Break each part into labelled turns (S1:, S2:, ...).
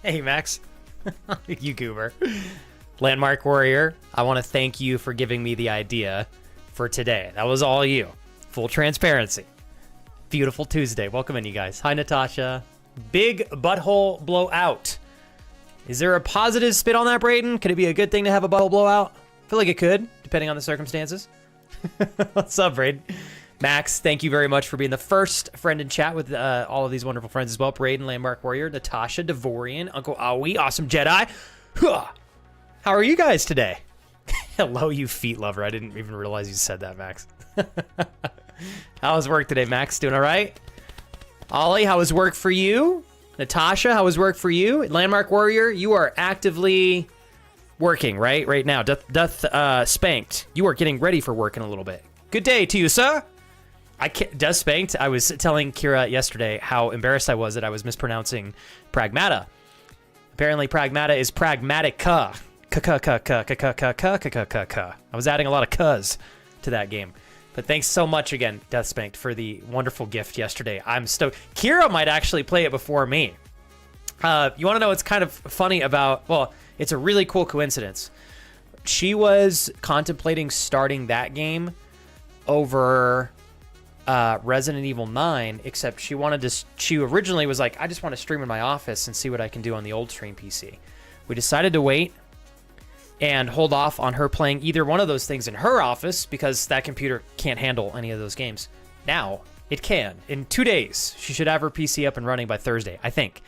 S1: Hey, Max. You goober. Landmark Warrior, I want to thank you for giving me the idea for today. That was all you. Full transparency. Beautiful Tuesday. Welcome in, you guys. Hi, Natasha. Big butthole blowout. Is there a positive spin on that, Braden? Could it be a good thing to have a butthole blowout? I feel like it could, depending on the circumstances. What's up, Braden? Max, thank you very much for being the first friend in chat with all of these wonderful friends as well. Braden, Landmark Warrior, Natasha, Devorian, Uncle Aoi, Awesome Jedi. Huh. How are you guys today? Hello, you feet lover. I didn't even realize you said that, Max. How was work today, Max? Doing all right? Ollie, how was work for you? Natasha, how was work for you? Landmark Warrior, you are actively working, right? Right now. Spanked. You are getting ready for work in a little bit. Good day to you, sir. Does Spanked. I was telling Kira yesterday how embarrassed I was that I was mispronouncing Pragmata. Apparently, Pragmata is Pragmatica. I was adding a lot of cuz to that game. But thanks so much again, Death Spanked, for the wonderful gift yesterday. I'm stoked. Kira might actually play it before me. You want to know what's kind of funny about... Well, it's a really cool coincidence. She was contemplating starting that game over Resident Evil 9, except she wanted to... She originally was like, I just want to stream in my office and see what I can do on the old stream PC. We decided to wait and hold off on her playing either one of those things in her office because that computer can't handle any of those games. Now, it can. In 2 days, she should have her PC up and running by Thursday, I think.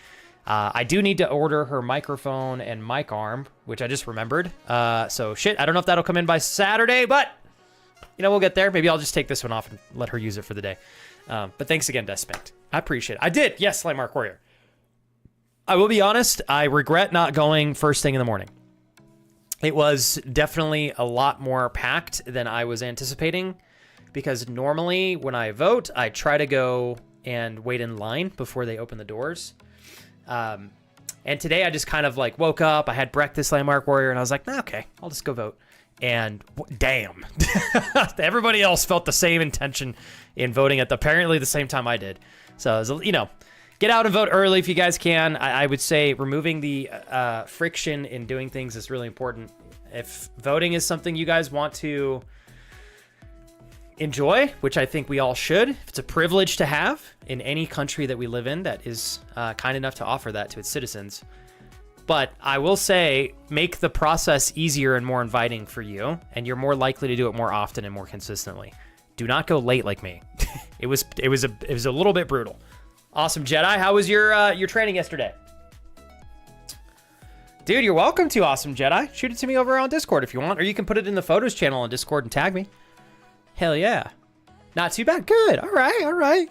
S1: I do need to order her microphone and mic arm, which I just remembered. So, shit, I don't know if that'll come in by Saturday, but, you know, we'll get there. Maybe I'll just take this one off and let her use it for the day. But thanks again, Death Spanked. I appreciate it. I did. Yes, Landmark Warrior. I will be honest, I regret not going first thing in the morning. It was definitely a lot more packed than I was anticipating because normally when I vote, I try to go and wait in line before they open the doors. And today I just kind of like woke up, I had breakfast, Landmark Warrior, and I was like, okay, I'll just go vote. And damn, everybody else felt the same intention in voting at apparently the same time I did. So, it was, you know, get out and vote early if you guys can. I would say removing the friction in doing things is really important. If voting is something you guys want to enjoy, which I think we all should, if it's a privilege to have in any country that we live in that is kind enough to offer that to its citizens. But I will say, make the process easier and more inviting for you, and you're more likely to do it more often and more consistently. Do not go late like me. It was a little bit brutal. Awesome Jedi, how was your training yesterday? Dude, you're welcome to, Awesome Jedi. Shoot it to me over on Discord if you want, or you can put it in the photos channel on Discord and tag me. Hell yeah. Not too bad. Good. All right.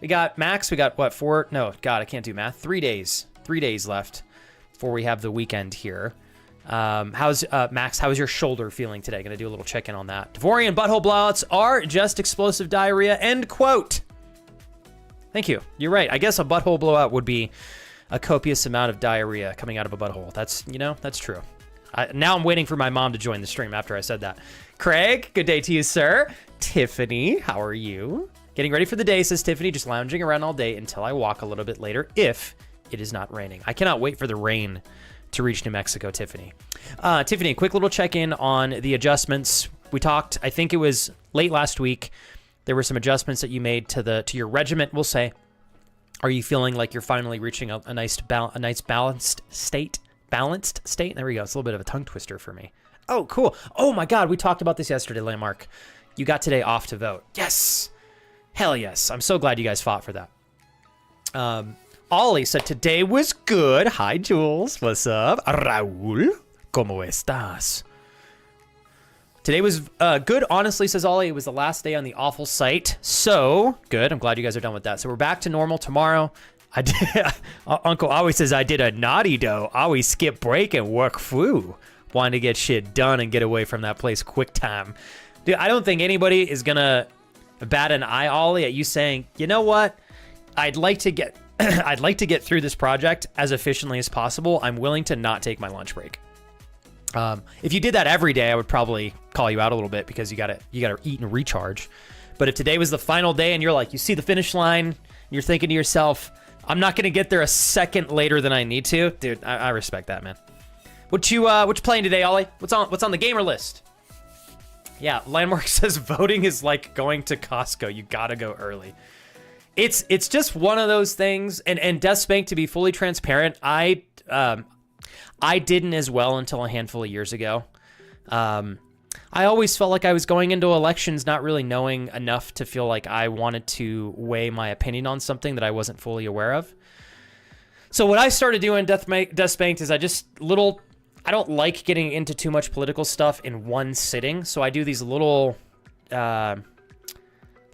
S1: We got Max. We got what, 4? No, God, I can't do math. 3 days. 3 days left before we have the weekend here. How's Max? How's your shoulder feeling today? Gonna do a little check-in on that. Devorian butthole blowouts are just explosive diarrhea. End quote. Thank you. You're right. I guess a butthole blowout would be a copious amount of diarrhea coming out of a butthole. That's, you know, that's true. Now I'm waiting for my mom to join the stream after I said that. Craig, good day to you, sir. Tiffany, how are you? Getting ready for the day, says Tiffany. Just lounging around all day until I walk a little bit later if it is not raining. I cannot wait for the rain to reach New Mexico, Tiffany. Tiffany, quick little check-in on the adjustments. We talked, I think it was late last week. There were some adjustments that you made to your regiment, we'll say. Are you feeling like you're finally reaching a nice balanced state? Balanced state? There we go. It's a little bit of a tongue twister for me. Oh, cool. Oh my God, we talked about this yesterday, Landmark. You got today off to vote. Yes. Hell yes. I'm so glad you guys fought for that. Ollie said today was good. Hi, Jules. What's up? Raul, ¿cómo estás? Today was good, honestly, says Ollie. It was the last day on the awful site. So, good. I'm glad you guys are done with that. So we're back to normal tomorrow. I did, Uncle always says I did a naughty dough. Always skip break and work through. Wanted to get shit done and get away from that place quick time. Dude, I don't think anybody is going to bat an eye, Ollie, at you saying, you know what? I'd like to get I'd like to get through this project as efficiently as possible. I'm willing to not take my lunch break. If you did that every day, I would probably call you out a little bit because you gotta eat and recharge. But if today was the final day and you're like, you see the finish line, and you're thinking to yourself, I'm not gonna get there a second later than I need to. Dude, I respect that, man. What you playing today, Ollie? What's on the gamer list? Yeah, Landmark says voting is like going to Costco. You gotta go early. It's just one of those things. And Deathspank, to be fully transparent, I didn't as well until a handful of years ago. I always felt like I was going into elections not really knowing enough to feel like I wanted to weigh my opinion on something that I wasn't fully aware of. So what I started doing Deathspank is I don't like getting into too much political stuff in one sitting. So I do these little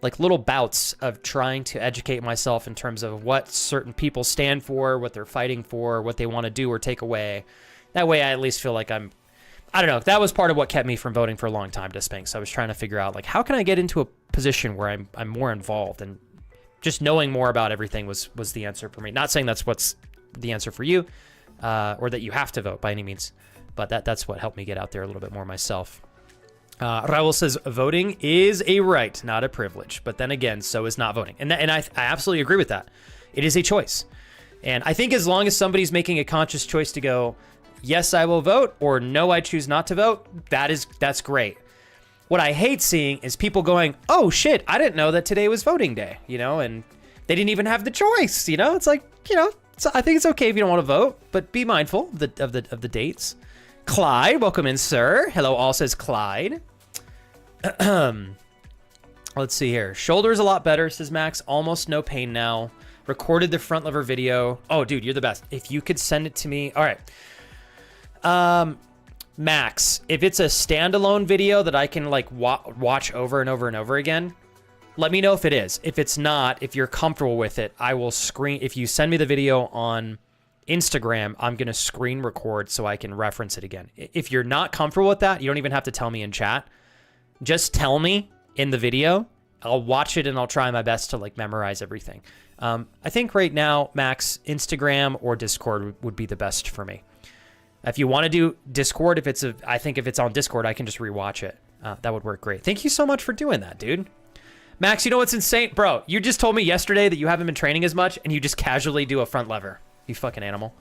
S1: bouts of trying to educate myself in terms of what certain people stand for, what they're fighting for, what they want to do or take away. That way I at least feel like I don't know. That was part of what kept me from voting for a long time, Deathspank. So I was trying to figure out, like, how can I get into a position where I'm more involved, and just knowing more about everything was the answer for me. Not saying that's what's the answer for you, or that you have to vote by any means, but that's what helped me get out there a little bit more myself. Raul says voting is a right, not a privilege. But then again, so is not voting, and I absolutely agree with that. It is a choice, and I think as long as somebody's making a conscious choice to go, yes, I will vote, or no, I choose not to vote, that's great. What I hate seeing is people going, oh shit, I didn't know that today was voting day, and they didn't even have the choice, It's like, I think it's okay if you don't want to vote, but be mindful of the dates. Clyde, welcome in, sir. Hello, all says Clyde. Let's see here. Shoulder's a lot better, says Max. Almost no pain now. Recorded the front lever video. Oh, dude, you're the best. If you could send it to me. All right. Max, if it's a standalone video that I can like watch over and over and over again, let me know if it is. If it's not, if you're comfortable with it, I will screen. If you send me the video on Instagram, I'm going to screen record so I can reference it again. If you're not comfortable with that, you don't even have to tell me in chat. Just tell me in the video. I'll watch it and I'll try my best to like memorize everything. I think right now, Max, Instagram or Discord would be the best for me. If you want to do Discord, I think if it's on Discord, I can just rewatch it. That would work great. Thank you so much for doing that, dude. Max, you know what's insane? Bro, you just told me yesterday that you haven't been training as much and you just casually do a front lever. You fucking animal.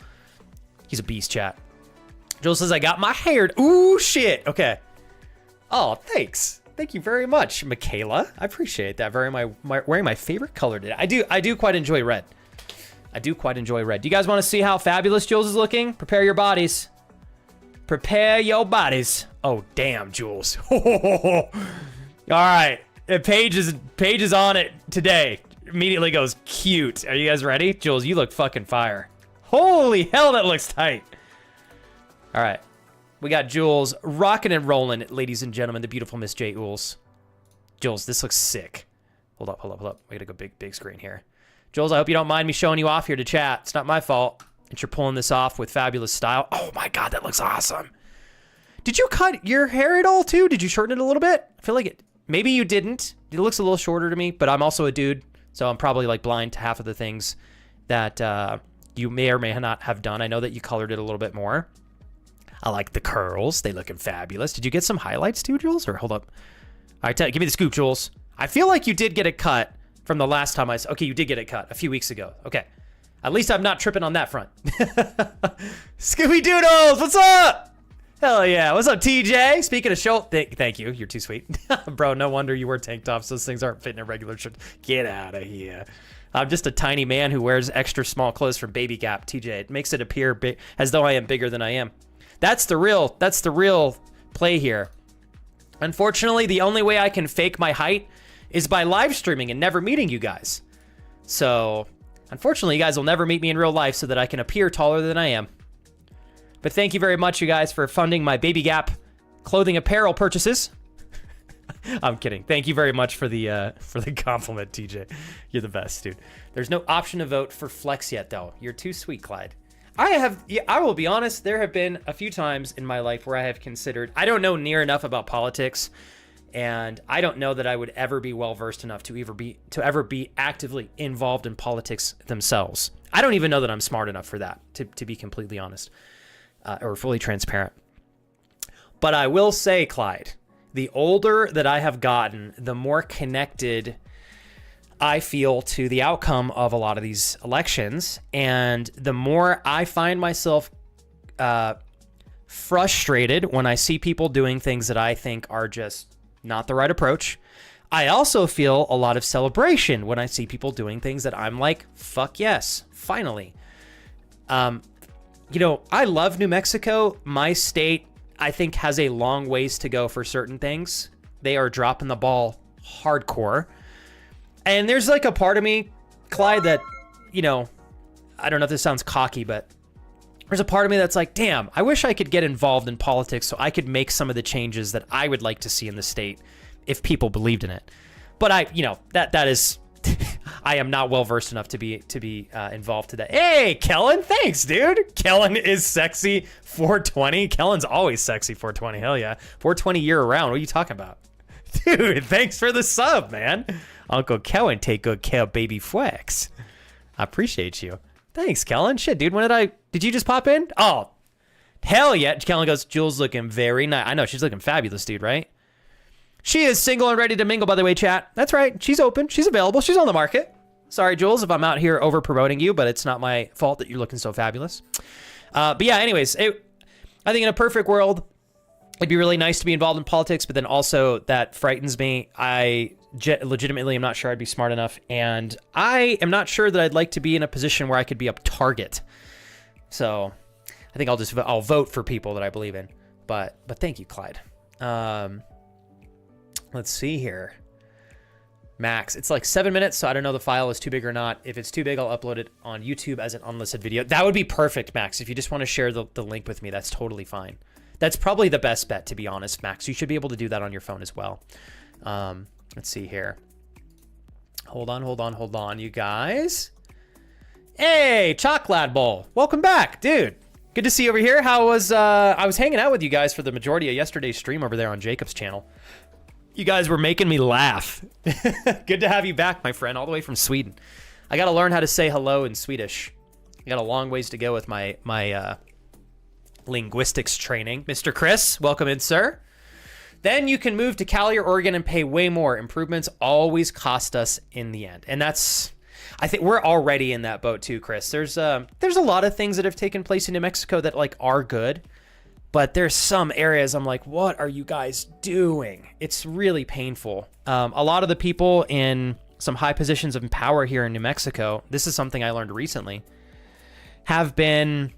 S1: He's a beast, chat. Joel says, I got my hair. Ooh, shit. Okay. Oh, thanks. Thank you very much, Michaela. I appreciate that. Wearing my favorite color today. I do quite enjoy red. Do you guys want to see how fabulous Jules is looking? Prepare your bodies. Prepare your bodies. Oh, damn, Jules. All right. Paige is on it today. Immediately goes, cute. Are you guys ready? Jules, you look fucking fire. Holy hell, that looks tight. All right. We got Jules rocking and rolling, ladies and gentlemen, the beautiful Miss J. Ools. Jules, this looks sick. Hold up. We gotta go big screen here. Jules, I hope you don't mind me showing you off here to chat. It's not my fault that you're pulling this off with fabulous style. Oh my God, that looks awesome. Did you cut your hair at all too? Did you shorten it a little bit? I feel like it, maybe you didn't. It looks a little shorter to me, but I'm also a dude, so I'm probably like blind to half of the things that you may or may not have done. I know that you colored it a little bit more. I like the curls. They looking fabulous. Did you get some highlights too, Jules? Or hold up. All right, give me the scoop, Jules. I feel like you did get a cut from the last time okay, you did get it cut a few weeks ago. Okay. At least I'm not tripping on that front. Scooby Doodles, what's up? Hell yeah. What's up, TJ? Speaking of shoulder, thank you. You're too sweet. Bro, no wonder you wear tank tops. Those things aren't fitting a regular shirt. Get out of here. I'm just a tiny man who wears extra small clothes from Baby Gap, TJ. It makes it appear as though I am bigger than I am. That's the real play here. Unfortunately, the only way I can fake my height is by live streaming and never meeting you guys. So, unfortunately, you guys will never meet me in real life so that I can appear taller than I am. But thank you very much, you guys, for funding my Baby Gap clothing apparel purchases. I'm kidding. Thank you very much for the compliment, TJ. You're the best, dude. There's no option to vote for Flex yet, though. You're too sweet, Clyde. I will be honest, there have been a few times in my life where I have considered, I don't know near enough about politics, and I don't know that I would ever be well-versed enough to ever be actively involved in politics themselves. I don't even know that I'm smart enough for that, to be completely honest, or fully transparent. But I will say, Clyde, the older that I have gotten, the more connected I feel to the outcome of a lot of these elections. And the more I find myself frustrated when I see people doing things that I think are just not the right approach, I also feel a lot of celebration when I see people doing things that I'm like, fuck yes, finally. You know, I love New Mexico. My state, I think, has a long ways to go for certain things. They are dropping the ball hardcore. And there's like a part of me, Clyde, that, you know, I don't know if this sounds cocky, but there's a part of me that's like, damn, I wish I could get involved in politics so I could make some of the changes that I would like to see in the state if people believed in it. But I, you know, that is, I am not well versed enough to be involved to that. Hey, Kellen, thanks, dude. Kellen is sexy 420. Kellen's always sexy 420. Hell yeah, 420 year round. What are you talking about, dude? Thanks for the sub, man. Uncle Kellen, take good care of baby Flex. I appreciate you. Thanks, Kellen. Shit, dude. Did you just pop in? Oh, hell yeah. Kellen goes, Jules looking very nice. I know, she's looking fabulous, dude, right? She is single and ready to mingle, by the way, chat. That's right. She's open. She's available. She's on the market. Sorry, Jules, if I'm out here over promoting you, but it's not my fault that you're looking so fabulous. But yeah, anyways, I think in a perfect world, it'd be really nice to be involved in politics, but then also that frightens me. I legitimately am not sure I'd be smart enough, and I am not sure that I'd like to be in a position where I could be a target. So I think I'll vote for people that I believe in. But thank you, Clyde. Let's see here. Max, it's like 7 minutes, so I don't know the file is too big or not. If it's too big, I'll upload it on YouTube as an unlisted video. That would be perfect, Max. If you just want to share the link with me, that's totally fine. That's probably the best bet, to be honest, Max. You should be able to do that on your phone as well. Let's see here. Hold on, you guys. Hey, Chocolate Bowl. Welcome back, dude. Good to see you over here. How was, I was hanging out with you guys for the majority of yesterday's stream over there on Jacob's channel. You guys were making me laugh. Good to have you back, my friend, all the way from Sweden. I got to learn how to say hello in Swedish. I got a long ways to go with my linguistics training. Mr. Chris, welcome in, sir. Then you can move to Cali or Oregon and pay way more. Improvements always cost us in the end. And that's, I think we're already in that boat too, Chris. There's a lot of things that have taken place in New Mexico that like are good. But there's some areas I'm like, what are you guys doing? It's really painful. A lot of the people in some high positions of power here in New Mexico, this is something I learned recently, have been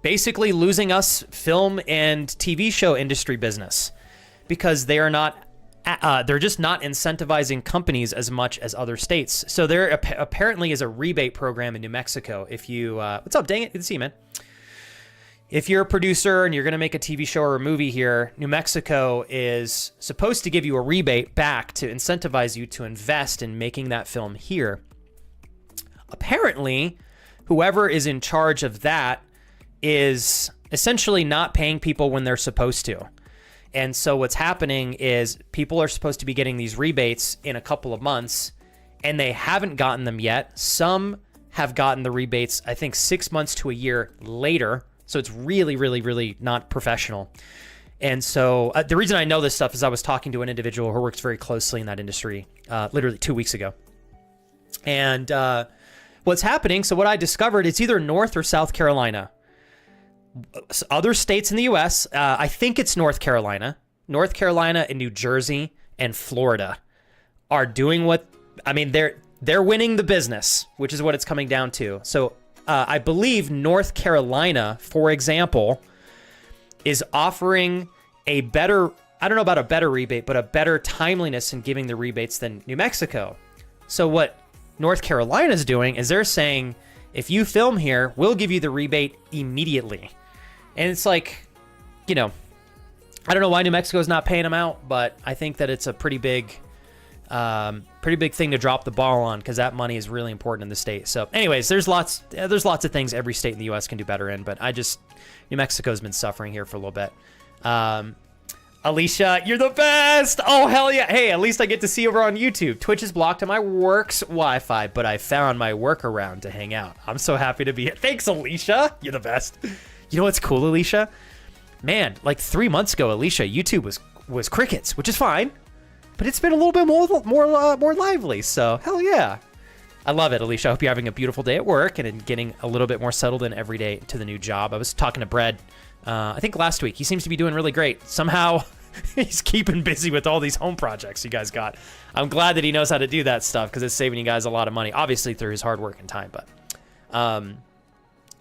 S1: basically losing us film and TV show industry business because they are not, they're just not incentivizing companies as much as other states. So there apparently is a rebate program in New Mexico. If you, what's up, dang it, good to see you, man. If you're a producer and you're going to make a TV show or a movie here, New Mexico is supposed to give you a rebate back to incentivize you to invest in making that film here. Apparently, whoever is in charge of that is essentially not paying people when they're supposed to. And so what's happening is people are supposed to be getting these rebates in a couple of months, and they haven't gotten them yet. Some have gotten the rebates, I think, 6 months to a year later. So it's really, really, really not professional. And so the reason I know this stuff is I was talking to an individual who works very closely in that industry literally 2 weeks ago. And what's happening, so what I discovered, it's either North or South Carolina. Other states in the U.S., I think it's North Carolina. North Carolina and New Jersey and Florida are doing what, I mean, they're winning the business, which is what it's coming down to. So I believe North Carolina, for example, is offering a better, I don't know about a better rebate, but a better timeliness in giving the rebates than New Mexico. So what North Carolina is doing is they're saying, if you film here, we'll give you the rebate immediately. And it's like, you know, I don't know why New Mexico is not paying them out, but I think that it's a pretty big thing to drop the ball on because that money is really important in the state. So anyways, there's lots of things every state in the U.S. can do better in, but New Mexico's been suffering here for a little bit. Alicia, you're the best. Oh, hell yeah. Hey, at least I get to see you over on YouTube. Twitch is blocked on my work's Wi-Fi, but I found my workaround to hang out. I'm so happy to be here. Thanks, Alicia. You're the best. You know what's cool, Alicia? Man, like 3 months ago, Alicia, YouTube was crickets, which is fine. but it's been a little bit more lively. So hell yeah. I love it, Alicia. I hope you're having a beautiful day at work and getting a little bit more settled in every day to the new job. I was talking to Brad, I think last week. He seems to be doing really great. Somehow he's keeping busy with all these home projects you guys got. I'm glad that he knows how to do that stuff because it's saving you guys a lot of money, obviously through his hard work and time. But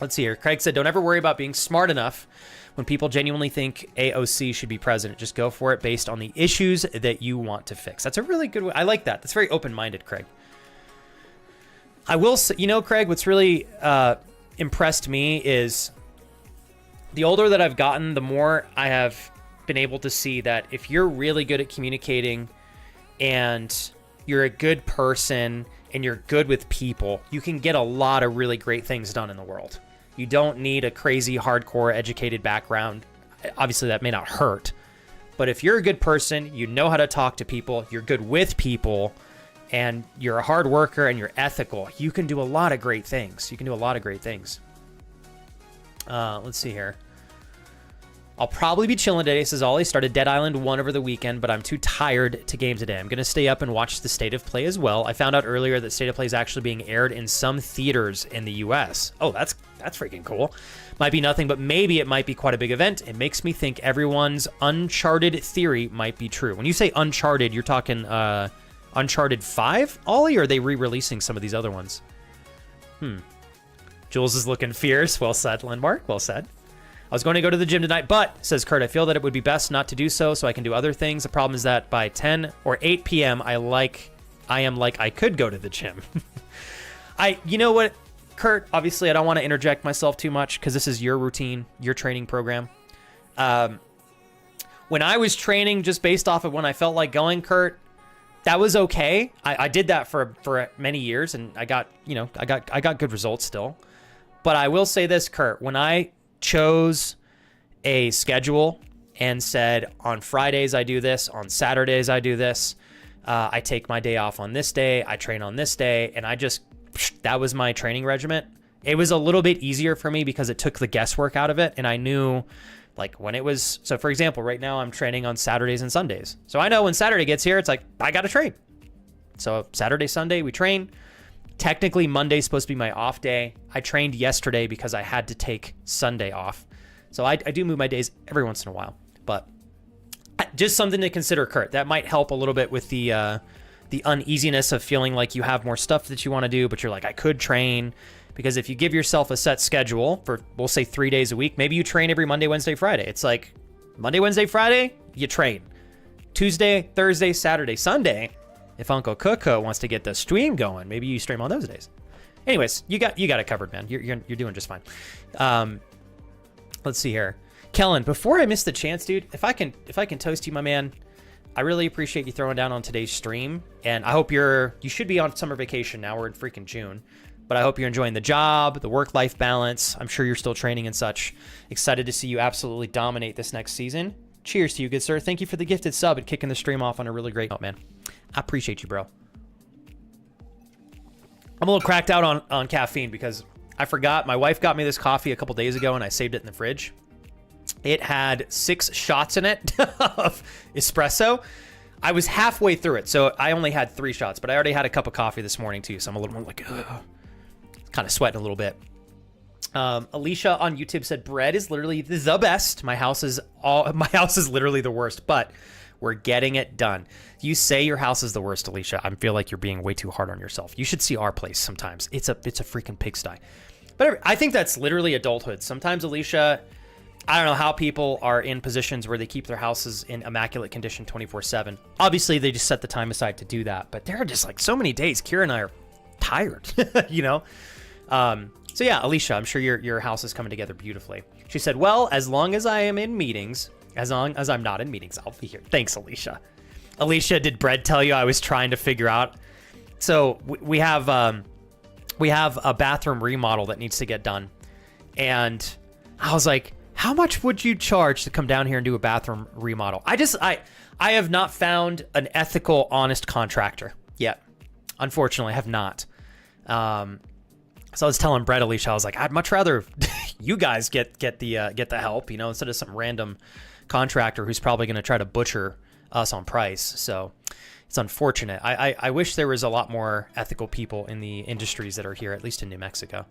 S1: let's see here. Craig said, don't ever worry about being smart enough when people genuinely think AOC should be president. Just go for it based on the issues that you want to fix. That's a really good way. I like that. That's very open-minded, Craig. I will say, Craig, what's really impressed me is the older that I've gotten, the more I have been able to see that if you're really good at communicating and you're a good person and you're good with people, you can get a lot of really great things done in the world. You don't need a crazy, hardcore, educated background. Obviously, that may not hurt. But if you're a good person, you know how to talk to people, you're good with people, and you're a hard worker and you're ethical, you can do a lot of great things. Let's see here. I'll probably be chilling today, says Ollie. Started Dead Island 1 over the weekend, but I'm too tired to game today. I'm going to stay up and watch the State of Play as well. I found out earlier that State of Play is actually being aired in some theaters in the US. Oh, that's freaking cool. Might be nothing, but maybe it might be quite a big event. It makes me think everyone's Uncharted theory might be true. When you say Uncharted, you're talking Uncharted 5, Ollie, or are they re-releasing some of these other ones? Jules is looking fierce. Well said, Landmark. Well said. I was going to go to the gym tonight, but, says Kurt, I feel that it would be best not to do so I can do other things. The problem is that by 10 or 8 p.m., I am like I could go to the gym. You know what, Kurt? Obviously, I don't want to interject myself too much because this is your routine, your training program. When I was training just based off of when I felt like going, Kurt, that was okay. I did that for many years, and I got good results still. But I will say this, Kurt, when I chose a schedule and said on Fridays I do this, on Saturdays I do this, I take my day off on this day, I train on this day, and that was my training regimen. It was a little bit easier for me because it took the guesswork out of it, and I knew like when it was, so for example, right now I'm training on Saturdays and Sundays. So I know when Saturday gets here, it's like, I got to train. So Saturday, Sunday, we train. Technically, Monday's supposed to be my off day. I trained yesterday because I had to take Sunday off. So I do move my days every once in a while. But just something to consider, Kurt. That might help a little bit with the uneasiness of feeling like you have more stuff that you want to do, but you're like, I could train. Because if you give yourself a set schedule for, we'll say 3 days a week, maybe you train every Monday, Wednesday, Friday. It's like Monday, Wednesday, Friday, you train. Tuesday, Thursday, Saturday, Sunday, if Uncle Coco wants to get the stream going, maybe you stream on those days. Anyways, you got it covered, man. You're doing just fine. Let's see here. Kellen, before I miss the chance, dude, if I can toast you, my man, I really appreciate you throwing down on today's stream. And I hope you should be on summer vacation now. We're in freaking June. But I hope you're enjoying the job, the work-life balance. I'm sure you're still training and such. Excited to see you absolutely dominate this next season. Cheers to you, good sir. Thank you for the gifted sub and kicking the stream off on a really great note, man. I appreciate you, bro. I'm a little cracked out on caffeine because I forgot. My wife got me this coffee a couple days ago and I saved it in the fridge. It had 6 shots in it of espresso. I was halfway through it, so I only had 3 shots, but I already had a cup of coffee this morning too, so I'm a little more like, ugh. Kind of sweating a little bit. Alicia on YouTube said bread is literally the best. My house is literally the worst, but we're getting it done. You say your house is the worst, Alicia. I feel like you're being way too hard on yourself. You should see our place sometimes. It's a freaking pigsty. But I think that's literally adulthood. Sometimes, Alicia, I don't know how people are in positions where they keep their houses in immaculate condition 24/7. Obviously, they just set the time aside to do that. But there are just like so many days Kira and I are tired, you know? So yeah, Alicia, I'm sure your house is coming together beautifully. She said, well, as long as I am in meetings, as long as I'm not in meetings, I'll be here. Thanks, Alicia. Alicia, did Brett tell you I was trying to figure out? So we have a bathroom remodel that needs to get done. And I was like, how much would you charge to come down here and do a bathroom remodel? I have not found an ethical, honest contractor yet. Unfortunately, I have not. So I was telling Brett, Alicia, I was like, I'd much rather you guys get the help, you know, instead of some random contractor who's probably going to try to butcher us on price. So it's unfortunate. I wish there was a lot more ethical people in the industries that are here, at least in New Mexico.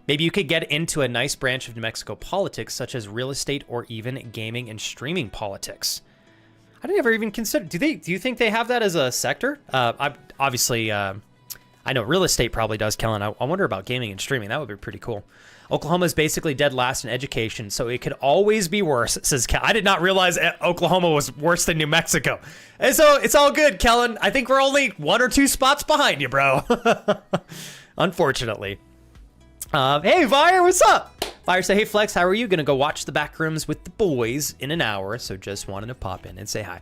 S1: Maybe you could get into a nice branch of New Mexico politics, such as real estate or even gaming and streaming politics. I didn't ever even consider. Do you think they have that as a sector? I know real estate probably does, Kellen. I wonder about gaming and streaming. That would be pretty cool. Oklahoma is basically dead last in education, so it could always be worse, says Kel. I did not realize Oklahoma was worse than New Mexico. And so it's all good, Kellen. I think we're only 1 or 2 spots behind you, bro. Unfortunately. Hey, Vire, what's up? Vire say, hey, Flex, how are you? Gonna go watch the Backrooms with the boys in an hour, so just wanted to pop in and say hi.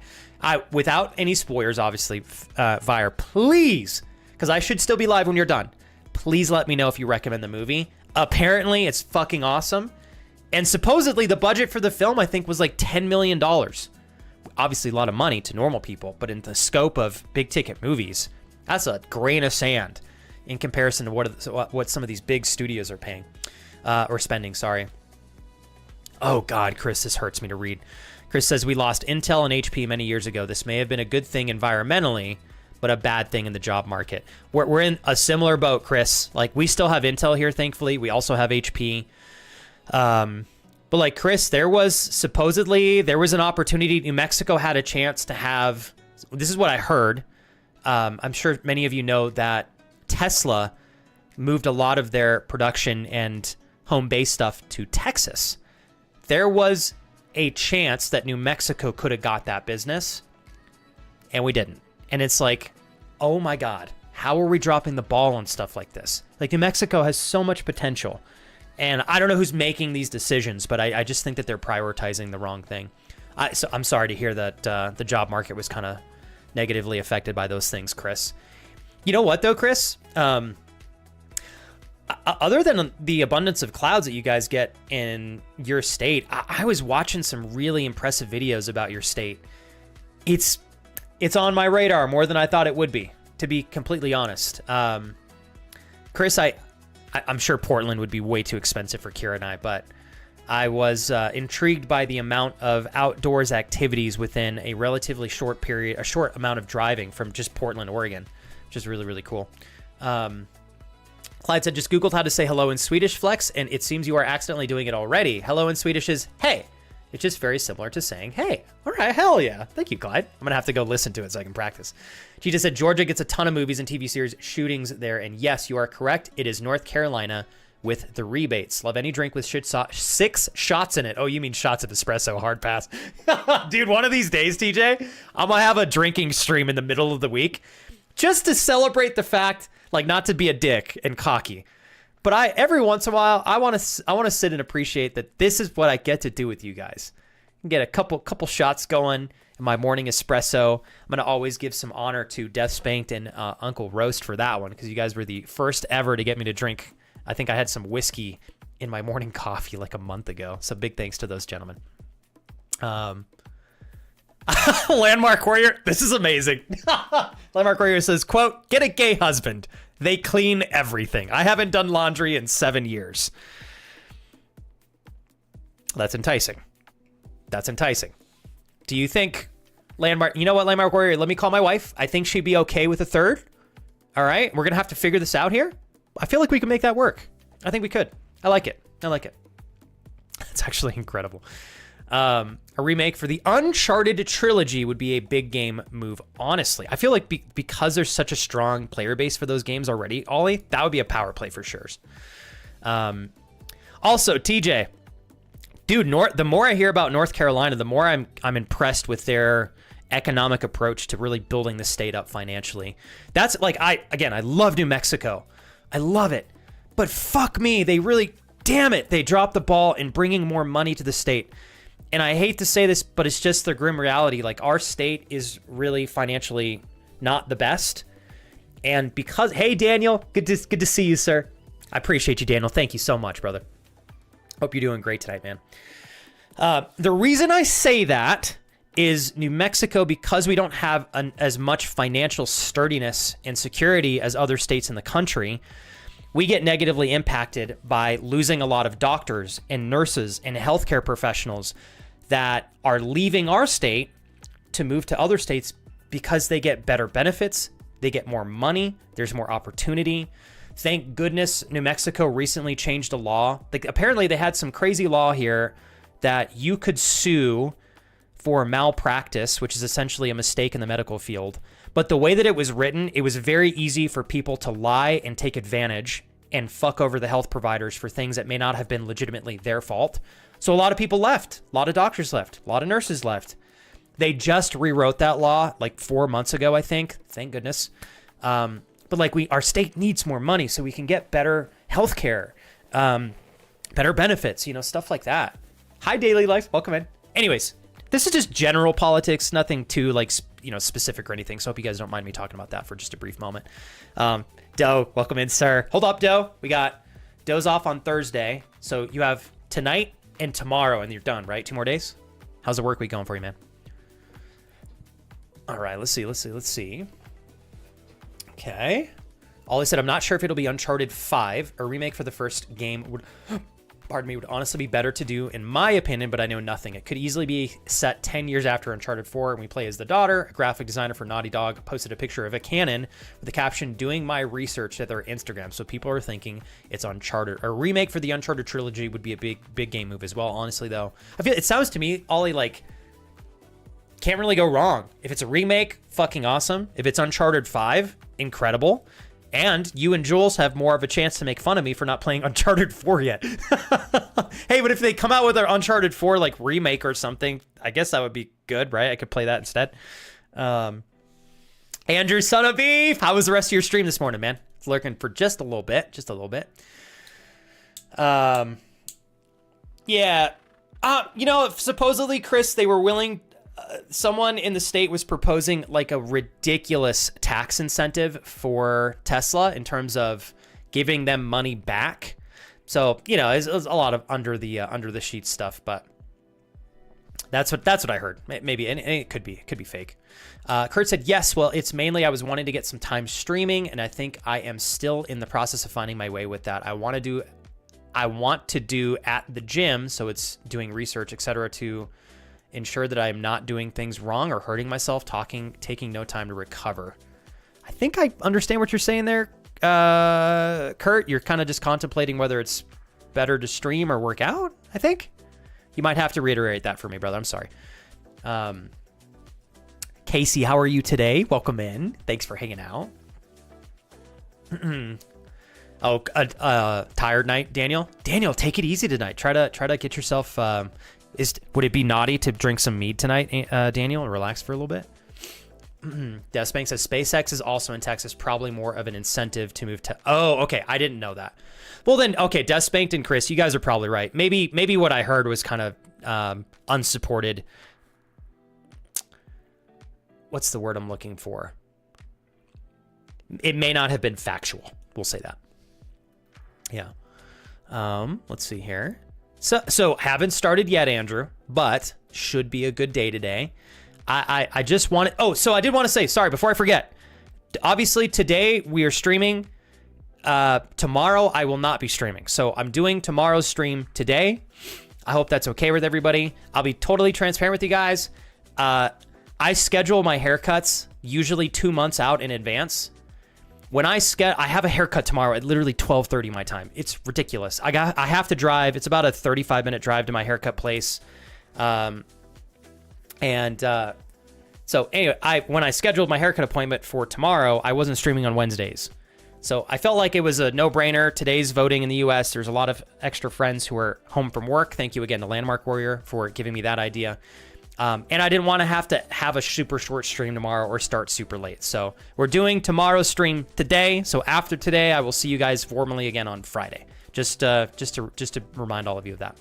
S1: Without any spoilers, obviously, Vire, please, because I should still be live when you're done, please let me know if you recommend the movie. Apparently, it's fucking awesome. And supposedly, the budget for the film, I think, was like $10 million. Obviously, a lot of money to normal people, but in the scope of big-ticket movies, that's a grain of sand in comparison to what some of these big studios are paying, or spending, sorry. Oh, God, Chris, this hurts me to read. Chris says, we lost Intel and HP many years ago. This may have been a good thing environmentally, but a bad thing in the job market. We're in a similar boat, Chris. Like, we still have Intel here, thankfully. We also have HP. But like, Chris, there was an opportunity. New Mexico had a chance to have, this is what I heard. I'm sure many of you know that Tesla moved a lot of their production and home base stuff to Texas. There was a chance that New Mexico could have got that business, and we didn't. And it's like, oh my God, how are we dropping the ball on stuff like this? Like, New Mexico has so much potential. And I don't know who's making these decisions, but I just think that they're prioritizing the wrong thing. So I'm sorry to hear that the job market was kind of negatively affected by those things, Chris. You know what, though, Chris? Other than the abundance of clouds that you guys get in your state, I was watching some really impressive videos about your state. It's on my radar more than I thought it would be, to be completely honest. Chris, I'm sure Portland would be way too expensive for Kira and I, but I was intrigued by the amount of outdoors activities within a relatively short period, a short amount of driving from just Portland, Oregon, which is really, really cool. Clyde said, just Googled how to say hello in Swedish, Flex, and it seems you are accidentally doing it already. Hello in Swedish is hey. It's just very similar to saying, hey. All right, hell yeah. Thank you, Clyde. I'm going to have to go listen to it so I can practice. She just said, Georgia gets a ton of movies and TV series shootings there. And yes, you are correct. It is North Carolina with the rebates. Love any drink with 6 shots in it. Oh, you mean shots of espresso. Hard pass. Dude, one of these days, TJ, I'm going to have a drinking stream in the middle of the week just to celebrate the fact, like, not to be a dick and cocky. But every once in a while, I want to sit and appreciate that this is what I get to do with you guys. Get a couple shots going in my morning espresso. I'm going to always give some honor to Death Spanked and Uncle Roast for that one, because you guys were the first ever to get me to drink. I think I had some whiskey in my morning coffee like a month ago. So big thanks to those gentlemen. Landmark Warrior, this is amazing. Landmark Warrior says, quote, get a gay husband. They clean everything. I haven't done laundry in 7 years. That's enticing. That's enticing. Do you think Landmark, you know what, Landmark Warrior, let me call my wife. I think she'd be okay with a third. All right, we're going to have to figure this out here. I feel like we can make that work. I think we could. I like it. I like it. It's actually incredible. A remake for the Uncharted trilogy would be a big game move, honestly. I feel like because there's such a strong player base for those games already, Ollie, that would be a power play for sure. Also, TJ, dude, the more I hear about North Carolina, the more I'm impressed with their economic approach to really building the state up financially. That's like, I love New Mexico. I love it. But fuck me, they dropped the ball in bringing more money to the state. And I hate to say this, but it's just the grim reality. Like, our state is really financially not the best. And because, hey, Daniel, good to see you, sir. I appreciate you, Daniel. Thank you so much, brother. Hope you're doing great tonight, man. The reason I say that is New Mexico, because we don't have as much financial sturdiness and security as other states in the country, we get negatively impacted by losing a lot of doctors and nurses and healthcare professionals that are leaving our state to move to other states because they get better benefits, they get more money, there's more opportunity. Thank goodness New Mexico recently changed a law. Like, apparently they had some crazy law here that you could sue for malpractice, which is essentially a mistake in the medical field. But the way that it was written, it was very easy for people to lie and take advantage and fuck over the health providers for things that may not have been legitimately their fault. So a lot of people left, a lot of doctors left, a lot of nurses left. They just rewrote that law like 4 months ago, I think. Thank goodness. But like our state needs more money so we can get better healthcare, better benefits, stuff like that. Hi, Daily Life. Welcome in. Anyways, this is just general politics, nothing too like, specific or anything. So I hope you guys don't mind me talking about that for just a brief moment. Doe, welcome in, sir. Hold up, Doe. We got Doe's off on Thursday. So you have tonight and tomorrow and you're done, right? 2 more days? How's the work week going for you, man? All right, let's see. Okay. Ollie said, I'm not sure if it'll be Uncharted 5. A remake for the first game would honestly be better to do, in my opinion, but I know nothing. It could easily be set 10 years after Uncharted 4, and we play as the daughter. A graphic designer for Naughty Dog posted a picture of a cannon with the caption, doing my research at their Instagram. So people are thinking it's Uncharted. A remake for the Uncharted trilogy would be a big game move as well. Honestly, though, I feel it sounds to me, Ollie, like, can't really go wrong. If it's a remake, fucking awesome. If it's Uncharted 5, incredible. And you and Jules have more of a chance to make fun of me for not playing Uncharted 4 yet. Hey, but if they come out with an Uncharted 4 like remake or something, I guess that would be good, right? I could play that instead. Andrew, son of beef, how was the rest of your stream this morning, man? It's lurking for just a little bit. Yeah. Supposedly, Chris, they were willing... someone in the state was proposing like a ridiculous tax incentive for Tesla in terms of giving them money back. So, it's a lot of under the sheet stuff, but that's what I heard. Maybe, and it could be fake. Kurt said, yes, well, it's mainly I was wanting to get some time streaming, and I think I am still in the process of finding my way with that. I want to do at the gym, so it's doing research, etc., to ensure that I am not doing things wrong or hurting myself, taking no time to recover. I think I understand what you're saying there, Kurt. You're kind of just contemplating whether it's better to stream or work out, I think. You might have to reiterate that for me, brother. I'm sorry. Casey, how are you today? Welcome in. Thanks for hanging out. Tired night, Daniel? Daniel, take it easy tonight. Try to get yourself... would it be naughty to drink some mead tonight, Daniel, and relax for a little bit? Despank says SpaceX is also in Texas, probably more of an incentive to move to... Oh, okay, I didn't know that. Well then, okay, Despank and Chris, you guys are probably right. Maybe what I heard was kind of unsupported. What's the word I'm looking for? It may not have been factual. We'll say that. Yeah. Let's see here. So haven't started yet, Andrew, but should be a good day today. I just wanted... Oh, so I did want to say, sorry, before I forget. Obviously, today we are streaming. Tomorrow I will not be streaming. So I'm doing tomorrow's stream today. I hope that's okay with everybody. I'll be totally transparent with you guys. I schedule my haircuts usually 2 months out in advance. When I have a haircut tomorrow at literally 12:30 my time. It's ridiculous. I have to drive. It's about a 35-minute drive to my haircut place. So anyway, when I scheduled my haircut appointment for tomorrow, I wasn't streaming on Wednesdays. So I felt like it was a no-brainer. Today's voting in the US. There's a lot of extra friends who are home from work. Thank you again to Landmark Warrior for giving me that idea. And I didn't want to have a super short stream tomorrow or start super late. So we're doing tomorrow's stream today. So after today, I will see you guys formally again on Friday. Just to remind all of you of that.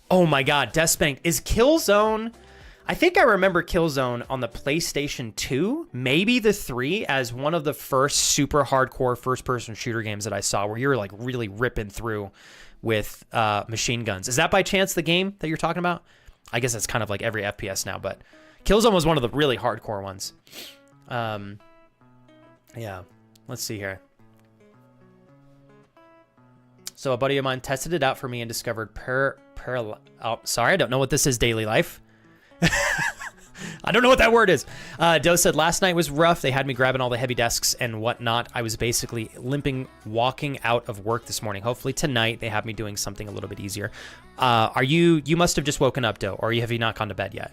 S1: Oh my God, Despank, is Killzone? I think I remember Killzone on the PlayStation 2, maybe the 3, as one of the first super hardcore first-person shooter games that I saw, where you were like really ripping through with machine guns. Is that by chance the game that you're talking about? I guess that's kind of like every FPS now, but Killzone was one of the really hardcore ones. Yeah, let's see here. So a buddy of mine tested it out for me and discovered sorry, I don't know what this is, Daily Life. I don't know what that word is. Doe said, last night was rough. They had me grabbing all the heavy desks and whatnot. I was basically limping, walking out of work this morning. Hopefully tonight they have me doing something a little bit easier. You must have just woken up, Doe, or have you not gone to bed yet?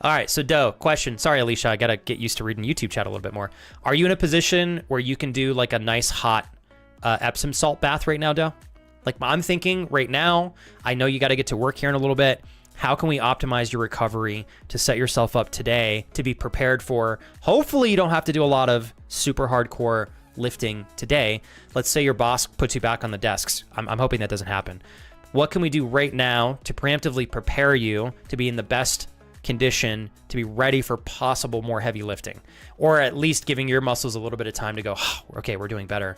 S1: All right, so Doe, question. Sorry, Alicia, I got to get used to reading YouTube chat a little bit more. Are you in a position where you can do like a nice hot Epsom salt bath right now, Doe? Like I'm thinking right now, I know you got to get to work here in a little bit. How can we optimize your recovery to set yourself up today to be prepared for, hopefully you don't have to do a lot of super hardcore lifting today. Let's say your boss puts you back on the desks. I'm hoping that doesn't happen. What can we do right now to preemptively prepare you to be in the best condition to be ready for possible more heavy lifting, or at least giving your muscles a little bit of time to go, oh, okay, we're doing better.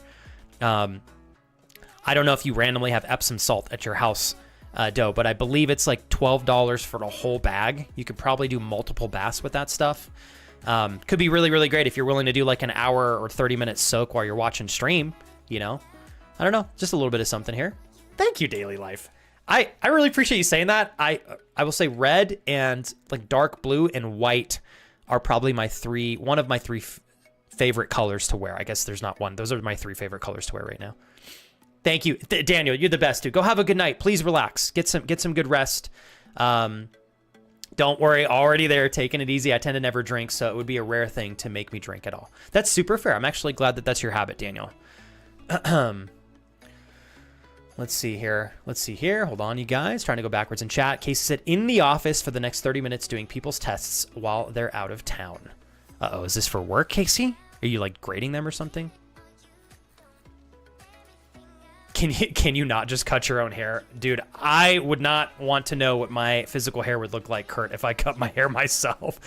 S1: I don't know if you randomly have Epsom salt at your house, Doe, but I believe it's like $12 for the whole bag. You could probably do multiple baths with that stuff. Could be really, really great if you're willing to do like an hour or 30-minute soak while you're watching stream, you know? I don't know, just a little bit of something here. Thank you, Daily Life. I really appreciate you saying that. I will say red and like dark blue and white are probably one of my three favorite colors to wear. I guess there's not one. Those are my three favorite colors to wear right now. Thank you, Daniel. You're the best, dude. Go have a good night. Please relax. Get some good rest. Don't worry. Already there, taking it easy. I tend to never drink, so it would be a rare thing to make me drink at all. That's super fair. I'm actually glad that that's your habit, Daniel. Let's see here. Hold on, you guys. Trying to go backwards in chat. Casey said, in the office for the next 30 minutes doing people's tests while they're out of town. Uh-oh, is this for work, Casey? Are you like grading them or something? Can you not just cut your own hair? Dude, I would not want to know what my physical hair would look like, Kurt, if I cut my hair myself.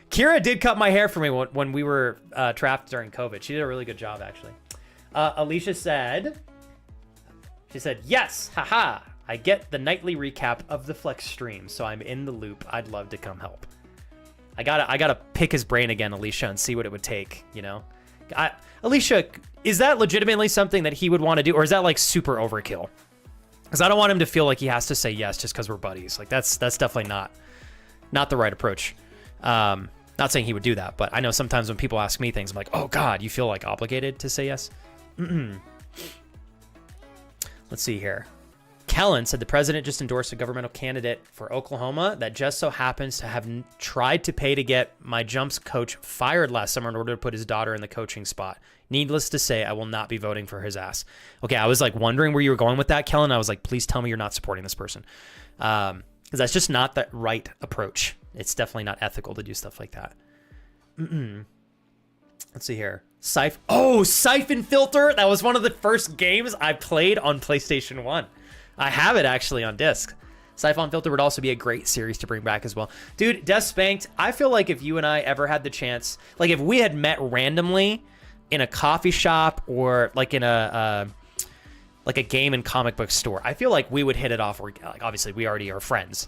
S1: Kira did cut my hair for me when we were trapped during COVID. She did a really good job, actually. Alicia said... She said, yes, haha, I get the nightly recap of the Flex stream, so I'm in the loop. I'd love to come help. I gotta pick his brain again, Alicia, and see what it would take, you know? Alicia, is that legitimately something that he would want to do, or is that like super overkill? Because I don't want him to feel like he has to say yes just because we're buddies. Like that's definitely not the right approach. Not saying he would do that, but I know sometimes when people ask me things, I'm like, oh God, you feel like obligated to say yes? Let's see here. Kellen said the president just endorsed a governmental candidate for Oklahoma that just so happens to have tried to pay to get my jumps coach fired last summer in order to put his daughter in the coaching spot. Needless to say, I will not be voting for his ass. Okay, I was like wondering where you were going with that, Kellen. I was like, please tell me you're not supporting this person. Because that's just not the right approach. It's definitely not ethical to do stuff like that. Let's see here. Siphon Filter. That was one of the first games I played on PlayStation 1. I have it actually on disc. Siphon Filter would also be a great series to bring back as well. Dude, Death Spanked, I feel like if you and I ever had the chance, like if we had met randomly in a coffee shop or like in a game and comic book store, I feel like we would hit it off. Like obviously, we already are friends.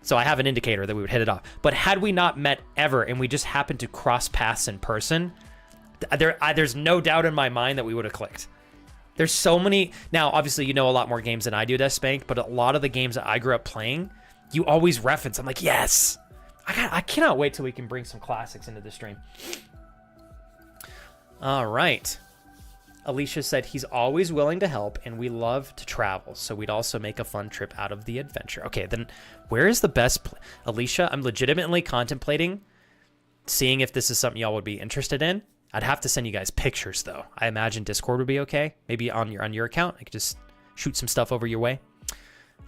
S1: So I have an indicator that we would hit it off. But had we not met ever and we just happened to cross paths in person, there's no doubt in my mind that we would have clicked. There's so many. Now, obviously, you know a lot more games than I do, Death Spanked, but a lot of the games that I grew up playing, you always reference. I'm like, yes. I cannot wait till we can bring some classics into the stream. All right. Alicia said he's always willing to help, and we love to travel, so we'd also make a fun trip out of the adventure. Okay, then where is the best Alicia, I'm legitimately contemplating seeing if this is something y'all would be interested in. I'd have to send you guys pictures, though. I imagine Discord would be okay. Maybe on your account, I could just shoot some stuff over your way.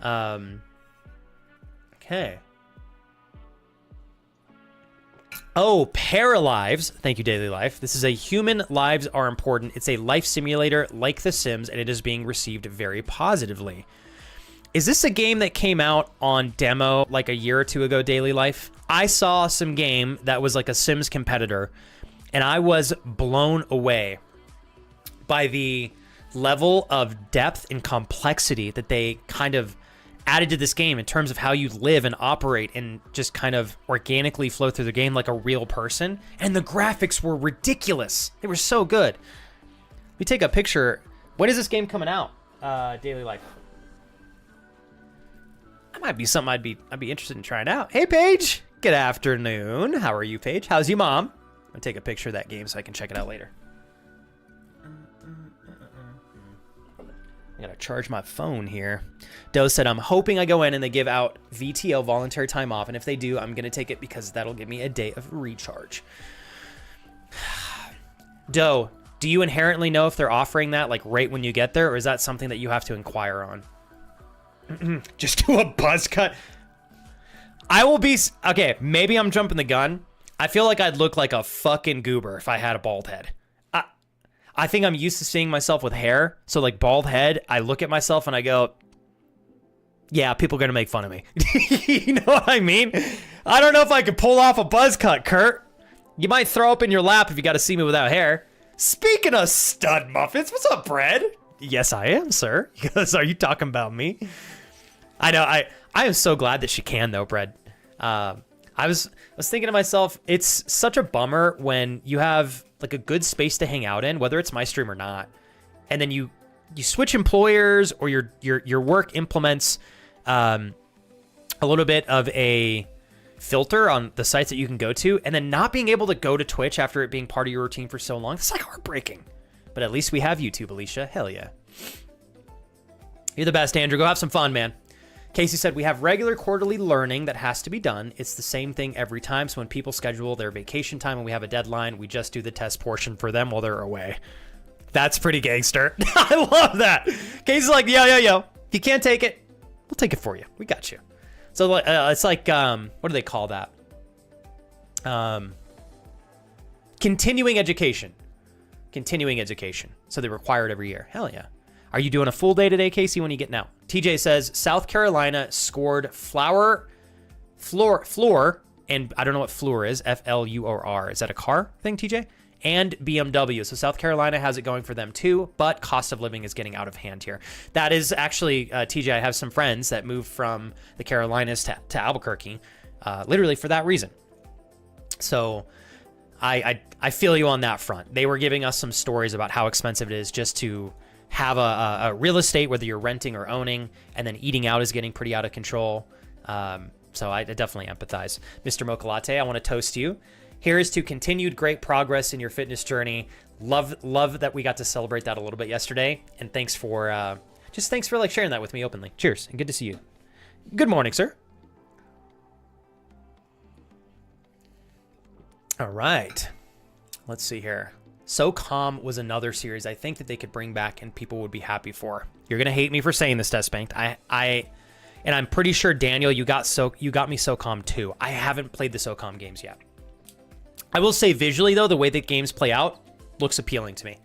S1: Okay. Oh, Paralives. Thank you, Daily Life. This is a human lives are important. It's a life simulator like The Sims, and it is being received very positively. Is this a game that came out on demo like a year or two ago, Daily Life? I saw some game that was like a Sims competitor, and I was blown away by the level of depth and complexity that they kind of added to this game in terms of how you live and operate and just kind of organically flow through the game like a real person. And the graphics were ridiculous. They were so good. Let me take a picture. When is this game coming out? Daily Life. That might be something I'd be interested in trying out. Hey, Paige. Good afternoon. How are you, Paige? How's your mom? I'm gonna take a picture of that game so I can check it out later. I gotta charge my phone here. Doe said, I'm hoping I go in and they give out VTO, voluntary time off. And if they do, I'm gonna take it because that'll give me a day of recharge. Doe, do you inherently know if they're offering that like right when you get there, or is that something that you have to inquire on? Just do a buzz cut. I will be, okay, maybe I'm jumping the gun. I feel like I'd look like a fucking goober if I had a bald head. I think I'm used to seeing myself with hair. So like bald head, I look at myself and I go, yeah, people are going to make fun of me. You know what I mean? I don't know if I could pull off a buzz cut, Kurt. You might throw up in your lap if you got to see me without hair. Speaking of stud muffins, what's up, Brad? Yes, I am, sir. Because are you talking about me? I know. I am so glad that she can, though, Brad. I was thinking to myself, it's such a bummer when you have like a good space to hang out in, whether it's my stream or not, and then you switch employers or your work implements a little bit of a filter on the sites that you can go to, and then not being able to go to Twitch after it being part of your routine for so long. It's like heartbreaking. But at least we have YouTube, Alicia. Hell yeah. You're the best, Andrew. Go have some fun, man. Casey said, we have regular quarterly learning that has to be done. It's the same thing every time. So when people schedule their vacation time and we have a deadline, we just do the test portion for them while they're away. That's pretty gangster. I love that. Casey's like, yo. If you can't take it, we'll take it for you. We got you. So it's like, what do they call that? Continuing education. Continuing education. So they require it every year. Hell yeah. Are you doing a full day today, Casey? When are you getting out? TJ says South Carolina scored floor, and I don't know what floor is. FLUOR. Is that a car thing, TJ? And BMW. So South Carolina has it going for them too, but cost of living is getting out of hand here. That is actually, TJ, I have some friends that moved from the Carolinas to Albuquerque, literally for that reason. So I feel you on that front. They were giving us some stories about how expensive it is just to have a real estate, whether you're renting or owning, and then eating out is getting pretty out of control. So I definitely empathize. Mr. Mocha Latte, I want to toast you. Here's to continued great progress in your fitness journey. Love that we got to celebrate that a little bit yesterday. And thanks for like sharing that with me openly. Cheers, and good to see you. Good morning, sir. All right. Let's see here. SOCOM was another series I think that they could bring back and people would be happy for. You're gonna hate me for saying this, Testbanked. And I'm pretty sure, Daniel, you got me SOCOM too. I haven't played the SOCOM games yet. I will say visually though, the way that games play out looks appealing to me.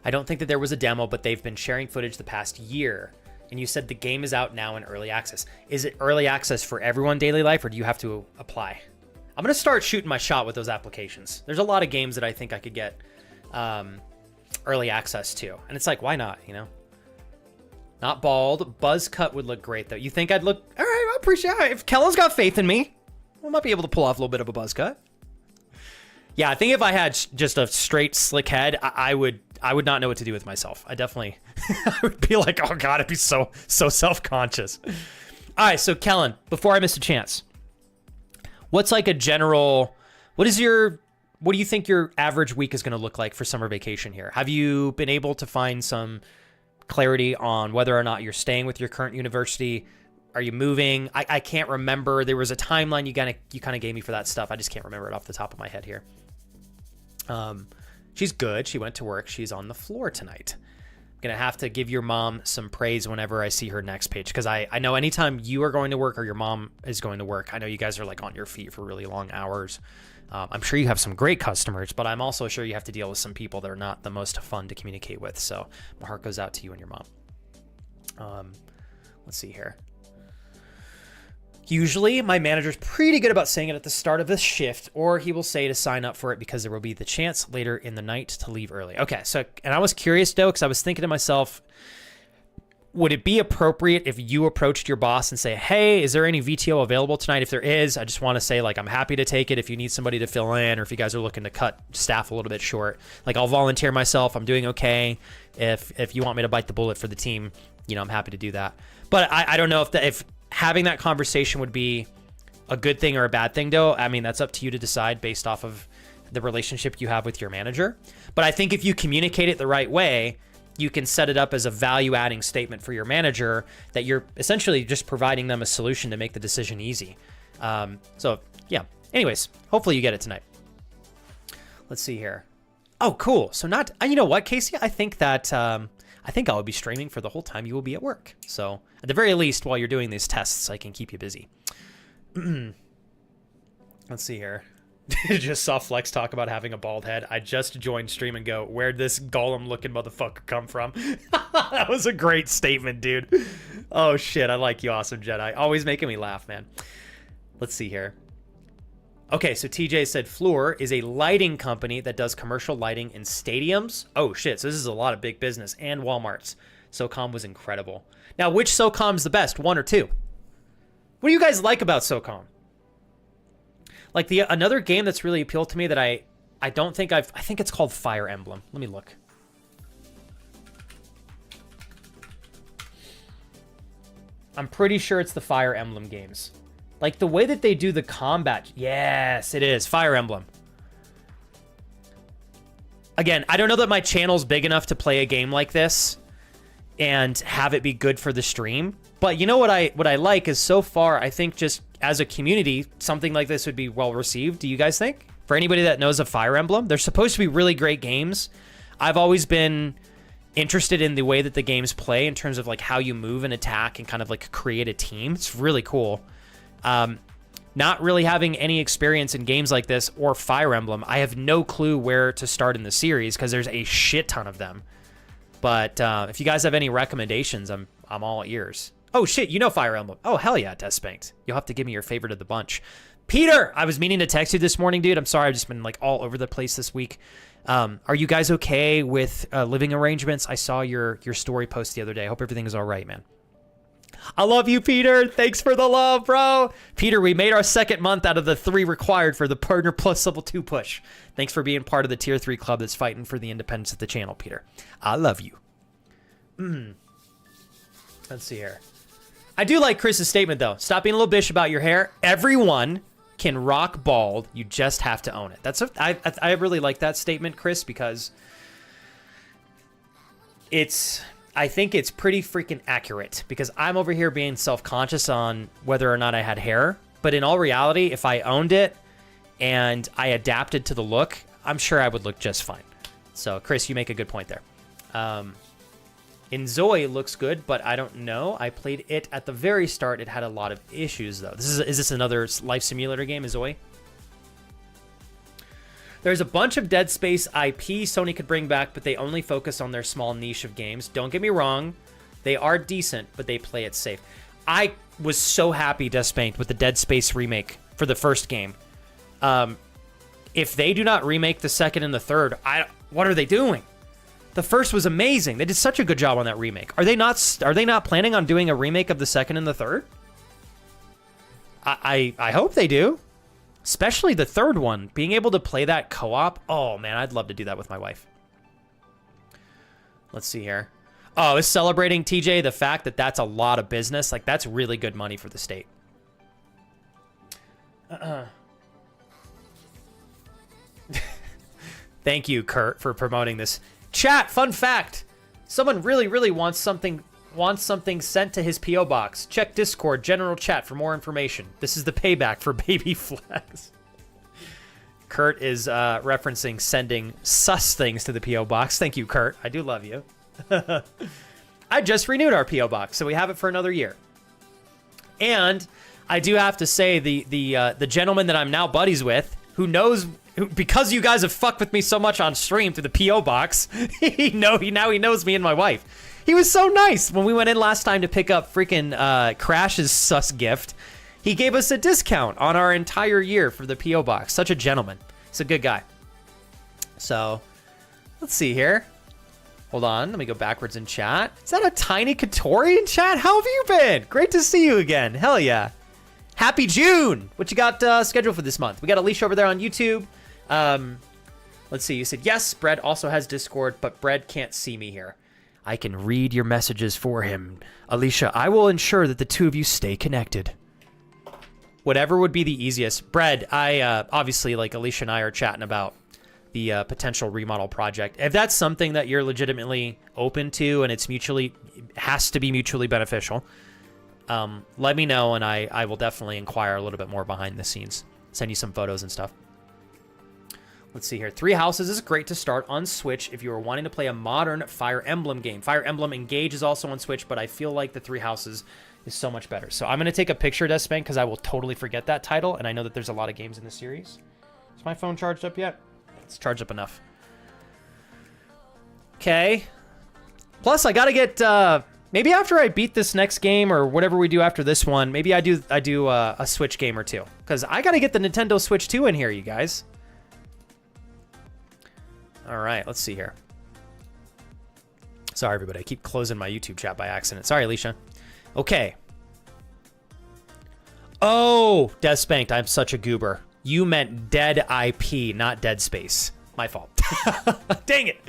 S1: I don't think that there was a demo, but they've been sharing footage the past year. And you said the game is out now in early access. Is it early access for everyone, Daily Life, or do you have to apply? I'm going to start shooting my shot with those applications. There's a lot of games that I think I could get early access to. And it's like, why not, you know? Not bald. Buzz cut would look great, though. You think I'd look... All right, I appreciate it. If Kellen's got faith in me, I might be able to pull off a little bit of a buzz cut. Yeah, I think if I had just a straight, slick head, I would not know what to do with myself. I definitely... I would be like, oh, God, I'd be so self-conscious. All right, so Kellen, before I miss a chance... What's like a general, what do you think your average week is going to look like for summer vacation here? Have you been able to find some clarity on whether or not you're staying with your current university? Are you moving? I can't remember. There was a timeline you kind of gave me for that stuff. I just can't remember it off the top of my head here. She's good. She went to work. She's on the floor tonight. I'm going to have to give your mom some praise whenever I see her next page, because I know anytime you are going to work or your mom is going to work, I know you guys are like on your feet for really long hours. I'm sure you have some great customers, but I'm also sure you have to deal with some people that are not the most fun to communicate with. So my heart goes out to you and your mom. Let's see here. Usually my manager's pretty good about saying it at the start of the shift, or he will say to sign up for it because there will be the chance later in the night to leave early. Okay, so, and I was curious though, because I was thinking to myself, would it be appropriate if you approached your boss and say, hey, is there any VTO available tonight? If there is, I just want to say, like, I'm happy to take it if you need somebody to fill in, or if you guys are looking to cut staff a little bit short. Like, I'll volunteer myself. I'm doing okay. If you want me to bite the bullet for the team, you know, I'm happy to do that. But I don't know if having that conversation would be a good thing or a bad thing, though. I mean, that's up to you to decide based off of the relationship you have with your manager. But I think if you communicate it the right way, you can set it up as a value-adding statement for your manager that you're essentially just providing them a solution to make the decision easy. So, yeah. Anyways, hopefully you get it tonight. Let's see here. Oh, cool. So not, you know what, Casey? I think that, I think I'll be streaming for the whole time you will be at work. So at the very least, while you're doing these tests, I can keep you busy. Let's see here. Just saw Flex talk about having a bald head. I just joined Stream and Go. Where'd this golem-looking motherfucker come from? That was a great statement, dude. Oh, shit. I like you, Awesome Jedi. Always making me laugh, man. Let's see here. Okay, so TJ said Fluor is a lighting company that does commercial lighting in stadiums. Oh, shit. So this is a lot of big business and Walmarts. SOCOM was incredible. Now, which SOCOM's the best, 1 or 2? What do you guys like about SOCOM? Like another game that's really appealed to me that I don't think I think it's called Fire Emblem. Let me look. I'm pretty sure it's the Fire Emblem games. Like the way that they do the combat. Yes, it is Fire Emblem. Again, I don't know that my channel's big enough to play a game like this and have it be good for the stream. But you know what I like is so far, I think just as a community, something like this would be well received. Do you guys think? For anybody that knows of Fire Emblem, they're supposed to be really great games. I've always been interested in the way that the games play in terms of like how you move and attack and kind of like create a team. It's really cool. Not really having any experience in games like this or Fire Emblem, I have no clue where to start in the series because there's a shit ton of them. But if you guys have any recommendations, I'm all ears. Oh, shit, you know Fire Emblem. Oh, hell yeah, Death Spanked. You'll have to give me your favorite of the bunch. Peter, I was meaning to text you this morning, dude. I'm sorry, I've just been like all over the place this week. Are you guys okay with living arrangements? I saw your story post the other day. I hope everything is all right, man. I love you, Peter. Thanks for the love, bro. Peter, we made our second month out of the 3 required for the Partner Plus Level 2 push. Thanks for being part of the Tier 3 club that's fighting for the independence of the channel, Peter. I love you. Let's see here. I do like Chris's statement, though. Stop being a little bitch about your hair. Everyone can rock bald. You just have to own it. I really like that statement, Chris, because I think it's pretty freaking accurate because I'm over here being self-conscious on whether or not I had hair. But in all reality, if I owned it and I adapted to the look, I'm sure I would look just fine. So, Chris, you make a good point there. In Zoe looks good, but I don't know. I played it at the very start. It had a lot of issues, though. Is this another life simulator game, is Zoe? There's a bunch of Dead Space IP Sony could bring back, but they only focus on their small niche of games. Don't get me wrong. They are decent, but they play it safe. I was so happy, Death Spanked, with the Dead Space remake for the first game. If they do not remake the second and the third, what are they doing? The first was amazing. They did such a good job on that remake. Are they not planning on doing a remake of the second and the third? I hope they do. Especially the third one. Being able to play that co-op. Oh, man, I'd love to do that with my wife. Let's see here. Oh, is celebrating, TJ, the fact that that's a lot of business. Like, that's really good money for the state. Thank you, Kurt, for promoting this. Chat, fun fact. Someone really wants something sent to his P.O. box. Check Discord, general chat for more information. This is the payback for Baby Flex. Kurt is referencing sending sus things to the P.O. box. Thank you, Kurt. I do love you. I just renewed our P.O. box, so we have it for another year. And I do have to say the gentleman that I'm now buddies with, because you guys have fucked with me so much on stream through the P.O. box, he knows me and my wife. He was so nice when we went in last time to pick up freaking Crash's sus gift. He gave us a discount on our entire year for the P.O. box. Such a gentleman. He's a good guy. So, let's see here. Hold on, let me go backwards in chat. Is that a Tiny Katori in chat? How have you been? Great to see you again. Hell yeah. Happy June. What you got scheduled for this month? We got Alicia over there on YouTube. Let's see. You said, yes, Bread also has Discord, but Bread can't see me here. I can read your messages for him. Alicia, I will ensure that the two of you stay connected. Whatever would be the easiest. Bread, obviously, like, Alicia and I are chatting about the potential remodel project. If that's something that you're legitimately open to and it's has to be mutually beneficial, let me know, and I will definitely inquire a little bit more behind the scenes. Send you some photos and stuff. Let's see here. Three Houses is great to start on Switch if you are wanting to play a modern Fire Emblem game. Fire Emblem Engage is also on Switch, but I feel like the Three Houses is so much better. So I'm going to take a picture, Despank, because I will totally forget that title, and I know that there's a lot of games in the series. Is my phone charged up yet? It's charged up enough. Okay. Plus, I got to get... maybe after I beat this next game or whatever we do after this one, maybe I do a Switch game or two. Because I got to get the Nintendo Switch 2 in here, you guys. All right, let's see here. Sorry, everybody. I keep closing my YouTube chat by accident. Sorry, Alicia. Okay. Oh, Despanked, I'm such a goober. You meant Dead IP, not Dead Space. My fault. Dang it.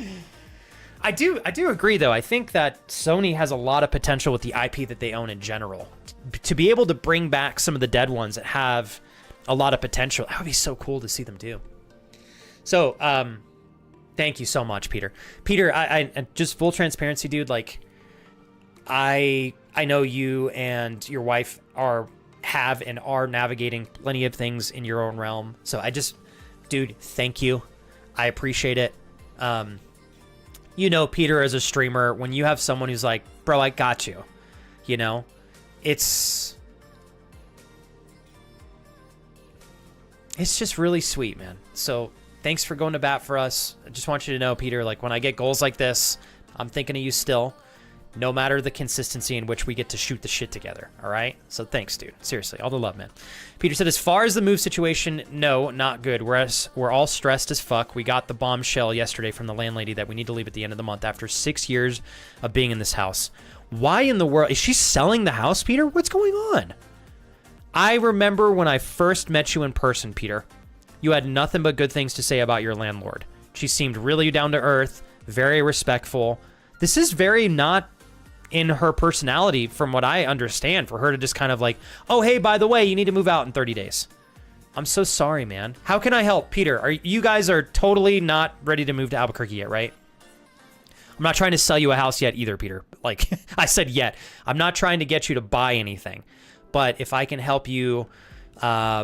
S1: I do agree, though. I think that Sony has a lot of potential with the IP that they own in general. To be able to bring back some of the dead ones that have a lot of potential, that would be so cool to see them do. So, thank you so much, Peter. Peter, I just full transparency, dude. Like, I know you and your wife have and are navigating plenty of things in your own realm. So dude, thank you. I appreciate it. You know, Peter, as a streamer, when you have someone who's like, bro, I got you, you know, it's just really sweet, man. So thanks for going to bat for us. I just want you to know, Peter, like, when I get goals like this, I'm thinking of you still, no matter the consistency in which we get to shoot the shit together, all right? So thanks, dude. Seriously, all the love, man. Peter said, as far as the move situation, no, not good. We're all stressed as fuck. We got the bombshell yesterday from the landlady that we need to leave at the end of the month after 6 years of being in this house. Why in the world? Is she selling the house, Peter? What's going on? I remember when I first met you in person, Peter. You had nothing but good things to say about your landlord. She seemed really down to earth, very respectful. This is very not in her personality, from what I understand, for her to just kind of like, oh, hey, by the way, you need to move out in 30 days. I'm so sorry, man. How can I help? Peter, you guys are totally not ready to move to Albuquerque yet, right? I'm not trying to sell you a house yet either, Peter. Like I said, yet. I'm not trying to get you to buy anything. But if I can help you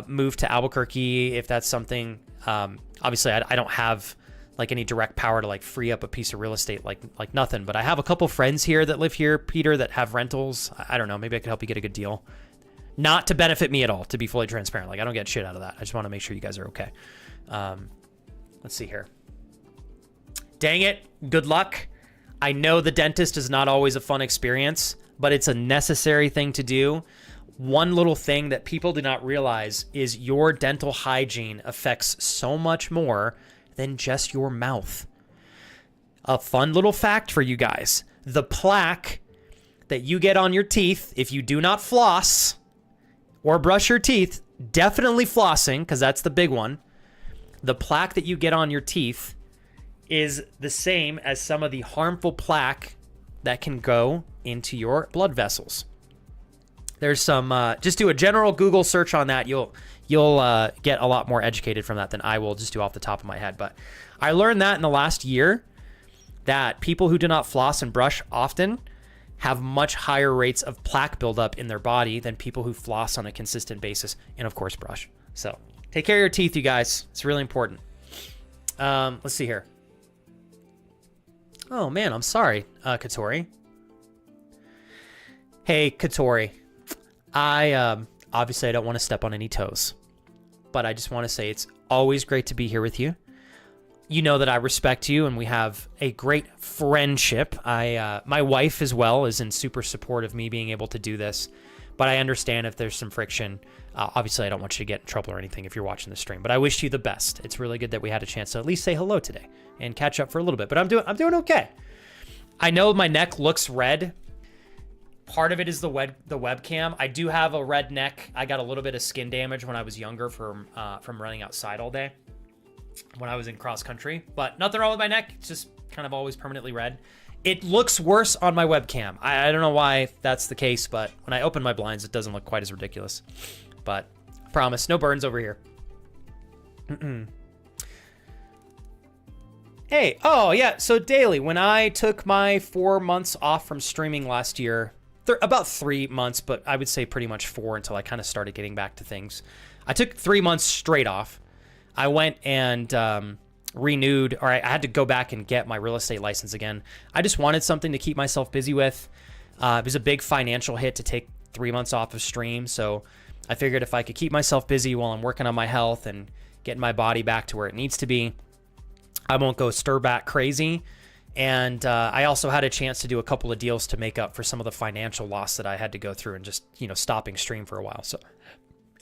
S1: move to Albuquerque, if that's something, obviously I don't have like any direct power to like free up a piece of real estate, like nothing. But I have a couple friends here that live here, Peter, that have rentals. I don't know. Maybe I could help you get a good deal. Not to benefit me at all, to be fully transparent. Like, I don't get shit out of that. I just want to make sure you guys are okay. Let's see here. Dang it. Good luck. I know the dentist is not always a fun experience, but it's a necessary thing to do. One little thing that people do not realize is your dental hygiene affects so much more than just your mouth. A fun little fact for you guys. The plaque that you get on your teeth if you do not floss or brush your teeth, definitely flossing, because that's the big one. The plaque that you get on your teeth is the same as some of the harmful plaque that can go into your blood vessels. There's some, just do a general Google search on that. You'll get a lot more educated from that than I will just do off the top of my head. But I learned that in the last year, that people who do not floss and brush often have much higher rates of plaque buildup in their body than people who floss on a consistent basis and, of course, brush. So take care of your teeth, you guys. It's really important. Let's see here. Oh, man, I'm sorry, Katori. Hey, Katori. Obviously, I don't want to step on any toes, but I just want to say it's always great to be here with you. You know that I respect you, and we have a great friendship. My wife as well is in super support of me being able to do this, but I understand if there's some friction. Obviously, I don't want you to get in trouble or anything if you're watching the stream, but I wish you the best. It's really good that we had a chance to at least say hello today and catch up for a little bit, but I'm doing okay. I know my neck looks red. Part of it is the webcam. I do have a red neck. I got a little bit of skin damage when I was younger from running outside all day when I was in cross country, but nothing wrong with my neck. It's just kind of always permanently red. It looks worse on my webcam. I don't know why that's the case, but when I open my blinds, it doesn't look quite as ridiculous. But I promise, no burns over here. Hey, oh yeah, so Daily, when I took my 4 months off from streaming last year, about 3 months, but I would say pretty much 4 until I kind of started getting back to things. I took 3 months straight off. I went and renewed, or I had to go back and get my real estate license again. I just wanted something to keep myself busy with. It was a big financial hit to take 3 months off of stream, so I figured if I could keep myself busy while I'm working on my health and getting my body back to where it needs to be, I won't go stir back crazy. And I also had a chance to do a couple of deals to make up for some of the financial loss that I had to go through and just, stopping stream for a while. So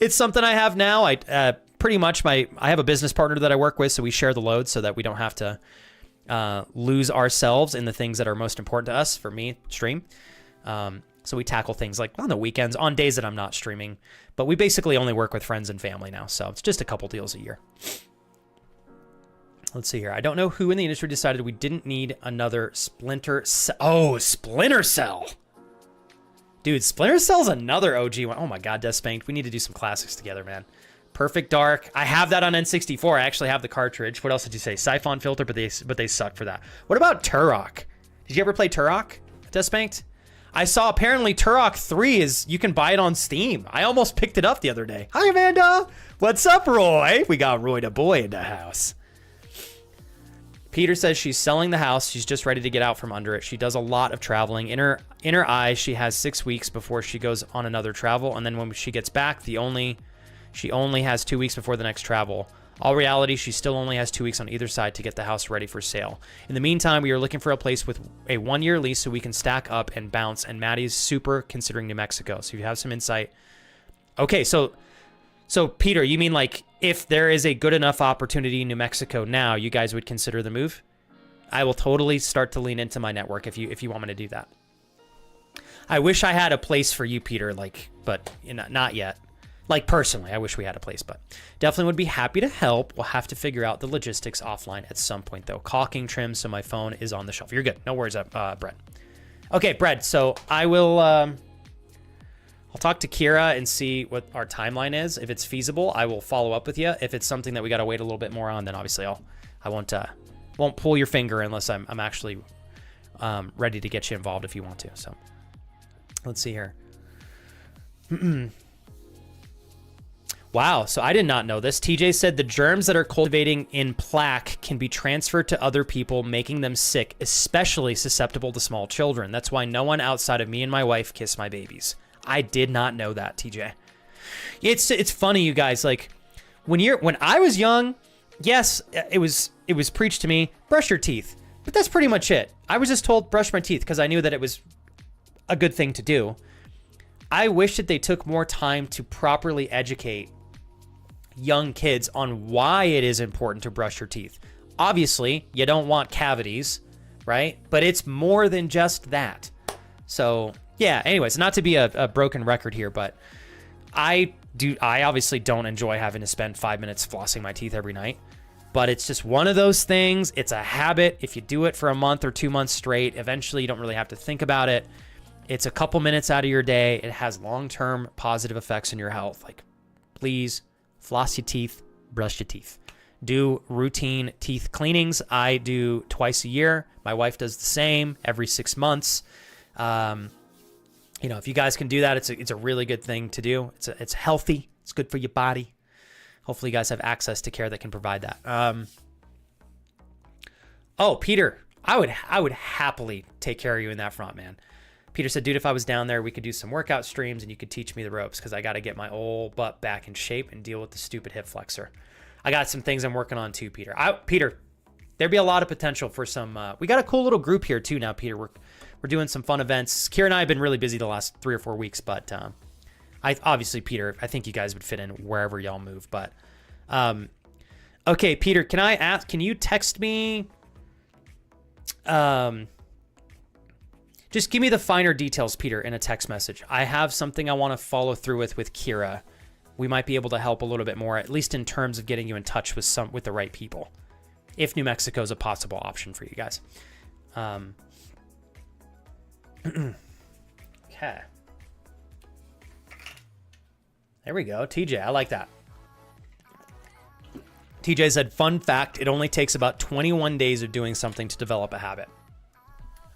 S1: it's something I have now. I pretty much I have a business partner that I work with, so we share the load so that we don't have to lose ourselves in the things that are most important to us. For me, stream. So we tackle things like on the weekends, on days that I'm not streaming. But we basically only work with friends and family now, so it's just a couple deals a year. Let's see here. I don't know who in the industry decided we didn't need another Splinter Cell. Oh, Splinter Cell. Dude, Splinter Cell's another OG one. Oh my God, Death Spanked. We need to do some classics together, man. Perfect Dark. I have that on N64. I actually have the cartridge. What else did you say? Siphon Filter, but they suck for that. What about Turok? Did you ever play Turok, Death Spanked? I saw apparently Turok 3 you can buy it on Steam. I almost picked it up the other day. Hi, Amanda. What's up, Roy? We got Roy the boy in the house. Peter says she's selling the house. She's just ready to get out from under it. She does a lot of traveling. In her eyes, she has 6 weeks before she goes on another travel. And then when she gets back, she only has 2 weeks before the next travel. All reality, she still only has 2 weeks on either side to get the house ready for sale. In the meantime, we are looking for a place with a 1-year lease so we can stack up and bounce. And Maddie's super considering New Mexico. So if you have some insight. Okay, so Peter, you mean like if there is a good enough opportunity in New Mexico now, you guys would consider the move? I will totally start to lean into my network if you want me to do that. I wish I had a place for you, Peter, but not yet. Like personally, I wish we had a place, but definitely would be happy to help. We'll have to figure out the logistics offline at some point though. Caulking trim, so my phone is on the shelf. You're good. No worries, Brett. Okay, Brett. So I will. I'll talk to Kira and see what our timeline is. If it's feasible, I will follow up with you. If it's something that we got to wait a little bit more on, then obviously I won't pull your finger unless I'm actually ready to get you involved if you want to. So let's see here. Wow, so I did not know this. TJ said the germs that are cultivating in plaque can be transferred to other people, making them sick, especially susceptible to small children. That's why no one outside of me and my wife kiss my babies. I did not know that, TJ. It's funny, you guys. Like when I was young, yes, it was preached to me, brush your teeth. But that's pretty much it. I was just told brush my teeth because I knew that it was a good thing to do. I wish that they took more time to properly educate young kids on why it is important to brush your teeth. Obviously, you don't want cavities, right? But it's more than just that. So yeah, anyways, not to be a broken record here, but I obviously don't enjoy having to spend 5 minutes flossing my teeth every night, but it's just one of those things. It's a habit. If you do it for a month or 2 months straight, eventually you don't really have to think about it. It's a couple minutes out of your day. It has long-term positive effects on your health. Like, please floss your teeth, brush your teeth. Do routine teeth cleanings. I do twice a year. My wife does the same every 6 months. If you guys can do that, it's a really good thing to do. It's healthy. It's good for your body. Hopefully you guys have access to care that can provide that. Oh, Peter, I would happily take care of you in that front, man. Peter said, dude, if I was down there, we could do some workout streams and you could teach me the ropes because I got to get my old butt back in shape and deal with the stupid hip flexor. I got some things I'm working on too, Peter. Peter, there'd be a lot of potential for some. We got a cool little group here too now, Peter. We're doing some fun events. Kira and I have been really busy the last 3 or 4 weeks, but obviously, Peter, I think you guys would fit in wherever y'all move. But okay, Peter, can you text me? Just give me the finer details, Peter, in a text message. I have something I want to follow through with Kira. We might be able to help a little bit more, at least in terms of getting you in touch with the right people, if New Mexico is a possible option for you guys. Okay. There we go. TJ, I like that. TJ said, fun fact, it only takes about 21 days of doing something to develop a habit.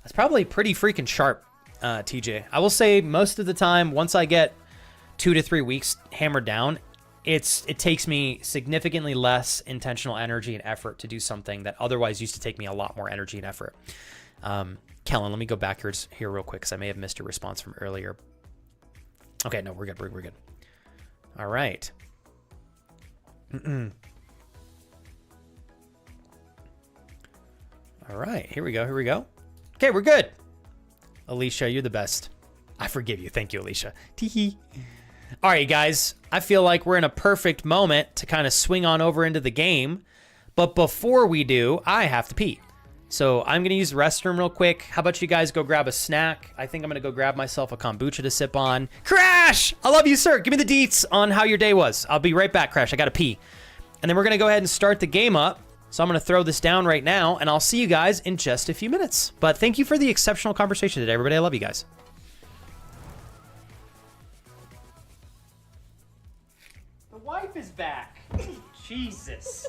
S1: That's probably pretty freaking sharp, TJ. I will say most of the time, once I get 2 to 3 weeks hammered down, it takes me significantly less intentional energy and effort to do something that otherwise used to take me a lot more energy and effort. Kellen, let me go backwards here real quick because I may have missed a response from earlier. Okay, no, we're good. We're good. All right. All right, here we go. Here we go. Okay, we're good. Alicia, you're the best. I forgive you. Thank you, Alicia. Teehee. All right, guys. I feel like we're in a perfect moment to kind of swing on over into the game. But before we do, I have to pee. So I'm going to use the restroom real quick. How about you guys go grab a snack? I think I'm going to go grab myself a kombucha to sip on. Crash! I love you, sir. Give me the deets on how your day was. I'll be right back, Crash. I got to pee. And then we're going to go ahead and start the game up. So I'm going to throw this down right now, and I'll see you guys in just a few minutes. But thank you for the exceptional conversation today, everybody. I love you guys. The wife is back. Jesus.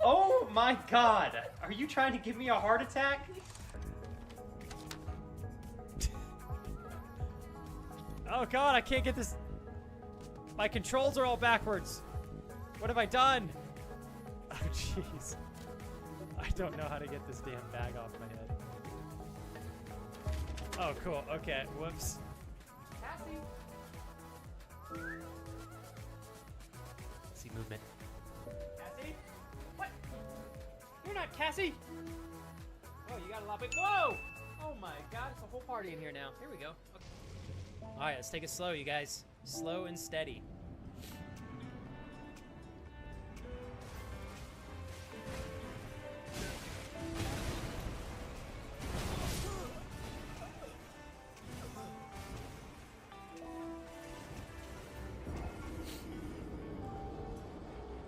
S1: Oh my God. Are you trying to give me a heart attack? Oh God, I can't get this. My controls are all backwards. What have I done? Oh jeez. I don't know how to get this damn bag off my head. Oh, cool. Okay. Whoops. Cassie. See movement. Cassie? What? You're not Cassie. Oh, you got a lot big. Whoa! Oh my God! It's a whole party in here now. Here we go. Okay. All right, let's take it slow, you guys. Slow and steady.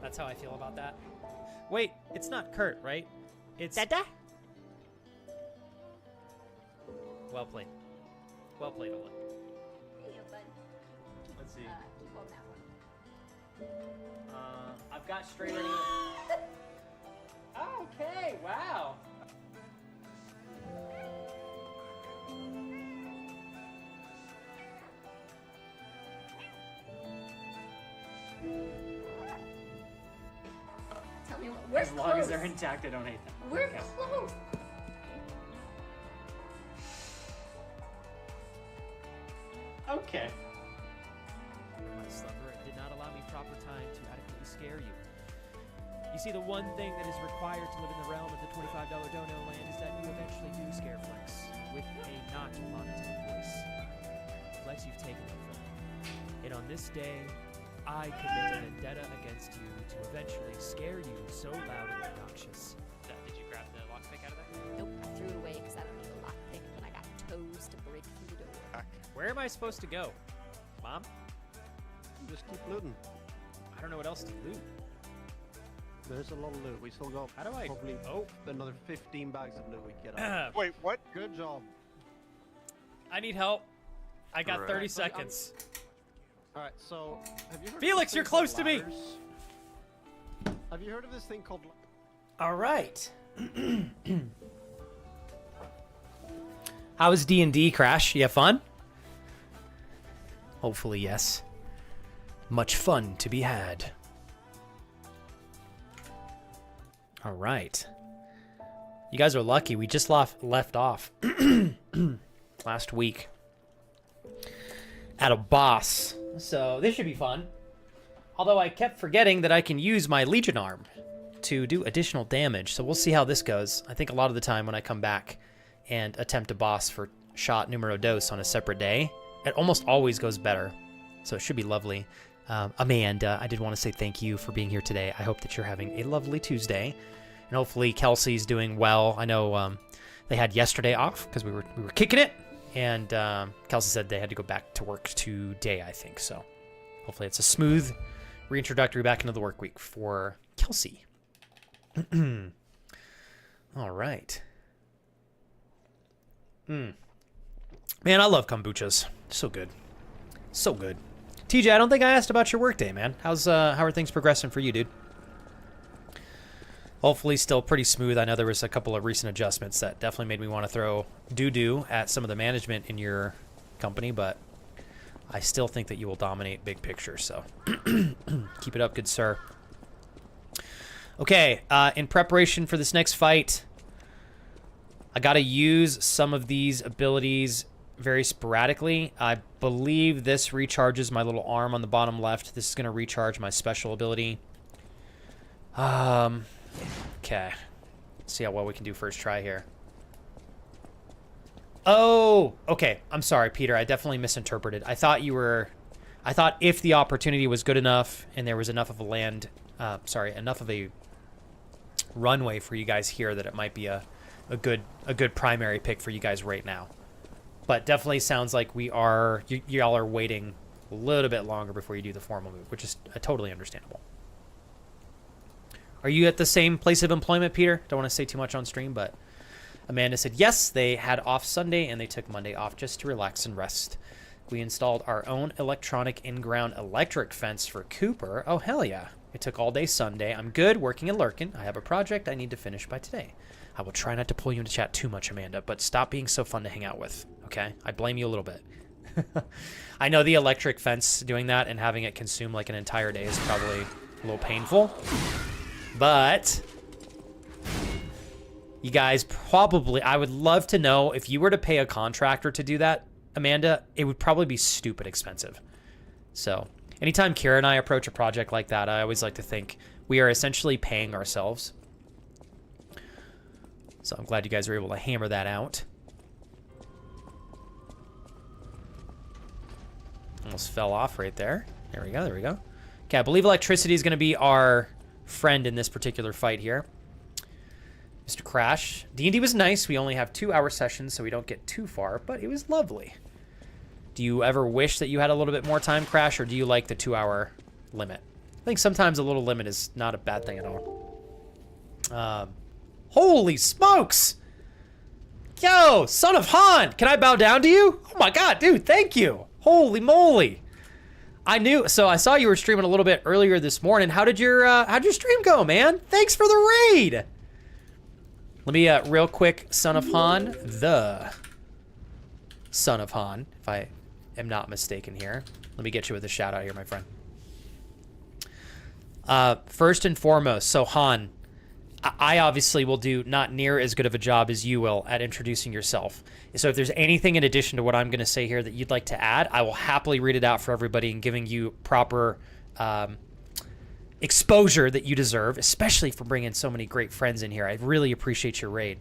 S1: That's how I feel about that. Wait, it's not Kurt, right? It's Dada. Well played. Well played, Ola. Let's see. I've got straight ready. Okay, wow.
S2: Tell me what. We're
S1: as long as they're intact, I don't hate them.
S2: We're
S1: okay.
S2: close.
S1: Okay.
S3: My slumber did not allow me proper time to adequately scare you. You see, the one thing that is required to live in the realm of the $25 dono land is that you eventually do scare Flex with a not monotone voice. Flex, you've taken it from me. And on this day, I commit a vendetta against you to eventually scare you so loud and obnoxious.
S1: Did you grab the lockpick out of there?
S2: Nope, I threw it away because I don't need a lockpick when I got toes to break through the door.
S1: Where am I supposed to go? Mom?
S4: Just keep looting.
S1: I don't know what else to loot.
S4: There's a lot of loot. We still got
S1: How do I...
S4: probably
S1: Oh.
S4: another 15 bags of loot we can get out.
S5: Wait, what?
S4: Good job.
S1: I need help. I got
S5: Right.
S1: 30 seconds.
S4: All right, so have you heard
S1: Felix,
S4: of this
S1: you're
S4: thing
S1: close
S4: called
S1: to me.
S4: ladders? Have you heard of this thing called?
S1: All right. How was D&D, Crash? You have fun? Hopefully, yes. Much fun to be had. All right. You guys are lucky. We just left off last week at a boss. So this should be fun. Although I kept forgetting that I can use my Legion arm to do additional damage. So we'll see how this goes. I think a lot of the time when I come back and attempt a boss for shot numero dos on a separate day, it almost always goes better. So it should be lovely. Amanda, I did want to say thank you for being here today. I hope that you're having a lovely Tuesday. And hopefully Kelsey's doing well. I know they had yesterday off because we were kicking it. And Kelsey said they had to go back to work today, I think. So hopefully it's a smooth reintroductory back into the work week for Kelsey. All right. Man, I love kombuchas. So good. So good. TJ, I don't think I asked about your workday, man. How are things progressing for you, dude? Hopefully still pretty smooth. I know there was a couple of recent adjustments that definitely made me want to throw doo-doo at some of the management in your company, but I still think that you will dominate big picture, so keep it up, good sir. Okay, in preparation for this next fight, I got to use some of these abilities very sporadically. I believe this recharges my little arm on the bottom left. This is going to recharge my special ability. Okay. Let's see how well we can do first try here. Oh, okay. I'm sorry, Peter. I definitely misinterpreted. I thought if the opportunity was good enough and there was enough of enough of a runway for you guys here that it might be a good primary pick for you guys right now. But definitely sounds like y'all are waiting a little bit longer before you do the formal move, which is totally understandable. Are you at the same place of employment, Peter? Don't want to say too much on stream, but Amanda said yes, they had off Sunday and they took Monday off just to relax and rest. We installed our own electronic in-ground electric fence for Cooper. Oh, hell yeah. It took all day Sunday. I'm good, working and lurking. I have a project I need to finish by today. I will try not to pull you into chat too much, Amanda, but stop being so fun to hang out with, okay? I blame you a little bit. I know the electric fence, doing that and having it consume like an entire day is probably a little painful. But you guys probably, I would love to know if you were to pay a contractor to do that, Amanda, it would probably be stupid expensive. So anytime Kira and I approach a project like that, I always like to think we are essentially paying ourselves. So I'm glad you guys were able to hammer that out. Almost fell off right there. There we go, there we go. Okay, I believe electricity is going to be our friend in this particular fight here. Mr. Crash. D&D was nice. We only have 2-hour sessions, so we don't get too far, but it was lovely. Do you ever wish that you had a little bit more time, Crash, or do you like the 2-hour limit? I think sometimes a little limit is not a bad thing at all. Holy smokes! Yo, son of Han, can I bow down to you? Oh my god, dude, thank you. Holy moly. I saw you were streaming a little bit earlier this morning. How'd your stream go, man? Thanks for the raid. Let me, real quick, Son of Han, the Son of Han, if I am not mistaken here. Let me get you with a shout out here, my friend. First and foremost, so Han, I obviously will do not near as good of a job as you will at introducing yourself. So if there's anything in addition to what I'm going to say here that you'd like to add, I will happily read it out for everybody and giving you proper exposure that you deserve, especially for bringing so many great friends in here. I really appreciate your raid.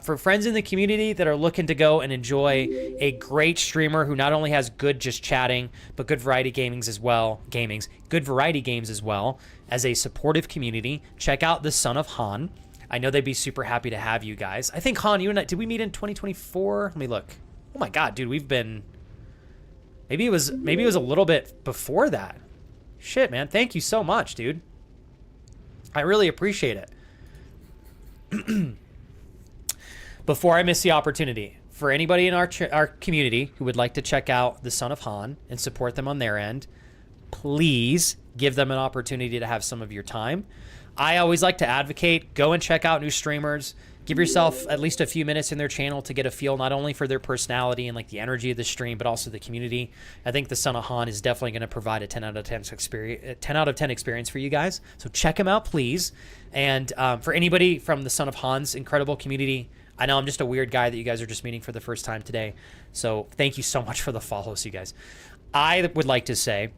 S1: For friends in the community that are looking to go and enjoy a great streamer who not only has good just chatting, but good variety gamings as well, good variety games as well, as a supportive community, check out the Son of Han. I know they'd be super happy to have you guys. I think, Han, you and I, did we meet in 2024? Let me look. Oh my god, dude, we've been, maybe it was a little bit before that. Shit, man, thank you so much, dude. I really appreciate it. Before I miss the opportunity, for anybody in our community who would like to check out the Son of Han and support them on their end, please give them an opportunity to have some of your time. I always like to advocate, go and check out new streamers. Give yourself at least a few minutes in their channel to get a feel not only for their personality and like the energy of the stream, but also the community. I think the Son of Han is definitely going to provide a 10 out of 10 experience for you guys. So check him out, please. And for anybody from the Son of Han's incredible community, I know I'm just a weird guy that you guys are just meeting for the first time today. So thank you so much for the follows, you guys. I would like to say,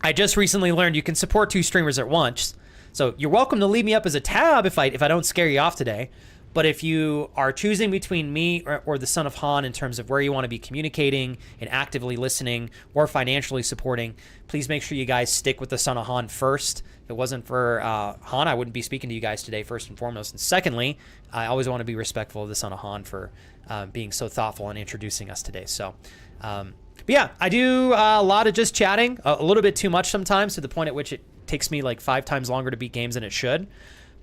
S1: I just recently learned you can support 2 streamers at once. So you're welcome to leave me up as a tab if I don't scare you off today. But if you are choosing between me or the Son of Han in terms of where you want to be communicating and actively listening or financially supporting, please make sure you guys stick with the Son of Han first. If it wasn't for Han, I wouldn't be speaking to you guys today, first and foremost. And secondly, I always want to be respectful of the Son of Han for being so thoughtful and introducing us today. So, but yeah, I do a lot of just chatting, a little bit too much sometimes, to the point at which it takes me like 5 times longer to beat games than it should.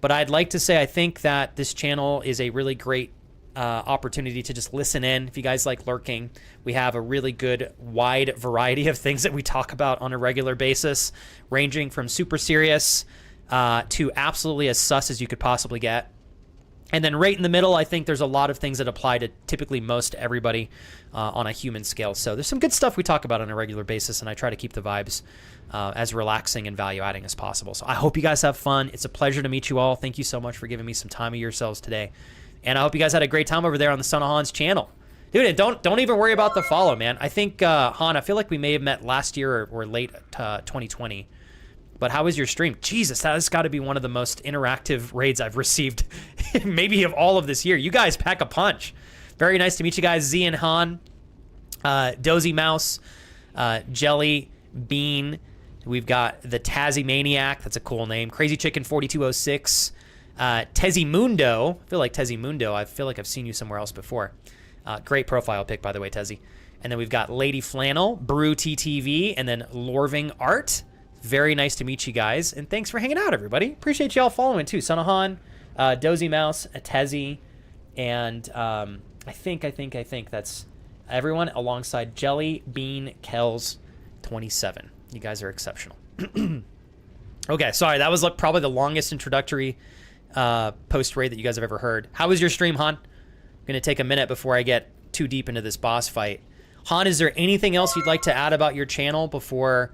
S1: But I'd like to say I think that this channel is a really great opportunity to just listen in. If you guys like lurking, we have a really good wide variety of things that we talk about on a regular basis, ranging from super serious to absolutely as sus as you could possibly get. And then right in the middle, I think there's a lot of things that apply to typically most everybody on a human scale. So there's some good stuff we talk about on a regular basis, and I try to keep the vibes as relaxing and value-adding as possible. So I hope you guys have fun. It's a pleasure to meet you all. Thank you so much for giving me some time of yourselves today. And I hope you guys had a great time over there on the Son of Han's channel. Dude, and don't even worry about the follow, man. I think, Han, I feel like we may have met last year or late 2020. But how was your stream? Jesus, that has got to be one of the most interactive raids I've received maybe of all of this year. You guys pack a punch. Very nice to meet you guys. Z and Han, Dozy Mouse, Jelly Bean. We've got the Tazzy Maniac. That's a cool name. Crazy Chicken 4206. Tezzy Mundo. I feel like Tezzy Mundo. I feel like I've seen you somewhere else before. Great profile pic, by the way, Tezzy. And then we've got Lady Flannel, Brew TTV, and then Lorving Art. Very nice to meet you guys, and thanks for hanging out, everybody. Appreciate y'all following too. Son of Han, Dozy Mouse, Tezzy, and I think that's everyone alongside Jelly Bean Kells 27. You guys are exceptional. Okay, sorry, that was like probably the longest introductory post raid that you guys have ever heard. How was your stream, Han? I'm gonna take a minute before I get too deep into this boss fight. Han, is there anything else you'd like to add about your channel before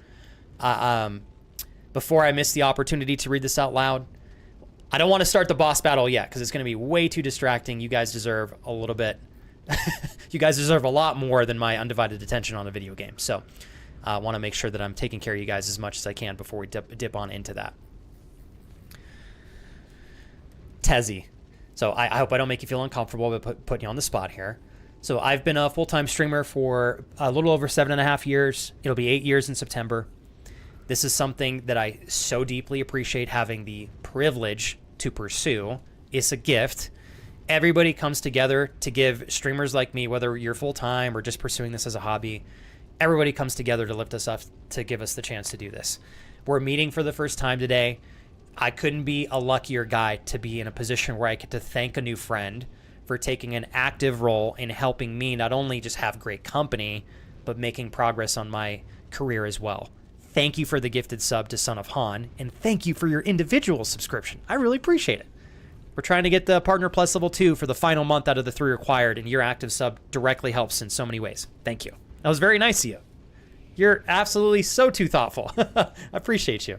S1: I miss the opportunity to read this out loud? I don't want to start the boss battle yet because it's going to be way too distracting. You guys deserve a little bit. You guys deserve a lot more than my undivided attention on a video game. So I want to make sure that I'm taking care of you guys as much as I can before we dip on into that. Tezzy. So I hope I don't make you feel uncomfortable but putting you on the spot here. So I've been a full-time streamer for a little over 7.5 years. It'll be 8 years in September. This is something that I so deeply appreciate having the privilege to pursue. It's a gift. Everybody comes together to give streamers like me, whether you're full-time or just pursuing this as a hobby, everybody comes together to lift us up, to give us the chance to do this. We're meeting for the first time today. I couldn't be a luckier guy to be in a position where I get to thank a new friend for taking an active role in helping me not only just have great company, but making progress on my career as well. Thank you for the gifted sub to Son of Han, and thank you for your individual subscription. I really appreciate it. We're trying to get the Partner Plus level 2 for the final month out of the 3 required, and your active sub directly helps in so many ways. Thank you. That was very nice of you. You're absolutely so too thoughtful. I appreciate you.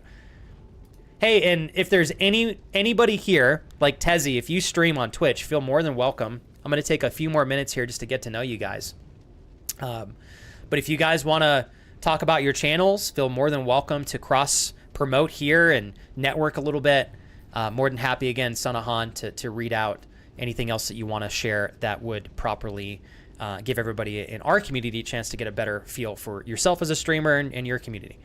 S1: Hey, and if there's anybody here, like Tezzy, if you stream on Twitch, feel more than welcome. I'm going to take a few more minutes here just to get to know you guys. But if you guys want to talk about your channels, feel more than welcome to cross promote here and network a little bit. More than happy, again, Son of Han, to read out anything else that you want to share that would properly give everybody in our community a chance to get a better feel for yourself as a streamer and your community.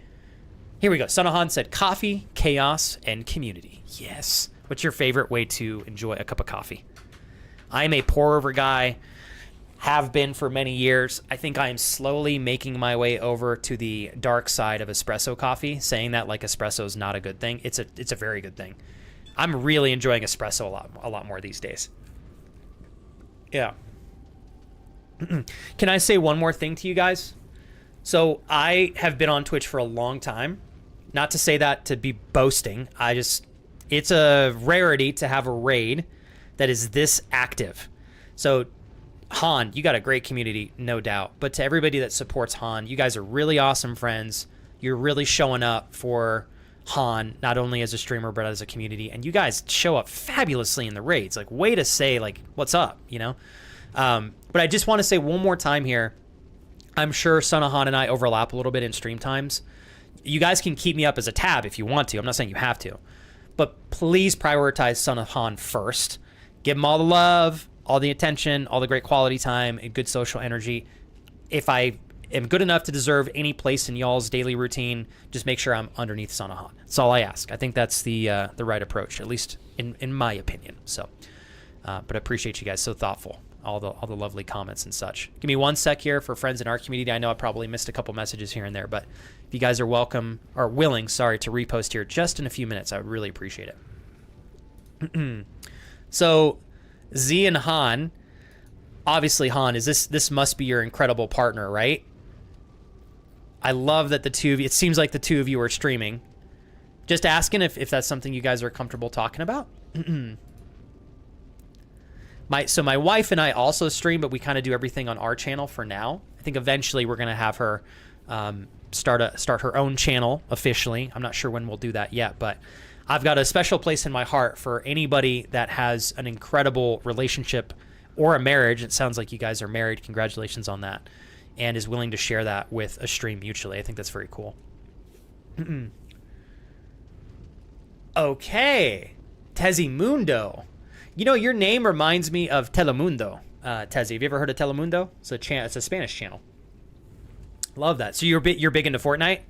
S1: Here we go. Son of Han said coffee, chaos, and community. Yes. What's your favorite way to enjoy a cup of coffee? I'm a pour over guy. Have been for many years. I think I am slowly making my way over to the dark side of espresso coffee. Saying that like espresso is not a good thing. It's a very good thing. I'm really enjoying espresso a lot more these days. Yeah. Can I say one more thing to you guys? So I have been on Twitch for a long time. Not to say that to be boasting. It's a rarity to have a raid that is this active. So Han, you got a great community, no doubt. But to everybody that supports Han, you guys are really awesome friends. You're really showing up for Han, not only as a streamer, but as a community. And you guys show up fabulously in the raids. Like, way to say, like, what's up, you know? But I just want to say one more time here. I'm sure Son of Han and I overlap a little bit in stream times. You guys can keep me up as a tab if you want to. I'm not saying you have to. But please prioritize Son of Han first. Give him all the love, all the attention, all the great quality time, and good social energy. If I am good enough to deserve any place in y'all's daily routine, just make sure I'm underneath Son of Han. That's all I ask. I think that's the right approach, at least in my opinion. So, but I appreciate you guys. So thoughtful. All the lovely comments and such. Give me one sec here for friends in our community. I know I probably missed a couple messages here and there, but if you guys are willing, to repost here just in a few minutes, I would really appreciate it. So Z and Han, obviously, Han, is this must be your incredible partner, right? I love that the two of you, it seems like the two of you are streaming. Just asking if that's something you guys are comfortable talking about. So my wife and I also stream, but we kind of do everything on our channel for now. I think eventually we're going to have her start her own channel officially. I'm not sure when we'll do that yet, but I've got a special place in my heart for anybody that has an incredible relationship or a marriage. It sounds like you guys are married. Congratulations on that. And is willing to share that with a stream mutually. I think that's very cool. Okay. Tezimundo. You know, your name reminds me of Telemundo. Tezzy, have you ever heard of Telemundo? It's a Spanish channel. Love that. So you're big into Fortnite?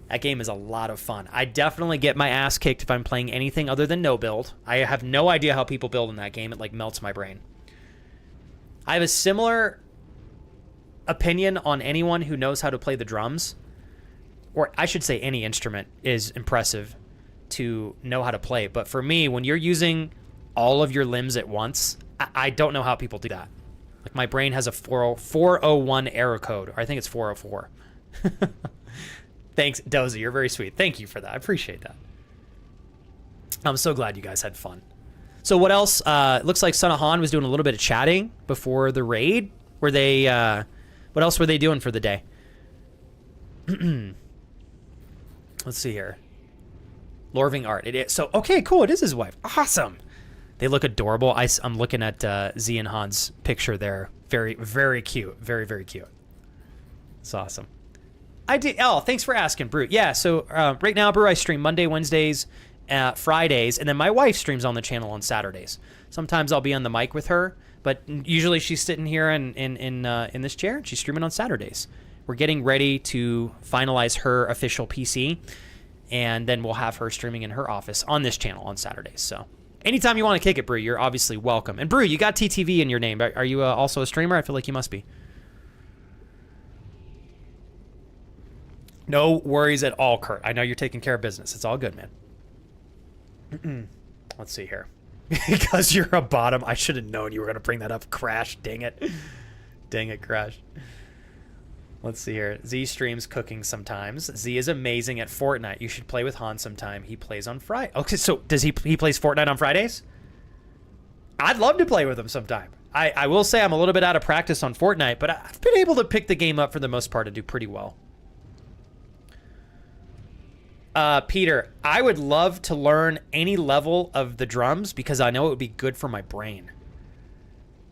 S1: That game is a lot of fun. I definitely get my ass kicked if I'm playing anything other than no build. I have no idea how people build in that game. It like melts my brain. I have a similar opinion on anyone who knows how to play the drums, or I should say any instrument is impressive to know how to play. But for me, when you're using all of your limbs at once, I don't know how people do that. Like my brain has a 401 error code, or I think it's 404. Thanks, Dozy. You're very sweet. Thank you for that. I appreciate that. I'm so glad you guys had fun. So what else? Looks like Son of Han was doing a little bit of chatting before the raid. Were they... what else were they doing for the day? Let's see here. Lorving Art. It is. So, okay, cool. It is his wife. Awesome. They look adorable. I'm looking at Z and Han's picture there. Very, very cute. Very, very cute. It's awesome. I did. Oh, thanks for asking, Brute. Yeah, so right now, Brew, I stream Monday, Wednesdays, Fridays, and then my wife streams on the channel on Saturdays. Sometimes I'll be on the mic with her, but usually she's sitting here in this chair, and she's streaming on Saturdays. We're getting ready to finalize her official PC, and then we'll have her streaming in her office on this channel on Saturdays. So anytime you want to kick it, Brew, you're obviously welcome. And Brew, you got TTV in your name. Are you also a streamer? I feel like you must be. No worries at all, Kurt. I know you're taking care of business. It's all good, man. Let's see here. Because you're a bottom. I should have known you were going to bring that up. Crash. Dang it. Dang it, Crash. Let's see here. Z streams cooking sometimes. Z is amazing at Fortnite. You should play with Han sometime. He plays on Friday. Okay, so does he plays Fortnite on Fridays? I'd love to play with him sometime. I will say I'm a little bit out of practice on Fortnite, but I've been able to pick the game up for the most part and do pretty well. Peter, I would love to learn any level of the drums because I know it would be good for my brain.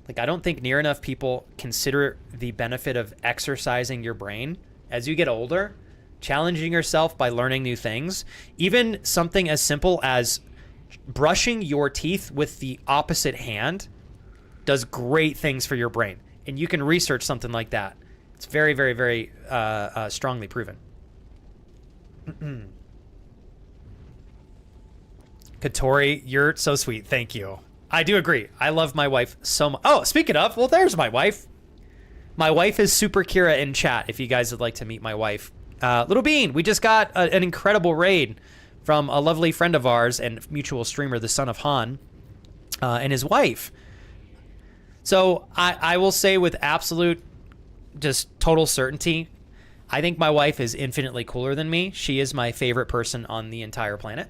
S1: Like, I don't think near enough people consider the benefit of exercising your brain as you get older, challenging yourself by learning new things. Even something as simple as brushing your teeth with the opposite hand does great things for your brain. And you can research something like that. It's very, very, very strongly proven. Katori, you're so sweet. Thank you. I do agree. I love my wife so much. Oh, speaking of, well, there's my wife. My wife is Super Kira in chat if you guys would like to meet my wife. Little Bean, we just got an incredible raid from a lovely friend of ours and mutual streamer, the Son of Han, and his wife. So I will say with absolute, just total certainty, I think my wife is infinitely cooler than me. She is my favorite person on the entire planet.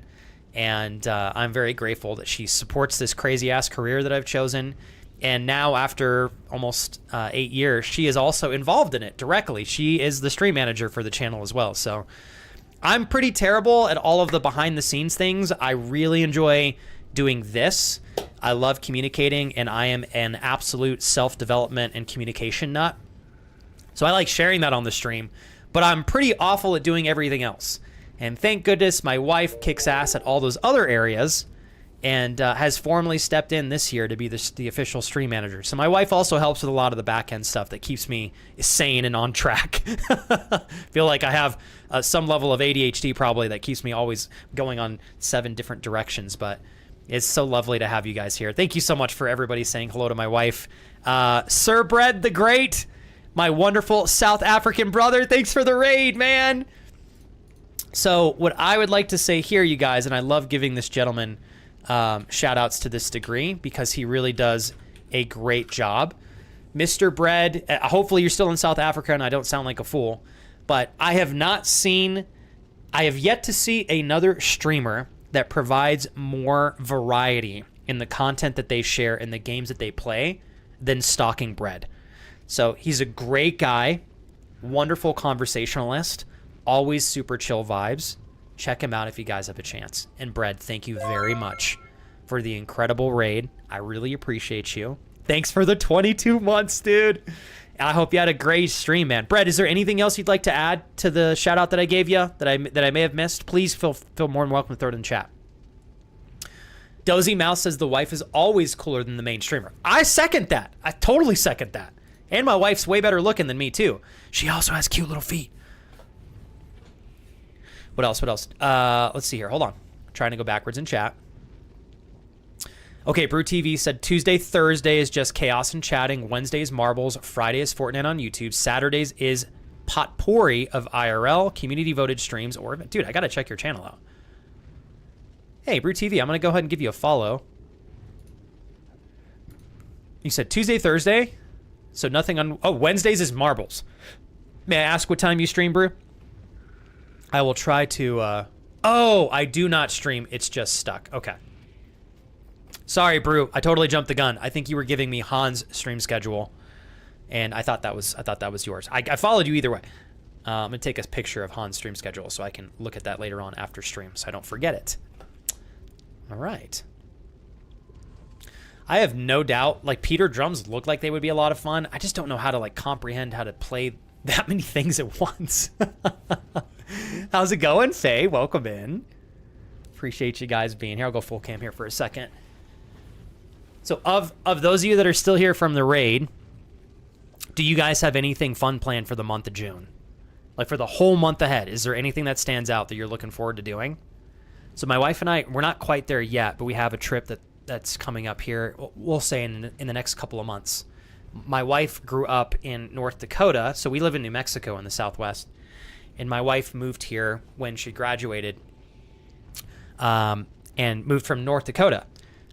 S1: And I'm very grateful that she supports this crazy-ass career that I've chosen. And now, after almost 8 years, she is also involved in it directly. She is the stream manager for the channel as well. So I'm pretty terrible at all of the behind-the-scenes things. I really enjoy doing this. I love communicating, and I am an absolute self-development and communication nut. So I like sharing that on the stream. But I'm pretty awful at doing everything else. And thank goodness my wife kicks ass at all those other areas and has formally stepped in this year to be the official stream manager. So my wife also helps with a lot of the back end stuff that keeps me sane and on track. Feel like I have some level of ADHD probably that keeps me always going on 7 different directions. But it's so lovely to have you guys here. Thank you so much for everybody saying hello to my wife. Sir Bread the Great, my wonderful South African brother. Thanks for the raid, man. So what I would like to say here, you guys, and I love giving this gentleman shout outs to this degree because he really does a great job. Mr. Bread, hopefully you're still in South Africa and I don't sound like a fool, but I have yet to see another streamer that provides more variety in the content that they share and the games that they play than Stalking Bread. So he's a great guy, wonderful conversationalist, always super chill vibes. Check him out if you guys have a chance. And Bread, thank you very much for the incredible raid. I really appreciate you. Thanks for the 22 months, dude. I hope you had a great stream, man. Bread, is there anything else you'd like to add to the shout out that I gave you that I may have missed? Please feel more than welcome to throw it in the chat. Dozy Mouse says the wife is always cooler than the main streamer. I second that. I totally second that. And my wife's way better looking than me too. She also has cute little feet. What else? Let's see here. Hold on. I'm trying to go backwards in chat. Okay, Brew TV said Tuesday, Thursday is just chaos and chatting. Wednesday is marbles. Friday is Fortnite on YouTube. Saturdays is potpourri of IRL, community voted streams, or dude, I gotta check your channel out. Hey, Brew TV, I'm gonna go ahead and give you a follow. You said Tuesday, Thursday, so nothing on. Oh, Wednesdays is marbles. May I ask what time you stream, Brew? I will try to. Oh, I do not stream. It's just stuck. Okay. Sorry, Brew. I totally jumped the gun. I think you were giving me Han's stream schedule, and I thought that was yours. I followed you either way. I'm gonna take a picture of Han's stream schedule so I can look at that later on after stream, so I don't forget it. All right. I have no doubt. Like, Peter drums look like they would be a lot of fun. I just don't know how to like comprehend how to play that many things at once. How's it going, Faye? Welcome in. Appreciate you guys being here. I'll go full cam here for a second. So of those of you that are still here from the raid, do you guys have anything fun planned for the month of June? Like for the whole month ahead, is there anything that stands out that you're looking forward to doing? So my wife and I, we're not quite there yet, but we have a trip that's coming up here, we'll say in the next couple of months. My wife grew up in North Dakota, so we live in New Mexico in the Southwest. And my wife moved here when she graduated and moved from North Dakota.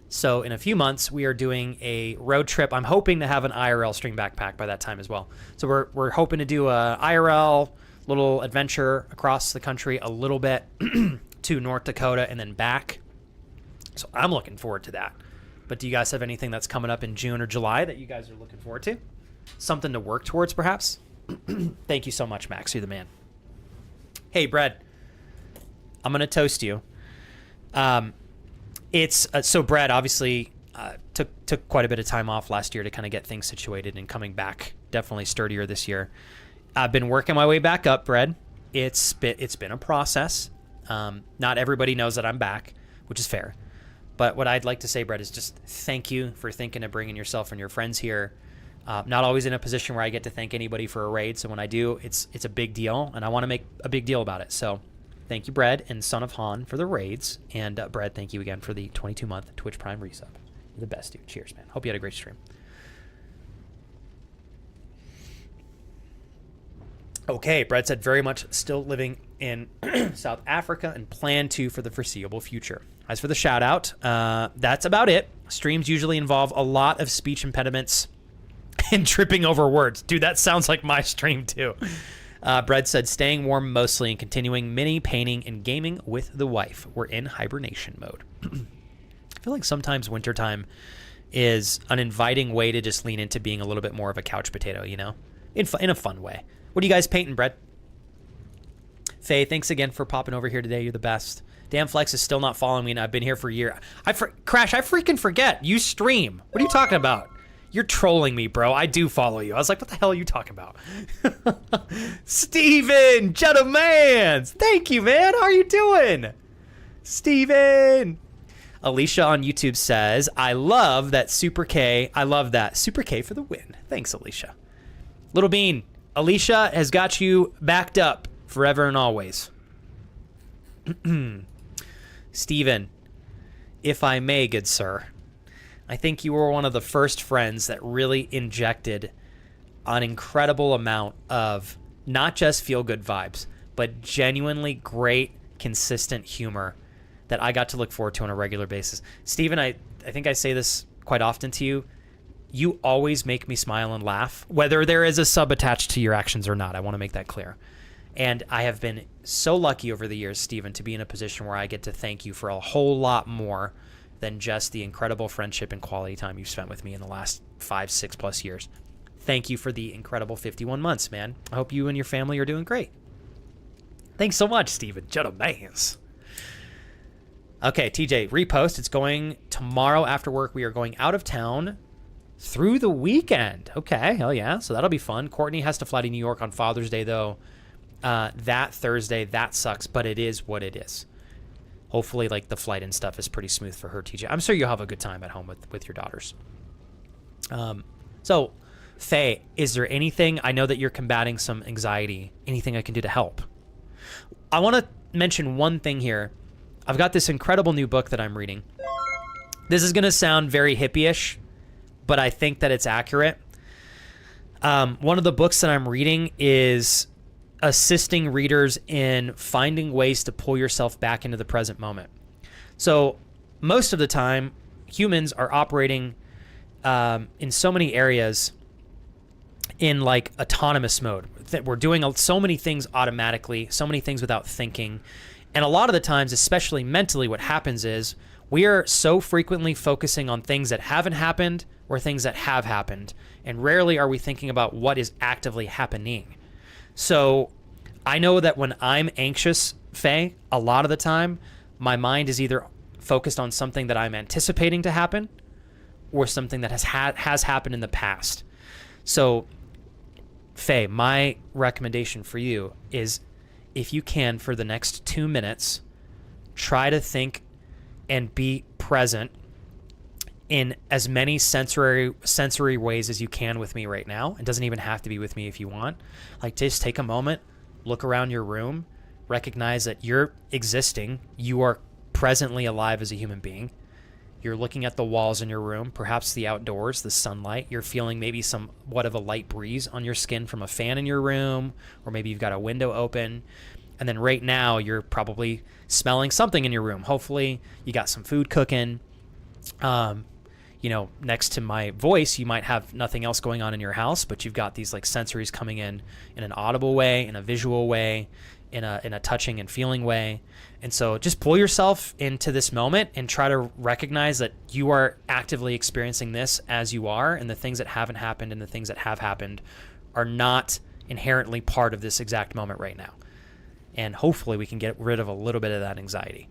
S1: So in a few months, we are doing a road trip. I'm hoping to have an IRL stream backpack by that time as well. So we're hoping to do a IRL little adventure across the country a little bit to North Dakota and then back. So I'm looking forward to that. But do you guys have anything that's coming up in June or July that you guys are looking forward to? Something to work towards, perhaps? Thank you so much, Max. You're the man. Hey, Brad. I'm going to toast you. It's so Brad obviously took quite a bit of time off last year to kind of get things situated, and coming back definitely sturdier this year. I've been working my way back up, Brad. It's been a process. Not everybody knows that I'm back, which is fair. But what I'd like to say, Brad, is just thank you for thinking of bringing yourself and your friends here. Not always in a position where I get to thank anybody for a raid. So when I do, it's a big deal, and I want to make a big deal about it. So thank you, Brad and Son of Han, for the raids. And Brad, thank you again for the 22-month Twitch Prime resub. You're the best, dude. Cheers, man. Hope you had a great stream. Okay, Brad said very much still living in South Africa and plan to for the foreseeable future. As for the shout out, that's about it. Streams usually involve a lot of speech impediments and tripping over words. Dude, that sounds like my stream too. Brad said staying warm mostly and continuing mini painting and gaming with the wife. We're in hibernation mode. I feel like sometimes wintertime is an inviting way to just lean into being a little bit more of a couch potato, you know, in a fun way. What are you guys painting, Brad? Faye, thanks again for popping over here today. You're the best. Dan Flex is still not following me, and I've been here for a year. Crash, I freaking forget. You stream. What are you talking about? You're trolling me, bro. I do follow you. I was like, what the hell are you talking about? Steven, gentleman. Thank you, man. How are you doing? Steven. Alicia on YouTube says, I love that Super K. I love that. Super K for the win. Thanks, Alicia. Little Bean, Alicia has got you backed up forever and always. Steven, if I may, good sir, I think you were one of the first friends that really injected an incredible amount of not just feel-good vibes, but genuinely great, consistent humor that I got to look forward to on a regular basis. Steven, I think I say this quite often to you. you always make me smile and laugh, whether there is a sub attached to your actions or not. I want to make that clear. And I have been so lucky over the years, Steven, to be in a position where I get to thank you for a whole lot more than just the incredible friendship and quality time you've spent with me in the last 5, 6+ years. Thank you for the incredible 51 months, man. I hope you and your family are doing great. Thanks so much, Steven. Gentlemen. Okay, TJ, repost. It's going tomorrow after work. We are going out of town through the weekend. Okay, hell yeah. So that'll be fun. Courtney has to fly to New York on Father's Day, though. That Thursday, that sucks, but it is what it is. Hopefully, like, the flight and stuff is pretty smooth for her, TJ. I'm sure you'll have a good time at home with your daughters. So, Faye, is there anything, I know that you're combating some anxiety, anything I can do to help? I want to mention one thing here. I've got this incredible new book that I'm reading. This is going to sound very hippie-ish, but I think that it's accurate. One of the books that I'm reading is assisting readers in finding ways to pull yourself back into the present moment. So most of the time, humans are operating in so many areas in like autonomous mode. That we're doing so many things automatically, so many things without thinking. And a lot of the times, especially mentally, what happens is we are so frequently focusing on things that haven't happened or things that have happened. And rarely are we thinking about what is actively happening. So I know that when I'm anxious, Faye, a lot of the time, my mind is either focused on something that I'm anticipating to happen or something that has happened in the past. So, Faye, my recommendation for you is, if you can, for the next 2 minutes, try to think and be present in as many sensory ways as you can with me right now. It doesn't even have to be with me if you want. Like, just take a moment, look around your room, recognize that you're existing. You are presently alive as a human being. You're looking at the walls in your room, perhaps the outdoors, the sunlight. You're feeling maybe somewhat of a light breeze on your skin from a fan in your room, or maybe you've got a window open. And then right now you're probably smelling something in your room. Hopefully you got some food cooking. Next to my voice, you might have nothing else going on in your house, but you've got these like sensories coming in an audible way, in a visual way, in a touching and feeling way. And so just pull yourself into this moment and try to recognize that you are actively experiencing this as you are, and the things that haven't happened and the things that have happened are not inherently part of this exact moment right now. And hopefully we can get rid of a little bit of that anxiety.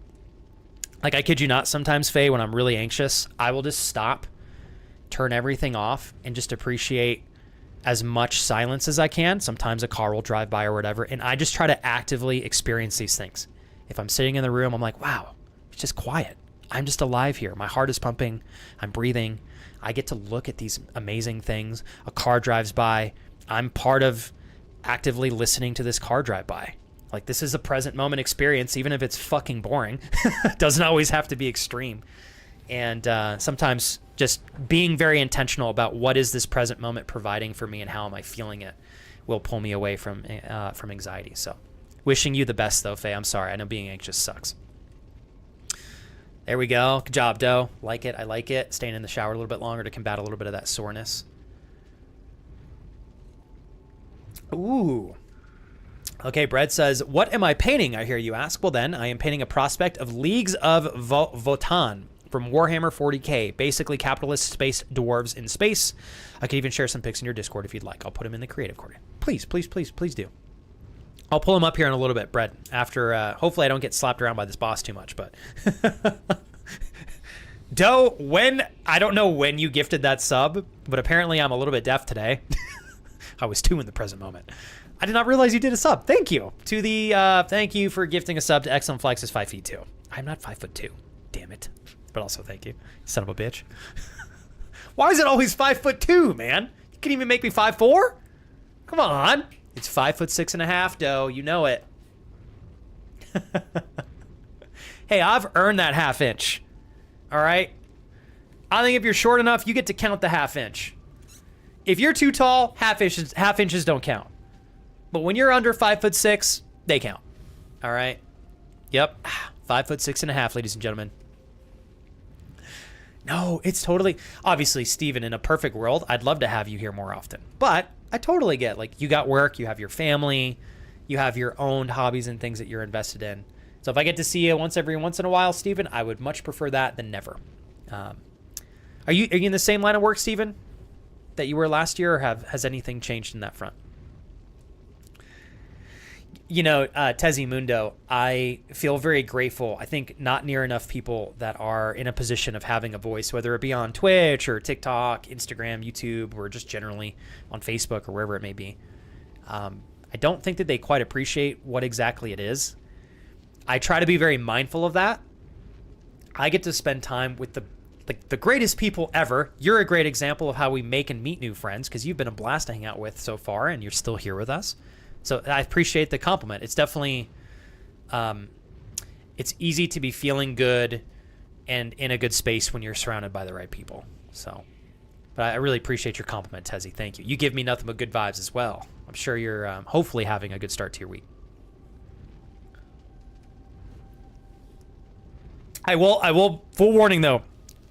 S1: Like, I kid you not, sometimes, Faye, when I'm really anxious, I will just stop, turn everything off, and just appreciate as much silence as I can. Sometimes a car will drive by or whatever, and I just try to actively experience these things. If I'm sitting in the room, I'm like, wow, it's just quiet. I'm just alive here. My heart is pumping. I'm breathing. I get to look at these amazing things. A car drives by. I'm part of actively listening to this car drive by. Like, this is a present moment experience, even if it's fucking boring. It doesn't always have to be extreme. And sometimes just being very intentional about what is this present moment providing for me and how am I feeling it will pull me away from anxiety. So wishing you the best, though, Faye. I'm sorry. I know being anxious sucks. There we go. Good job, Doe. Like it. I like it. Staying in the shower a little bit longer to combat a little bit of that soreness. Ooh. Okay, Brett says, what am I painting, I hear you ask? Well then, I am painting a prospect of Leagues of Votann from Warhammer 40k, basically capitalist space dwarves in space. I can even share some pics in your Discord if you'd like. I'll put them in the creative corner. Please, please, please, please do. I'll pull them up here in a little bit, Brett, after, hopefully I don't get slapped around by this boss too much, but... Doe, I don't know when you gifted that sub, but apparently I'm a little bit deaf today. I was 2 in the present moment. I did not realize you did a sub. Thank you to the thank you for gifting a sub to Excellent Flex is 5'2". I'm not 5'2". Damn it. But also thank you. Son of a bitch. Why is it always 5'2", man? You can't even make me 5'4"? Come on. It's 5'6.5", Doe. You know it. Hey, I've earned that ½ inch. All right. I think if you're short enough, you get to count the ½ inch. If you're too tall, half inches don't count. But when you're under 5'6", they count. All right. Yep. 5'6.5", ladies and gentlemen. No, it's totally, obviously, Steven, in a perfect world, I'd love to have you here more often. But I totally get, like, you got work, you have your family, you have your own hobbies and things that you're invested in. So if I get to see you once in a while, Steven, I would much prefer that than never. Are you in the same line of work, Steven, that you were last year, or has anything changed in that front? You know, Tezzy Mundo, I feel very grateful. I think not near enough people that are in a position of having a voice, whether it be on Twitch or TikTok, Instagram, YouTube, or just generally on Facebook or wherever it may be. I don't think that they quite appreciate what exactly it is. I try to be very mindful of that. I get to spend time with the greatest people ever. You're a great example of how we make and meet new friends, because you've been a blast to hang out with so far, and you're still here with us. So I appreciate the compliment. It's definitely, it's easy to be feeling good and in a good space when you're surrounded by the right people. So, but I really appreciate your compliment, Tezzy. Thank you. You give me nothing but good vibes as well. I'm sure you're hopefully having a good start to your week. I will, full warning though,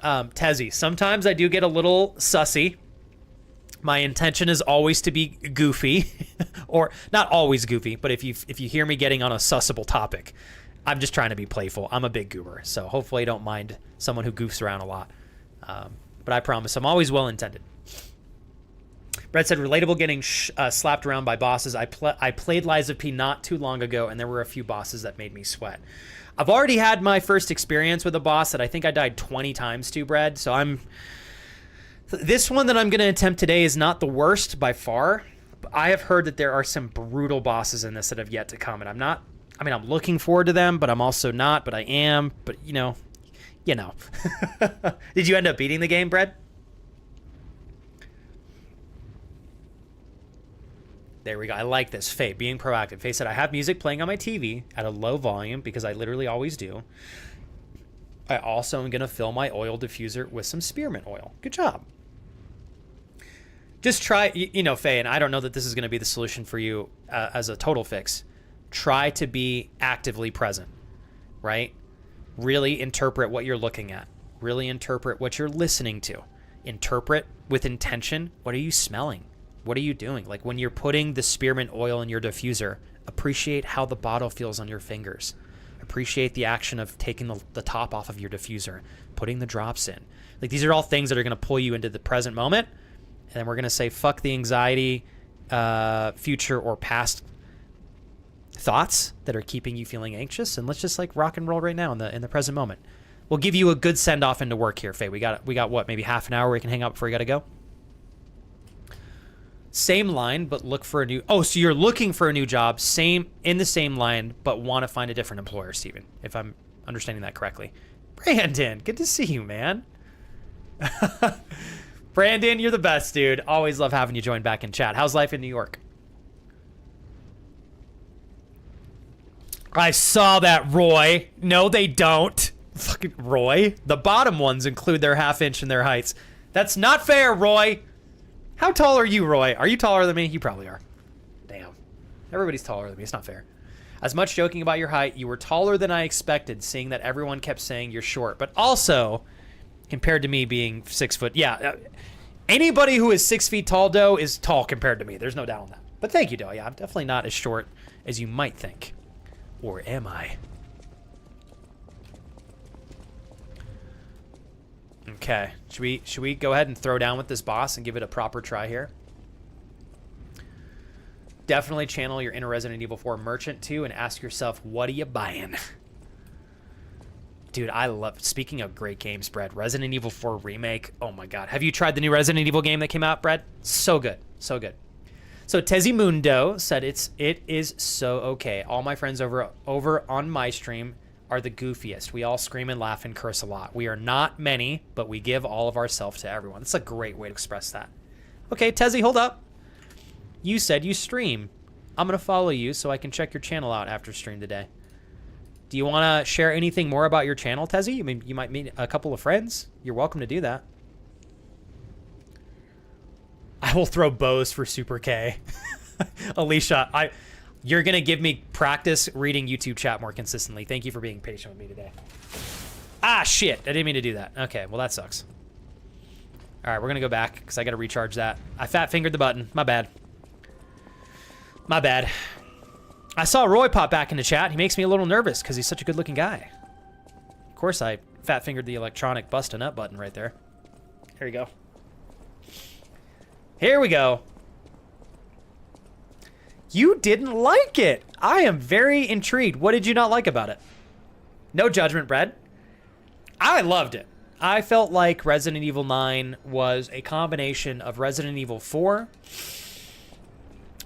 S1: Tezzy, sometimes I do get a little sussy. My intention is always to be goofy, or not always goofy, but if you hear me getting on a sussable topic, I'm just trying to be playful. I'm a big goober, so hopefully you don't mind someone who goofs around a lot. But I promise I'm always well intended. Brett said, relatable getting slapped around by bosses. I played Lies of P not too long ago, and there were a few bosses that made me sweat. I've already had my first experience with a boss that I think I died 20 times to, Brad, so this one that I'm going to attempt today is not the worst by far. I have heard that there are some brutal bosses in this that have yet to come, and I'm looking forward to them, but I'm also not, but I am, but you know. Did you end up beating the game, Brad? There we go. I like this. Faye, being proactive. Faye said, I have music playing on my TV at a low volume because I literally always do. I also am going to fill my oil diffuser with some spearmint oil. Good job. Just try, Faye, and I don't know that this is going to be the solution for you as a total fix. Try to be actively present, right? Really interpret what you're looking at. Really interpret what you're listening to. Interpret with intention. What are you smelling? What are you doing? Like when you're putting the spearmint oil in your diffuser, appreciate how the bottle feels on your fingers. Appreciate the action of taking the top off of your diffuser, putting the drops in. Like these are all things that are going to pull you into the present moment. And then we're going to say, fuck the anxiety, future or past thoughts that are keeping you feeling anxious. And let's just like rock and roll right now in the present moment. We'll give you a good send off into work here, Faye. We got what, maybe half an hour where you can hang out before you got to go? Same line, but look for a new... Oh, so you're looking for a new job, in the same line, but want to find a different employer, Steven, if I'm understanding that correctly. Brandon, good to see you, man. Brandon, you're the best, dude. Always love having you join back in chat. How's life in New York? I saw that, Roy. No, they don't. Fucking Roy. The bottom ones include their half inch and their heights. That's not fair, Roy. How tall are you, Roy? Are you taller than me? You probably are. Damn. Everybody's taller than me. It's not fair. As much joking about your height, you were taller than I expected, seeing that everyone kept saying you're short. But also, compared to me being 6 foot, yeah, anybody who is 6 feet tall, Doe, is tall compared to me. There's no doubt on that. But thank you, Doe. Yeah, I'm definitely not as short as you might think. Or am I? Okay, should we go ahead and throw down with this boss and give it a proper try here? Definitely channel your inner Resident Evil 4 merchant too and ask yourself, what are you buying? Dude, I love, speaking of great games, Brad, Resident Evil 4 Remake, oh my god. Have you tried the new Resident Evil game that came out, Brad? So good, so good. So Tezzy Mundo said it is so okay. All my friends over on my stream are the goofiest. We all scream and laugh and curse a lot. We are not many, but we give all of ourselves to everyone. That's a great way to express that. Okay, Tezzy, hold up. You said you stream. I'm going to follow you so I can check your channel out after stream today. Do you want to share anything more about your channel, Tezzy? I mean, you might meet a couple of friends. You're welcome to do that. I will throw bows for Super K. Alicia, you're going to give me practice reading YouTube chat more consistently. Thank you for being patient with me today. Ah, shit. I didn't mean to do that. Okay, well, that sucks. All right, we're going to go back because I got to recharge that. I fat-fingered the button. My bad. My bad. I saw Roy pop back in the chat. He makes me a little nervous because he's such a good-looking guy. Of course, I fat-fingered the electronic bust-a-nut button right there. Here we go. Here we go. You didn't like it. I am very intrigued. What did you not like about it? No judgment, Brad. I loved it. I felt like Resident Evil 9 was a combination of Resident Evil 4,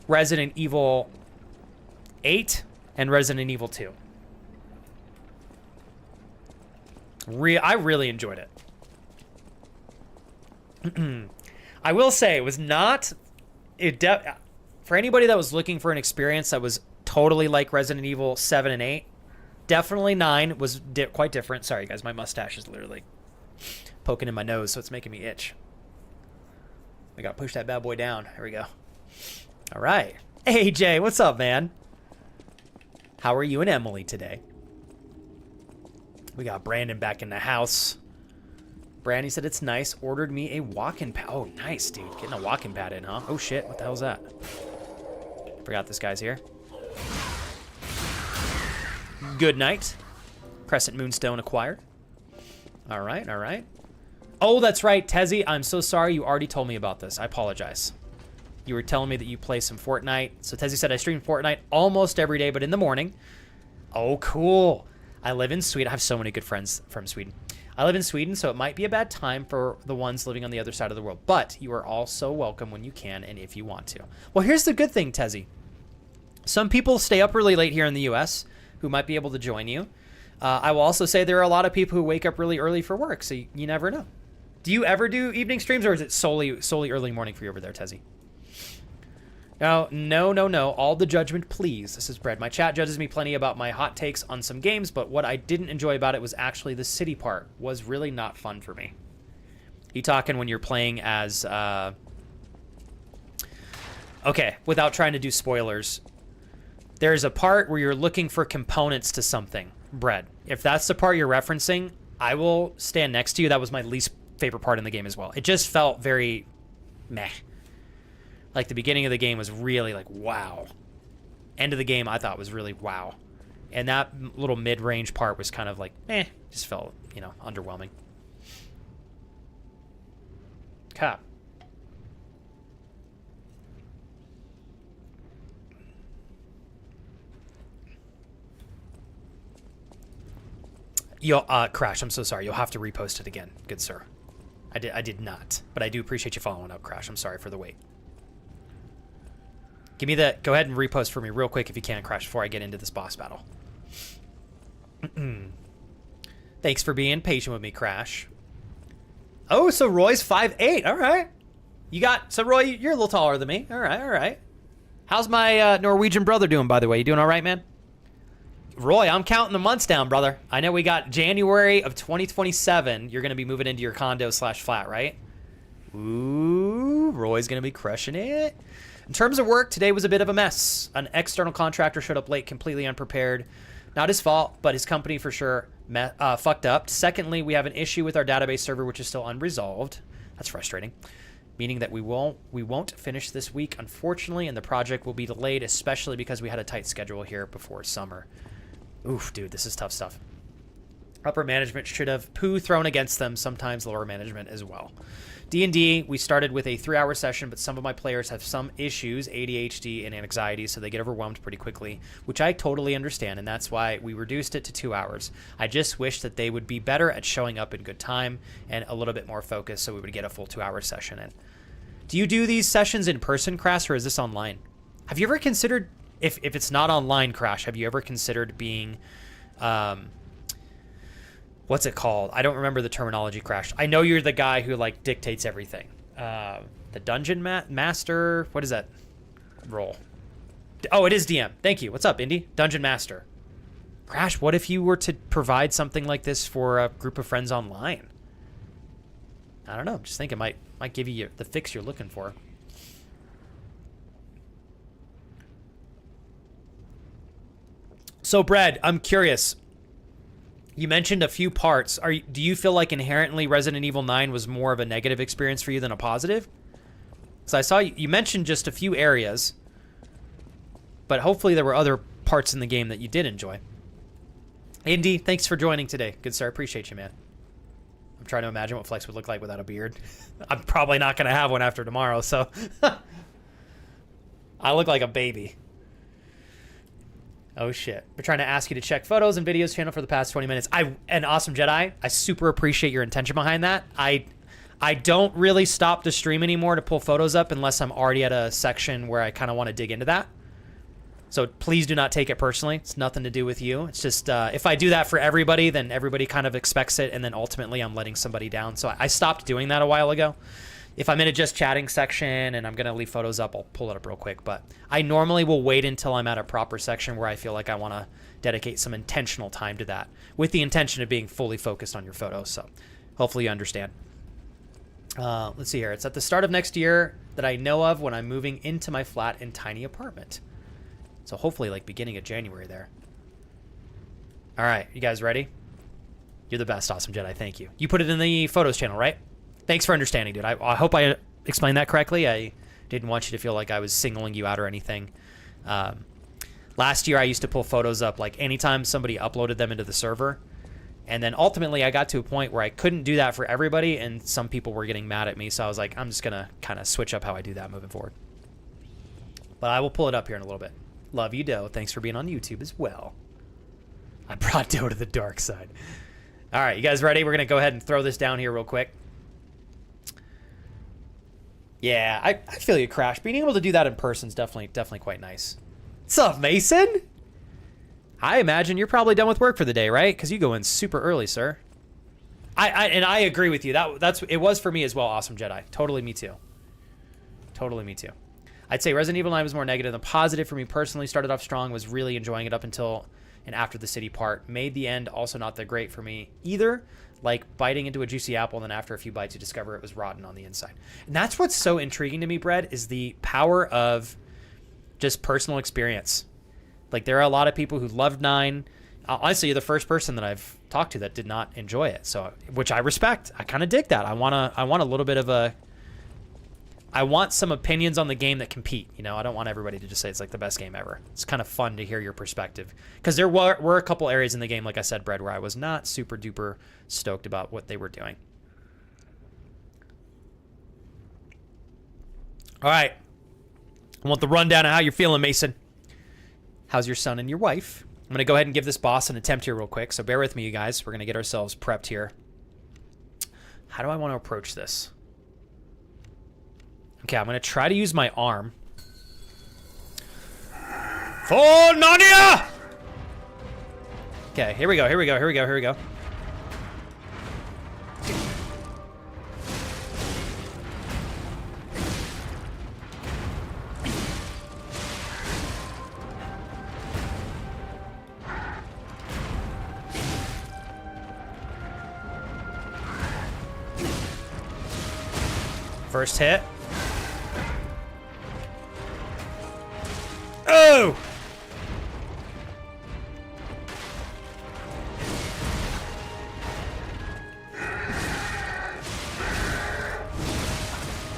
S1: Resident Evil 8, and Resident Evil 2. I really enjoyed it. I will say it was not... for anybody that was looking for an experience that was totally like Resident Evil 7 and 8, definitely 9 was quite different. Sorry, guys, my mustache is literally poking in my nose, so it's making me itch. I gotta push that bad boy down. Here we go. All right. Hey, Jay, what's up, man? How are you and Emily today? We got Brandon back in the house. Brandy said it's nice. Ordered me a walk-in pad. Oh, nice, dude. Getting a walk-in pad in, huh? Oh, shit. What the hell's that? Forgot this guy's here. Good night. Crescent Moonstone acquired. All right, all right. Oh, that's right, Tezzy. I'm so sorry. You already told me about this. I apologize. You were telling me that you play some Fortnite. So Tezzy said I stream Fortnite almost every day, but in the morning. Oh, cool. I live in Sweden. I have so many good friends from Sweden. I live in Sweden, so it might be a bad time for the ones living on the other side of the world. But you are all so welcome when you can and if you want to. Well, here's the good thing, Tezzy. Some people stay up really late here in the U.S. who might be able to join you. I will also say there are a lot of people who wake up really early for work, so you never know. Do you ever do evening streams, or is it solely early morning for you over there, Tezzy? No. All the judgment, please. This is Brad. My chat judges me plenty about my hot takes on some games, but what I didn't enjoy about it was actually the city part was really not fun for me. You talking when you're playing as... Okay, without trying to do spoilers. There's a part where you're looking for components to something, Brad. If that's the part you're referencing, I will stand next to you. That was my least favorite part in the game as well. It just felt very meh. Like, the beginning of the game was really, like, wow. End of the game, I thought, was really wow. And that little mid-range part was kind of like, just felt, underwhelming. Cap. Crash, I'm so sorry. You'll have to repost it again, good sir. I did not. But I do appreciate you following up, Crash. I'm sorry for the wait. Give me that. Go ahead and repost for me real quick if you can, Crash, before I get into this boss battle. Thanks for being patient with me, Crash. Oh, so Roy's 5'8". All right. So Roy, you're a little taller than me. All right. How's my Norwegian brother doing, by the way? You doing all right, man? Roy, I'm counting the months down, brother. I know we got January of 2027. You're going to be moving into your condo/flat, right? Ooh, Roy's going to be crushing it. In terms of work, today was a bit of a mess. An external contractor showed up late, completely unprepared. Not his fault, but his company for sure fucked up. Secondly, we have an issue with our database server, which is still unresolved. That's frustrating. Meaning that we won't finish this week, unfortunately, and the project will be delayed, especially because we had a tight schedule here before summer. Oof, dude, this is tough stuff. Upper management should have poo thrown against them, sometimes lower management as well. D&D, we started with a 3-hour session, but some of my players have some issues, ADHD and anxiety, so they get overwhelmed pretty quickly, which I totally understand, and that's why we reduced it to 2 hours. I just wish that they would be better at showing up in good time and a little bit more focused so we would get a full 2-hour session in. Do you do these sessions in person, Crash, or is this online? Have you ever considered, if it's not online, Crash, have you ever considered being... what's it called? I don't remember the terminology, Crash. I know you're the guy who, like, dictates everything. The Dungeon Master? What is that role? Oh, it is DM. Thank you. What's up, Indy? Dungeon Master. Crash, what if you were to provide something like this for a group of friends online? I don't know. Just think it might give you the fix you're looking for. So, Brad, I'm curious. You mentioned a few parts. Do you feel like inherently Resident Evil 9 was more of a negative experience for you than a positive? So I saw you mentioned just a few areas, but hopefully there were other parts in the game that you did enjoy. Indy, thanks for joining today. Good sir, appreciate you, man. I'm trying to imagine what Flex would look like without a beard. I'm probably not going to have one after tomorrow, so... I look like a baby. Oh, shit. We're trying to ask you to check photos and videos channel for the past 20 minutes. And Awesome Jedi, I super appreciate your intention behind that. I don't really stop the stream anymore to pull photos up unless I'm already at a section where I kind of want to dig into that. So please do not take it personally. It's nothing to do with you. It's just if I do that for everybody, then everybody kind of expects it, and then ultimately I'm letting somebody down. So I stopped doing that a while ago. If I'm in a just chatting section and I'm going to leave photos up, I'll pull it up real quick. But I normally will wait until I'm at a proper section where I feel like I want to dedicate some intentional time to that with the intention of being fully focused on your photos. So hopefully you understand. Let's see here. It's at the start of next year that I know of when I'm moving into my flat and tiny apartment. So hopefully like beginning of January there. All right. You guys ready? You're the best, Awesome Jedi. Thank you. You put it in the photos channel, right? Thanks for understanding, dude. I hope I explained that correctly. I didn't want you to feel like I was singling you out or anything. Last year, I used to pull photos up like anytime somebody uploaded them into the server. And then ultimately, I got to a point where I couldn't do that for everybody, and some people were getting mad at me. So I was like, I'm just going to kind of switch up how I do that moving forward. But I will pull it up here in a little bit. Love you, Doe. Thanks for being on YouTube as well. I brought Doe to the dark side. All right, you guys ready? We're going to go ahead and throw this down here real quick. Yeah, I feel you, Crash. Being able to do that in person is definitely quite nice. What's up, Mason? I imagine you're probably done with work for the day, right? Because you go in super early, sir. I agree with you. It was for me as well, Awesome Jedi. Totally me too. Totally me too. I'd say Resident Evil 9 was more negative than positive for me personally. Started off strong, was really enjoying it up until and after the city part. Made the end also not that great for me either. Like biting into a juicy apple, and then after a few bites, you discover it was rotten on the inside. And that's what's so intriguing to me, Brad, is the power of just personal experience. Like, there are a lot of people who loved 9. Honestly, you're the first person that I've talked to that did not enjoy it. So, which I respect. I kind of dig that. I want a little bit of a... I want some opinions on the game that compete. You know, I don't want everybody to just say it's like the best game ever. It's kind of fun to hear your perspective. Because there were a couple areas in the game, like I said, Brad, where I was not super duper stoked about what they were doing. All right. I want the rundown of how you're feeling, Mason. How's your son and your wife? I'm going to go ahead and give this boss an attempt here real quick. So bear with me, you guys. We're going to get ourselves prepped here. How do I want to approach this? Okay, I'm going to try to use my arm. For Narnia! Okay, here we go. First hit. Oh!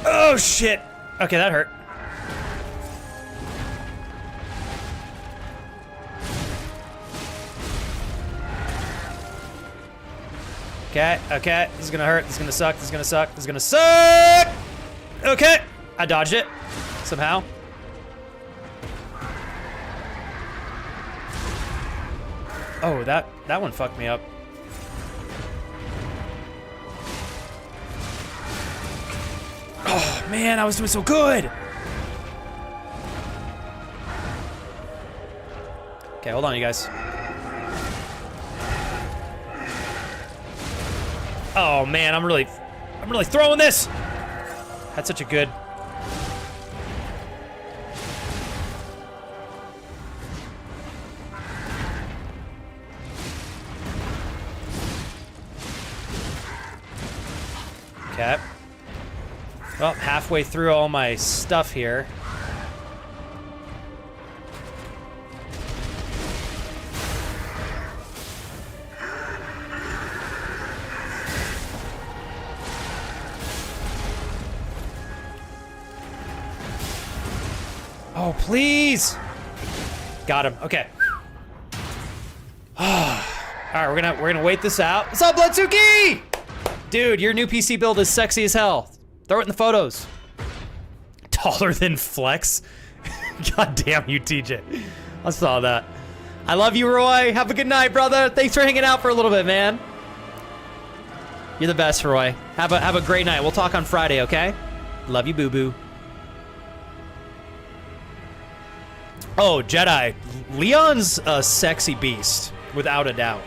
S1: Oh, shit. Okay, that hurt. Okay. This is gonna hurt. This is gonna suck. This is gonna suck. Okay. I dodged it. Somehow. Oh, that one fucked me up. Oh, man, I was doing so good. Okay, hold on, you guys. Oh, man, I'm really throwing this. Had such a good... Okay. Well, halfway through all my stuff here. Oh, please. Got him. Okay. All right, we're gonna wait this out. What's up, Bletsuki? Dude, your new PC build is sexy as hell. Throw it in the photos. Taller than Flex. God damn you, TJ. I saw that. I love you, Roy. Have a good night, brother. Thanks for hanging out for a little bit, man. You're the best, Roy. Have a great night. We'll talk on Friday, okay? Love you, boo-boo. Oh, Jedi. Leon's a sexy beast, without a doubt.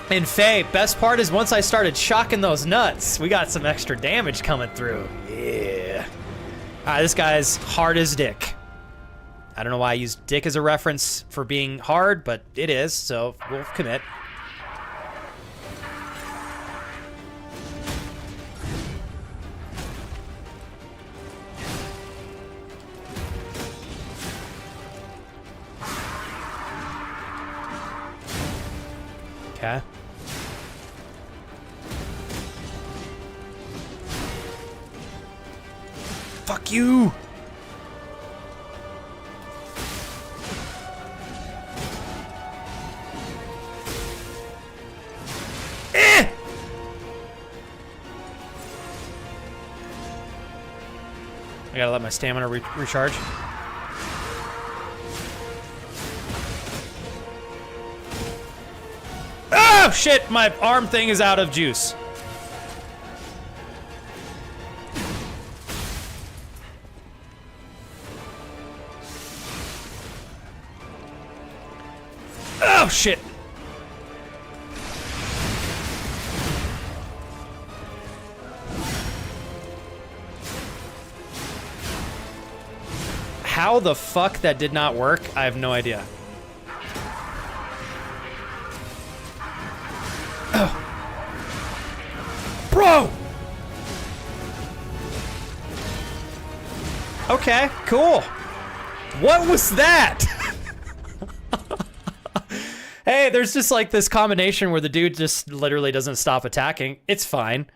S1: And Faye, best part is once I started shocking those nuts, we got some extra damage coming through. Yeah. All right, this guy's hard as dick. I don't know why I used dick as a reference for being hard, but it is, so we'll commit. Okay. Fuck you! Eh! I gotta let my stamina recharge. Oh shit, my arm thing is out of juice. Oh shit. How the fuck that did not work, I have no idea. Bro! Okay, cool. What was that? Hey, there's just like this combination where the dude just literally doesn't stop attacking. It's fine.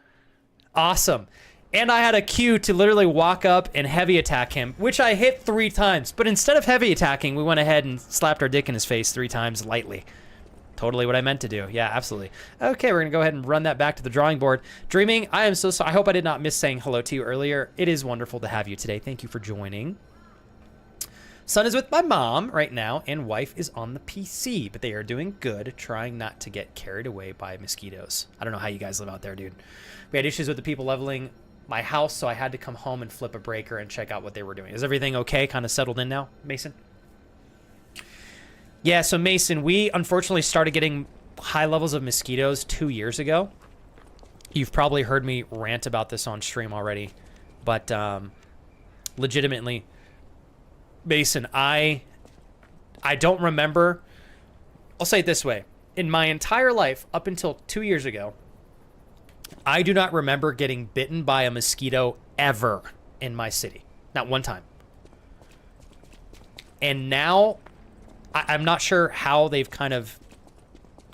S1: Awesome. And I had a cue to literally walk up and heavy attack him, which I hit 3 times. But instead of heavy attacking, we went ahead and slapped our dick in his face 3 times lightly. Totally what I meant to do. Yeah, absolutely. Okay, we're gonna go ahead and run that back to the drawing board. Dreaming, I am so sorry. I hope I did not miss saying hello to you earlier. It is wonderful to have you today. Thank you for joining. Son is with my mom right now, and wife is on the PC, but they are doing good, trying not to get carried away by mosquitoes. I don't know how you guys live out there, dude. We had issues with the people leveling my house, so I had to come home and flip a breaker and check out what they were doing. Is everything okay? Kind of settled in now, Mason? Yeah, so Mason, we unfortunately started getting high levels of mosquitoes 2 years ago. You've probably heard me rant about this on stream already, but legitimately, Mason, I don't remember. I'll say it this way. In my entire life, up until 2 years ago, I do not remember getting bitten by a mosquito ever in my city. Not one time. And now, I'm not sure how they've kind of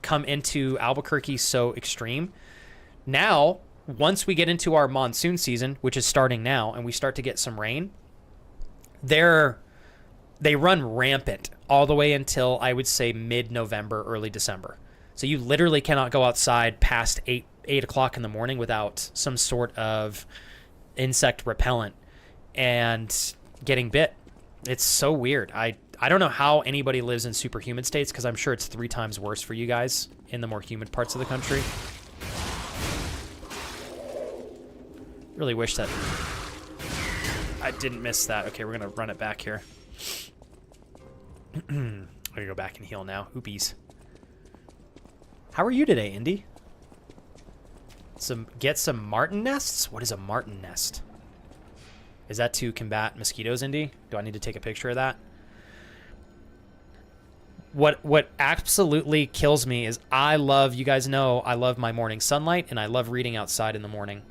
S1: come into Albuquerque so extreme. Now, once we get into our monsoon season, which is starting now, and we start to get some rain, they run rampant all the way until, I would say, mid-November, early December. So you literally cannot go outside past 8 o'clock in the morning without some sort of insect repellent and getting bit. It's so weird. I don't know how anybody lives in super humid states, because I'm sure it's 3 times worse for you guys in the more humid parts of the country. Really wish that I didn't miss that. Okay, we're going to run it back here. I'm going to go back and heal now. Oopies. How are you today, Indy? Get some martin nests? What is a martin nest? Is that to combat mosquitoes, Indy? Do I need to take a picture of that? What absolutely kills me is you guys know I love my morning sunlight, and I love reading outside in the morning.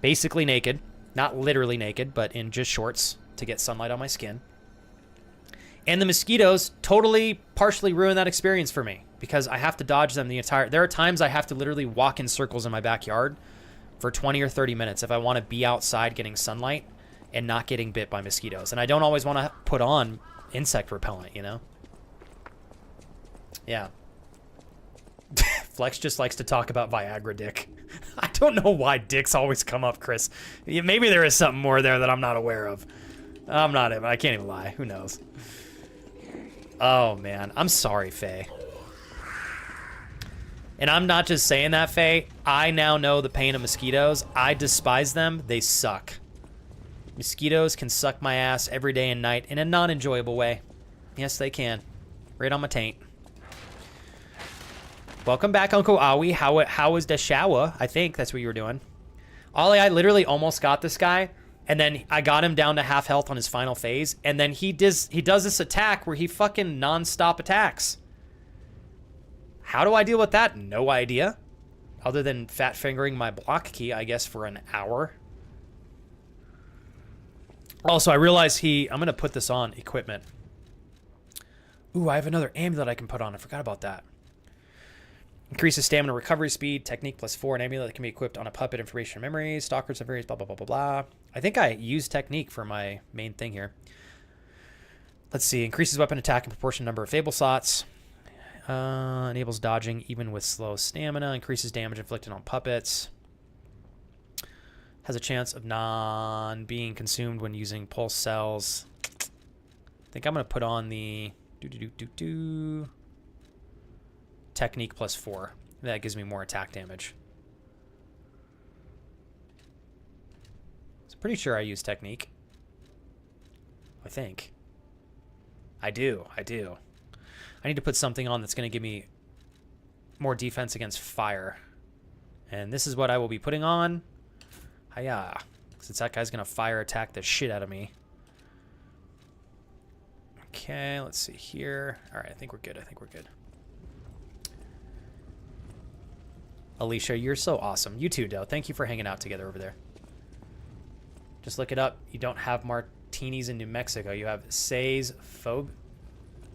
S1: Basically naked. Not literally naked, but in just shorts to get sunlight on my skin. And the mosquitoes totally partially ruin that experience for me, because I have to dodge them there are times I have to literally walk in circles in my backyard for 20 or 30 minutes if I want to be outside getting sunlight and not getting bit by mosquitoes. And I don't always want to put on insect repellent, you know? Yeah. Flex just likes to talk about Viagra dick. I don't know why dicks always come up, Chris. Maybe there is something more there that I'm not aware of. I can't even lie. Who knows? Oh, man. I'm sorry, Faye. And I'm not just saying that, Faye. I now know the pain of mosquitoes. I despise them. They suck. Mosquitoes can suck my ass every day and night in a non-enjoyable way. Yes, they can. Right on my taint. Welcome back, Uncle Awi. How was the shower? I think that's what you were doing. Ollie, I literally almost got this guy, and then I got him down to half health on his final phase, and then he does this attack where he fucking non-stop attacks. How do I deal with that? No idea. Other than fat fingering my block key, I guess, for an hour. Also, I realize I'm going to put this on equipment. Ooh, I have another amulet I can put on. I forgot about that. Increases stamina recovery speed. Technique +4. An amulet that can be equipped on a puppet. Information memory. Stalkers of various blah, blah, blah, blah, blah. I think I used technique for my main thing here. Let's see. Increases weapon attack in proportion number of fable slots. Enables dodging even with slow stamina. Increases damage inflicted on puppets. Has a chance of non-being consumed when using pulse cells. I think I'm going to put on the technique +4. That gives me more attack damage. I'm pretty sure I use technique. I think. I do. I need to put something on that's going to give me more defense against fire. And this is what I will be putting on. Hiya. Since that guy's going to fire attack the shit out of me. Okay, let's see here. All right, I think we're good. Alicia, you're so awesome. You too, Doe. Thank you for hanging out together over there. Just look it up. You don't have martinis in New Mexico. You have Say's Phobe.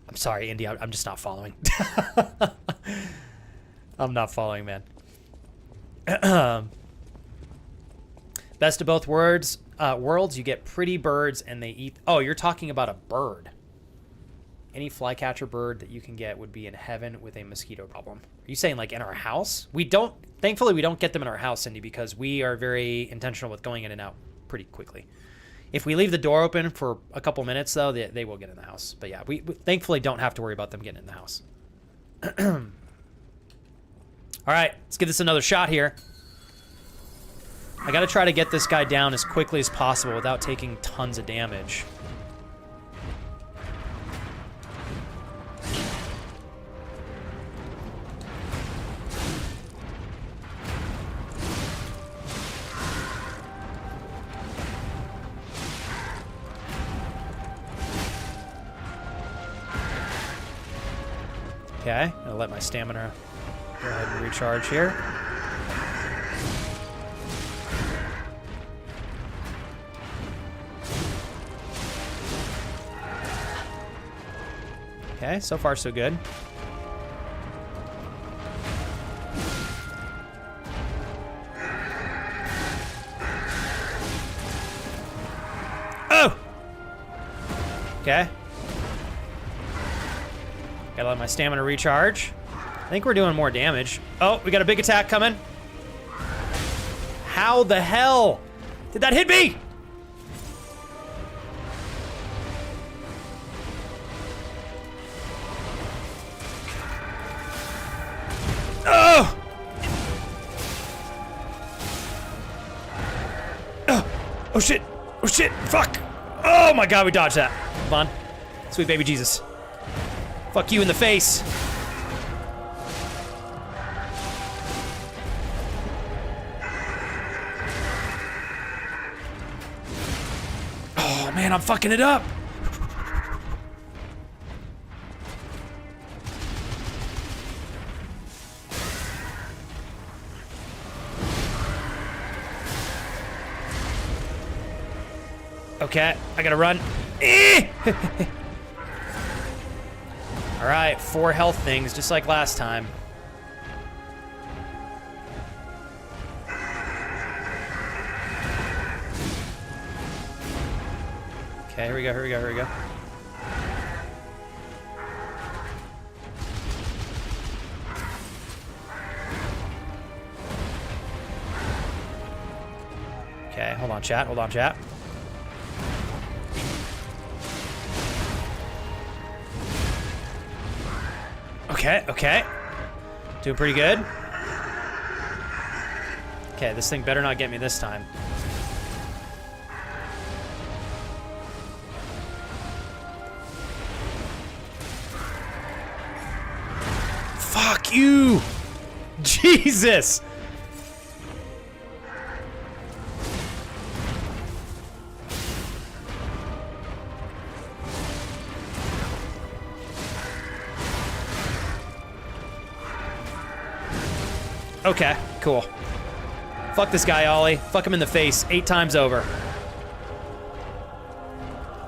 S1: I'm sorry, India. I'm just not following. I'm not following, man. Best of both worlds. You get pretty birds and they eat. Oh, you're talking about a bird. Any flycatcher bird that you can get would be in heaven with a mosquito problem. Are you saying like in our house? Thankfully, we don't get them in our house, Cindy, because we are very intentional with going in and out pretty quickly. If we leave the door open for a couple minutes, though, they will get in the house. But yeah, we thankfully don't have to worry about them getting in the house. All right, let's give this another shot here. I got to try to get this guy down as quickly as possible without taking tons of damage. Okay, I'll let my stamina go ahead and recharge here. Okay, so far so good. Oh! Okay. Gotta let my stamina recharge. I think we're doing more damage. Oh, we got a big attack coming. How the hell did that hit me? Oh! Oh shit! Oh shit! Fuck! Oh my god, we dodged that. Come on. Sweet baby Jesus. Fuck you in the face. Oh man, I'm fucking it up. Okay, I gotta run. All right, 4 health things, just like last time. Okay, here we go, here we go, here we go. Okay, hold on, chat. Hold on, chat. Okay, okay. Doing pretty good. Okay, this thing better not get me this time. Fuck you! Jesus! Okay, cool. Fuck this guy, Ollie. Fuck him in the face 8 times over.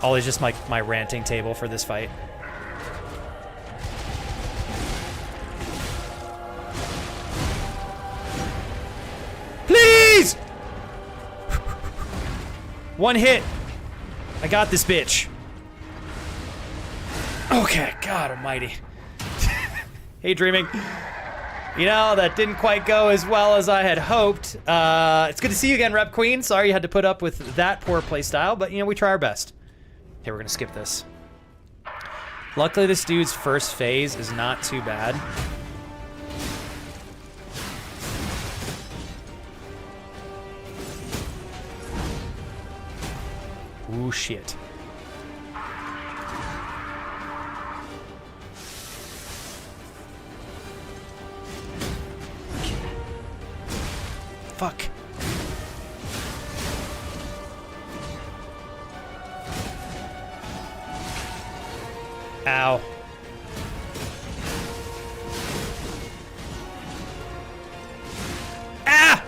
S1: Ollie's just my ranting table for this fight. Please! One hit. I got this bitch. Okay, God almighty. Hey, Dreaming. You know, that didn't quite go as well as I had hoped. It's good to see you again, Rep Queen. Sorry you had to put up with that poor playstyle, but, you know, we try our best. Okay, we're gonna skip this. Luckily, this dude's first phase is not too bad. Ooh, shit. Fuck. Ow. Ah!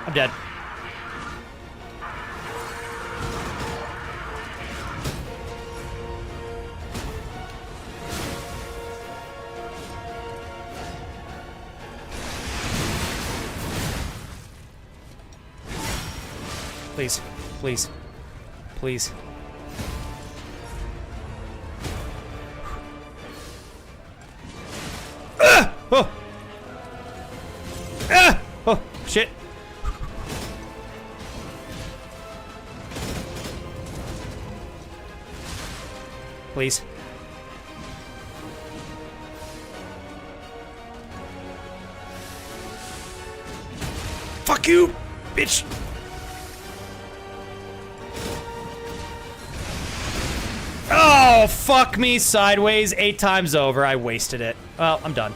S1: I'm dead. Please, please, please. Ah! Oh! Ah! Oh, shit. Please. Fuck you, bitch! Oh, fuck me sideways 8 times over. I wasted it. Well, I'm done.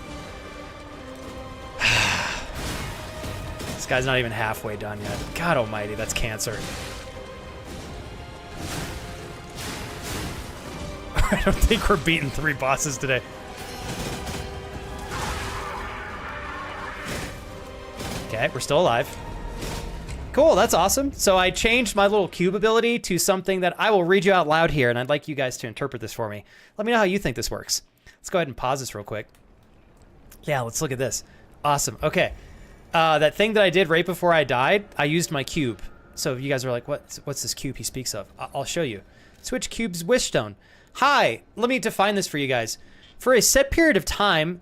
S1: This guy's not even halfway done yet. God almighty, that's cancer. I don't think we're beating 3 bosses today. Okay, we're still alive. Cool, that's awesome. So I changed my little cube ability to something that I will read you out loud here, and I'd like you guys to interpret this for me. Let me know how you think this works. Let's go ahead and pause this real quick. Yeah, let's look at this. Awesome, okay. That thing that I did right before I died, I used my cube. So if you guys are like, what's this cube he speaks of? I'll show you. Switch cube's wishstone. Hi, let me define this for you guys. For a set period of time,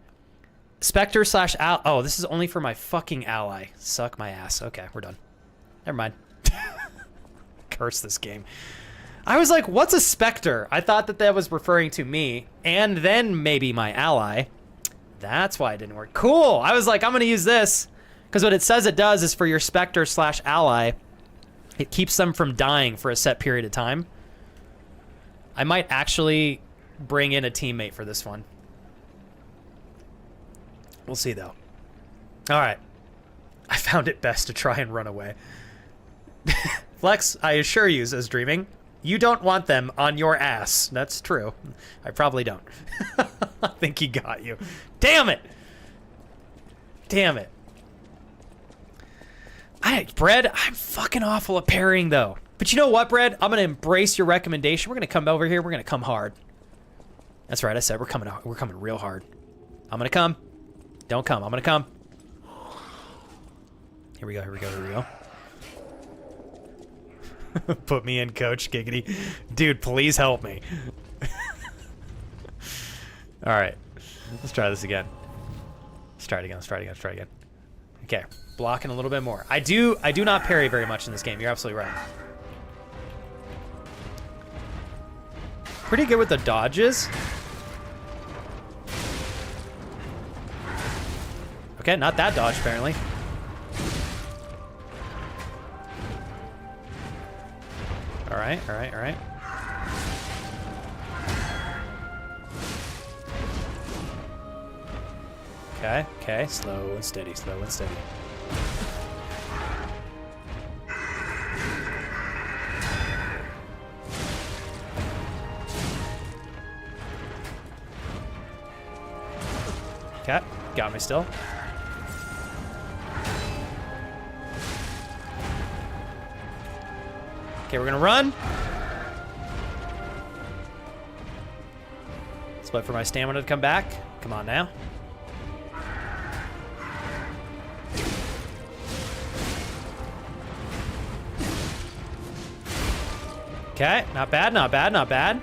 S1: Spectre / oh, this is only for my fucking ally. Suck my ass. Okay, we're done. Never mind. Curse this game. I was like, what's a Spectre? I thought that was referring to me, and then maybe my ally. That's why it didn't work. Cool. I was like, I'm going to use this, because what it says it does is for your Spectre / ally, it keeps them from dying for a set period of time. I might actually bring in a teammate for this one. We'll see, though. All right. I found it best to try and run away. Flex, I assure you, says Dreaming, you don't want them on your ass. That's true. I probably don't. I think he got you. Damn it! Damn it. Bread, I'm fucking awful at parrying, though. But you know what, Bread? I'm going to embrace your recommendation. We're going to come over here. We're going to come hard. That's right. I said we're coming real hard. I'm going to come. Don't come. I'm going to come. Here we go, here we go, here we go. Put me in, coach, giggity. Dude, please help me. Alright. Let's try this again. Let's try it again, let's try it again, let's try it again. Okay, blocking a little bit more. I do not parry very much in this game, you're absolutely right. Pretty good with the dodges. Okay, not that dodge, apparently. Alright, alright, alright. Okay, okay, slow and steady, slow and steady. Okay, got me still. Okay, we're gonna run. Let's wait for my stamina to come back. Come on now. Okay, not bad, not bad, not bad.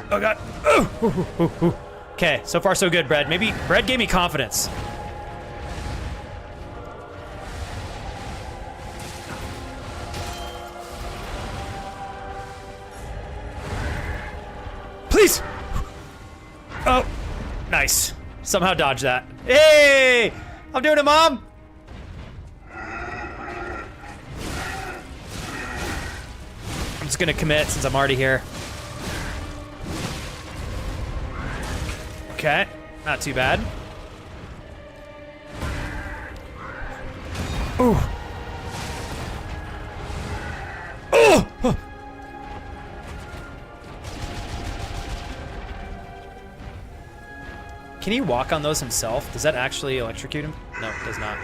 S1: Oh god. Oh. Okay, so far so good, Bread. Maybe Bread gave me confidence. Please. Oh, nice. Somehow dodge that. Hey, I'm doing it, Mom. I'm just gonna commit since I'm already here. Okay, not too bad. Ooh. Oh! Oh! Can he walk on those himself? Does that actually electrocute him? No, it does not.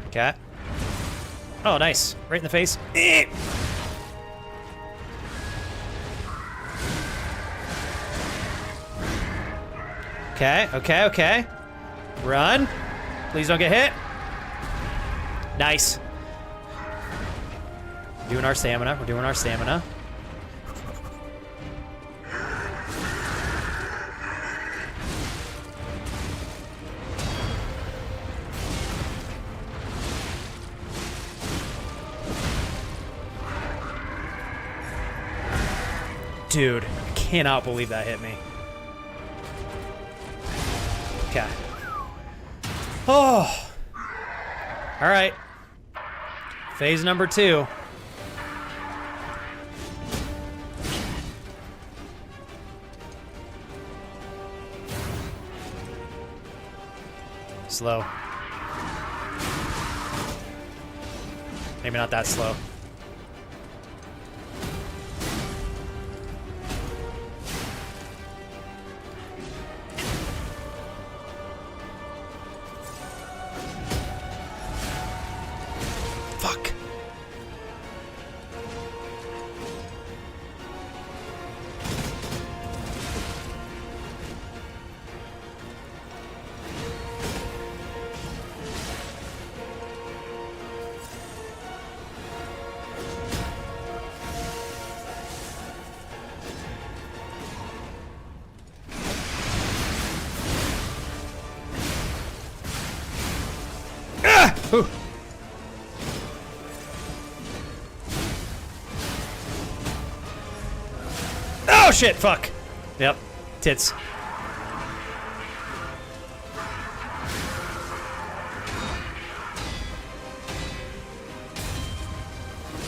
S1: Okay. Oh, nice. Right in the face. Okay, okay, okay. Run. Please don't get hit. Nice. Doing our stamina. We're doing our stamina. Dude, I cannot believe that hit me. Okay. Oh. All right. Phase number 2. Slow. Maybe not that slow. Fuck. Ah! Ooh. Oh shit, fuck. Yep, tits.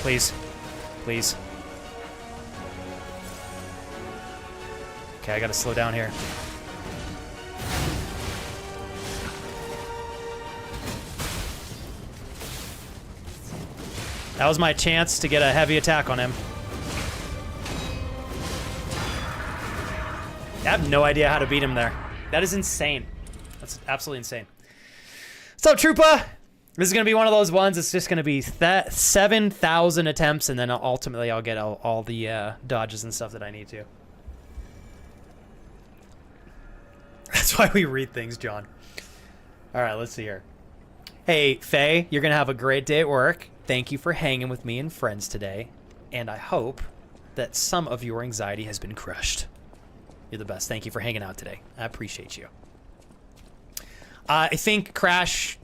S1: Please, please. Okay, I gotta slow down here. That was my chance to get a heavy attack on him. I have no idea how to beat him there. That is insane. That's absolutely insane. What's up, Troopa? This is going to be one of those ones. It's just going to be 7,000 attempts, and then ultimately I'll get all the dodges and stuff that I need to. That's why we read things, John. All right, let's see here. Hey, Faye, you're going to have a great day at work. Thank you for hanging with me and friends today, and I hope that some of your anxiety has been crushed. You're the best. Thank you for hanging out today. I appreciate you. I think Crash...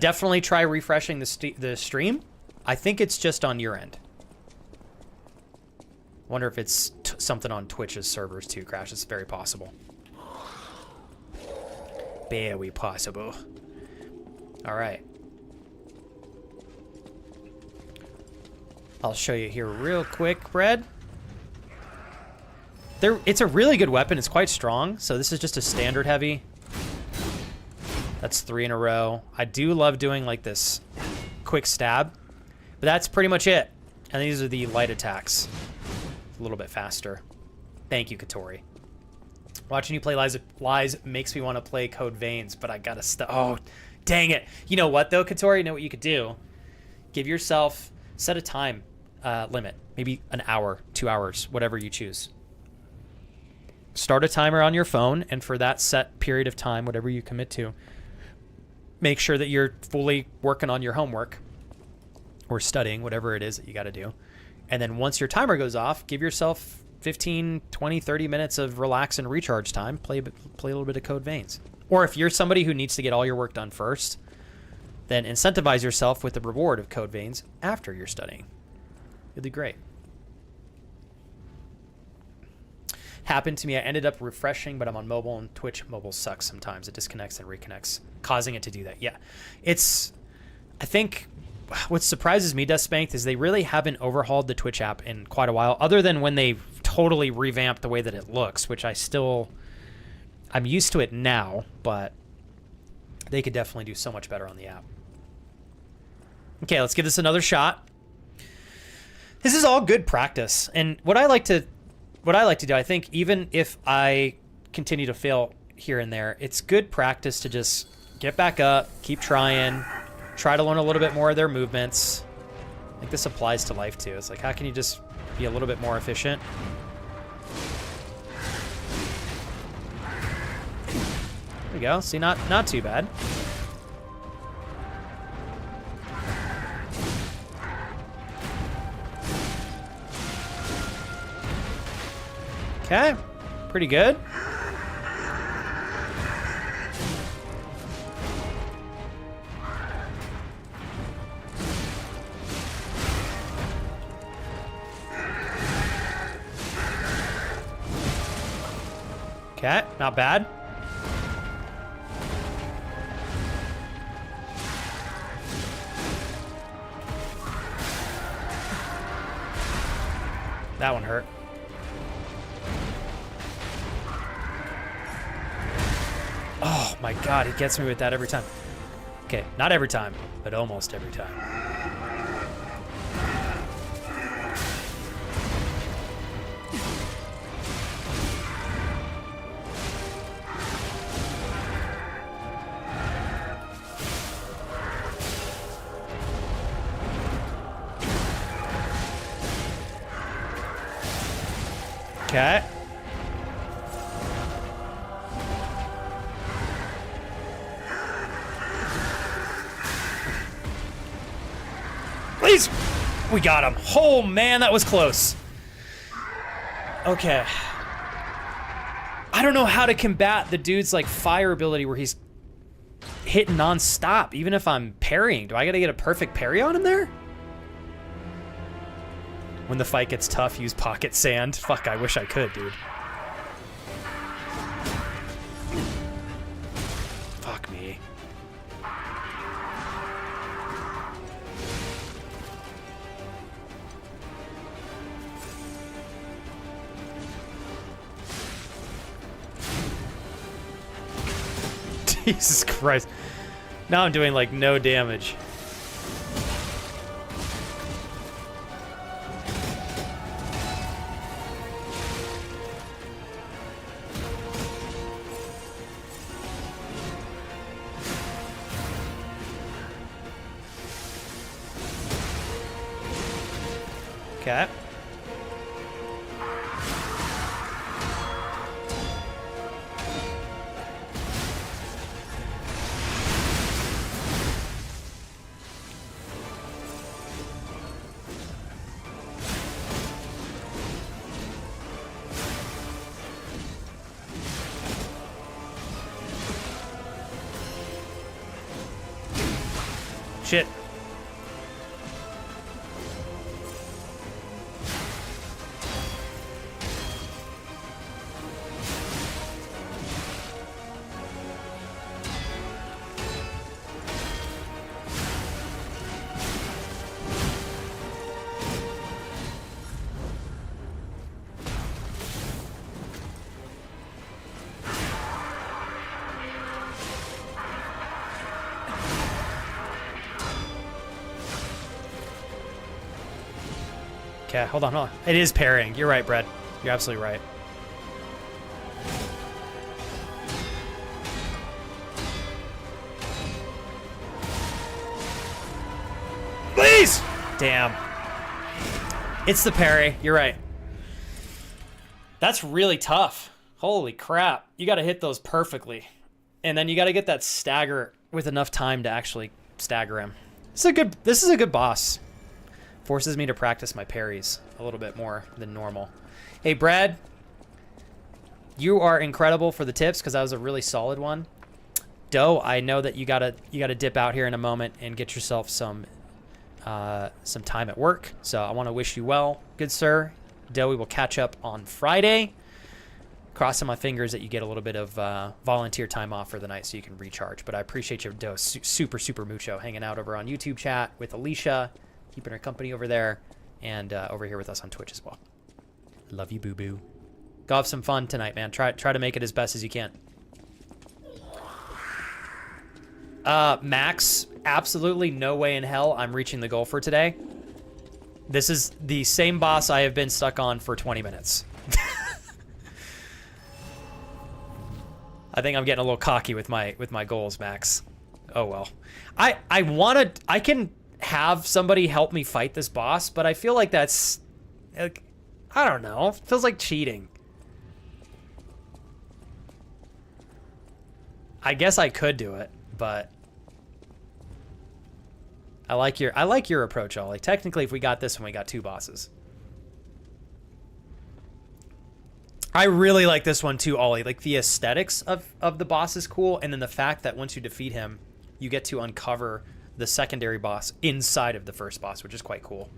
S1: definitely try refreshing the stream. I think it's just on your end. Wonder if it's something on Twitch's servers too, Crash. It's very possible. Very possible. All right. I'll show you here real quick, Brad. It's a really good weapon. It's quite strong. So this is just a standard heavy. That's 3 in a row. I do love doing like this quick stab, but that's pretty much it. And these are the light attacks. A little bit faster. Thank you, Katori. Watching you play Lies makes me want to play Code Veins, but I gotta stop. Oh, dang it. You know what though, Katori? You know what you could do? Give yourself, set a time limit. Maybe an hour, 2 hours, whatever you choose. Start a timer on your phone, and for that set period of time, whatever you commit to, make sure that you're fully working on your homework or studying, whatever it is that you got to do. And then once your timer goes off, give yourself 15, 20, 30 minutes of relax and recharge time. Play a little bit of Code Veins. Or if you're somebody who needs to get all your work done first, then incentivize yourself with the reward of Code Veins after you're studying. You'll do great. Happened to me. I ended up refreshing, but I'm on mobile, and Twitch mobile sucks sometimes. It disconnects and reconnects, causing it to do that. Yeah. I think what surprises me, Dustspanked, is they really haven't overhauled the Twitch app in quite a while, other than when they totally revamped the way that it looks, which I'm used to it now, but they could definitely do so much better on the app. Okay, let's give this another shot. This is all good practice, and what I like to do, I think even if I continue to fail here and there, it's good practice to just get back up, keep trying, try to learn a little bit more of their movements. I think this applies to life too. It's like, how can you just be a little bit more efficient? There we go. See, not too bad. Okay, pretty good. Okay, not bad. That one hurt. Oh my god, he gets me with that every time. Okay, not every time, but almost every time. Okay. Please! We got him. Oh man, that was close. Okay. I don't know how to combat the dude's like fire ability where he's hitting non-stop, even if I'm parrying. Do I gotta get a perfect parry on him there? When the fight gets tough, use pocket sand. Fuck, I wish I could, dude. Fuck me. Jesus Christ. Now I'm doing like no damage. Okay. Shit. Okay, hold on, hold on. It is parrying. You're right, Brad. You're absolutely right. Please! Damn. It's the parry. You're right. That's really tough. Holy crap. You got to hit those perfectly. And then you got to get that stagger with enough time to actually stagger him. This is a good boss. Forces me to practice my parries a little bit more than normal. Hey, Brad, you are incredible for the tips because that was a really solid one. Doe, I know that you gotta dip out here in a moment and get yourself some time at work. So I want to wish you well, good sir. Doe, we will catch up on Friday. Crossing my fingers that you get a little bit of volunteer time off for the night so you can recharge. But I appreciate you, Doe, super mucho, hanging out over on YouTube chat with Alicia, keeping her company over there, and over here with us on Twitch as well. Love you, boo-boo. Go have some fun tonight, man. Try to make it as best as you can. Max, absolutely no way in hell I'm reaching the goal for today. This is the same boss I have been stuck on for 20 minutes. I think I'm getting a little cocky with my goals, Max. Oh well. I can have somebody help me fight this boss, but I feel like that's, like, I don't know. It feels like cheating. I guess I could do it, but I like your approach, Ollie. Technically, if we got this one, we got two bosses. I really like this one too, Ollie. Like the aesthetics of the boss is cool, and then the fact that once you defeat him, you get to uncover the secondary boss inside of the first boss, which is quite cool.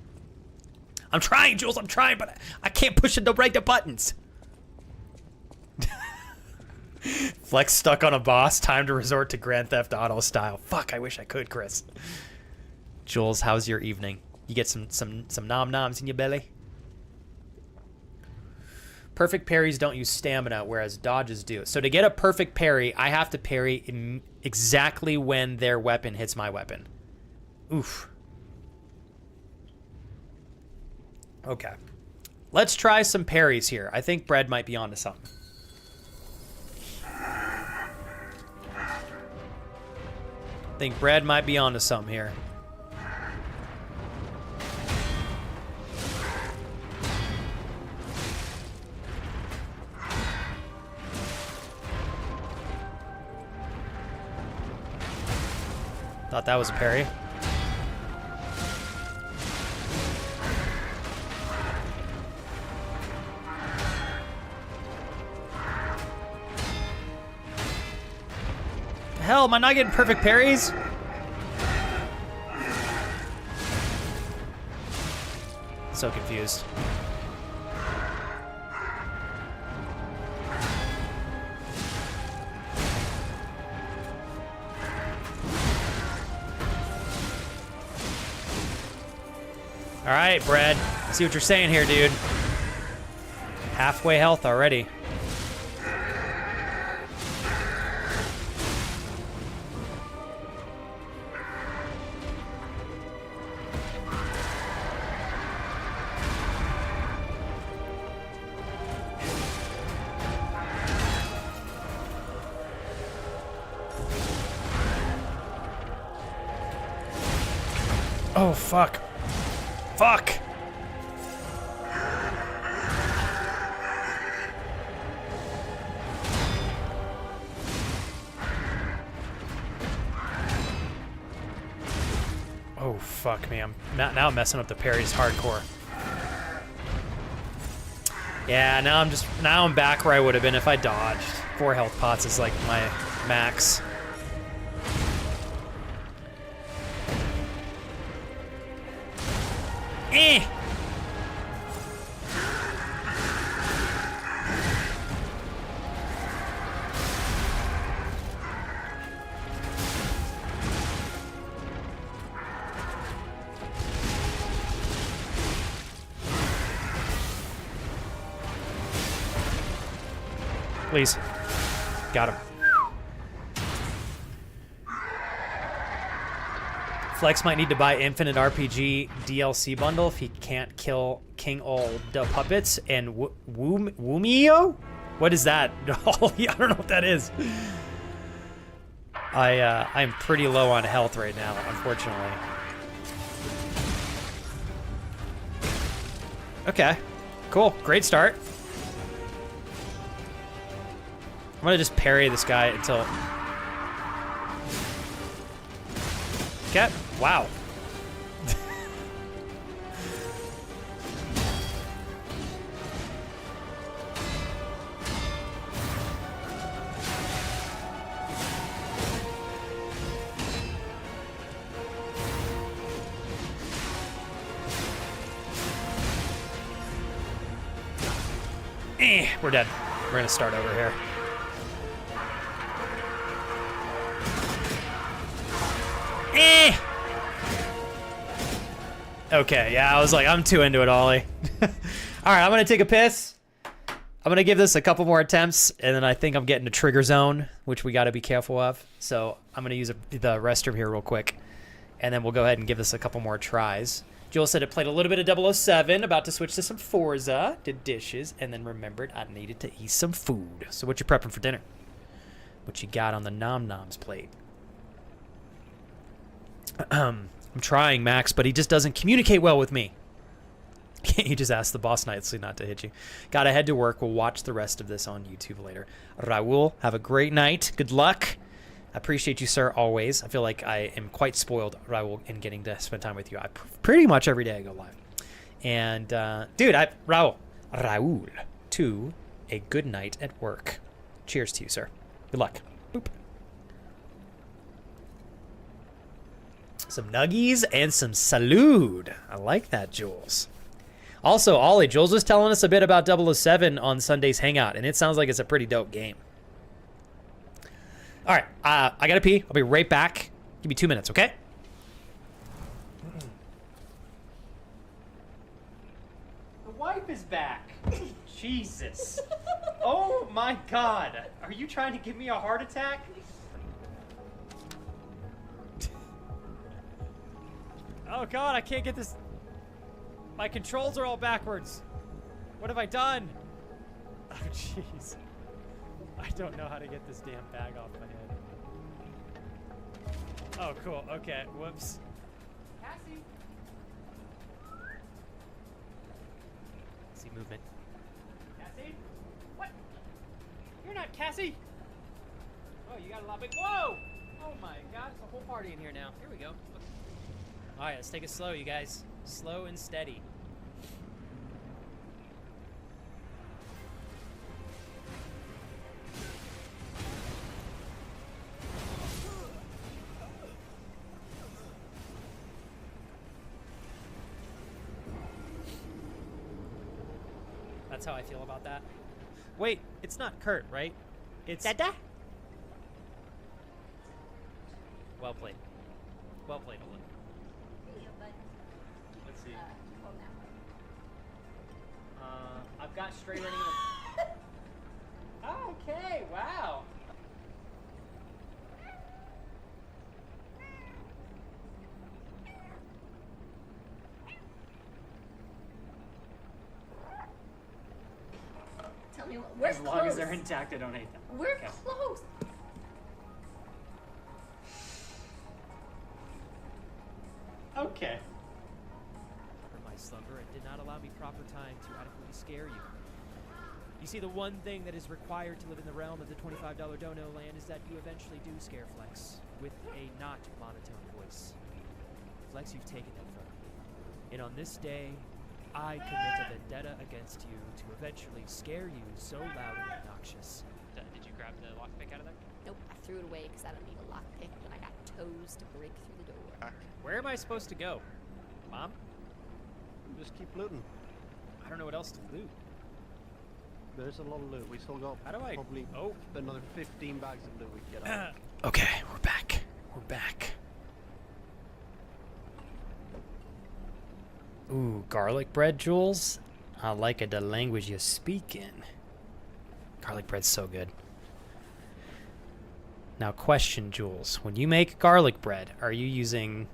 S1: I'm trying, Jules, I'm trying, but I can't push it to right the buttons. Flex stuck on a boss, time to resort to Grand Theft Auto style. Fuck, I wish I could, Chris. Jules, how's your evening? You get some nom-noms in your belly? Perfect parries don't use stamina, whereas dodges do. So to get a perfect parry, I have to parry exactly when their weapon hits my weapon. Oof. Okay. Let's try some parries here. I think Brad might be onto something. I think Brad might be onto something here. Thought that was a parry. The hell, am I not getting perfect parries? So confused. All right, Brad. See what you're saying here, dude. Halfway health already. Oh, fuck. Fuck! fuck me. Now I'm messing up the parries hardcore. Yeah, now I'm back where I would have been if I dodged. 4 health pots is like my max. Eh! Please. Got him. Flex might need to buy Infinite RPG DLC bundle if he can't kill King Ol the Puppets and Wumio? What is that? I don't know what that is. I'm pretty low on health right now, unfortunately. Okay. Cool. Great start. I'm gonna just parry this guy until... Okay. Wow. We're dead. We're gonna start over here. Okay, yeah, I was like, I'm too into it, Ollie. All right, I'm gonna take a piss. I'm gonna give this a couple more attempts, and then I think I'm getting to trigger zone, which we gotta be careful of. So I'm gonna use the restroom here real quick, and then we'll go ahead and give this a couple more tries. Joel said it played a little bit of 007, about to switch to some Forza, did dishes, and then remembered I needed to eat some food. So what you prepping for dinner? What you got on the nom noms plate? I'm trying, Max, but he just doesn't communicate well with me. He just asked the boss nicely not to hit you. Gotta head to work. We'll watch the rest of this on YouTube later. Raul, have a great night. Good luck. I appreciate you, sir, always. I feel like I am quite spoiled, Raul, in getting to spend time with you. Pretty much every day I go live. And, dude, Raul, to a good night at work. Cheers to you, sir. Good luck. Boop. Some nuggies and some salud. I like that, Jules. Also, Ollie, Jules was telling us a bit about 007 on Sunday's Hangout, and it sounds like it's a pretty dope game. All right, I gotta pee. I'll be right back. Give me 2 minutes, okay? The wife is back. Jesus. Oh my God. Are you trying to give me a heart attack? Oh God, I can't get this. My controls are all backwards. What have I done? Oh jeez. I don't know how to get this damn bag off my head. Oh cool, okay, whoops. Cassie! See movement. Cassie? What? You're not Cassie! Oh, you got a lot big. Whoa! Oh my God, it's a whole party in here now. Here we go. All right, let's take it slow, you guys. Slow and steady. That's how I feel about that. Wait, it's not Kurt, right? It's Dada. Well played. Well played, Olin. Let's see. I've got straight running. Okay, wow.
S2: Tell me what. We're
S1: As long as they're intact, I don't hate them.
S2: We're
S1: Okay.
S2: close.
S1: Okay.
S3: My slumber and did not allow me proper time to adequately scare you. You see, the one thing that is required to live in the realm of the $25 dono land is that you eventually do scare Flex with a not monotone voice. Flex, you've taken that from me. And on this day, I commit a vendetta against you to eventually scare you so loud and obnoxious.
S5: Did you grab the lockpick out of there?
S2: Nope, I threw it away because I don't need a lockpick when I got toes to break through the door.
S1: Where am I supposed to go? Mom?
S4: Just keep looting.
S1: I don't know what else to loot.
S4: There's a lot of loot. We still got
S1: How do I-
S4: probably
S1: oh.
S4: another 15 bags of loot we can get out.
S1: Okay, we're back. We're back. Ooh, garlic bread, Jules? I like it, the language you speak in. Garlic bread's so good. Now, question, Jules. When you make garlic bread, are you using...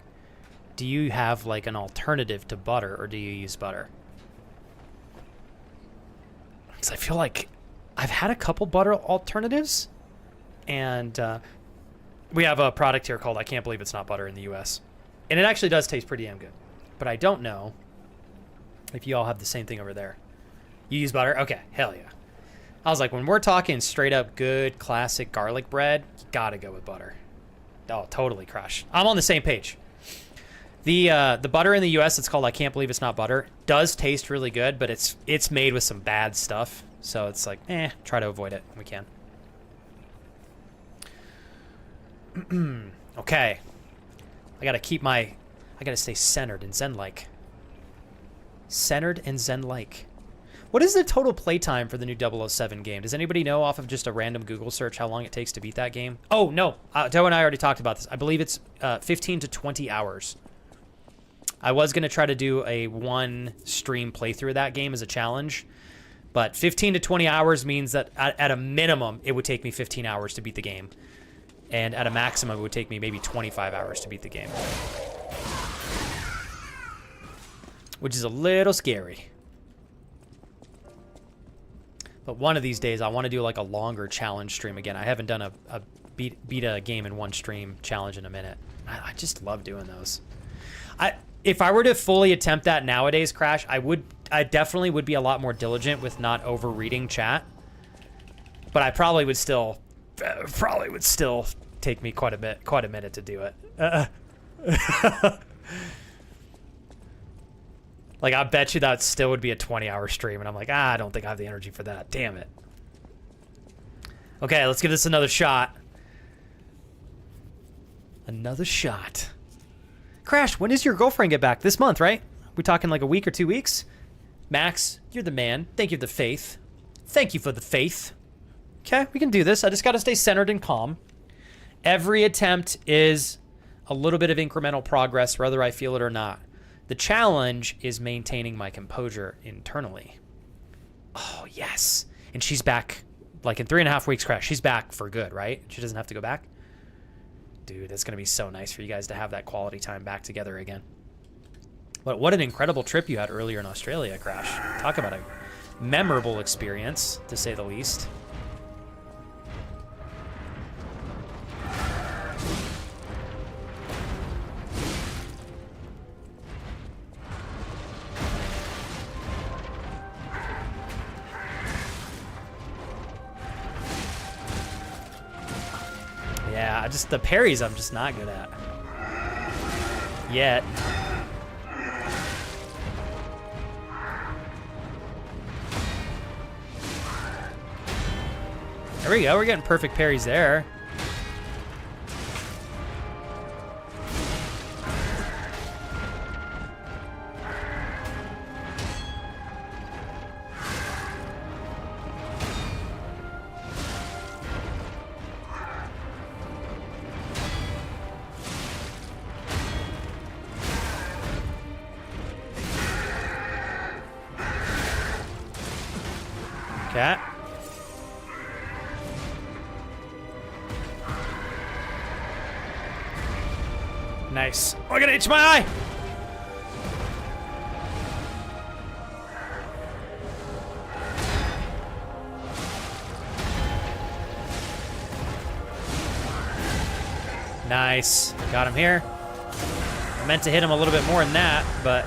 S1: Do you have, like, an alternative to butter, or do you use butter? Because I feel like I've had a couple butter alternatives, and we have a product here called I Can't Believe It's Not Butter in the U.S. And it actually does taste pretty damn good. But I don't know if you all have the same thing over there. You use butter? Okay, hell yeah. I was like, when we're talking straight up good classic garlic bread, you gotta go with butter. Oh, totally crush. I'm on the same page. The butter in the U.S. it's called I Can't Believe It's Not Butter does taste really good, but it's made with some bad stuff. So it's like, try to avoid it when we can. Okay. I gotta stay centered and zen-like. Centered and zen-like. What is the total playtime for the new 007 game? Does anybody know off of just a random Google search how long it takes to beat that game? Oh, no. Doe and I already talked about this. I believe it's 15 to 20 hours. I was going to try to do a one stream playthrough of that game as a challenge, but 15 to 20 hours means that at a minimum, it would take me 15 hours to beat the game. And at a maximum, it would take me maybe 25 hours to beat the game. Which is a little scary. But one of these days, I want to do like a longer challenge stream again. I haven't done a beat a game in one stream challenge in a minute. I just love doing those. If I were to fully attempt that nowadays, Crash, I definitely would be a lot more diligent with not over-reading chat. But I probably would still take me quite a minute to do it. Like, I bet you that still would be a 20-hour stream, and I'm like, I don't think I have the energy for that. Damn it. Okay, let's give this another shot. Another shot. Crash, when does your girlfriend get back? This month, right? We talking like a week or 2 weeks? Max, you're the man. Thank you for the faith. Thank you for the faith. Okay, we can do this. I just got to stay centered and calm. Every attempt is a little bit of incremental progress, whether I feel it or not. The challenge is maintaining my composure internally. Oh, yes. And she's back, like in 3.5 weeks, Crash. She's back for good, right? She doesn't have to go back? Dude, it's going to be so nice for you guys to have that quality time back together again. But what an incredible trip you had earlier in Australia, Crash. Talk about a memorable experience, to say the least. Yeah, the parries I'm just not good at. Yet. There we go, we're getting perfect parries there. Okay. Nice. Oh, I gotta itch my eye! Nice. Got him here. I meant to hit him a little bit more than that, but...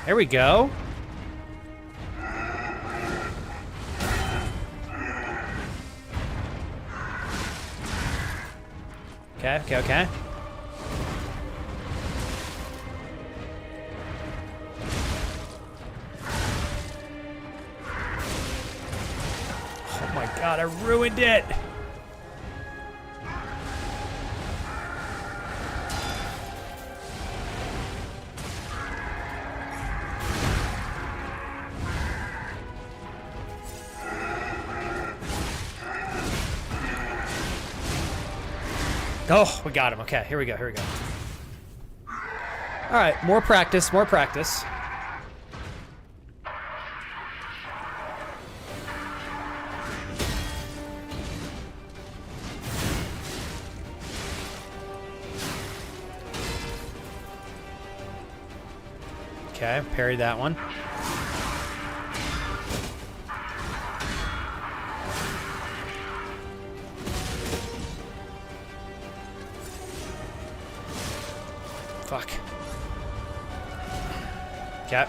S1: There we go. Okay, okay, okay. Oh my god, I ruined it! Oh, we got him. Okay, here we go, here we go. All right, more practice, more practice. Okay, parry that one. Fuck. Okay.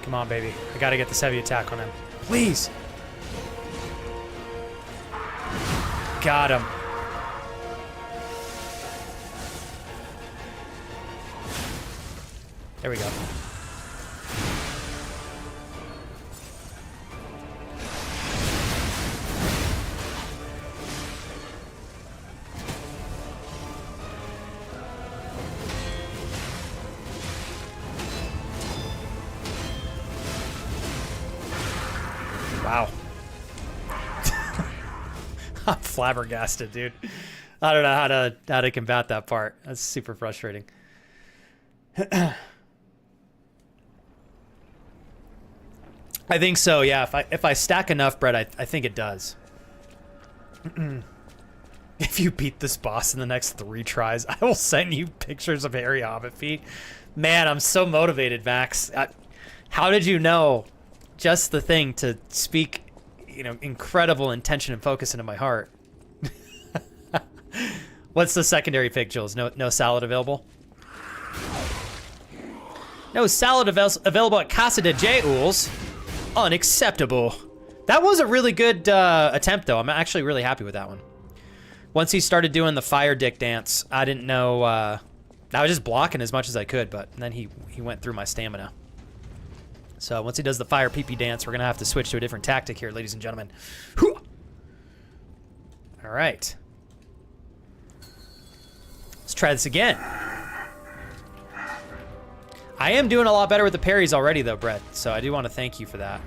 S1: Come on, baby. I gotta get this heavy attack on him. Please! Got him. There we go. Wow. I'm flabbergasted, dude. I don't know how to combat that part. That's super frustrating. I think so, yeah. If I stack enough bread, I think it does. If you beat this boss in the next 3 tries, I will send you pictures of hairy hobbit feet. Man, I'm so motivated, Max. How did you know just the thing to speak, you know, incredible intention and focus into my heart? What's the secondary pick, Jules? No salad available? No salad available at Casa de Jeuls. Unacceptable. That was a really good attempt, though. I'm actually really happy with that one. Once he started doing the fire dick dance, I didn't know. I was just blocking as much as I could, but then he went through my stamina. So once he does the fire pee-pee dance, we're gonna have to switch to a different tactic here, ladies and gentlemen. All right. Let's try this again. I am doing a lot better with the parries already, though, Brett. So I do want to thank you for that.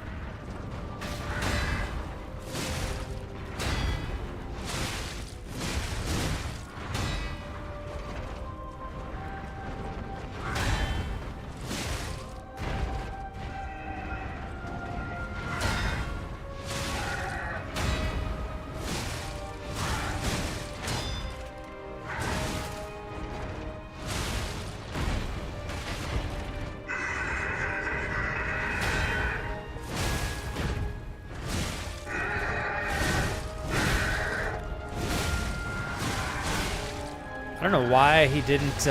S1: I don't know why he didn't,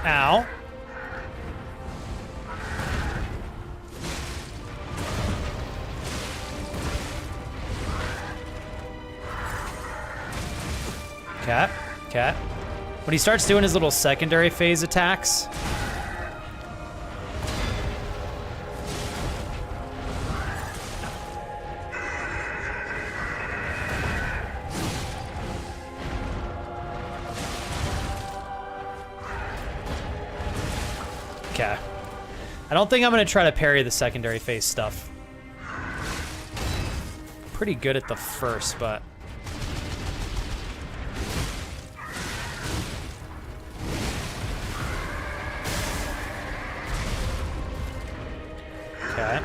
S1: Ow. Okay. When he starts doing his little secondary phase attacks, okay. I don't think I'm going to try to parry the secondary phase stuff. Pretty good at the first, but... Okay.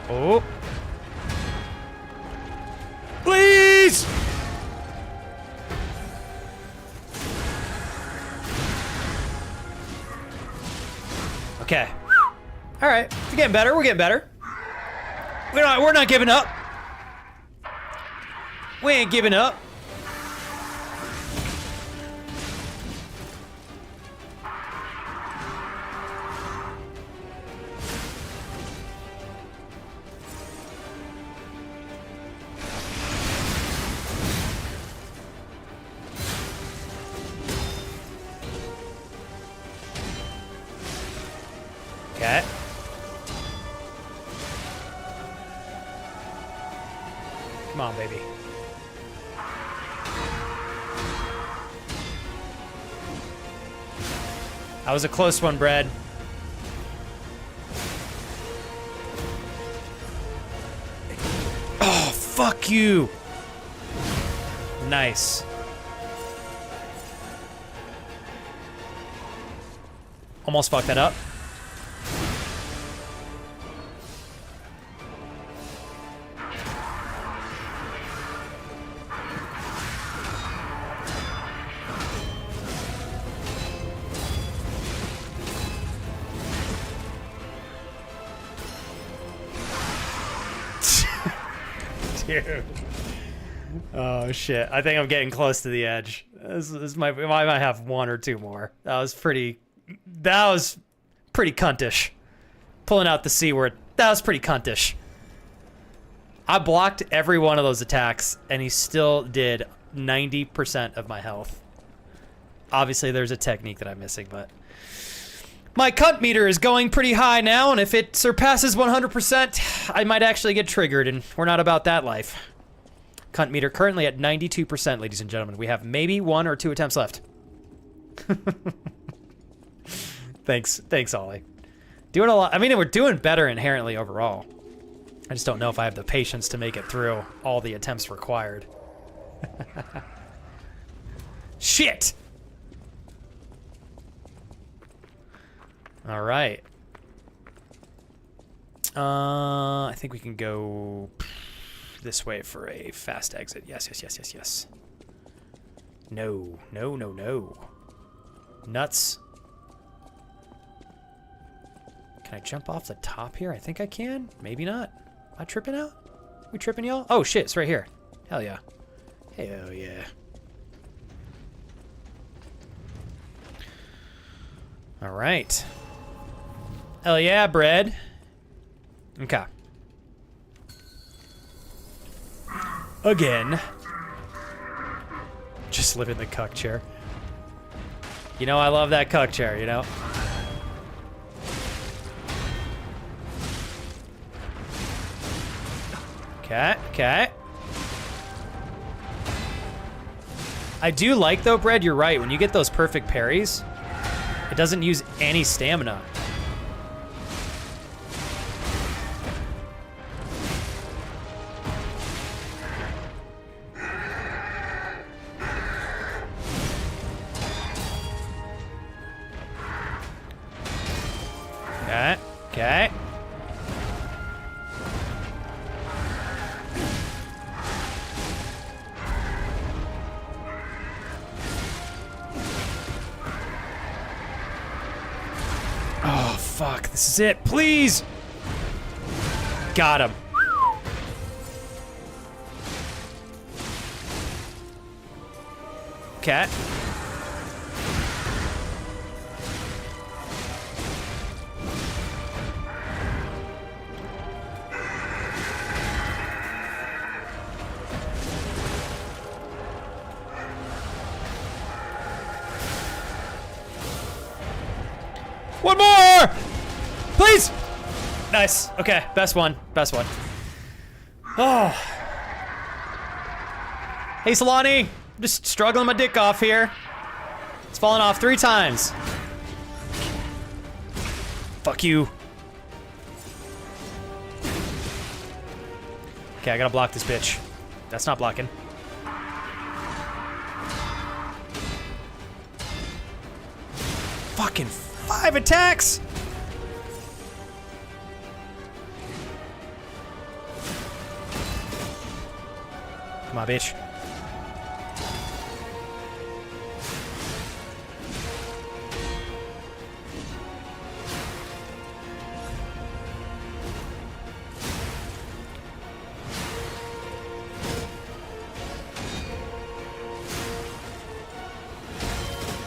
S1: Oh. Please! Okay. All right. We're getting better. We're getting better. We're not giving up. We ain't giving up. Okay. Come on, baby. That was a close one, Brad. Oh, fuck you. Nice. Almost fucked that up. Dude. Oh shit! I think I'm getting close to the edge. This might, I might have one or two more. That was pretty cuntish. Pulling out the C word. That was pretty cuntish. I blocked every one of those attacks, and he still did 90% of my health. Obviously, there's a technique that I'm missing, but my cunt meter is going pretty high now, and if it surpasses 100%, I might actually get triggered, and we're not about that life. Cunt meter currently at 92%, ladies and gentlemen. We have maybe 1 or 2 attempts left. Thanks, Ollie. Doing a lot. I mean, we're doing better inherently overall. I just don't know if I have the patience to make it through all the attempts required. Shit! All right. I think we can go this way for a fast exit. Yes. No. Nuts. Can I jump off the top here? I think I can. Maybe not. Am I tripping out? We tripping, y'all? Oh, shit. It's right here. Hell yeah. Hell yeah. All right. Hell yeah, bread. Okay. Again. Just live in the cuck chair. You know, I love that cuck chair, you know? Okay. I do like, though, Bread, you're right. When you get those perfect parries, it doesn't use any stamina. Okay. Oh, fuck. This is it. Please. Got him. Okay. One more! Please! Nice. Okay, best one. Oh. Hey, Solani. I'm just struggling my dick off here. It's fallen off 3 times. Fuck you. Okay, I gotta block this bitch. That's not blocking. Fucking 5 attacks! Come on, bitch.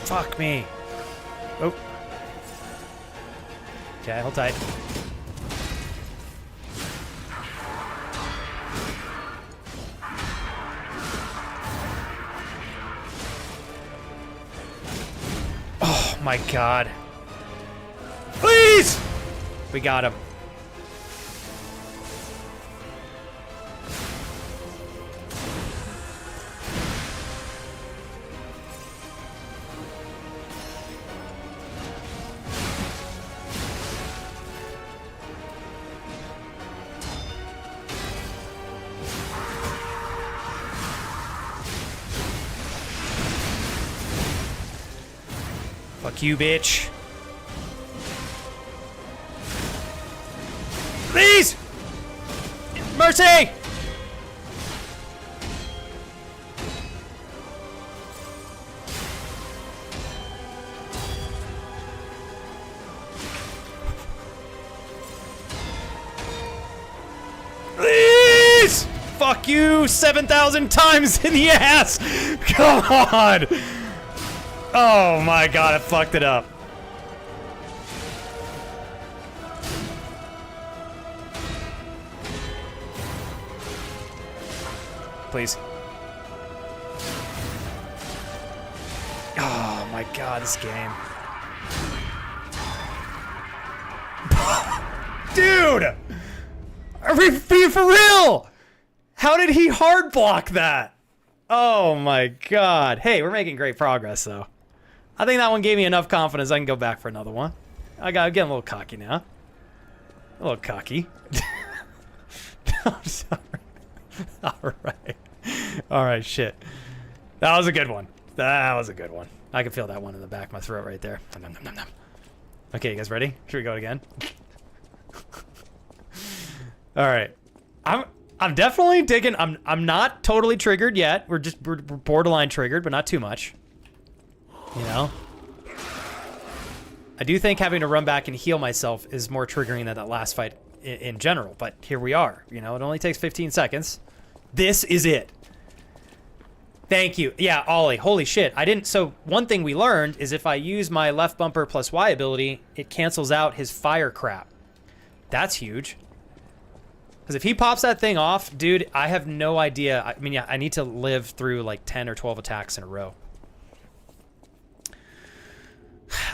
S1: Fuck me. Oh. Okay, hold tight. Oh my god. Please! We got him. Fuck you, bitch. Please! Mercy! Please! Fuck you 7,000 times in the ass! Come on! Oh my god, I fucked it up. Please. Oh my god, this game. Dude! Are we being for real? How did he hard block that? Oh my god. Hey, we're making great progress though. I think that one gave me enough confidence I can go back for another one. I'm getting a little cocky now. A little cocky. I'm sorry. Alright. Alright, shit. That was a good one. That was a good one. I can feel that one in the back of my throat right there. Nom, nom, nom, nom. Okay, you guys ready? Should we go again? Alright. I'm definitely digging. I'm not totally triggered yet. We're borderline triggered, but not too much. You know? I do think having to run back and heal myself is more triggering than that last fight in general, but here we are. You know, it only takes 15 seconds. This is it. Thank you. Yeah, Ollie, holy shit. So one thing we learned is if I use my left bumper plus Y ability, it cancels out his fire crap. That's huge. Because if he pops that thing off, dude, I have no idea. I mean, yeah, I need to live through like 10 or 12 attacks in a row.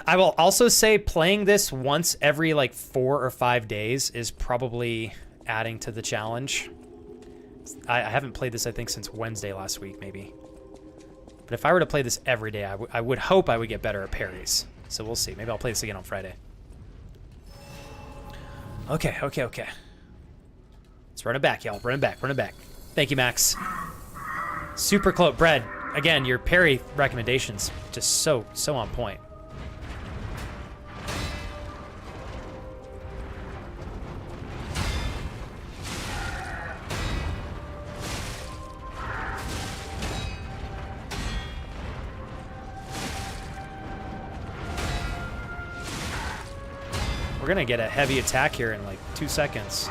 S1: I will also say playing this once every like 4 or 5 days is probably adding to the challenge. I haven't played this, I think, since Wednesday last week, maybe. But if I were to play this every day, I would hope I would get better at parries. So we'll see. Maybe I'll play this again on Friday. Okay. Let's run it back, y'all. Run it back. Thank you, Max. Super close. Bread, again, your parry recommendations just so on point. We're gonna get a heavy attack here in like 2 seconds.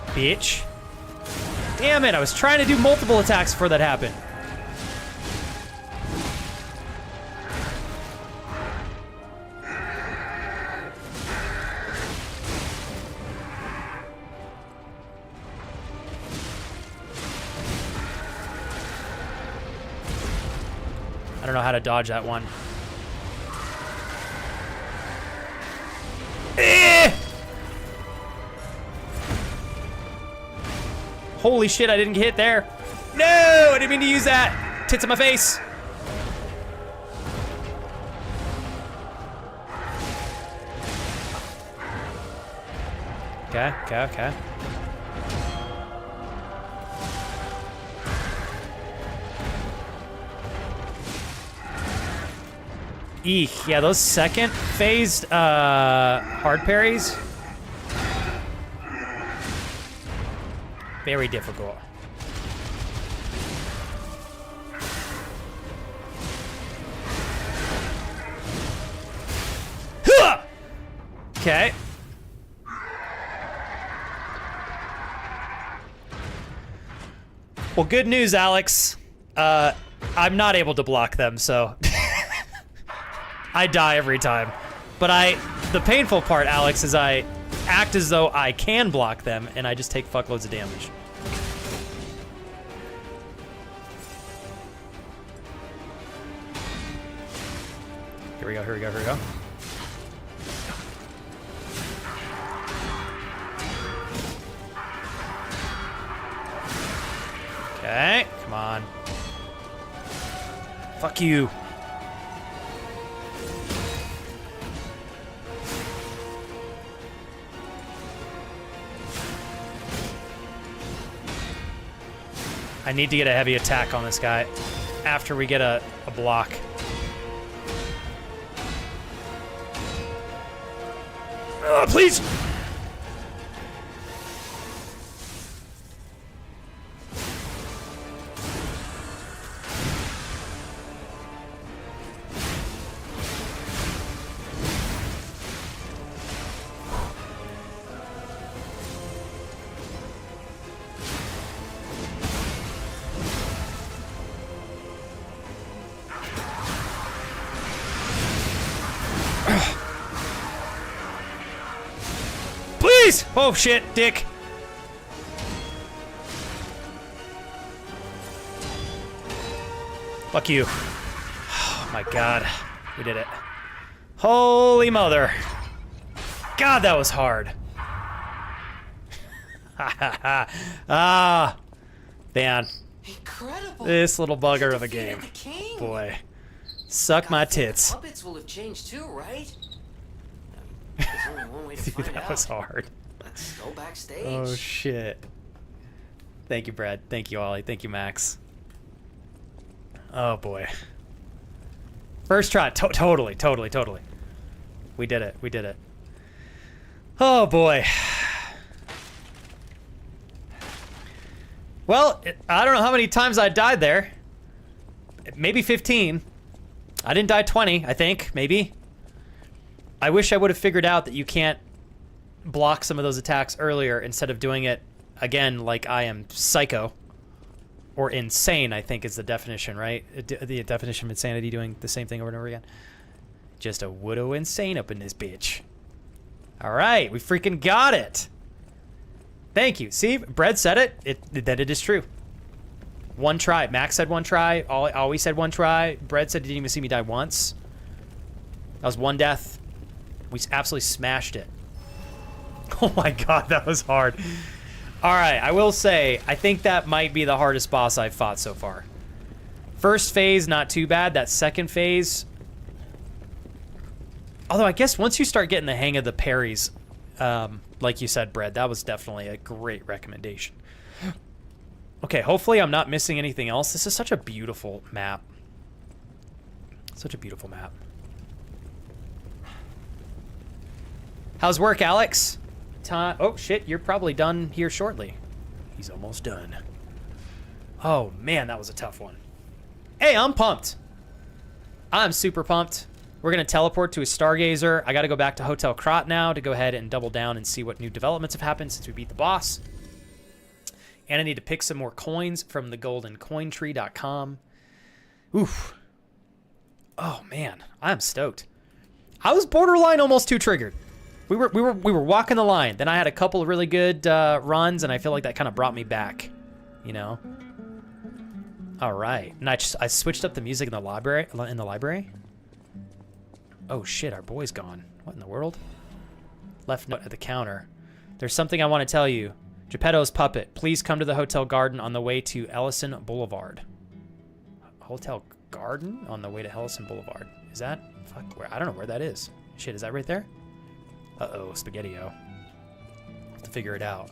S1: Bitch. Damn it, I was trying to do multiple attacks before that happened. I don't know how to dodge that one. Holy shit, I didn't get hit there. No, I didn't mean to use that. Tits in my face. Okay. Eek, yeah, those second phased hard parries. Very difficult. Okay. Well, good news, Alex. I'm not able to block them, so I die every time. But the painful part, Alex, is I act as though I can block them, and I just take fuckloads of damage. Here we go, here we go, here we go. Okay, come on. Fuck you. I need to get a heavy attack on this guy after we get a block. Please! Please! Oh shit, dick. Fuck you. Oh my god. We did it. Holy mother. God, that was hard. Ah. Man.
S6: Incredible.
S1: This little bugger of a
S6: Defeated
S1: game.
S6: the king.
S1: Boy. Suck my tits.
S6: Puppets will have changed too, right? There's only one way to
S1: Dude,
S6: find
S1: that
S6: out.
S1: was hard.
S6: Let's go backstage.
S1: Oh shit. Thank you, Brad. Thank you, Ollie. Thank you, Max. Oh boy. First try. Totally. We did it. We did it. Oh boy. Well, I don't know how many times I died there. Maybe 15. I didn't die 20, I think. Maybe. I wish I would have figured out that you can't block some of those attacks earlier instead of doing it again like I am psycho. Or insane, I think, is the definition, right? The definition of insanity, doing the same thing over and over again. Just a widow insane up in this bitch. All right, we freaking got it. Thank you. See, Brad said that it is true. One try. Max said one try. Always said one try. Brad said he didn't even see me die once. That was one death. We absolutely smashed it. Oh my god, that was hard. All right, I will say, I think that might be the hardest boss I've fought so far. First phase, not too bad. That second phase... Although I guess once you start getting the hang of the parries, like you said, Brad, that was definitely a great recommendation. Okay, hopefully I'm not missing anything else. This is such a beautiful map. Such a beautiful map. How's work, Alex? Oh, shit, you're probably done here shortly. He's almost done. Oh, man, that was a tough one. Hey, I'm pumped. I'm super pumped. We're going to teleport to a Stargazer. I got to go back to Hotel Krat now to go ahead and double down and see what new developments have happened since we beat the boss. And I need to pick some more coins from the goldencointree.com. Oof. Oh, man, I'm stoked. I was borderline almost too triggered. We were walking the line. Then I had a couple of really good runs, and I feel like that kind of brought me back, you know. All right, and I switched up the music in the library. Oh shit, our boy's gone. What in the world? Left note at the counter. There's something I want to tell you. Geppetto's puppet. Please come to the Hotel Garden on the way to Ellison Boulevard. Hotel Garden on the way to Ellison Boulevard. Is that? Fuck, where? I don't know where that is. Shit, is that right there? Uh-oh, Spaghetti-O. Have to figure it out.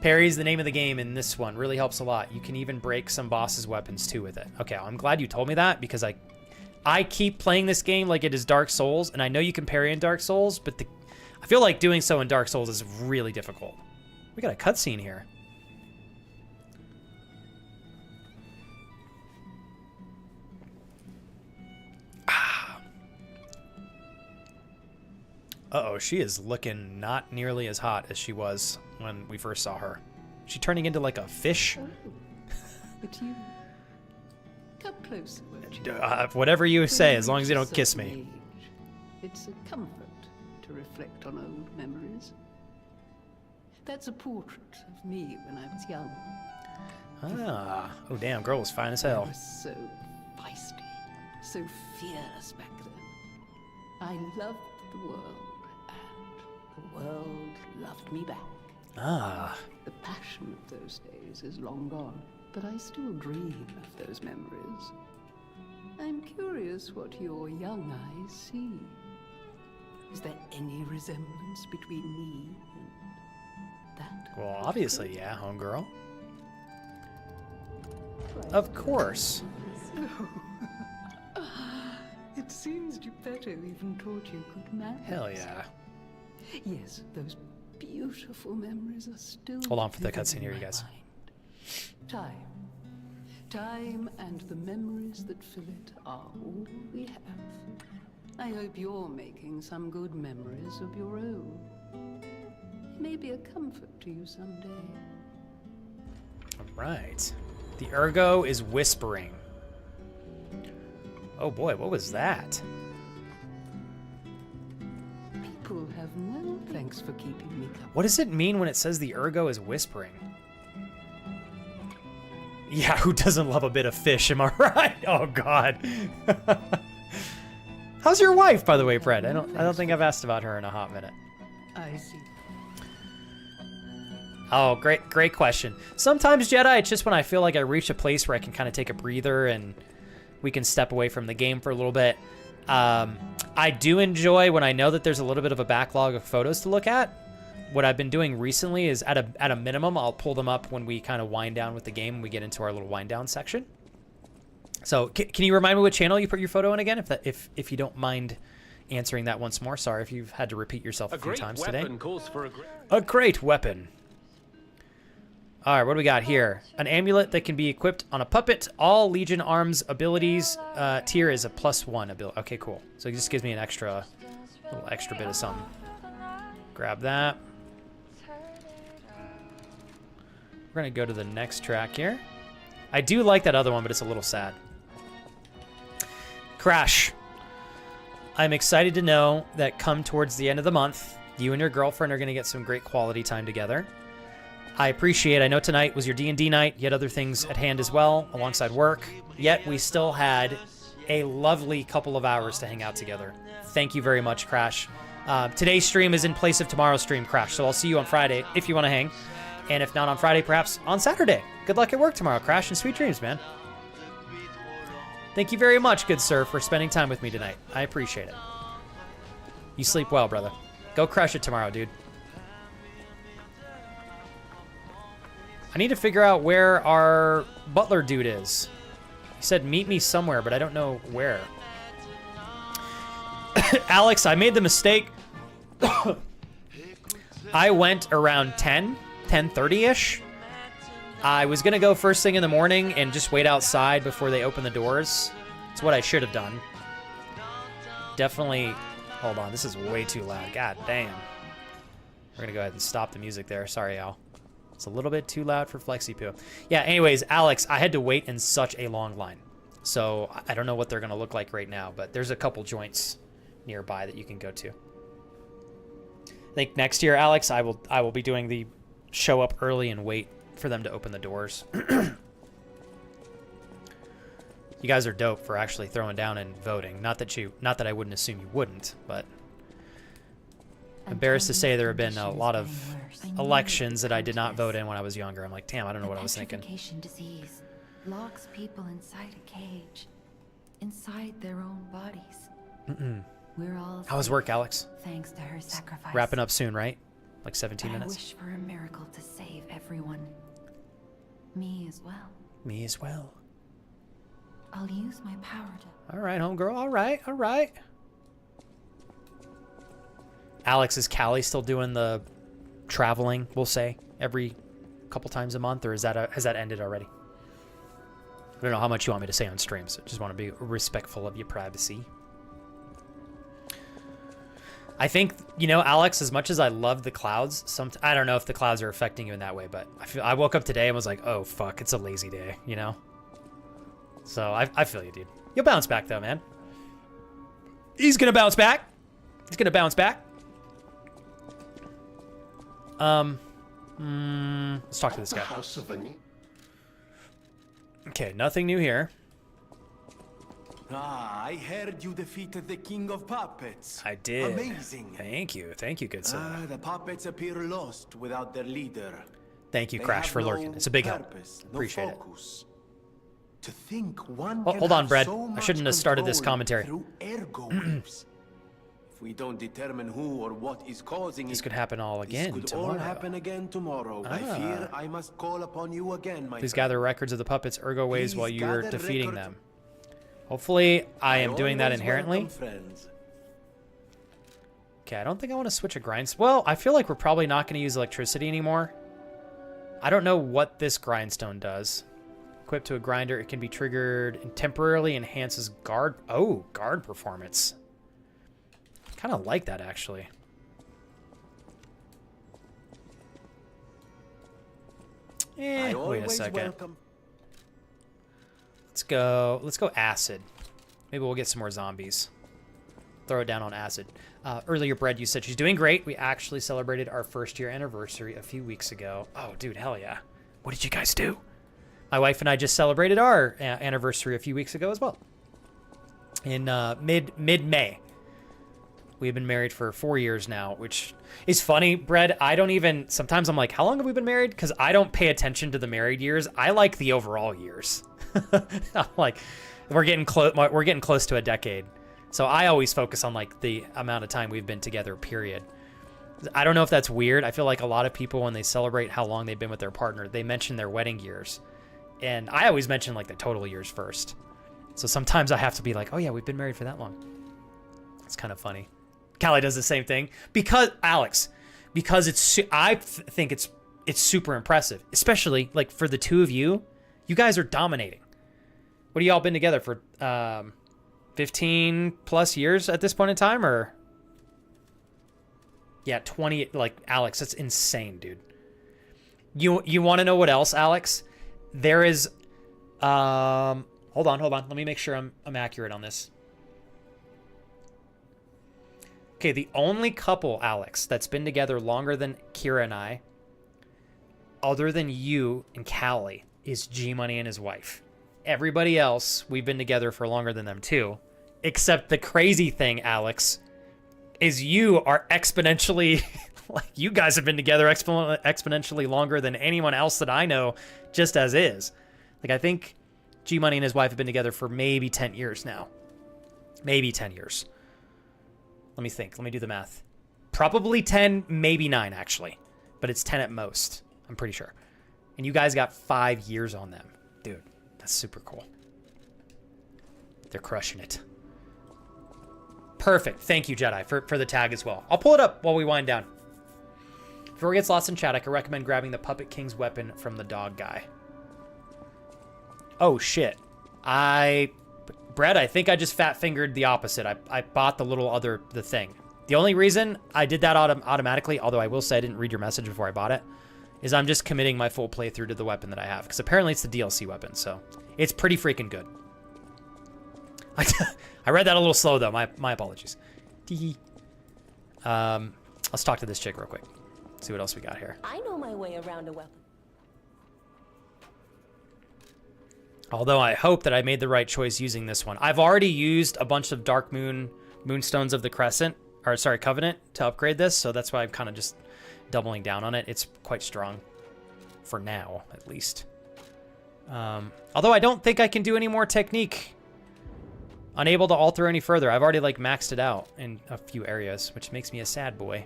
S1: Parry's the name of the game in this one. Really helps a lot. You can even break some boss's weapons too with it. Okay, I'm glad you told me that because I keep playing this game like it is Dark Souls, and I know you can parry in Dark Souls, but I feel like doing so in Dark Souls is really difficult. We got a cutscene here. Uh-oh, she is looking not nearly as hot as she was when we first saw her. She turning into like a fish?
S7: Oh, but you... Come closer, won't you?
S1: Whatever you say, as long as you don't kiss
S7: Certain
S1: me.
S7: age, it's a comfort to reflect on old memories. That's a portrait of me when I was young.
S1: Ah. Oh, damn, girl was fine as
S7: I
S1: hell.
S7: was so feisty, so fearless back then. I loved the world, and the world loved me back.
S1: Ah.
S7: The passion of those days is long gone, but I still dream of those memories. I'm curious what your young eyes see. Is there any resemblance between me and that?
S1: Well, obviously, yeah, homegirl. Of course.
S7: It seems Geppetto even taught you good manners.
S1: Hell yeah.
S7: Yes, those beautiful memories are still.
S1: Hold on for the
S7: vivid
S1: cutscene
S7: in
S1: here, you
S7: my
S1: guys.
S7: mind. Time and the memories that fill it are all we have. I hope you're making some good memories of your own. It may be a comfort to you someday.
S1: All right. The Ergo is whispering. Oh boy, what was that?
S7: People have no thanks for keeping me company.
S1: What does it mean when it says the Ergo is whispering? Yeah, who doesn't love a bit of fish, am I right? Oh god. How's your wife, by the way, Fred? I don't think I've asked about her in a hot minute.
S7: I see.
S1: Oh, great question. Sometimes, Jedi, it's just when I feel like I reach a place where I can kind of take a breather and we can step away from the game for a little bit. I do enjoy when I know that there's a little bit of a backlog of photos to look at. What I've been doing recently is at a minimum, I'll pull them up when we kind of wind down with the game and we get into our little wind down section. So can you remind me what channel you put your photo in again, if you don't mind answering that once more? Sorry if you've had to repeat yourself a few times today. A great weapon. All right, what do we got here? An amulet that can be equipped on a puppet. All Legion Arms abilities tier is a +1 ability. Okay, cool. So it just gives me an little extra bit of something. Grab that. We're gonna go to the next track here. I do like that other one, but it's a little sad. Crash. I'm excited to know that come towards the end of the month, you and your girlfriend are gonna get some great quality time together. I know tonight was your D&D night, yet other things at hand as well, alongside work. Yet we still had a lovely couple of hours to hang out together. Thank you very much, Crash. Today's stream is in place of tomorrow's stream, Crash, so I'll see you on Friday if you want to hang. And if not on Friday, perhaps on Saturday. Good luck at work tomorrow, Crash, and sweet dreams, man. Thank you very much, good sir, for spending time with me tonight. I appreciate it. You sleep well, brother. Go crush it tomorrow, dude. I need to figure out where our butler dude is. He said meet me somewhere, but I don't know where. Alex, I made the mistake. I went around 10:30-ish. I was going to go first thing in the morning and just wait outside before they open the doors. It's what I should have done. Definitely. Hold on, this is way too loud. God damn. We're going to go ahead and stop the music there. Sorry, Al. It's a little bit too loud for FlexiPoo. Yeah, anyways, Alex, I had to wait in such a long line. So I don't know what they're going to look like right now, but there's a couple joints nearby that you can go to. I think next year, Alex, I will be doing the show up early and wait for them to open the doors. You guys are dope for actually throwing down and voting. Not that I wouldn't assume you wouldn't, but I'm embarrassed to say there have been a lot of elections that I did not vote in when I was younger. I'm like, damn, I don't know what I was thinking.
S8: Petrification disease locks people inside a cage, inside their own bodies. We're all
S1: How was
S8: safe,
S1: work, Alex?
S8: thanks to her sacrifice.
S1: Wrapping up soon, right? Like 17
S8: I
S1: minutes?
S8: wish for a miracle to save everyone. Me as well.
S1: Me as well.
S8: I'll use my power to...
S1: All right, homegirl. All right, all right. Alex, is Callie still doing the traveling, we'll say, every couple times a month, or has that ended already? I don't know how much you want me to say on streams. I just want to be respectful of your privacy. I think, you know, Alex, as much as I love the clouds, I don't know if the clouds are affecting you in that way, but I woke up today and was like, oh, fuck, it's a lazy day, you know? So I feel you, dude. You'll bounce back, though, man. He's going to bounce back. He's going to bounce back. Let's talk to this guy. Okay, nothing new here.
S9: Ah, I heard you defeated the King of Puppets.
S1: I did.
S9: Amazing.
S1: Thank you, good sir.
S9: The puppets appear lost without their leader.
S1: Thank you,
S9: They
S1: Crash,
S9: have
S1: for
S9: no
S1: lurking. It's a big help.
S9: purpose, no
S1: Appreciate it.
S9: focus. To think one
S1: Oh,
S9: can
S1: hold on,
S9: have
S1: Brad.
S9: so
S1: I
S9: much
S1: shouldn't have started this
S9: control
S1: commentary.
S9: Through ergo waves. If we don't determine who or what is causing
S1: This
S9: it,
S1: could happen all again
S9: this could
S1: tomorrow.
S9: all happen again tomorrow. I
S1: Ah.
S9: fear I must call upon you again, my
S1: Please
S9: friend.
S1: gather records of the puppets' ergo ways
S9: Please
S1: while you're
S9: gather
S1: defeating
S9: records-
S1: them. Hopefully, I am doing that
S9: always
S1: inherently.
S9: welcome friends.
S1: Okay, I don't think I want to switch a grindstone. Well, I feel like we're probably not going to use electricity anymore. I don't know what this grindstone does. Equipped to a grinder, it can be triggered and temporarily enhances guard performance. Kind of like that, actually.
S9: I
S1: Wait a
S9: always
S1: second.
S9: welcome.
S1: Let's go acid. Maybe we'll get some more zombies. Throw it down on acid. Earlier, Brad, you said she's doing great. We actually celebrated our first-year anniversary a few weeks ago. Oh, dude, hell yeah. What did you guys do? My wife and I just celebrated our anniversary a few weeks ago as well. In mid-May. We've been married for 4 years now, which is funny, Brad. Sometimes I'm like, how long have we been married? Because I don't pay attention to the married years. I like the overall years. I'm like, we're getting close to a decade. So I always focus on like the amount of time we've been together, period. I don't know if that's weird. I feel like a lot of people, when they celebrate how long they've been with their partner, they mention their wedding years. And I always mention like the total years first. So sometimes I have to be like, oh yeah, we've been married for that long. It's kind of funny. Callie does the same thing because I think it's super impressive, especially like for the two of you. You guys are dominating. What have y'all been together for? 15 plus years at this point in time, or yeah, 20. Like Alex, that's insane, dude. You want to know what else, Alex? There is hold on. Let me make sure I'm accurate on this. Okay, the only couple, Alex, that's been together longer than Kira and I, other than you and Callie, is G-Money and his wife. Everybody else, we've been together for longer than them too. Except the crazy thing, Alex, is you are exponentially, like you guys have been together exponentially longer than anyone else that I know, just as is. Like I think G-Money and his wife have been together for maybe 10 years now. Maybe 10 years. Let me think. Let me do the math. Probably 10, maybe 9 actually. But it's 10 at most, I'm pretty sure. And you guys got 5 years on them. Dude, that's super cool. They're crushing it. Perfect. Thank you, Jedi, for the tag as well. I'll pull it up while we wind down. Before it gets lost in chat, I can recommend grabbing the Puppet King's weapon from the dog guy. Oh, shit. Brad, I think I just fat-fingered the opposite. I bought the thing. The only reason I did that automatically, although I will say I didn't read your message before I bought it, is I'm just committing my full playthrough to the weapon that I have. Because apparently it's the DLC weapon, so it's pretty freaking good. I read that a little slow, though. My apologies. Let's talk to this chick real quick. See what else we got here.
S10: I know my way around a weapon.
S1: Although I hope that I made the right choice using this one. I've already used a bunch of Dark Moonstones of the Covenant to upgrade this, so that's why I'm kind of just doubling down on it. It's quite strong. For now, at least. Although I don't think I can do any more technique. Unable to alter any further. I've already, like, maxed it out in a few areas, which makes me a sad boy.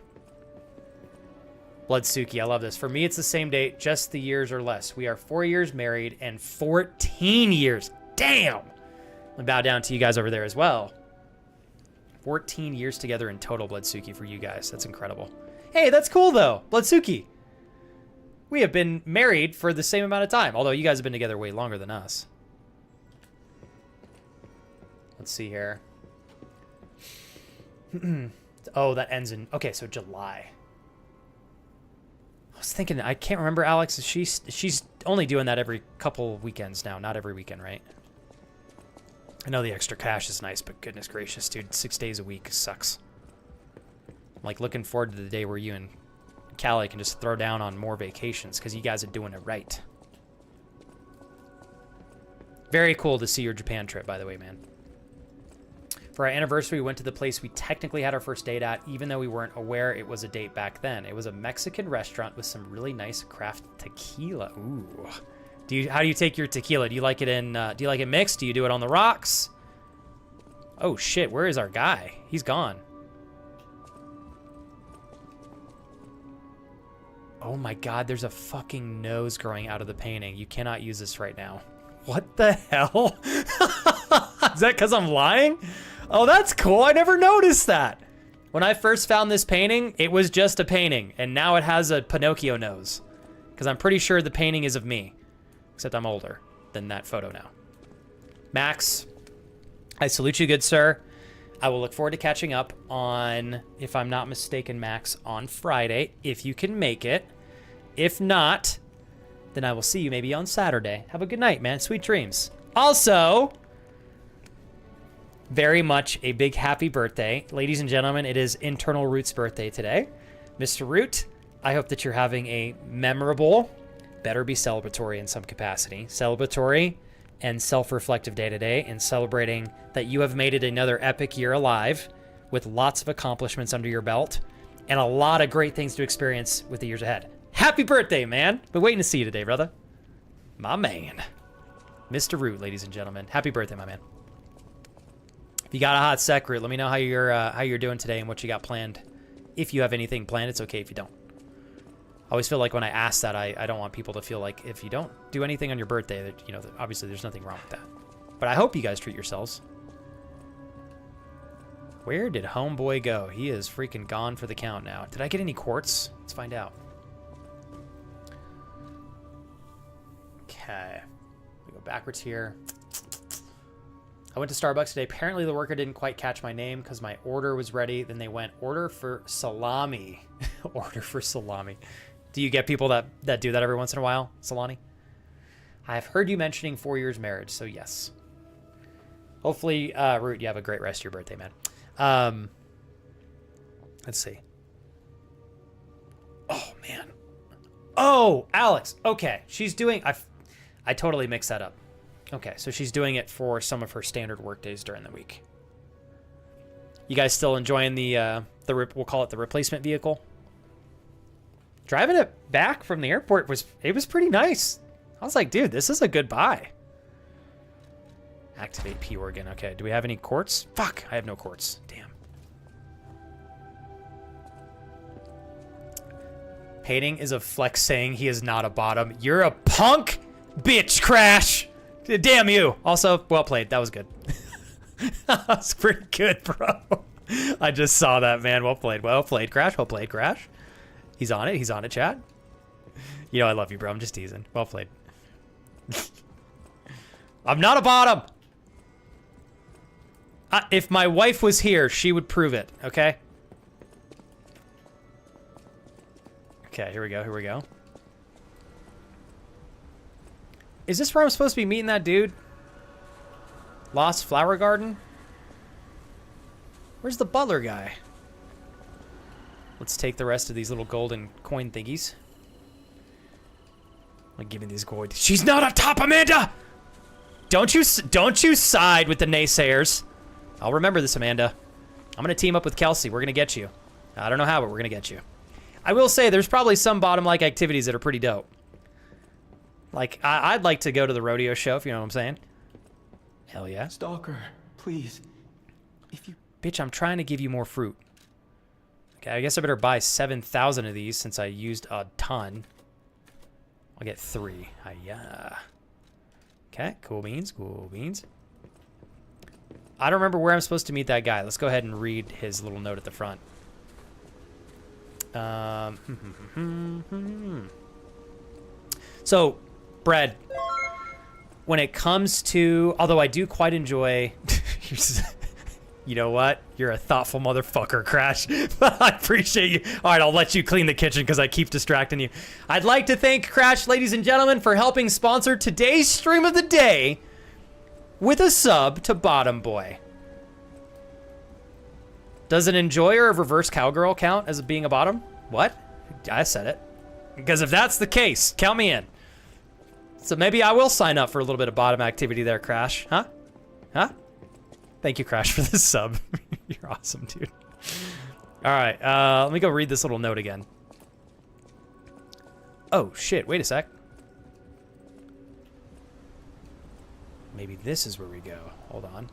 S1: Bloodsuki, I love this. For me, it's the same date, just the years or less. We are 4 years married and 14 years. Damn! I bow down to you guys over there as well. 14 years together in total, Bloodsuki, for you guys. That's incredible. Hey, that's cool, though. Bloodsuki. We have been married for the same amount of time, although you guys have been together way longer than us. Let's see here. Oh, that ends in... Okay, so July. I was thinking... I can't remember, Alex. She's only doing that every couple weekends now. Not every weekend, right? I know the extra cash is nice, but goodness gracious, dude. 6 days a week sucks. I'm like looking forward to the day where you and Callie can just throw down on more vacations because you guys are doing it right. Very cool to see your Japan trip, by the way, man. For our anniversary, we went to the place we technically had our first date at, even though we weren't aware it was a date back then. It was a Mexican restaurant with some really nice craft tequila. Ooh. How do you take your tequila? Do you like it in, do you like it mixed? Do you do it on the rocks? Oh shit, where is our guy? He's gone. Oh my god, there's a fucking nose growing out of the painting. You cannot use this right now. What the hell? Is that because I'm lying? Oh, that's cool. I never noticed that. When I first found this painting, it was just a painting, and now it has a Pinocchio nose. Because I'm pretty sure the painting is of me. Except I'm older than that photo now. Max, I salute you, good sir. I will look forward to catching up on, if I'm not mistaken, Max, on Friday, if you can make it. If not, then I will see you maybe on Saturday. Have a good night, man. Sweet dreams. Also, very much a big happy birthday. Ladies and gentlemen, it is Internal Root's birthday today. Mr. Root, I hope that you're having a memorable, better be celebratory in some capacity, celebratory and self-reflective day today, and celebrating that you have made it another epic year alive with lots of accomplishments under your belt and a lot of great things to experience with the years ahead. Happy birthday, man. Been waiting to see you today, brother. My man. Mr. Root, ladies and gentlemen. Happy birthday, my man. If you got a hot sec, Root, let me know how you're doing today and what you got planned. If you have anything planned, it's okay if you don't. I always feel like when I ask that, I don't want people to feel like if you don't do anything on your birthday, that, you know, obviously there's nothing wrong with that. But I hope you guys treat yourselves. Where did homeboy go? He is freaking gone for the count now. Did I get any quartz? Let's find out. Okay. We go backwards here. I went to Starbucks today. Apparently the worker didn't quite catch my name because my order was ready. Then they went, order for salami. Order for salami. Do you get people that do that every once in a while, Solani? I have heard you mentioning 4 years marriage, so yes. Hopefully, Root, you have a great rest of your birthday, man. Let's see. Oh, man. Oh, Alex. Okay, she's doing... I totally mixed that up. Okay, so she's doing it for some of her standard work days during the week. You guys still enjoying we'll call it the replacement vehicle? Driving it back from the airport was pretty nice. I was like, dude, this is a good buy. Activate P organ. Okay, do we have any quartz? Fuck, I have no quartz. Damn. Painting is a flex saying he is not a bottom. You're a punk, bitch, Crash. Damn you. Also, well played. That was good. That was pretty good, bro. I just saw that, man. Well played. Well played, Crash. Well played, Crash. He's on it. He's on it, chat. You know I love you, bro. I'm just teasing. Well played. I'm not a bottom. If my wife was here, she would prove it, okay? Okay, here we go. Here we go. Is this where I'm supposed to be meeting that dude? Lost Flower Garden? Where's the butler guy? Let's take the rest of these little golden coin thingies. I'm giving these gold. She's not on top, Amanda! Don't you side with the naysayers. I'll remember this, Amanda. I'm gonna team up with Kelsey. We're gonna get you. I don't know how, but we're gonna get you. I will say there's probably some bottom-like activities that are pretty dope. Like, I'd like to go to the rodeo show, if you know what I'm saying. Hell yeah.
S9: Stalker, please. If you...
S1: Bitch, I'm trying to give you more fruit. Okay, I guess I better buy 7,000 of these since I used a ton. I'll get 3. Hiya. Okay, cool beans, cool beans. I don't remember where I'm supposed to meet that guy. Let's go ahead and read his little note at the front. So, Bread, when it comes to... Although I do quite enjoy... You know what? You're a thoughtful motherfucker, Crash. I appreciate you. All right, I'll let you clean the kitchen because I keep distracting you. I'd like to thank Crash, ladies and gentlemen, for helping sponsor today's stream of the day with a sub to Bottom Boy. Does an enjoyer of reverse cowgirl count as being a bottom? What? I said it. Because if that's the case, count me in. So maybe I will sign up for a little bit of bottom activity there, Crash. Huh? Huh? Thank you, Crash, for this sub. You're awesome, dude. All right, let me go read this little note again. Oh, shit, wait a sec. Maybe this is where we go. Hold on.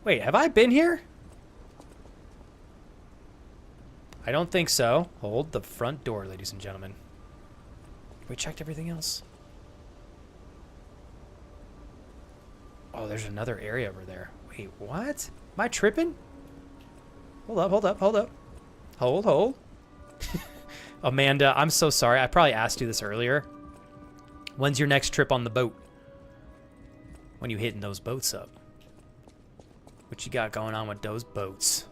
S1: Wait, have I been here? I don't think so. Hold the front door, ladies and gentlemen. We checked everything else. Oh, there's another area over there. Wait, what? Am I tripping? Hold up, hold up, hold up. Hold. Amanda, I'm so sorry. I probably asked you this earlier. When's your next trip on the boat? When you hitting those boats up? What you got going on with those boats?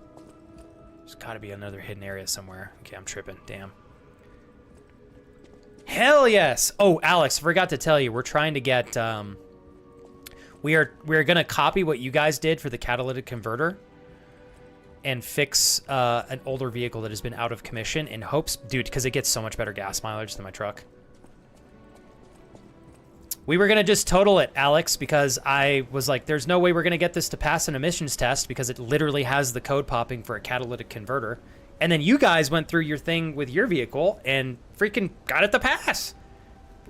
S1: There's gotta be another hidden area somewhere. Okay, I'm tripping, damn. Hell yes! Oh, Alex, forgot to tell you, we're trying to get, we're gonna copy what you guys did for the catalytic converter and fix an older vehicle that has been out of commission in hopes, dude, because it gets so much better gas mileage than my truck. We were gonna just total it, Alex, because I was like, there's no way we're gonna get this to pass an emissions test because it literally has the code popping for a catalytic converter. And then you guys went through your thing with your vehicle and freaking got it to pass.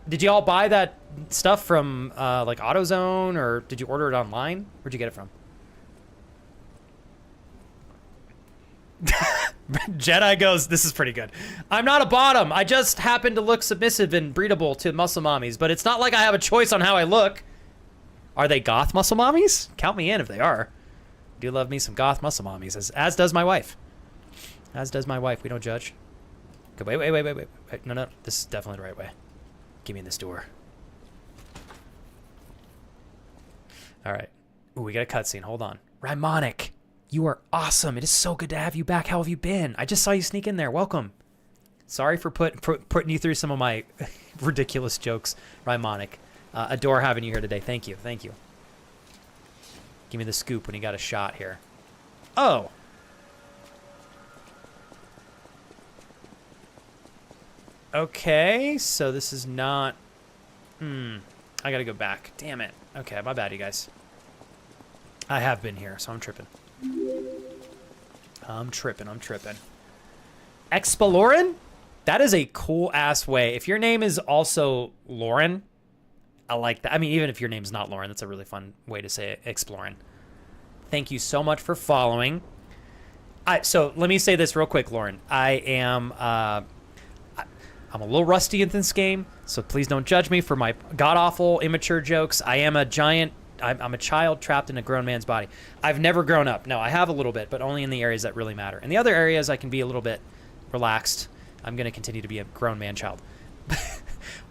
S1: Did you all buy that stuff from like AutoZone, or did you order it online? Where'd you get it from? Jedi goes, this is pretty good. I'm not a bottom. I just happen to look submissive and breedable to muscle mommies, but it's not like I have a choice on how I look. Are they goth muscle mommies? Count me in if they are. I do love me some goth muscle mommies, as does my wife. As does my wife. We don't judge. Okay, wait. No. This is definitely the right way. Give me in this door. All right. Ooh, we got a cutscene. Hold on. Rymonic, you are awesome. It is so good to have you back. How have you been? I just saw you sneak in there. Welcome. Sorry for putting you through some of my ridiculous jokes, Rymonic. Adore having you here today. Thank you. Thank you. Give me the scoop when you got a shot here. Oh. Okay, so this is not... I gotta go back. Damn it. Okay, my bad, you guys. I have been here, so I'm tripping. I'm tripping. Explorin? That is a cool-ass way. If your name is also Lauren, I like that. I mean, even if your name's not Lauren, that's a really fun way to say it. Explorin. Thank you so much for following. So let me say this real quick, Lauren. I am... I'm a little rusty in this game, so please don't judge me for my god-awful, immature jokes. I am a giant... I'm a child trapped in a grown man's body. I've never grown up. No, I have a little bit, but only in the areas that really matter. In the other areas, I can be a little bit relaxed. I'm going to continue to be a grown man child.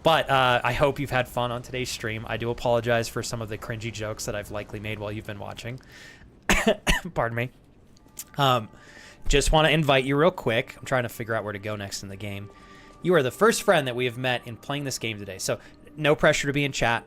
S1: But I hope you've had fun on today's stream. I do apologize for some of the cringy jokes that I've likely made while you've been watching. Pardon me. Just want to invite you real quick. I'm trying to figure out where to go next in the game. You are the first friend that we have met in playing this game today, so no pressure to be in chat.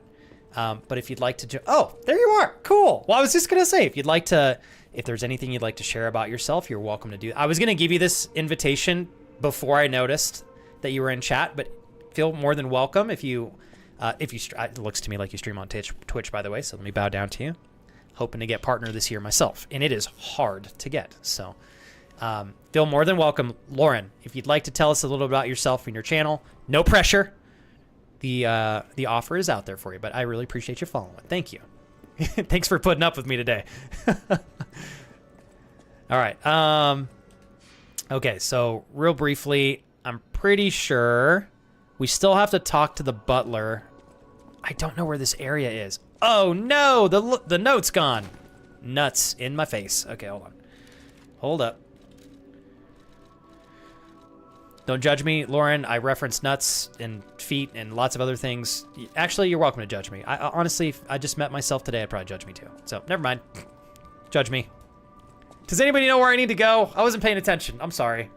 S1: But if you'd like to... Oh, there you are. Cool. Well, I was just going to say, if there's anything you'd like to share about yourself, you're welcome to do. I was going to give you this invitation before I noticed that you were in chat, but feel more than welcome if you it looks to me like you stream on Twitch, by the way, so let me bow down to you. Hoping to get partner this year myself, and it is hard to get, so... feel more than welcome. Lauren, if you'd like to tell us a little about yourself and your channel, no pressure. The offer is out there for you, but I really appreciate you following. Thank you. Thanks for putting up with me today. All right. Okay, so real briefly, I'm pretty sure we still have to talk to the butler. I don't know where this area is. Oh no, the note's gone. Nuts in my face. Okay, hold on. Hold up. Don't judge me, Lauren. I reference nuts and feet and lots of other things. Actually, you're welcome to judge me. I honestly, if I just met myself today, I'd probably judge me too. So never mind. Judge me. Does anybody know where I need to go? I wasn't paying attention. I'm sorry.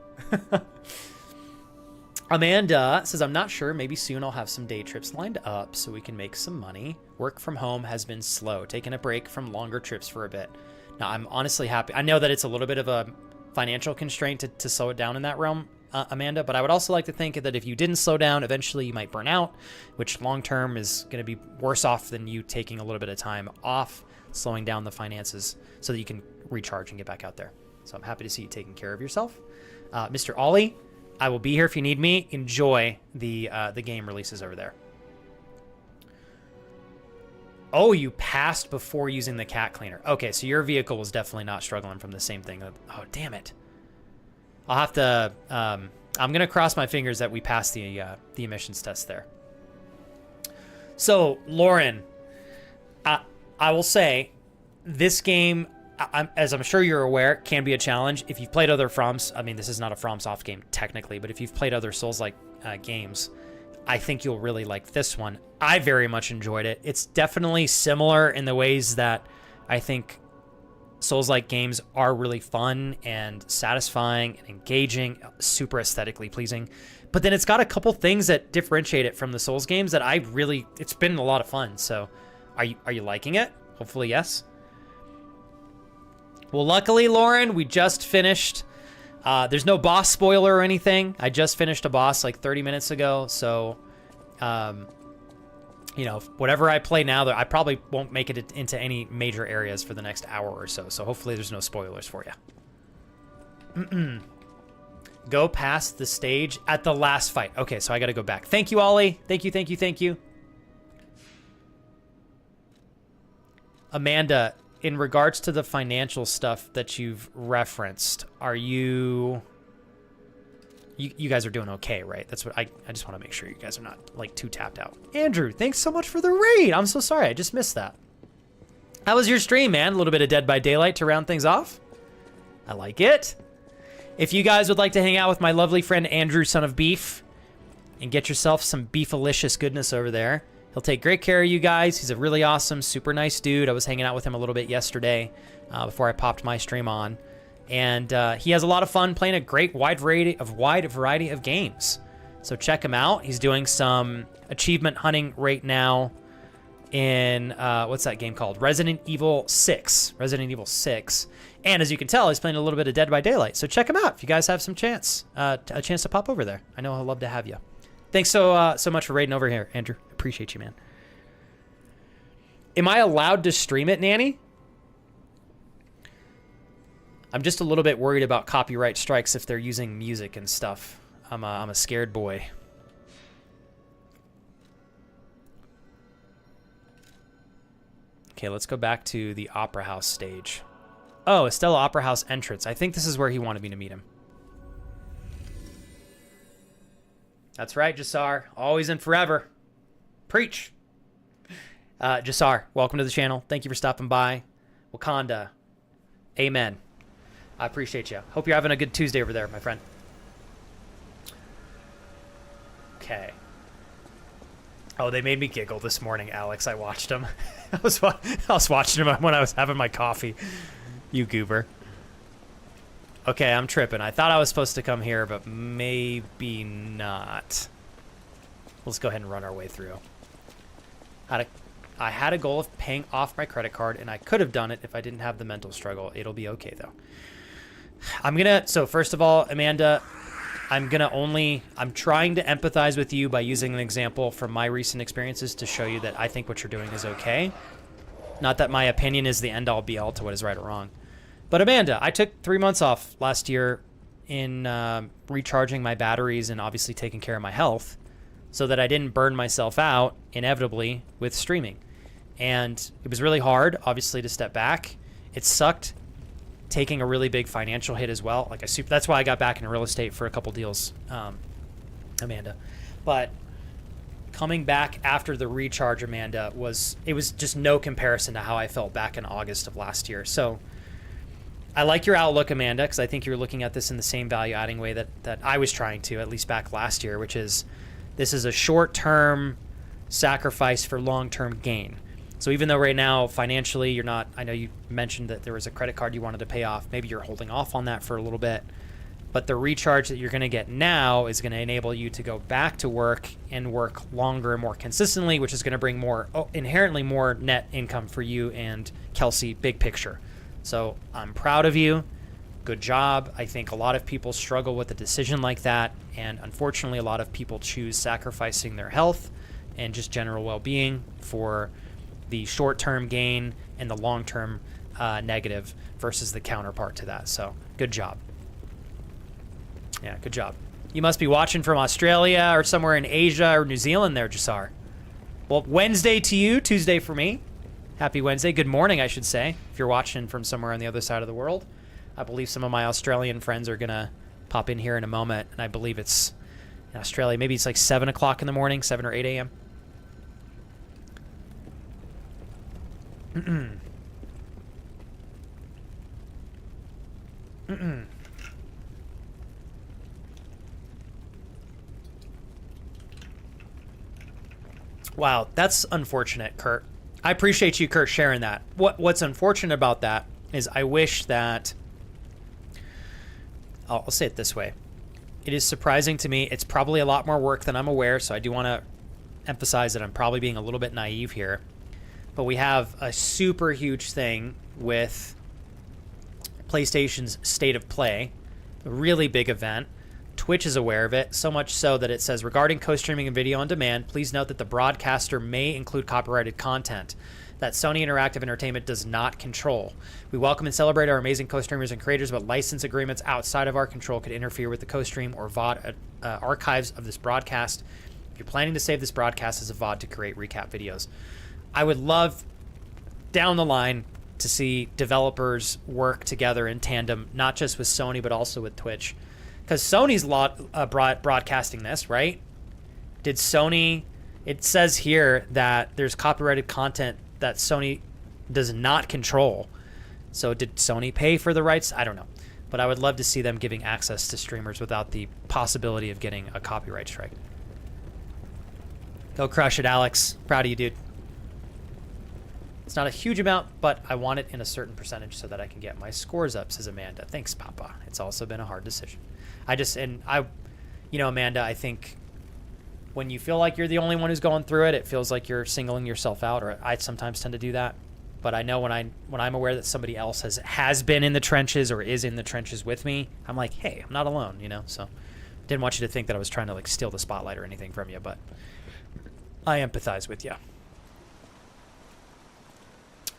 S1: Amanda says, I'm not sure. Maybe soon I'll have some day trips lined up so we can make some money. Work from home has been slow. Taking a break from longer trips for a bit. Now, I'm honestly happy. I know that it's a little bit of a financial constraint to slow it down in that realm, Amanda, but I would also like to think that if you didn't slow down, eventually you might burn out, which long term is going to be worse off than you taking a little bit of time off, slowing down the finances so that you can recharge and get back out there. So I'm happy to see you taking care of yourself. Mr. Ollie, I will be here if you need me. Enjoy the game releases over there. Oh, you passed before using the cat cleaner. Okay, so your vehicle was definitely not struggling from the same thing. Oh, damn it. I'll have to... I'm going to cross my fingers that we passed the emissions test there. So, Lauren, I will say, this game, as I'm sure you're aware, can be a challenge. If you've played other Froms, I mean, this is not a FromSoft game technically, but if you've played other Souls-like games, I think you'll really like this one. I very much enjoyed it. It's definitely similar in the ways that I think Souls-like games are really fun and satisfying and engaging, super aesthetically pleasing. But then it's got a couple things that differentiate it from the Souls games that it's been a lot of fun. So are you liking it? Hopefully, yes. Well, luckily, Lauren, we just finished. There's no boss spoiler or anything. I just finished a boss like 30 minutes ago. So, you know, whatever I play now, I probably won't make it into any major areas for the next hour or so. So hopefully there's no spoilers for you. Go past the stage at the last fight. Okay, so I got to go back. Thank you, Ollie. Thank you, thank you, thank you. Amanda, in regards to the financial stuff that you've referenced, are you guys are doing okay, right? That's what I just want to make sure you guys are not like too tapped out. Andrew, thanks so much for the raid. I'm so sorry. I just missed that. How was your stream, man? A little bit of Dead by Daylight to round things off. I like it. If you guys would like to hang out with my lovely friend Andrew, son of Beef, and get yourself some beefalicious goodness over there, he'll take great care of you guys. He's a really awesome, super nice dude. I was hanging out with him a little bit yesterday before I popped my stream on. And he has a lot of fun playing a great wide variety of games. So check him out. He's doing some achievement hunting right now in, what's that game called? Resident Evil 6. Resident Evil 6. And as you can tell, he's playing a little bit of Dead by Daylight. So check him out if you guys have some chance, a chance to pop over there. I know he'll love to have you. Thanks so much for raiding over here, Andrew. Appreciate you, man. Am I allowed to stream it, Nanny? I'm just a little bit worried about copyright strikes if they're using music and stuff. I'm a scared boy. Okay, let's go back to the Opera House stage. Oh, Estella Opera House entrance. I think this is where he wanted me to meet him. That's right, Jasar. Always and forever. Preach. Jasar, welcome to the channel. Thank you for stopping by. Wakanda. Amen. I appreciate you. Hope you're having a good Tuesday over there, my friend. Okay. Oh, they made me giggle this morning, Alex. I watched them. I was watching them when I was having my coffee. You goober. Okay, I'm tripping. I thought I was supposed to come here, but maybe not. Let's go ahead and run our way through. I had a goal of paying off my credit card, and I could have done it if I didn't have the mental struggle. It'll be okay, though. So first of all, Amanda, I'm trying to empathize with you by using an example from my recent experiences to show you that I think what you're doing is okay. Not that my opinion is the end-all be-all to what is right or wrong. But Amanda, I took 3 months off last year in recharging my batteries and obviously taking care of my health so that I didn't burn myself out inevitably with streaming. And it was really hard, obviously, to step back. It sucked taking a really big financial hit as well. That's why I got back into real estate for a couple deals, Amanda. But coming back after the recharge, Amanda, it was just no comparison to how I felt back in August of last year. So I like your outlook, Amanda, because I think you're looking at this in the same value-adding way that I was trying to, at least back last year, which is this is a short-term sacrifice for long-term gain. So even though right now, financially, you're not, I know you mentioned that there was a credit card you wanted to pay off. Maybe you're holding off on that for a little bit. But the recharge that you're going to get now is going to enable you to go back to work and work longer and more consistently, which is going to bring more, inherently more net income for you and Kelsey, big picture. So I'm proud of you. Good job. I think a lot of people struggle with a decision like that. And unfortunately, a lot of people choose sacrificing their health and just general well-being for the short-term gain and the long-term negative versus the counterpart to that. So good job. Yeah, good job. You must be watching from Australia or somewhere in Asia or New Zealand there, Jasar. Well, Wednesday to you, Tuesday for me. Happy Wednesday. Good morning, I should say, if you're watching from somewhere on the other side of the world. I believe some of my Australian friends are going to pop in here in a moment, and I believe it's in Australia. Maybe it's like 7 o'clock in the morning, 7 or 8 a.m. Wow, that's unfortunate, Kurt. I appreciate you, Kurt, sharing that. What's unfortunate about that is I wish that... I'll say it this way. It is surprising to me. It's probably a lot more work than I'm aware, so I do want to emphasize that I'm probably being a little bit naive here. But we have a super huge thing with PlayStation's State of Play, a really big event. Twitch is aware of it, so much so that it says, regarding co-streaming and video on demand, please note that the broadcaster may include copyrighted content that Sony Interactive Entertainment does not control. We welcome and celebrate our amazing co-streamers and creators, but license agreements outside of our control could interfere with the co-stream or VOD archives of this broadcast. If you're planning to save this broadcast as a VOD to create recap videos, I would love down the line to see developers work together in tandem, not just with Sony, but also with Twitch. Because Sony's broadcasting this, right? Did Sony... It says here that there's copyrighted content that Sony does not control. So did Sony pay for the rights? I don't know. But I would love to see them giving access to streamers without the possibility of getting a copyright strike. Go crush it, Alex. Proud of you, dude. It's not a huge amount, but I want it in a certain percentage so that I can get my scores up, says Amanda. Thanks, Papa. It's also been a hard decision. Amanda, I think when you feel like you're the only one who's going through it, it feels like you're singling yourself out, or I sometimes tend to do that. But I know when I'm aware that somebody else has been in the trenches or is in the trenches with me, I'm like, hey, I'm not alone, So didn't want you to think that I was trying to steal the spotlight or anything from you, but I empathize with you.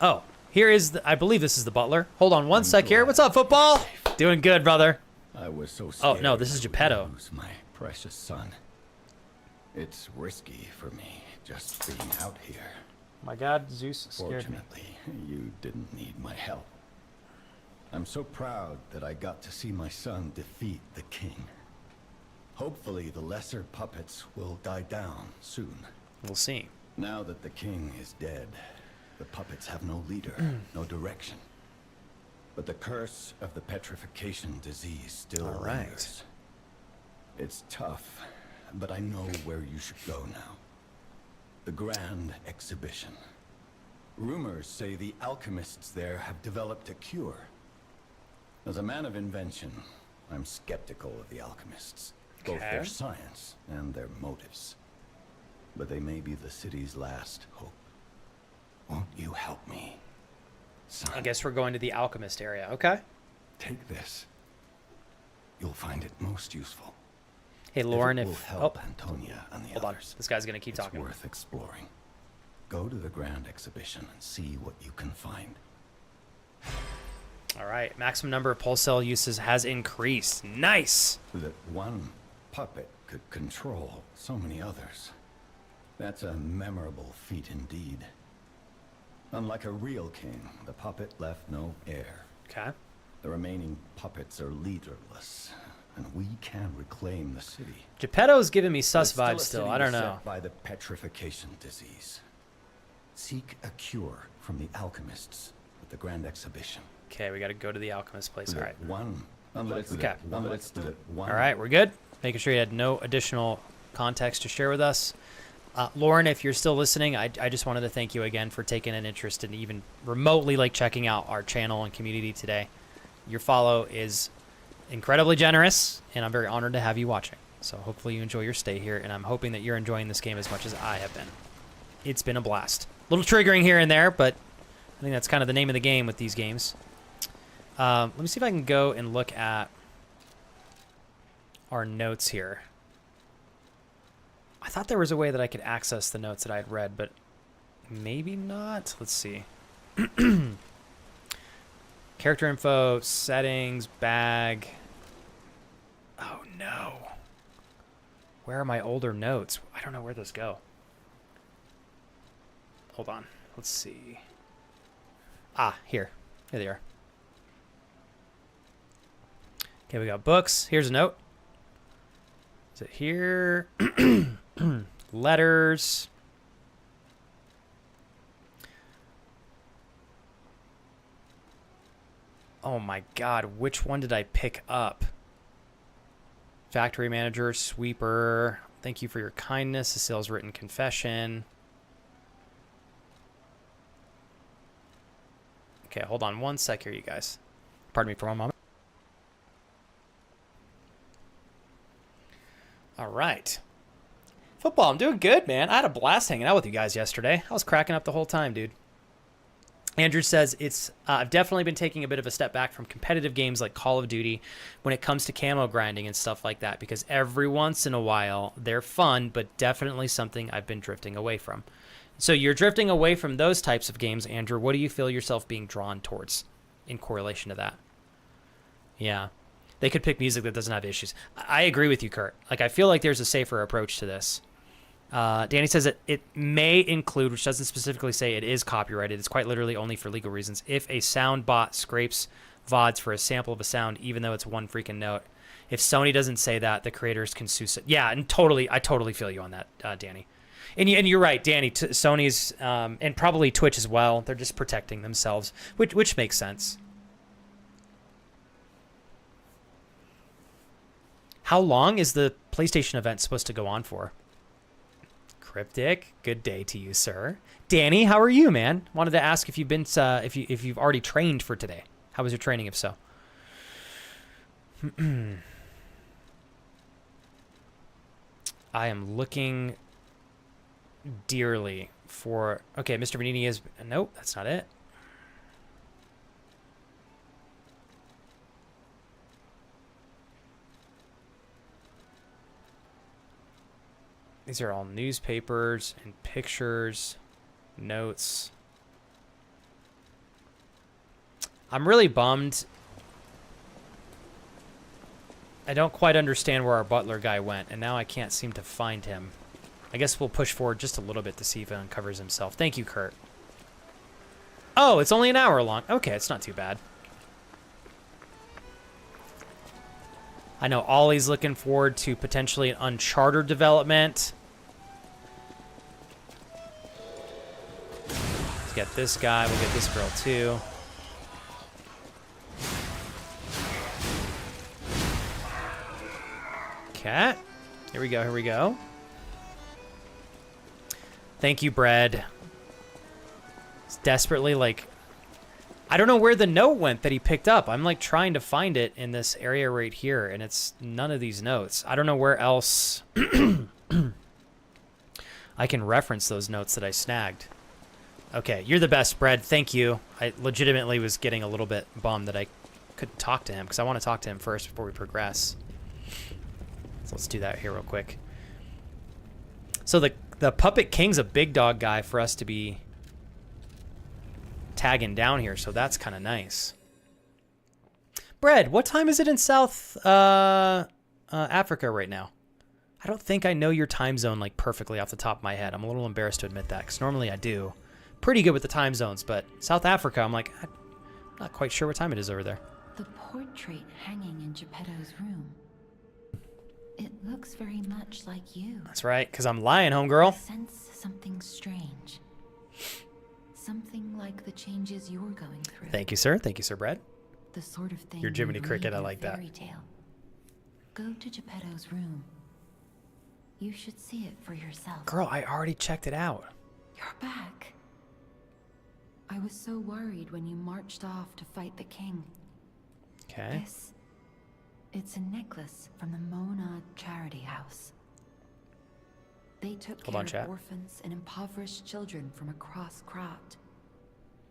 S1: Oh, here is I believe this is the butler. Hold on one sec here. What's up, football? Doing good, brother.
S9: I was so scared.
S1: Oh, no, this is Geppetto.
S9: Lose my precious son. It's risky for me just being out here.
S1: My God, Zeus scared me.
S9: Fortunately, you didn't need my help. I'm so proud that I got to see my son defeat the king. Hopefully, the lesser puppets will die down soon.
S1: We'll see.
S9: Now that the king is dead, the puppets have no leader, no direction. But the curse of the petrification disease still lingers. It's tough, but I know where you should go now. The Grand Exhibition. Rumors say the alchemists there have developed a cure. As a man of invention, I'm skeptical of the alchemists. Both their science and their motives. But they may be the city's last hope. Won't you help me, son?
S1: I guess we're going to the alchemist area. Okay.
S9: Take this. You'll find it most useful.
S1: Hey, Lauren,
S9: if it will help Antonia and the
S1: hold
S9: others,
S1: on. This guy's going to keep talking.
S9: It's worth exploring. Go to the Grand Exhibition and see what you can find.
S1: All right. Maximum number of pulse cell uses has increased. Nice.
S9: That one puppet could control so many others. That's a memorable feat indeed. Unlike a real king, the puppet left no heir.
S1: Okay.
S9: The remaining puppets are leaderless, and we can reclaim the city.
S1: Geppetto's giving me sus vibes still. I don't know.
S9: By the petrification disease. Seek a cure from the alchemists, but the grand exhibition.
S1: Okay, we got to go to the alchemist place. All right.
S9: Okay.
S1: All right, we're good. Making sure you had no additional context to share with us. Lauren, if you're still listening, I just wanted to thank you again for taking an interest in even remotely like checking out our channel and community today. Your follow is incredibly generous, and I'm very honored to have you watching. So hopefully you enjoy your stay here, and I'm hoping that you're enjoying this game as much as I have been. It's been a blast. A little triggering here and there, but I think that's kind of the name of the game with these games. Let me see if I can go and look at our notes here. I thought there was a way that I could access the notes that I had read, but maybe not. Let's see. Character info, settings, bag. Oh, no. Where are my older notes? I don't know where those go. Hold on. Let's see. Ah, here. Here they are. Okay, we got books. Here's a note. Is it here? Letters. Oh my God, which one did I pick up? Factory manager, sweeper. Thank you for your kindness. A sales written confession. Okay, hold on one sec here, you guys. Pardon me for one moment. All right. Football, I'm doing good, man. I had a blast hanging out with you guys yesterday. I was cracking up the whole time, dude. Andrew says, I've definitely been taking a bit of a step back from competitive games like Call of Duty when it comes to camo grinding and stuff like that, because every once in a while they're fun, but definitely something I've been drifting away from. So you're drifting away from those types of games, Andrew. What do you feel yourself being drawn towards in correlation to that? Yeah. They could pick music that doesn't have issues. I agree with you, Kurt. Like, I feel like there's a safer approach to this. Danny says that it may include, which doesn't specifically say it is copyrighted. It's quite literally only for legal reasons. If a sound bot scrapes VODs for a sample of a sound, even though it's one freaking note. If Sony doesn't say that, the creators can sue. Yeah, and I totally feel you on that, Danny. And you're right, Danny. Sony's and probably Twitch as well. They're just protecting themselves, which makes sense. How long is the PlayStation event supposed to go on for? Cryptic, good day to you, sir. Danny, how are you, man? Wanted to ask if you've been if you've already trained for today. How was your training, if so? I am looking dearly for... Okay, Mr. Vanini is... Nope, that's not it. These are all newspapers and pictures, notes. I'm really bummed. I don't quite understand where our butler guy went, and now I can't seem to find him. I guess we'll push forward just a little bit to see if he uncovers himself. Thank you, Kurt. Oh, it's only an hour long. Okay, it's not too bad. I know Ollie's looking forward to potentially an Uncharted development. Let's get this guy. We'll get this girl too. Cat. Here we go. Here we go. Thank you, Bread. It's desperately like... I don't know where the note went that he picked up. I'm like trying to find it in this area right here, and it's none of these notes. I don't know where else I can reference those notes that I snagged. Okay, you're the best, Bread. Thank you. I legitimately was getting a little bit bummed that I couldn't talk to him, because I want to talk to him first before we progress. So let's do that here real quick. So the Puppet King's a big dog guy for us to be tagging down here, so that's kind of nice. Bread, what time is it in South Africa right now? I don't think I know your time zone like perfectly off the top of my head. I'm a little embarrassed to admit that, because normally I do. Pretty good with the time zones, but South Africa, I'm like, I'm not quite sure what time it is over there.
S8: The portrait hanging in Geppetto's room. It looks very much like you.
S1: That's right, because I'm lying, homegirl.
S8: I sense something strange. Something like the changes you're going through.
S1: Thank you, sir. Thank you, sir, Brad.
S8: The sort of thing
S1: Your Jiminy
S8: you'd
S1: Cricket,
S8: read
S1: I
S8: in a
S1: like that.
S8: fairy tale. Go to Geppetto's room. You should see it for yourself.
S1: Girl, I already checked it out.
S8: You're back. I was so worried when you marched off to fight the king.
S1: Okay.
S8: It's a necklace from the Mona Charity House. They took
S1: Hold on,
S8: care
S1: chat.
S8: of orphans and impoverished children from across Krat.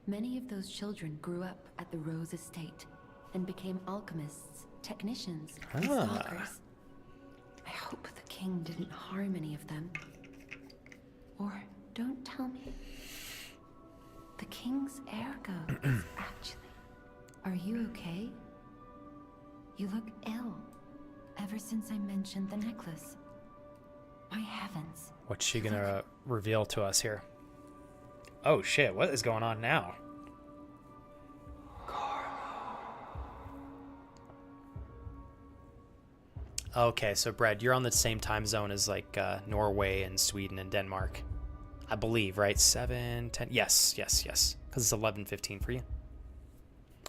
S8: Many of those children grew up at the Rose Estate and became alchemists, technicians, and stalkers. I hope the king didn't harm any of them. Or don't tell me. The king's ergo is actually... Are you okay? You look ill. Ever since I mentioned the necklace. My heavens.
S1: What's she gonna reveal to us here? Oh shit, what is going on now? Okay, so Brad, you're on the same time zone as like Norway and Sweden and Denmark. I believe, right? 7, 10. Yes. Because it's 11:15 for you.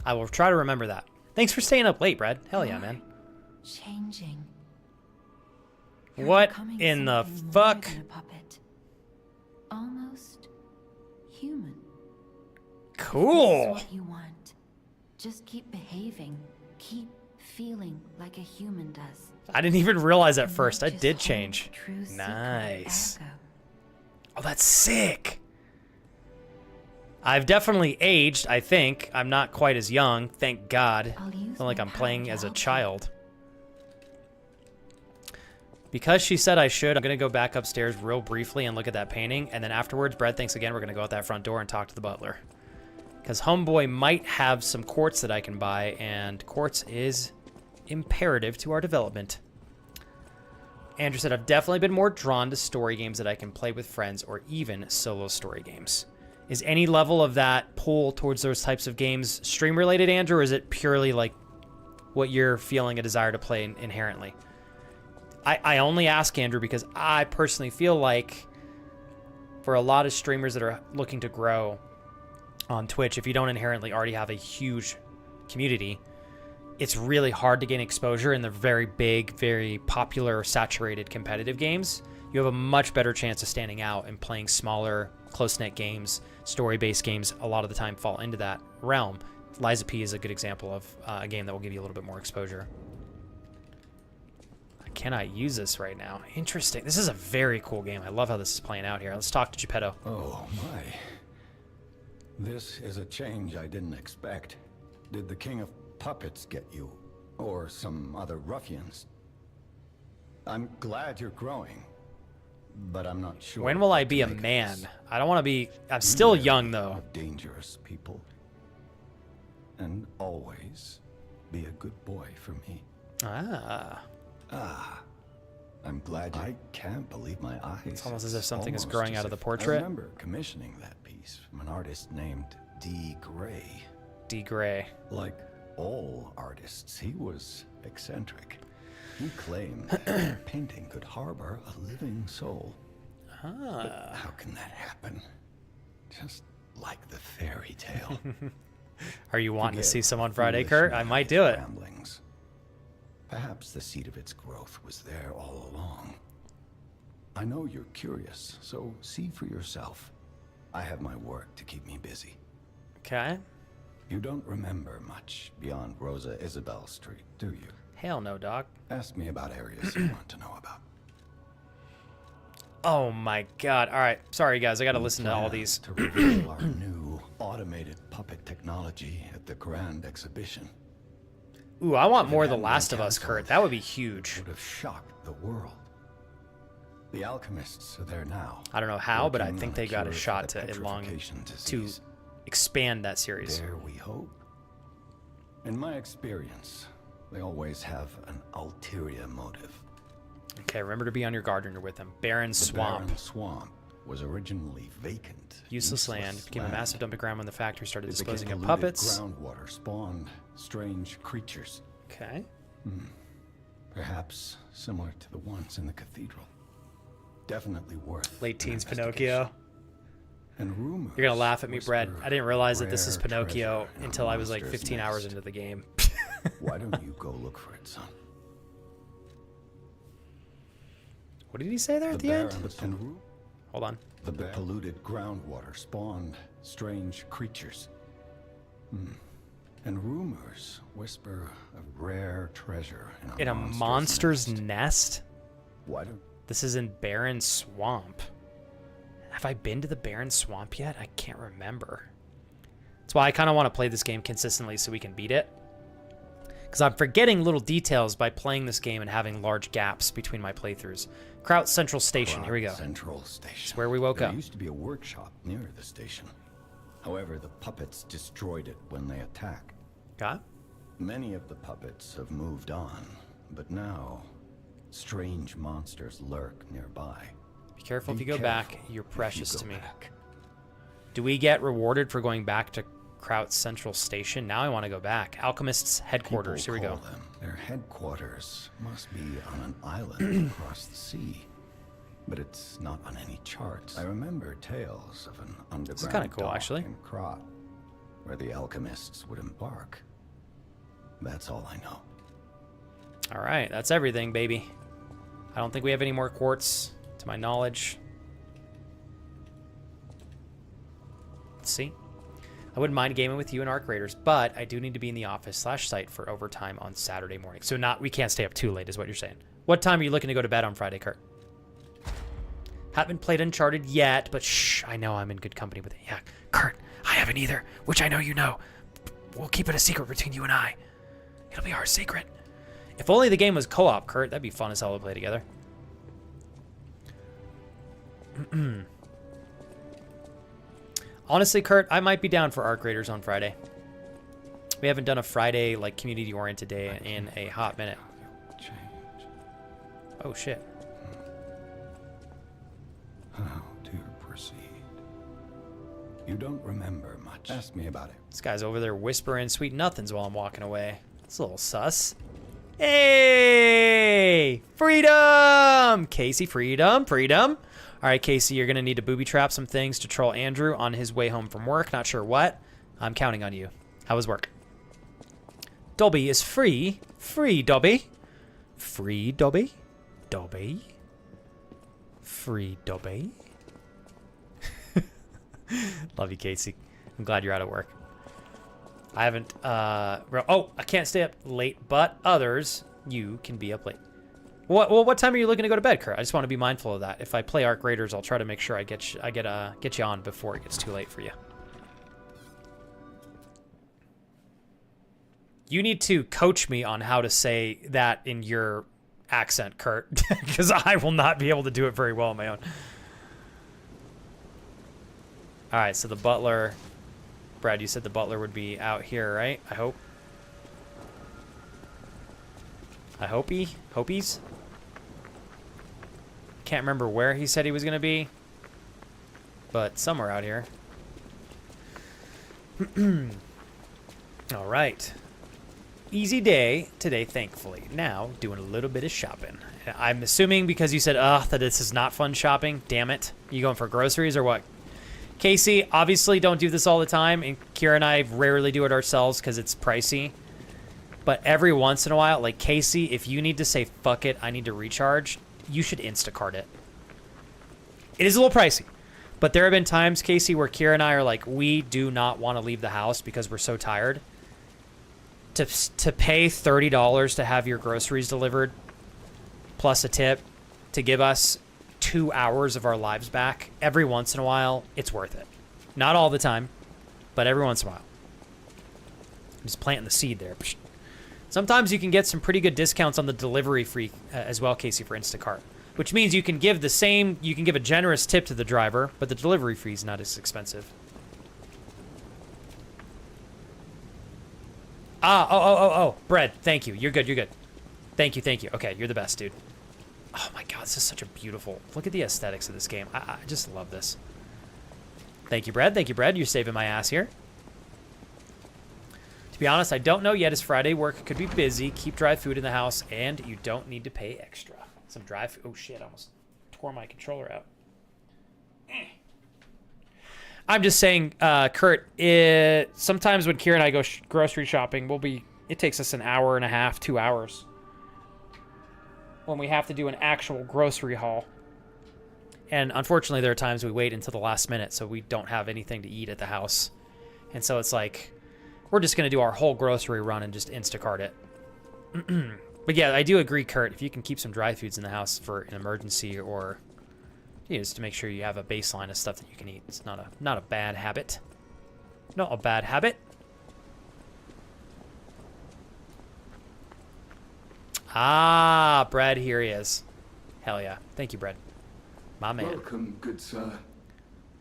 S1: I will try to remember that. Thanks for staying up late, Brad. Hell yeah, man.
S8: Changing.
S1: What in the fuck?
S8: A puppet. Almost human.
S1: Cool.
S8: This is what you want. Just keep behaving. Keep feeling like a human does.
S1: I didn't even realize at first. I
S8: Just
S1: did
S8: hold
S1: change.
S8: the true secret
S1: Nice.
S8: ergo.
S1: Oh, that's sick. I've definitely aged, I think. I'm not quite as young, thank God. I feel like I'm playing as a child. Because she said I should, I'm going to go back upstairs real briefly and look at that painting. And then afterwards, Brad, thanks again. We're going to go out that front door and talk to the butler. Because Homeboy might have some quartz that I can buy. And quartz is imperative to our development. Andrew said, I've definitely been more drawn to story games that I can play with friends or even solo story games. Is any level of that pull towards those types of games stream related, Andrew, or is it purely like what you're feeling a desire to play inherently? I only ask, Andrew, because I personally feel like for a lot of streamers that are looking to grow on Twitch, if you don't inherently already have a huge community, it's really hard to gain exposure in the very big, very popular, saturated competitive games. You have a much better chance of standing out and playing smaller, close-knit games. Story-based games a lot of the time fall into that realm. Liza P is a good example of a game that will give you a little bit more exposure. I cannot use this right now. Interesting. This is a very cool game. I love how this is playing out here. Let's talk to Geppetto.
S9: Oh my. This is a change I didn't expect. Did the King of Puppets get you? Or some other ruffians? I'm glad you're growing. But I'm not sure.
S1: When will I be a man? I don't want to be... I'm still young, though.
S9: Dangerous people. And always be a good boy for me. I'm glad. I can't believe my eyes.
S1: It's almost as if something is
S9: Almost
S1: growing
S9: as
S1: out of the
S9: if-
S1: portrait.
S9: I remember commissioning that piece from an artist named D. Gray.
S1: D. Gray.
S9: Like all artists, he was eccentric. He claimed that painting could harbor a living soul. But how can that happen? Just like the fairy tale.
S1: Are you wanting to see
S9: Forgive
S1: some on Friday,
S9: foolish
S1: Kurt? I
S9: man's
S1: might do it.
S9: ramblings. Perhaps the seed of its growth was there all along. I know you're curious, so see for yourself. I have my work to keep me busy.
S1: Okay.
S9: You don't remember much beyond Rosa Isabel Street, do you?
S1: Hell no, Doc.
S9: Ask me about areas you want to know about.
S1: Oh my God. All right. Sorry, guys. I got to listen to all these.
S9: To reveal our new automated puppet technology at the Grand Exhibition.
S1: Ooh, I want
S9: If it
S1: more of The
S9: hadn't been
S1: Last of Us,
S9: canceled,
S1: Kurt. That would be huge.
S9: Would have shocked the world. The alchemists are there now.
S1: I don't know how, but I
S9: working
S1: think
S9: on
S1: they got a
S9: cure for
S1: shot
S9: the
S1: to
S9: petrification
S1: to
S9: disease.
S1: expand that series.
S9: Dare we hope? In my experience, they always have an ulterior motive.
S1: Okay, remember to be on your guard when you're with them. Barren Swamp.
S9: Barren Swamp was originally vacant.
S1: Useless land. Became a massive dumping ground when the factory started
S9: It
S1: disposing
S9: became
S1: of
S9: polluted
S1: puppets.
S9: Groundwater spawned strange creatures.
S1: Okay.
S9: Perhaps similar to the ones in the cathedral. Definitely worth
S1: Late
S9: an
S1: teens
S9: investigation.
S1: Pinocchio.
S9: And rumors
S1: You're gonna laugh at me, Brett.
S9: whisper
S1: I didn't realize that this is
S9: rare
S1: Pinocchio
S9: treasure in a
S1: until I was like
S9: monster's
S1: 15 hours
S9: nest.
S1: into the game.
S9: Why don't you go look for it, son?
S1: What did he say there at the end? Hold on.
S9: The polluted groundwater spawned strange creatures. And rumors whisper of rare treasure
S1: In a monster's nest?
S9: Why don't
S1: This is in Barren Swamp. Have I been to the Barren Swamp yet? I can't remember. That's why I kind of want to play this game consistently so we can beat it. Because I'm forgetting little details by playing this game and having large gaps between my playthroughs. Kraut Central Station. Here we go.
S9: Central Station.
S1: It's where we woke
S9: There
S1: up.
S9: used to be a workshop near the station. However, the puppets destroyed it when they attacked.
S1: Got?
S9: Many of the puppets have moved on, but now strange monsters lurk nearby.
S1: Be careful if
S9: Be
S1: you go back.
S9: careful
S1: You're
S9: if you
S1: precious
S9: go
S1: to me.
S9: back.
S1: Do we get rewarded for going back to Kraut Central Station? Now I want to go back. Alchemist's headquarters.
S9: People
S1: Here we
S9: call
S1: go.
S9: them. Their headquarters must be on an island across the sea. But it's not on any charts. I remember tales of an underground
S1: kinda cool,
S9: dock
S1: actually.
S9: in Krat, where the alchemists would embark. That's all I know.
S1: All right, that's everything, baby. I don't think we have any more quartz, to my knowledge. Let's see. I wouldn't mind gaming with you and Arc Raiders, but I do need to be in the office/site for overtime on Saturday morning. So we can't stay up too late, is what you're saying. What time are you looking to go to bed on Friday, Kurt? Haven't played Uncharted yet, but shh, I know I'm in good company with it. Yeah, Kurt, I haven't either, which I know you know. We'll keep it a secret between you and I. It'll be our secret. If only the game was co-op, Kurt. That'd be fun as hell to play together. Honestly, Kurt, I might be down for Arc Raiders on Friday. We haven't done a Friday, like, community-oriented day in a hot minute. Oh, shit.
S9: How to proceed? You don't remember much. Ask me about it.
S1: This guy's over there whispering sweet nothings while I'm walking away. It's a little sus. Hey! Freedom! Casey, freedom, freedom. All right, Casey, you're going to need to booby trap some things to troll Andrew on his way home from work. Not sure what. I'm counting on you. How was work? Dobby is free. Free, Dobby. Free, Dobby. Dobby. Free, Dobby. Love you, Casey. I'm glad you're out of work. I haven't, oh, I can't stay up late, but others, you can be up late. What time are you looking to go to bed, Kurt? I just want to be mindful of that. If I play Arc Raiders, I'll try to make sure I get you on before it gets too late for you. You need to coach me on how to say that in your accent, Kurt, because I will not be able to do it very well on my own. All right, so the butler, Brad, you said the butler would be out here, right? I hope. Hopies? Can't remember where he said he was going to be, but somewhere out here. All right. Easy day today, thankfully. Now, doing a little bit of shopping. I'm assuming because you said, that this is not fun shopping. Damn it. You going for groceries or what? Casey, obviously don't do this all the time, and Kira and I rarely do it ourselves because it's pricey. But every once in a while, like Casey, if you need to say, fuck it, I need to recharge, you should Instacart it. It is a little pricey. But there have been times, Casey, where Kira and I are like, we do not want to leave the house because we're so tired. To pay $30 to have your groceries delivered, plus a tip, to give us 2 hours of our lives back, every once in a while, it's worth it. Not all the time, but every once in a while. I'm just planting the seed there. Sometimes you can get some pretty good discounts on the delivery fee as well, Casey, for Instacart. Which means you can give a generous tip to the driver, but the delivery fee is not as expensive. Oh, bread. Thank you. You're good. Thank you. Okay, you're the best, dude. Oh my god, this is such a beautiful... Look at the aesthetics of this game. I just love this. Thank you, bread. You're saving my ass here. To be honest, I don't know yet as Friday work could be busy. Keep dry food in the house, and you don't need to pay extra. Some dry food. Oh shit, I almost tore my controller out. I'm just saying, Kurt, sometimes when Kira and I go grocery shopping, it takes us an hour and a half, 2 hours. When we have to do an actual grocery haul. And unfortunately, there are times we wait until the last minute, so we don't have anything to eat at the house. And so it's like, we're just going to do our whole grocery run and just Instacart it. But yeah, I do agree, Kurt. If you can keep some dry foods in the house for an emergency or just to make sure you have a baseline of stuff that you can eat, it's not a bad habit. Not a bad habit. Ah, Brad, here he is. Hell yeah. Thank you, Brad. My man.
S11: Welcome, good sir.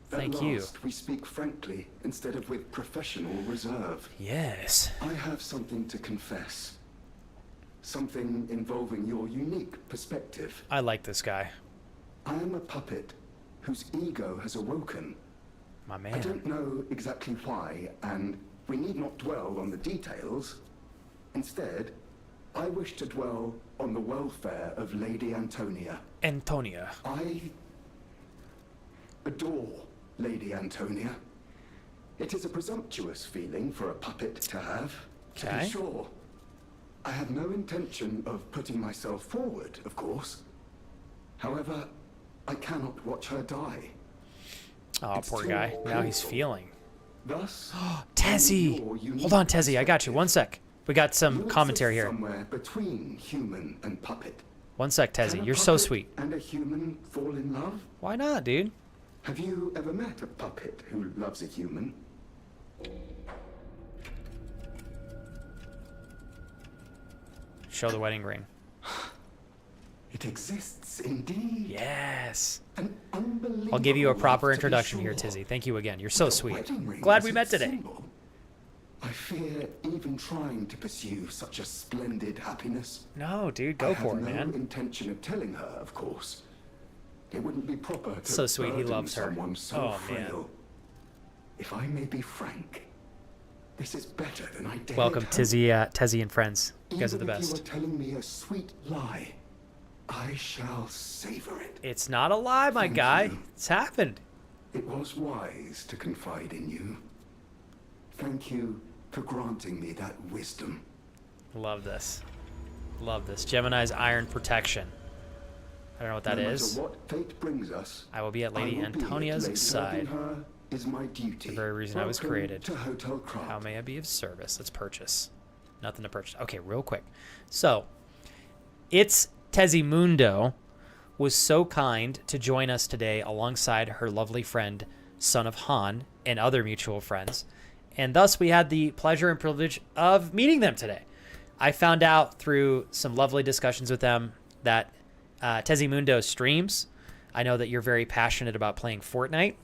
S1: Thank
S11: At
S1: you.
S11: last, we speak frankly instead of with professional reserve.
S1: Yes.
S11: I have something to confess. Something involving your unique perspective.
S1: I like this guy.
S11: I am a puppet whose ego has awoken.
S1: My man.
S11: I don't know exactly why, and we need not dwell on the details. Instead, I wish to dwell on the welfare of Lady Antonia.
S1: Antonia.
S11: I adore Lady Antonia. It is a presumptuous feeling for a puppet to have, to
S1: Okay.
S11: be sure. I have no intention of putting myself forward, of course. However, I cannot watch her die.
S1: Oh,
S11: It's
S1: poor
S11: too
S1: guy. Now he's
S11: painful.
S1: feeling.
S11: Thus,
S1: Tezzy!
S11: your unique
S1: Hold on, Tezzy. I got you. One sec. We got some
S11: you
S1: commentary
S11: exist
S1: here.
S11: somewhere between human and puppet.
S1: One sec,
S11: Can
S1: Tezzy.
S11: a
S1: You're so
S11: puppet
S1: sweet.
S11: and a human fall in love?
S1: Why not, dude?
S11: Have you ever met a puppet who loves a human?
S1: Show the wedding ring.
S11: It exists indeed.
S1: Yes.
S11: An unbelievable
S1: I'll give you a proper
S11: love, to be
S1: introduction here,
S11: sure.
S1: Tizzy. Thank you again. You're so
S11: The
S1: sweet.
S11: wedding ring
S1: Glad
S11: is
S1: we met
S11: its
S1: today.
S11: symbol. I fear even trying to pursue such a splendid happiness.
S1: No, dude.
S11: I
S1: Go
S11: have
S1: for it,
S11: no
S1: man.
S11: intention of telling her, of course. It wouldn't be proper to
S1: So sweet, he
S11: burden
S1: loves her.
S11: someone so
S1: Oh,
S11: frail.
S1: man.
S11: If I may be frank, this is better than I dared
S1: Welcome,
S11: hope.
S1: Tezzy and friends. You guys are the
S11: Even if you
S1: best.
S11: are telling me a sweet lie, I shall savor it.
S1: It's not a lie, my
S11: Thank
S1: guy.
S11: you.
S1: It's happened.
S11: It was wise to confide in you. Thank you for granting me that wisdom.
S1: Love this. Love this. Gemini's Iron Protection. I don't know what that
S11: no
S1: is.
S11: matter what fate brings us,
S1: I will be at
S11: I
S1: Lady
S11: will be at
S1: Antonia's
S11: Lady
S1: side.
S11: Helping her is my duty.
S1: The very reason I was
S11: Welcome
S1: created.
S11: to Hotel Krat.
S1: How may I be of service? Let's purchase. Nothing to purchase. Okay, real quick. So, it's Tezzy Mundo was so kind to join us today alongside her lovely friend, Son of Han, and other mutual friends. And thus, we had the pleasure and privilege of meeting them today. I found out through some lovely discussions with them that Tezzy Mundo streams. I know that you're very passionate about playing Fortnite.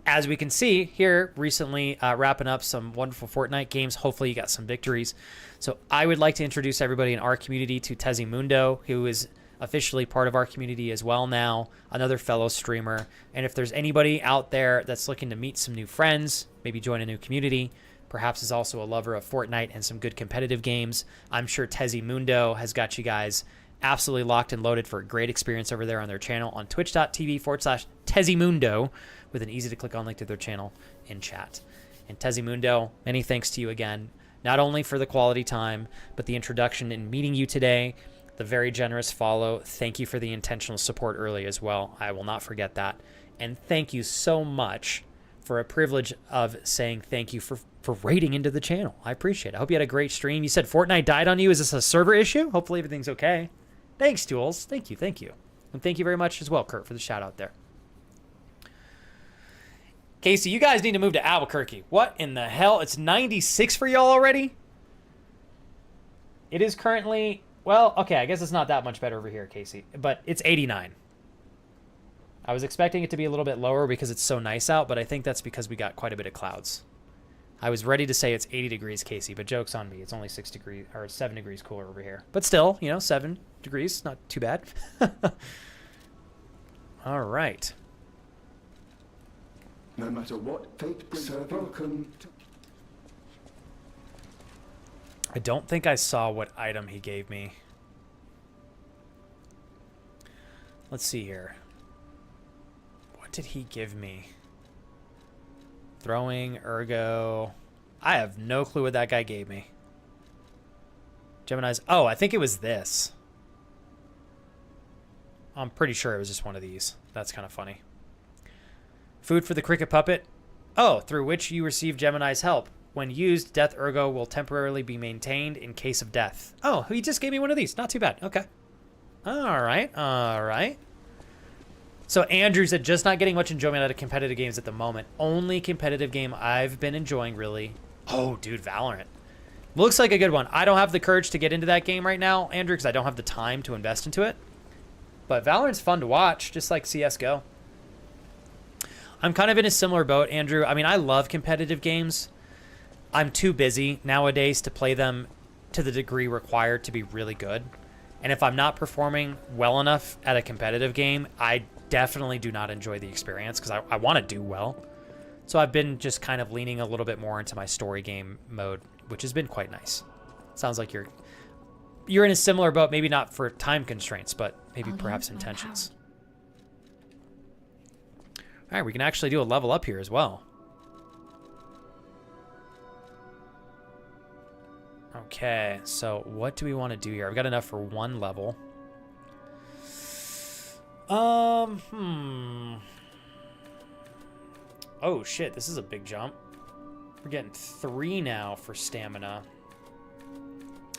S1: As we can see here, recently wrapping up some wonderful Fortnite games. Hopefully you got some victories. So I would like to introduce everybody in our community to Tezzy Mundo, who is officially part of our community as well now, another fellow streamer. And if there's anybody out there that's looking to meet some new friends, maybe join a new community, perhaps is also a lover of Fortnite and some good competitive games, I'm sure Tezzy Mundo has got you guys absolutely locked and loaded for a great experience over there on their channel on twitch.tv/TezzyMundo with an easy to click on link to their channel in chat. And Tezzy Mundo, many thanks to you again, not only for the quality time, but the introduction and meeting you today, the very generous follow. Thank you for the intentional support early as well. I will not forget that. And thank you so much for a privilege of saying thank you for raiding into the channel. I appreciate it. I hope you had a great stream. You said Fortnite died on you. Is this a server issue? Hopefully everything's okay. Thanks, Tools. Thank you. Thank you. And thank you very much as well, Kurt, for the shout out there. Casey, you guys need to move to Albuquerque. What in the hell? It's 96 for y'all already? It is currently, well, okay, I guess it's not that much better over here, Casey, but it's 89. I was expecting it to be a little bit lower because it's so nice out, but I think that's because we got quite a bit of clouds. I was ready to say it's 80 degrees, Casey, but joke's on me. It's only 6 degrees or 7 degrees cooler over here. But still, 7 degrees, not too bad. All right.
S11: No matter what fate brings, welcome to...
S1: I don't think I saw what item he gave me. Let's see here. What did he give me? Throwing, ergo. I have no clue what that guy gave me. Gemini's. Oh, I think it was this. I'm pretty sure it was just one of these. That's kind of funny. Food for the cricket puppet. Oh, through which you receive Gemini's help. When used, death ergo will temporarily be maintained in case of death. Oh, he just gave me one of these. Not too bad. Okay. All right. All right. So Andrew said, just not getting much enjoyment out of competitive games at the moment. Only competitive game I've been enjoying, really. Oh, dude, Valorant. Looks like a good one. I don't have the courage to get into that game right now, Andrew, because I don't have the time to invest into it. But Valorant's fun to watch, just like CSGO. I'm kind of in a similar boat, Andrew. I mean, I love competitive games. I'm too busy nowadays to play them to the degree required to be really good. And if I'm not performing well enough at a competitive game, I definitely do not enjoy the experience because I want to do well. So I've been just kind of leaning a little bit more into my story game mode, which has been quite nice. Sounds like you're in a similar boat, maybe not for time constraints, but maybe perhaps intentions. All right, we can actually do a level up here as well. Okay, so what do we want to do here? I've got enough for one level. Oh shit, this is a big jump. We're getting 3 now for stamina.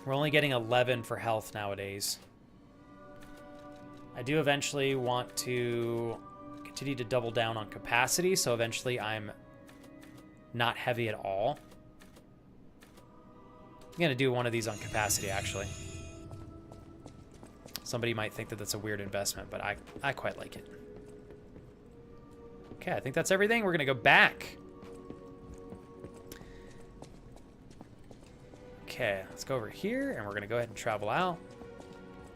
S1: We're only getting 11 for health nowadays. I do eventually want to continue to double down on capacity, so eventually I'm not heavy at all. I'm going to do one of these on capacity, actually. Somebody might think that that's a weird investment, but I quite like it. Okay, I think that's everything. We're going to go back. Okay, let's go over here, and we're going to go ahead and travel out.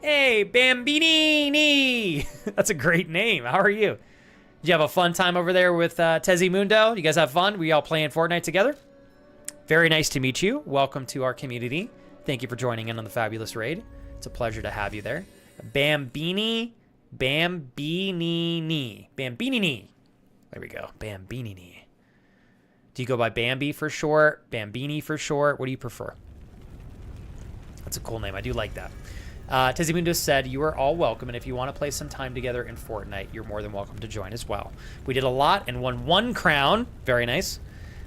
S1: Hey, Bambini! That's a great name. How are you? Did you have a fun time over there with Tezzy Mundo? You guys have fun? We all playing Fortnite together? Very nice to meet you. Welcome to our community. Thank you for joining in on the fabulous raid. It's a pleasure to have you there. Bambini. Bambini. Bambini. There we go. Bambini. Do you go by Bambi for short? Bambini for short? What do you prefer? That's a cool name. I do like that. Tezimundo said, you are all welcome, and if you want to play some time together in Fortnite, you're more than welcome to join as well. We did a lot and won 1 crown. Very nice.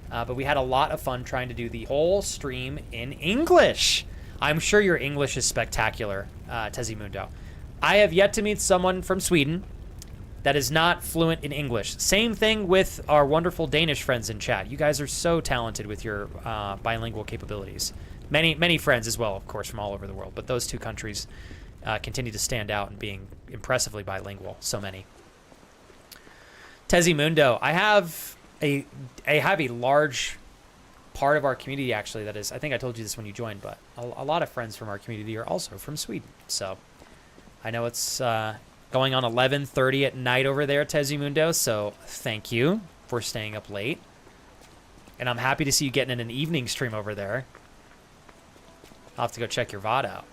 S1: But we had a lot of fun trying to do the whole stream in English. I'm sure your English is spectacular, Tezimundo. I have yet to meet someone from Sweden that is not fluent in English. Same thing with our wonderful Danish friends in chat. You guys are so talented with your bilingual capabilities. Many friends as well, of course, from all over the world. But those 2 countries continue to stand out in being impressively bilingual. So many. Tezimundo, I have a large part of our community, actually, that is, I think I told you this when you joined, but a lot of friends from our community are also from Sweden. So I know it's going on 11:30 at night over there, Tezimundo, so thank you for staying up late. And I'm happy to see you getting in an evening stream over there. I'll have to go check your VOD out.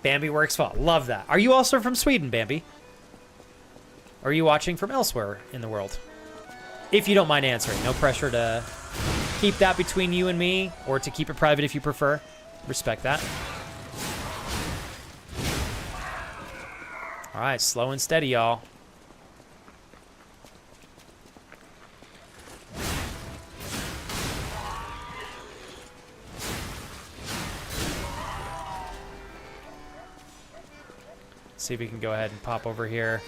S1: Bambi works well. Love that. Are you also from Sweden, Bambi? Or are you watching from elsewhere in the world? If you don't mind answering. No pressure to keep that between you and me, or to keep it private if you prefer. Respect that. All right, slow and steady, y'all. See if we can go ahead and pop over here.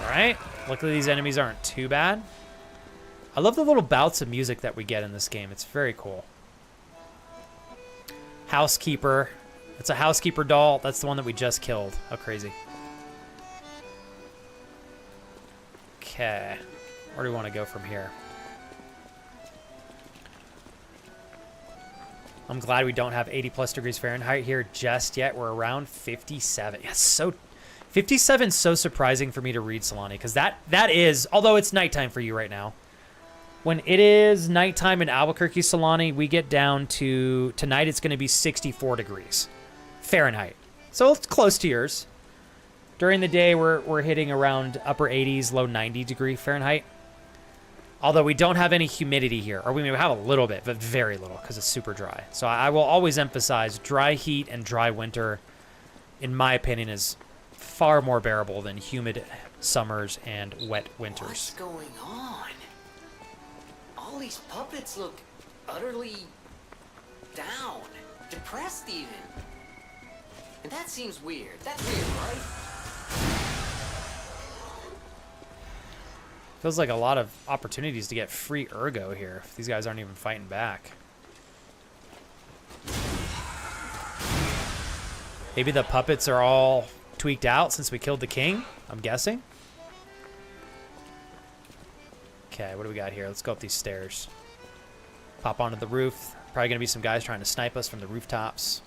S1: All right. Luckily, these enemies aren't too bad. I love the little bouts of music that we get in this game. It's very cool. Housekeeper. It's a housekeeper doll. That's the one that we just killed. How crazy. Okay. Where do we want to go from here? I'm glad we don't have 80+ degrees Fahrenheit here just yet. We're around 57. Yeah, 57 is so surprising for me to read, Solani, because that is, although it's nighttime for you right now, when it is nighttime in Albuquerque, Solani, we get down to, tonight it's going to be 64 degrees Fahrenheit. So it's close to yours. During the day, we're hitting around upper 80s, low 90 degree Fahrenheit. Although we don't have any humidity here, or we may have a little bit, but very little because it's super dry. So I will always emphasize dry heat and dry winter, in my opinion, is far more bearable than humid summers and wet winters.
S6: What's going on? All these puppets look utterly down, depressed even. And that seems weird. That's weird, right?
S1: Feels like a lot of opportunities to get free ergo here if these guys aren't even fighting back. Maybe the puppets are all tweaked out since we killed the king, I'm guessing. Okay, what do we got here? Let's go up these stairs. Pop onto the roof. Probably gonna be some guys trying to snipe us from the rooftops.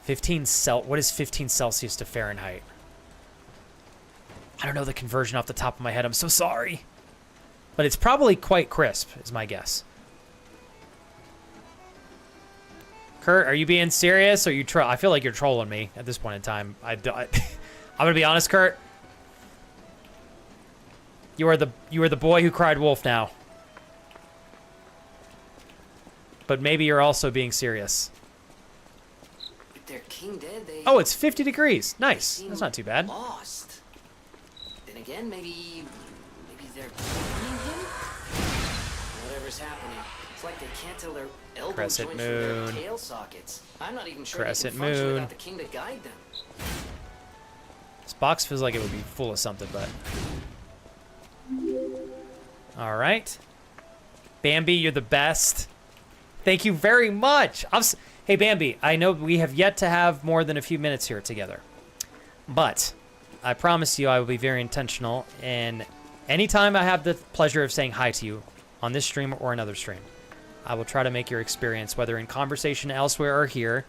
S1: 15 what is 15 Celsius to Fahrenheit? I don't know the conversion off the top of my head. I'm so sorry. But it's probably quite crisp, is my guess. Kurt, are you being serious? Or I feel like you're trolling me at this point in time. I'm going to be honest, Kurt. You are the boy who cried wolf now. But maybe you're also being serious.
S6: With their king dead, they...
S1: Oh, it's 50 degrees. Nice. That's not too bad.
S6: Lost. Then again, maybe they're blaming him? Whatever's happening, it's like they can't tell their elbow
S1: Crescent
S6: joints from their
S1: moon.
S6: tail sockets. I'm not even sure
S1: Crescent
S6: they can function
S1: moon.
S6: without the king to guide them.
S1: This box feels like it would be full of something, but... All right. Bambi, you're the best. Thank you very much. Hey, Bambi, I know we have yet to have more than a few minutes here together. But I promise you I will be very intentional. And anytime I have the pleasure of saying hi to you on this stream or another stream, I will try to make your experience, whether in conversation elsewhere or here,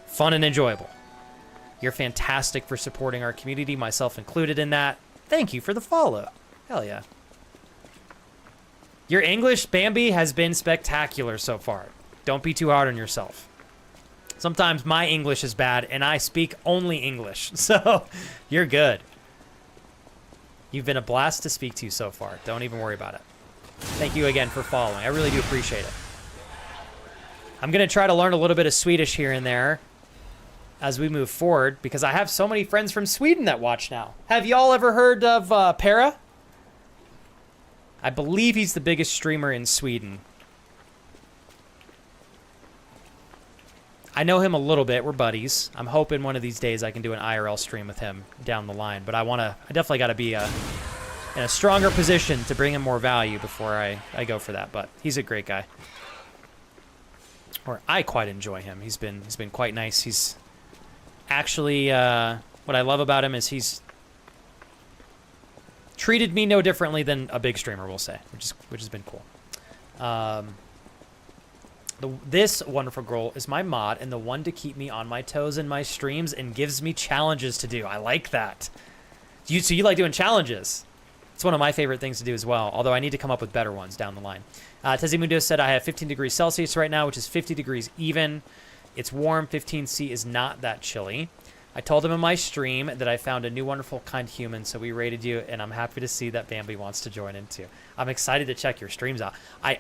S1: fun and enjoyable. You're fantastic for supporting our community, myself included in that. Thank you for the follow. Hell yeah. Your English, Bambi, has been spectacular so far. Don't be too hard on yourself. Sometimes my English is bad, and I speak only English, so you're good. You've been a blast to speak to so far. Don't even worry about it. Thank you again for following. I really do appreciate it. I'm going to try to learn a little bit of Swedish here and there as we move forward, because I have so many friends from Sweden that watch now. Have y'all ever heard of Para? I believe he's the biggest streamer in Sweden. I know him a little bit. We're buddies. I'm hoping one of these days I can do an IRL stream with him down the line. But I definitely got to be in a stronger position to bring him more value before I go for that. But he's a great guy. Or I quite enjoy him. He's been quite nice. He's actually, what I love about him is he's treated me no differently than a big streamer will say, which has been cool. This wonderful girl is my mod and the one to keep me on my toes in my streams and gives me challenges to do. I like that. So you like doing challenges? It's one of my favorite things to do as well, although I need to come up with better ones down the line. Tezimundo said I have 15 degrees Celsius right now, which is 50 degrees even. It's warm. 15C is not that chilly. I told him in my stream that I found a new wonderful kind human, so we rated you, and I'm happy to see that Bambi wants to join in too. I'm excited to check your streams out.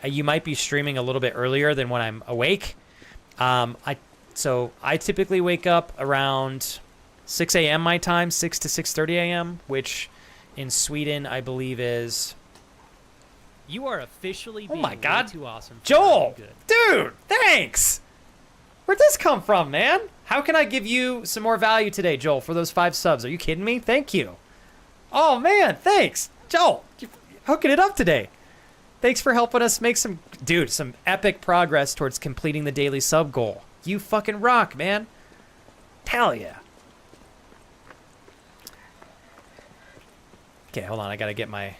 S1: You might be streaming a little bit earlier than when I'm awake. So I typically wake up around 6 a.m. my time, 6 to 6:30 a.m., which in Sweden I believe is...
S3: You are officially being
S1: my God.
S3: way too awesome.
S1: Joel!
S3: Good.
S1: Dude, thanks! Where'd this come from, man? How can I give you some more value today, Joel, for those 5 subs? Are you kidding me? Thank you. Oh, man, thanks. Joel, you're hooking it up today. Thanks for helping us make some epic progress towards completing the daily sub goal. You fucking rock, man. Hell yeah. Okay, hold on. I got to get my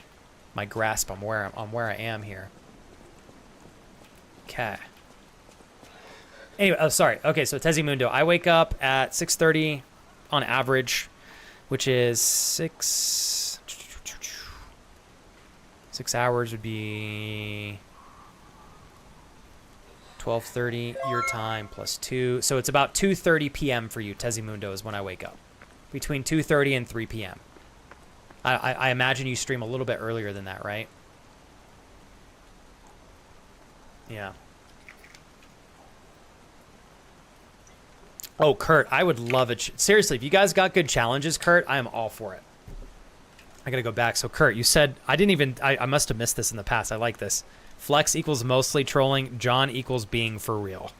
S1: grasp on where I am here. Okay. Anyway, oh, sorry. Okay, so Tezimundo. I wake up at 6:30 on average, which is 6 hours would be 12:30 your time plus 2. So it's about 2:30 p.m. for you. Tezimundo is when I wake up. Between 2:30 and 3 p.m. I imagine you stream a little bit earlier than that, right? Yeah. Oh, Kurt, I would love it. Seriously, if you guys got good challenges, Kurt, I am all for it. I gotta go back. So, Kurt, you said, I must have missed this in the past. I like this. Flex equals mostly trolling. John equals being for real.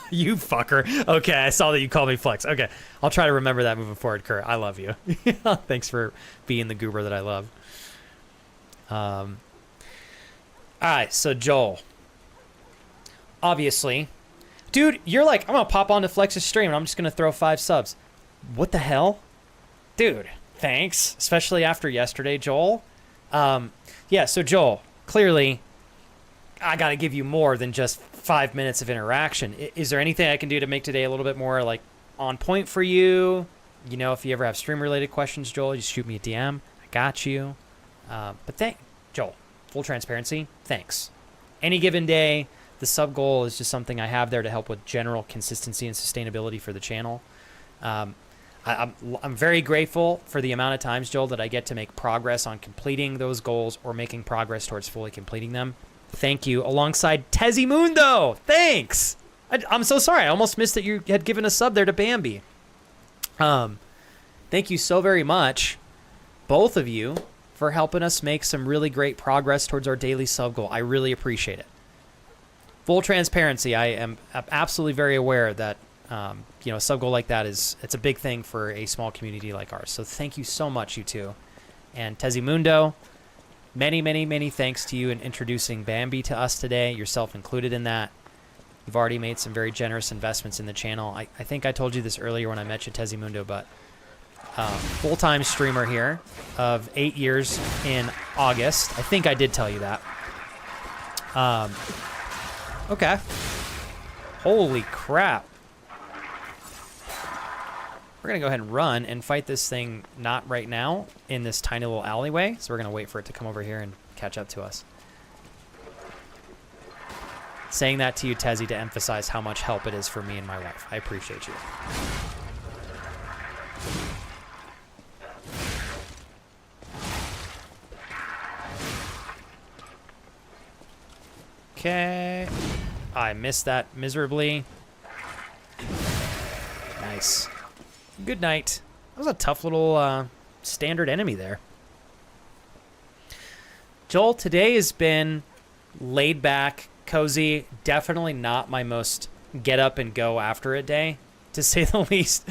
S1: You fucker. Okay, I saw that you called me Flex. Okay, I'll try to remember that moving forward, Kurt. I love you. Thanks for being the goober that I love. All right, so Joel. Obviously. Dude, you're like, I'm going to pop onto Flex's stream and I'm just going to throw 5 subs. What the hell? Dude, thanks. Especially after yesterday, Joel. Yeah, so Joel, clearly, I got to give you more than just 5 minutes of interaction. Is there anything I can do to make today a little bit more, like, on point for you? You know, if you ever have stream-related questions, Joel, just shoot me a DM. I got you. But Joel, full transparency, thanks. Any given day, the sub goal is just something I have there to help with general consistency and sustainability for the channel. I'm very grateful for the amount of times, Joel, that I get to make progress on completing those goals or making progress towards fully completing them. Thank you. Alongside Tezimundo. Thanks. I'm so sorry. I almost missed that you had given a sub there to Bambi. Thank you so very much, both of you, for helping us make some really great progress towards our daily sub goal. I really appreciate it. Full transparency, I am absolutely very aware that you know, a sub goal like that it's a big thing for a small community like ours. So thank you so much, you two. And Tezimundo, many, many, many thanks to you in introducing Bambi to us today, yourself included in that. You've already made some very generous investments in the channel. I think I told you this earlier when I met you, Tezimundo, but full-time streamer here of 8 years in August. I think I did tell you that. Okay. Holy crap. We're going to go ahead and run and fight this thing not right now in this tiny little alleyway. So we're going to wait for it to come over here and catch up to us. Saying that to you, Tezzy, to emphasize how much help it is for me and my wife. I appreciate you. Okay. I missed that miserably. Nice. Good night. That was a tough little standard enemy there. Joel, today has been laid back, cozy. Definitely not my most get up and go after it day, to say the least.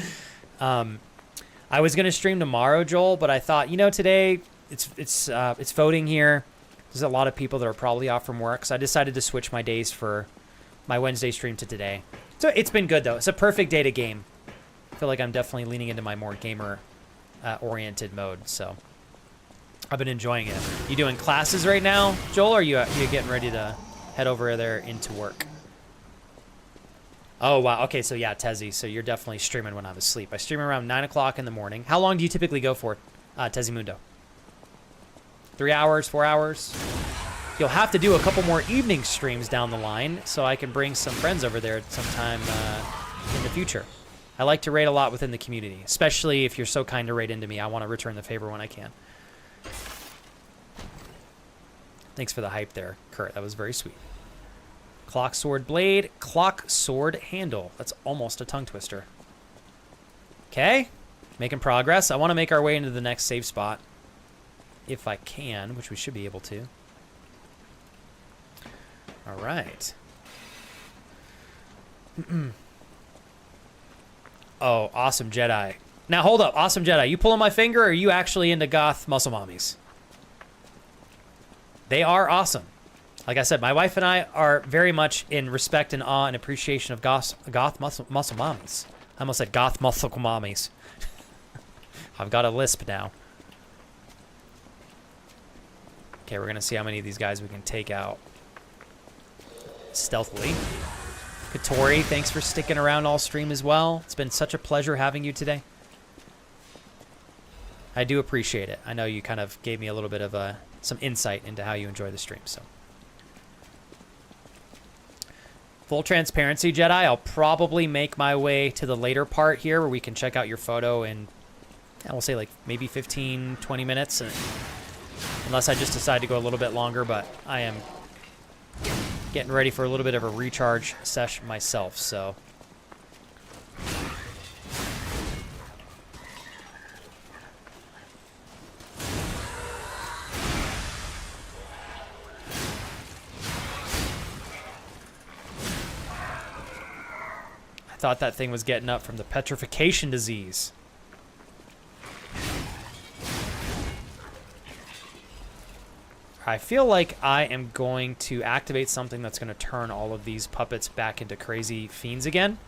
S1: I was gonna stream tomorrow, Joel, but I thought, you know, today it's voting here. There's a lot of people that are probably off from work, so I decided to switch my days for my Wednesday stream to today. So it's been good though. It's a perfect day to game. I feel like I'm definitely leaning into my more gamer oriented mode, so I've been enjoying it. You doing classes right now, Joel, or are you getting ready to head over there into work? Oh, wow. Okay, so yeah, Tezzy, so you're definitely streaming when I'm asleep. I stream around 9 o'clock in the morning. How long do you typically go for, Tezimundo? 3 hours, 4 hours? You'll have to do a couple more evening streams down the line so I can bring some friends over there sometime in the future. I like to raid a lot within the community, especially if you're so kind to raid into me. I want to return the favor when I can. Thanks for the hype there, Kurt. That was very sweet. Clock sword blade, clock sword handle. That's almost a tongue twister. Okay, making progress. I want to make our way into the next safe spot. If I can, which we should be able to. All right. Oh, Awesome Jedi. Now, hold up. Awesome Jedi, you pulling my finger, or are you actually into goth muscle mommies? They are awesome. Like I said, my wife and I are very much in respect and awe and appreciation of goth muscle mommies. I almost said goth muscle mommies. I've got a lisp now. Okay, we're going to see how many of these guys we can take out stealthily. Katori, thanks for sticking around all stream as well. It's been such a pleasure having you today. I do appreciate it. I know you kind of gave me a little bit of some insight into how you enjoy the stream. So, Full transparency, Jedi, I'll probably make my way to the later part here where we can check out your photo in, we'll say like maybe 15, 20 minutes. Unless I just decide to go a little bit longer, but I am getting ready for a little bit of a recharge sesh myself, so. I thought that thing was getting up from the petrification disease. I feel like I am going to activate something that's going to turn all of these puppets back into crazy fiends again.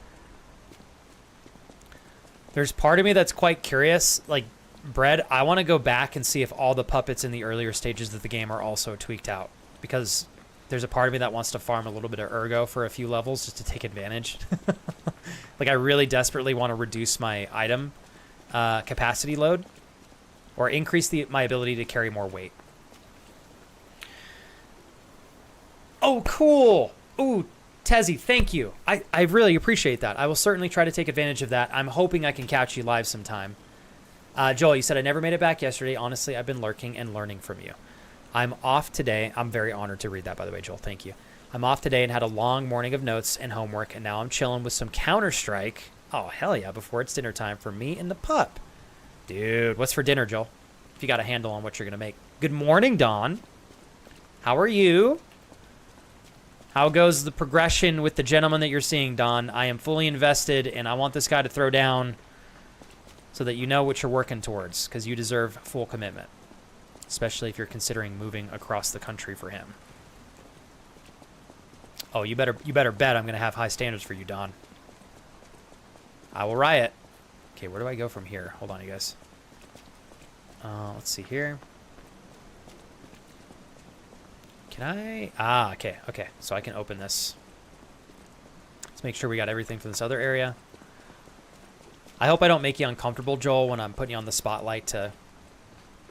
S1: There's part of me that's quite curious. Like, Bread, I want to go back and see if all the puppets in the earlier stages of the game are also tweaked out. Because there's a part of me that wants to farm a little bit of Ergo for a few levels just to take advantage. Like, I really desperately want to reduce my item capacity load. Or increase my ability to carry more weight. Oh, cool. Ooh, Tezzy, thank you. I really appreciate that. I will certainly try to take advantage of that. I'm hoping I can catch you live sometime. Joel, you said I never made it back yesterday. Honestly, I've been lurking and learning from you. I'm off today. I'm very honored to read that, by the way, Joel. Thank you. I'm off today and had a long morning of notes and homework, and now I'm chilling with some Counter-Strike. Oh, hell yeah, before it's dinner time for me and the pup. Dude, what's for dinner, Joel? If you got a handle on what you're going to make. Good morning, Dawn. How are you? How goes the progression with the gentleman that you're seeing, Don? I am fully invested, and I want this guy to throw down so that you know what you're working towards, because you deserve full commitment, especially if you're considering moving across the country for him. Oh, you better bet I'm going to have high standards for you, Don. I will riot. Okay, where do I go from here? Hold on, you guys. Let's see here. Can I? Ah, okay. So I can open this. Let's make sure we got everything for this other area. I hope I don't make you uncomfortable, Joel, when I'm putting you on the spotlight to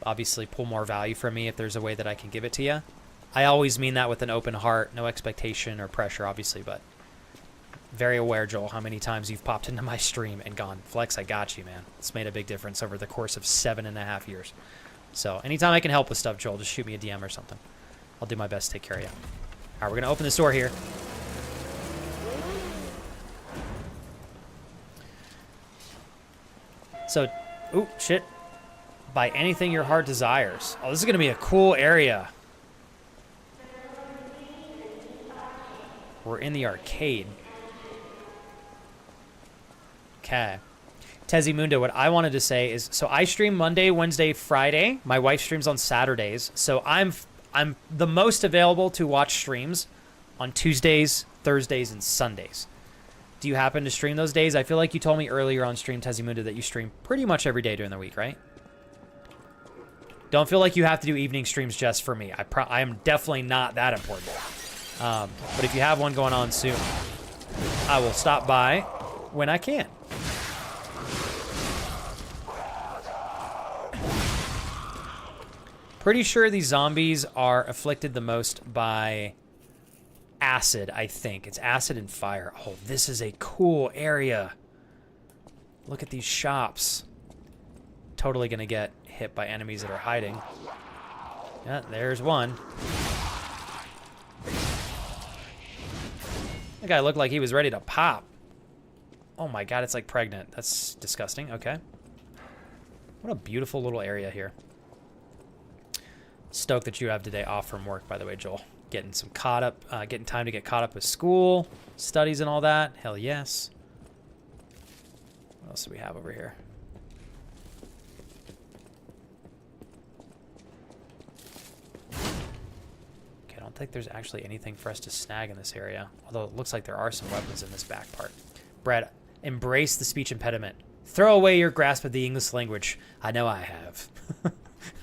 S1: obviously pull more value from me if there's a way that I can give it to you. I always mean that with an open heart, no expectation or pressure, obviously, but very aware, Joel, how many times you've popped into my stream and gone, Flex, I got you, man. It's made a big difference over the course of 7.5 years. So anytime I can help with stuff, Joel, just shoot me a DM or something. I'll do my best to take care of you. All right, we're going to open this door here. So, ooh, shit. Buy anything your heart desires. Oh, this is going to be a cool area. We're in the arcade. Okay. Tezzy Mundo, what I wanted to say is, so I stream Monday, Wednesday, Friday. My wife streams on Saturdays. So I'm the most available to watch streams on Tuesdays, Thursdays, and Sundays. Do you happen to stream those days? I feel like you told me earlier on stream, Tezzy Mundo, that you stream pretty much every day during the week, right? Don't feel like you have to do evening streams just for me. I am definitely not that important. But if you have one going on soon, I will stop by when I can. Pretty sure these zombies are afflicted the most by acid, I think. It's acid and fire. Oh, this is a cool area. Look at these shops. Totally gonna get hit by enemies that are hiding. Yeah, there's one. That guy looked like he was ready to pop. Oh my god, it's like pregnant. That's disgusting. Okay. What a beautiful little area here. Stoked that you have today off from work, by the way, Joel. Getting some caught up, getting time to get caught up with school, studies and all that. Hell yes. What else do we have over here? Okay, I don't think there's actually anything for us to snag in this area. Although it looks like there are some weapons in this back part. Brad, embrace the speech impediment. Throw away your grasp of the English language. I know I have.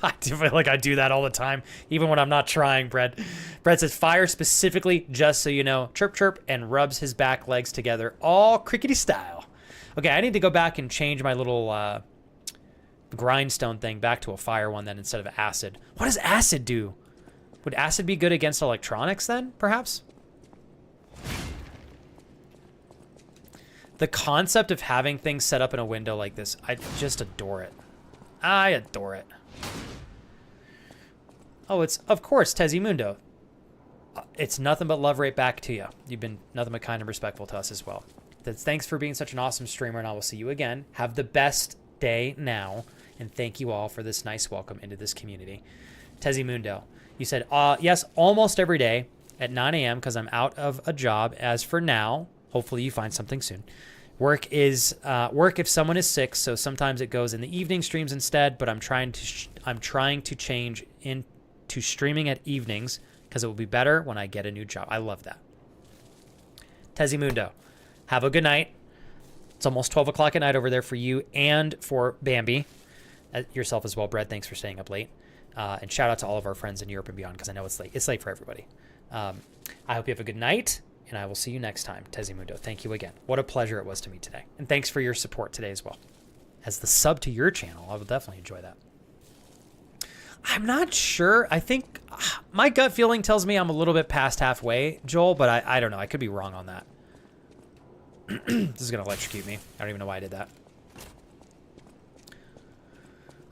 S1: I do feel like I do that all the time, even when I'm not trying, Brett. Brett says, fire specifically, just so you know, chirp, chirp, and rubs his back legs together, all crickety style. Okay, I need to go back and change my little grindstone thing back to a fire one then instead of acid. What does acid do? Would acid be good against electronics then, perhaps? The concept of having things set up in a window like this, I just adore it. I adore it. Oh, it's, of course, Tezimundo. It's nothing but love right back to you. You've been nothing but kind and respectful to us as well. Thanks for being such an awesome streamer, and I will see you again. Have the best day now, and thank you all for this nice welcome into this community. Tezimundo, you said, yes, almost every day at 9 a.m. because I'm out of a job. As for now, hopefully you find something soon. Work is work if someone is sick, so sometimes it goes in the evening streams instead, but I'm trying to change into streaming at evenings because it will be better when I get a new job. I love that. Tezimundo, have a good night. It's almost 12 o'clock at night over there for you and for Bambi. Yourself as well, Brett. Thanks for staying up late. And shout out to all of our friends in Europe and beyond because I know it's late. It's late for everybody. I hope you have a good night, and I will see you next time. Tezimundo, thank you again. What a pleasure it was to meet today. And thanks for your support today as well. As the sub to your channel, I will definitely enjoy that. I'm not sure. I think my gut feeling tells me I'm a little bit past halfway, Joel, but I don't know. I could be wrong on that. This is going to electrocute me. I don't even know why I did that.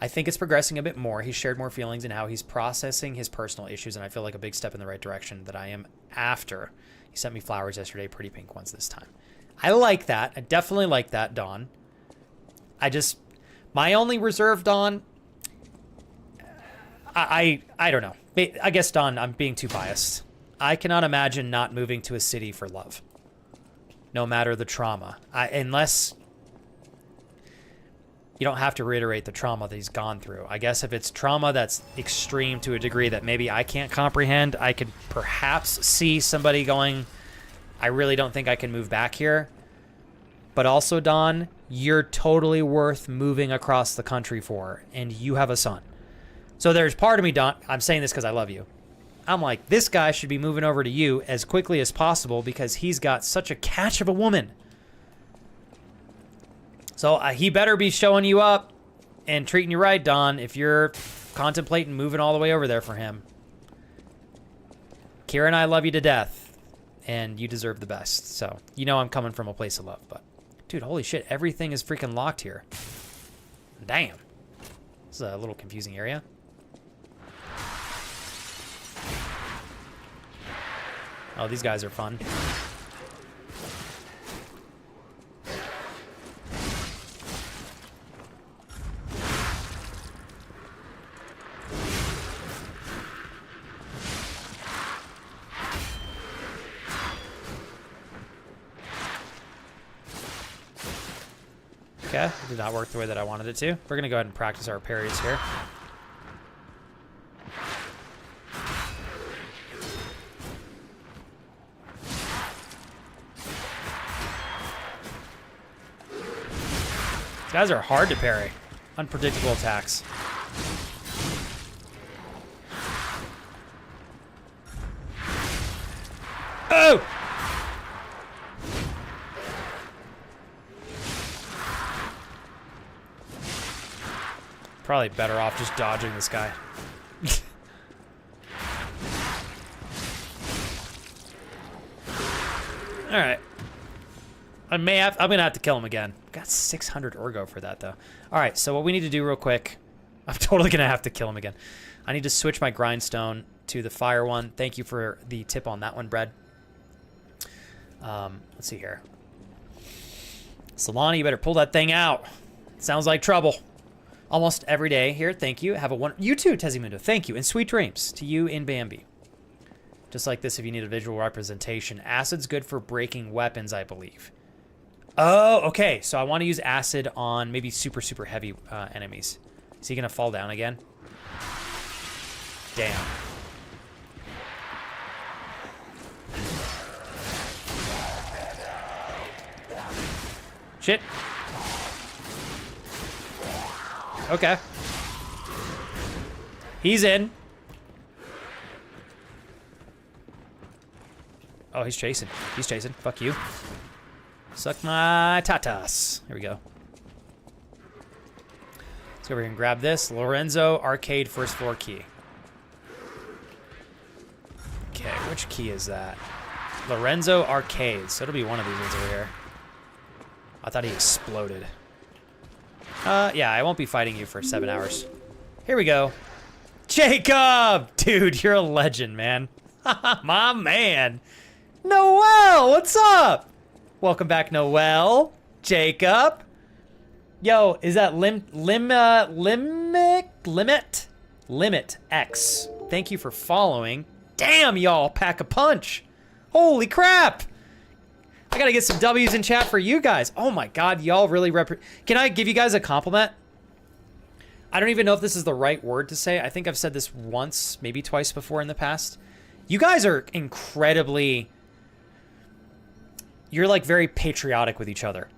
S1: I think it's progressing a bit more. He shared more feelings in how he's processing his personal issues, and I feel like a big step in the right direction that I am after. He sent me flowers yesterday, pretty pink ones this time. I like that. I definitely like that, Dawn. My only reserve, Dawn, I don't know. I guess, Dawn, I'm being too biased. I cannot imagine not moving to a city for love. No matter the trauma. Unless you don't have to reiterate the trauma that he's gone through. I guess if it's trauma that's extreme to a degree that maybe I can't comprehend, I could perhaps see somebody going, I really don't think I can move back here. But also, Don, you're totally worth moving across the country for, and you have a son. So there's part of me, Don, I'm saying this because I love you. I'm like, this guy should be moving over to you as quickly as possible because he's got such a catch of a woman. So he better be showing you up and treating you right, Don, if you're contemplating moving all the way over there for him. Kira and I love you to death, and you deserve the best. So, you know I'm coming from a place of love, but... Dude, holy shit, everything is freaking locked here. Damn. This is a little confusing area. Oh, these guys are fun. Okay, it did not work the way that I wanted it to. We're going to go ahead and practice our parries here. These guys are hard to parry. Unpredictable attacks. Oh! Probably better off just dodging this guy. All right. I'm gonna have to kill him again. Got 600 Orgo for that though. All right, so what we need to do real quick, I'm totally gonna have to kill him again. I need to switch my grindstone to the fire one. Thank you for the tip on that one, Brad. Let's see here. Solani, you better pull that thing out. Sounds like trouble. Almost every day here. Thank you. Have a one. You too, Tezimundo. Thank you. And sweet dreams to you in Bambi. Just like this, if you need a visual representation. Acid's good for breaking weapons, I believe. Oh, okay. So I want to use acid on maybe super, super heavy enemies. Is he going to fall down again? Damn. Shit. Okay. He's in. Oh, he's chasing. He's chasing. Fuck you. Suck my tatas. Here we go. Let's go over here and grab this. Lorenzo Arcade first floor key. Okay, which key is that? Lorenzo Arcade. So it'll be one of these ones over here. I thought he exploded. Yeah, I won't be fighting you for 7 hours. Here we go. Jacob! Dude, you're a legend, man. My man. Noel, what's up? Welcome back, Noel. Jacob. Yo, is that Limit X. Thank you for following. Damn, y'all, pack a punch. Holy crap. I gotta get some W's in chat for you guys. Oh my God, y'all really Can I give you guys a compliment? I don't even know if this is the right word to say. I think I've said this once, maybe twice before in the past. You guys are incredibly... You're like very patriotic with each other.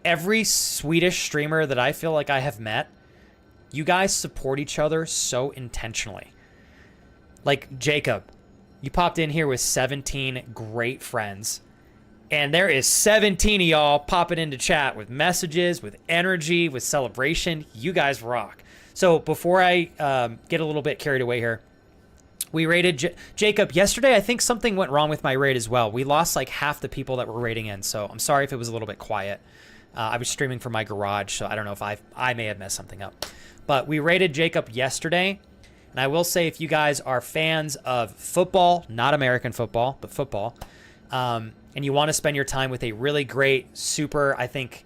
S1: Every Swedish streamer that I feel like I have met, you guys support each other so intentionally. Like Jacob, you popped in here with 17 great friends. And there is 17 of y'all popping into chat with messages, with energy, with celebration. You guys rock. So before I get a little bit carried away here, we raided Jacob. Yesterday, I think something went wrong with my raid as well. We lost like half the people that were raiding in. So I'm sorry if it was a little bit quiet. I was streaming from my garage, so I don't know if I may have messed something up. But we raided Jacob yesterday. And I will say, if you guys are fans of football, not American football, but football, and you want to spend your time with a really great, super, I think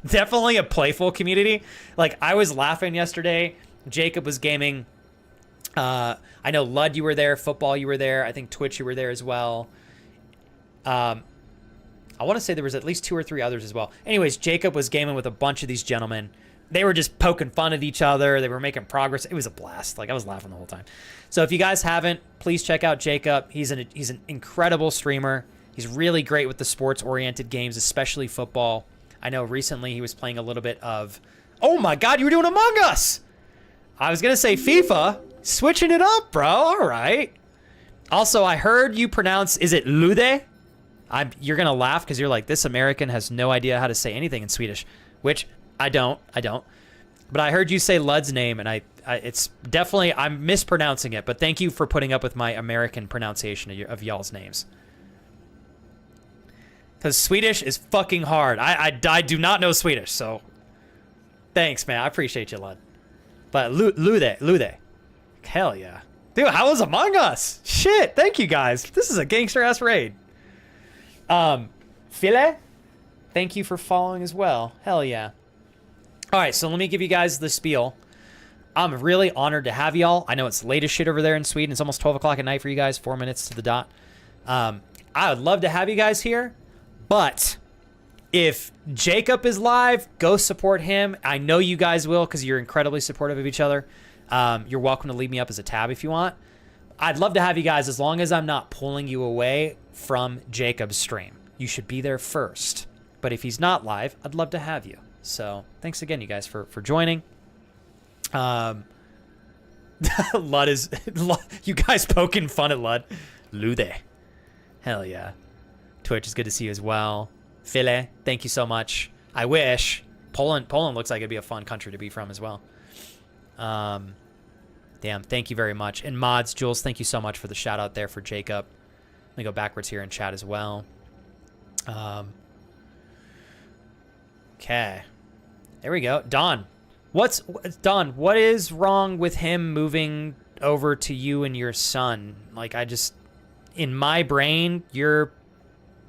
S1: definitely a playful community. Like, I was laughing yesterday. Jacob was gaming. I know Lud, you were there. Football, you were there. I think Twitch, you were there as well. I want to say there was at least 2 or 3 others as well. Anyways, Jacob was gaming with a bunch of these gentlemen. They were just poking fun at each other. They were making progress. It was a blast. Like, I was laughing the whole time. So if you guys haven't, please check out Jacob. He's an incredible streamer. He's really great with the sports-oriented games, especially football. I know recently he was playing a little bit of... Oh my God, you were doing Among Us! I was going to say FIFA. Switching it up, bro. All right. Also, I heard you pronounce... Is it Lude? You're going to laugh because you're like, this American has no idea how to say anything in Swedish, which... I don't. But I heard you say Lud's name, and it's definitely, I'm mispronouncing it, but thank you for putting up with my American pronunciation of y'all's names. Because Swedish is fucking hard. I do not know Swedish, so thanks, man. I appreciate you, Lud. But Lude. Hell yeah. Dude, how was Among Us? Shit, thank you guys. This is a gangster-ass raid. File? Thank you for following as well. Hell yeah. All right, so let me give you guys the spiel. I'm really honored to have y'all. I know it's late as shit over there in Sweden. It's almost 12 o'clock at night for you guys, 4 minutes to the dot. I would love to have you guys here, but if Jacob is live, go support him. I know you guys will because you're incredibly supportive of each other. You're welcome to leave me up as a tab if you want. I'd love to have you guys as long as I'm not pulling you away from Jacob's stream. You should be there first. But if he's not live, I'd love to have you. So thanks again, you guys, for joining. Lud is... you guys poking fun at Lud. Lude. Hell yeah. Twitch is good to see you as well. File, thank you so much. I wish. Poland looks like it'd be a fun country to be from as well. Damn, thank you very much. And Mods, Jules, thank you so much for the shout out there for Jacob. Let me go backwards here in chat as well. Okay. There we go. Don. Don, what is wrong with him moving over to you and your son? Like, in my brain, you're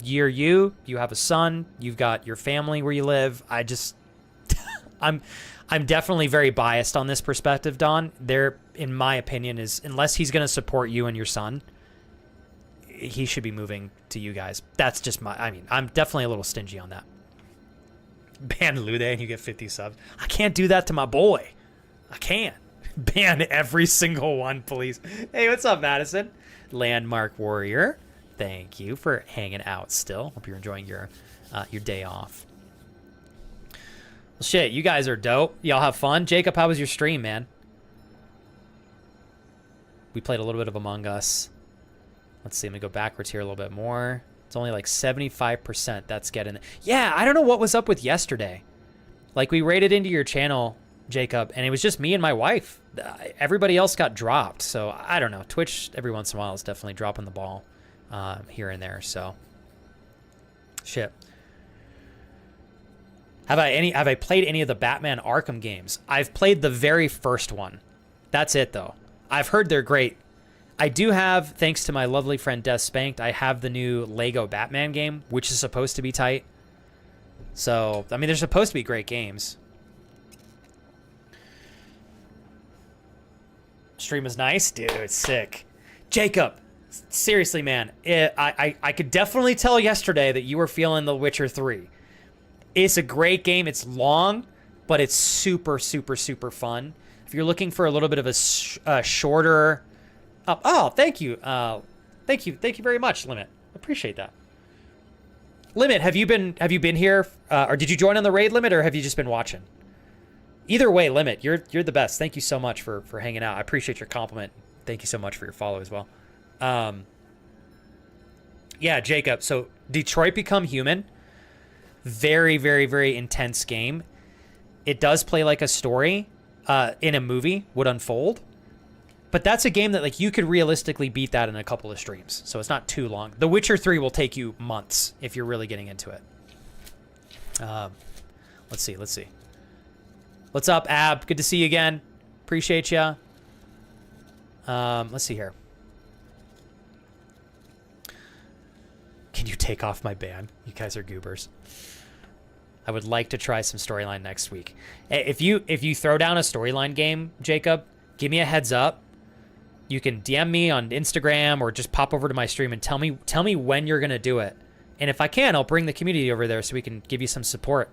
S1: you have a son, you've got your family where you live. I'm definitely very biased on this perspective, Don. There, in my opinion, is unless he's going to support you and your son, he should be moving to you guys. That's just I'm definitely a little stingy on that. Ban Lude and you get 50 subs. I can't do that to my boy. I can't. Ban every single one, please. Hey, what's up, Madison? Landmark Warrior. Thank you for hanging out still. Hope you're enjoying your day off. Well, shit, you guys are dope. Y'all have fun. Jacob, how was your stream, man? We played a little bit of Among Us. Let's see. Let me go backwards here a little bit more. It's only like 75% that's getting... Yeah, I don't know what was up with yesterday. Like, we raided into your channel, Jacob, and it was just me and my wife. Everybody else got dropped, so I don't know. Twitch, every once in a while, is definitely dropping the ball here and there, so... Shit. Have I played any of the Batman Arkham games? I've played the very first one. That's it though. I've heard they're great. I do have, thanks to my lovely friend Des Spanked, I have the new Lego Batman game, which is supposed to be tight. So, I mean, they're supposed to be great games. Stream is nice? Dude, it's sick. Jacob, seriously, man. I could definitely tell yesterday that you were feeling The Witcher 3. It's a great game. It's long, but it's super, super, super fun. If you're looking for a little bit of a shorter... oh, thank you. Thank you very much, Limit. Appreciate that. Limit, have you been here, or did you join on the raid, Limit, or have you just been watching? Either way, Limit, you're the best. Thank you so much for hanging out. I appreciate your compliment. Thank you so much for your follow as well. Yeah, Jacob. So Detroit Become Human. Very, very, very intense game. It does play like a story in a movie would unfold. But that's a game that like you could realistically beat that in a couple of streams. So it's not too long. The Witcher 3 will take you months if you're really getting into it. Let's see. What's up, Ab? Good to see you again. Appreciate ya. Let's see here. Can you take off my ban? You guys are goobers. I would like to try some storyline next week. If you throw down a storyline game, Jacob, give me a heads up. You can DM me on Instagram or just pop over to my stream and tell me when you're gonna do it. And if I can, I'll bring the community over there so we can give you some support.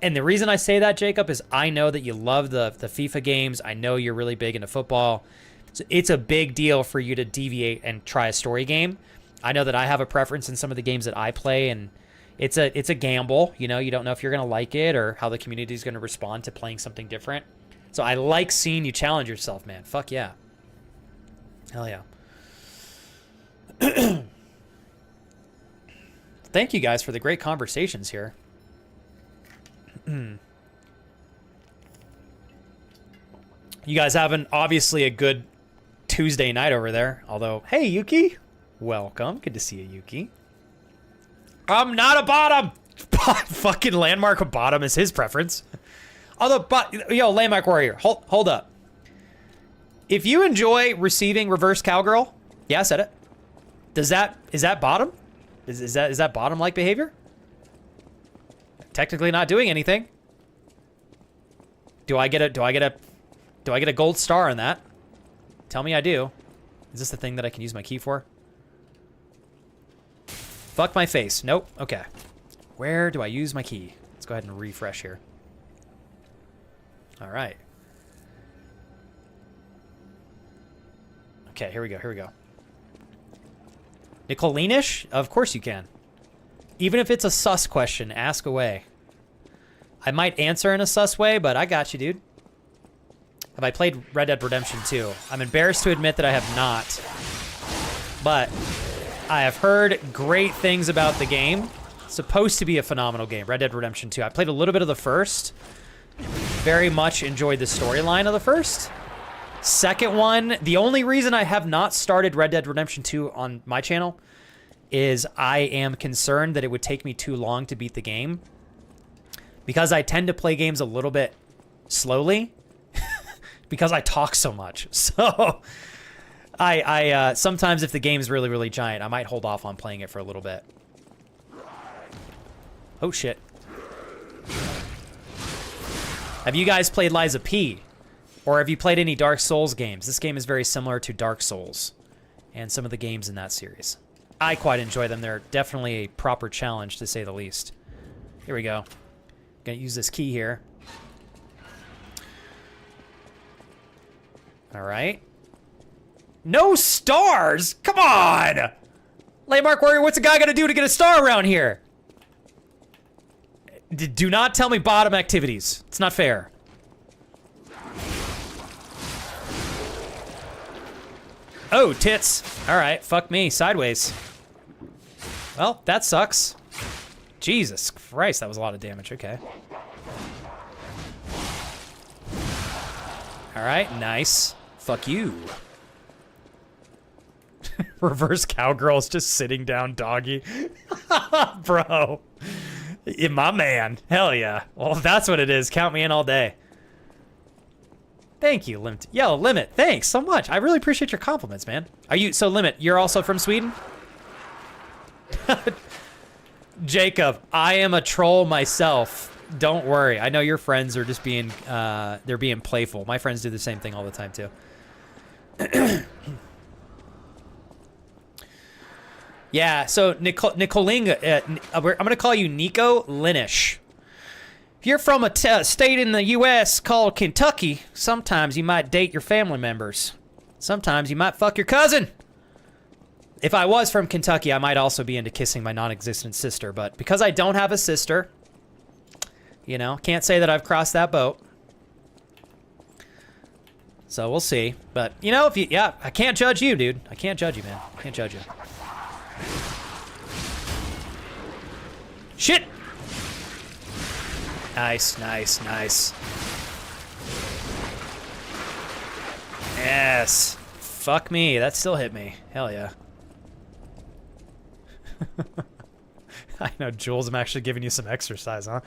S1: And the reason I say that, Jacob, is I know that you love the FIFA games. I know you're really big into football. So it's a big deal for you to deviate and try a story game. I know that I have a preference in some of the games that I play, and it's a gamble. You know, you don't know if you're going to like it or how the community is going to respond to playing something different. So I like seeing you challenge yourself, man. Fuck yeah. Hell yeah. Thank you guys for the great conversations here. You guys having obviously a good Tuesday night over there. Although, hey, Yuki. Welcome. Good to see you, Yuki. I'm not a bottom. Fucking Landmark a bottom is his preference. Although, yo, Landmark Warrior, hold up. If you enjoy receiving reverse cowgirl, yeah, I said it. Is that bottom? Is that bottom-like behavior? Technically not doing anything. Do I get a gold star on that? Tell me I do. Is this the thing that I can use my key for? Fuck my face. Nope. Okay. Where do I use my key? Let's go ahead and refresh here. All right. Okay, here we go. Nicolinish? Of course you can. Even if it's a sus question, ask away. I might answer in a sus way, but I got you, dude. Have I played Red Dead Redemption 2? I'm embarrassed to admit that I have not. But I have heard great things about the game. It's supposed to be a phenomenal game, Red Dead Redemption 2. I played a little bit of the first. Very much enjoyed the storyline of the first. Second one, the only reason I have not started Red Dead Redemption 2 on my channel is I am concerned that it would take me too long to beat the game. Because I tend to play games a little bit slowly. Because I talk so much. So I sometimes if the game's really, really giant, I might hold off on playing it for a little bit. Oh shit. Have you guys played Liza P? Or have you played any Dark Souls games? This game is very similar to Dark Souls and some of the games in that series. I quite enjoy them. They're definitely a proper challenge, to say the least. Here we go. Gonna use this key here. All right. No stars? Come on! Landmark Warrior, what's a guy gonna do to get a star around here? Do not tell me bottom activities. It's not fair. Oh, tits. All right, fuck me, sideways. Well, that sucks. Jesus Christ, that was a lot of damage. Okay. All right, nice. Fuck you. Reverse cowgirl's just sitting down doggy. Bro. Yeah, my man. Hell yeah. Well, if that's what it is, count me in all day. Thank you, Limit. Yo, Limit, thanks so much. I really appreciate your compliments, man. Are you, so Limit, you're also from Sweden? Jacob, I am a troll myself. Don't worry. I know your friends are just being, they're being playful. My friends do the same thing all the time, too. Yeah, so Nicolinga, I'm going to call you Nico Linish. If you're from a state in the U.S. called Kentucky, sometimes you might date your family members. Sometimes you might fuck your cousin. If I was from Kentucky, I might also be into kissing my non-existent sister. But because I don't have a sister, you know, can't say that I've crossed that boat. So we'll see. But, you know, if you, yeah, I can't judge you, dude. I can't judge you, man. I can't judge you. Shit! Nice, nice, nice. Yes. Fuck me. That still hit me. Hell yeah. I know, Jules, I'm actually giving you some exercise, huh?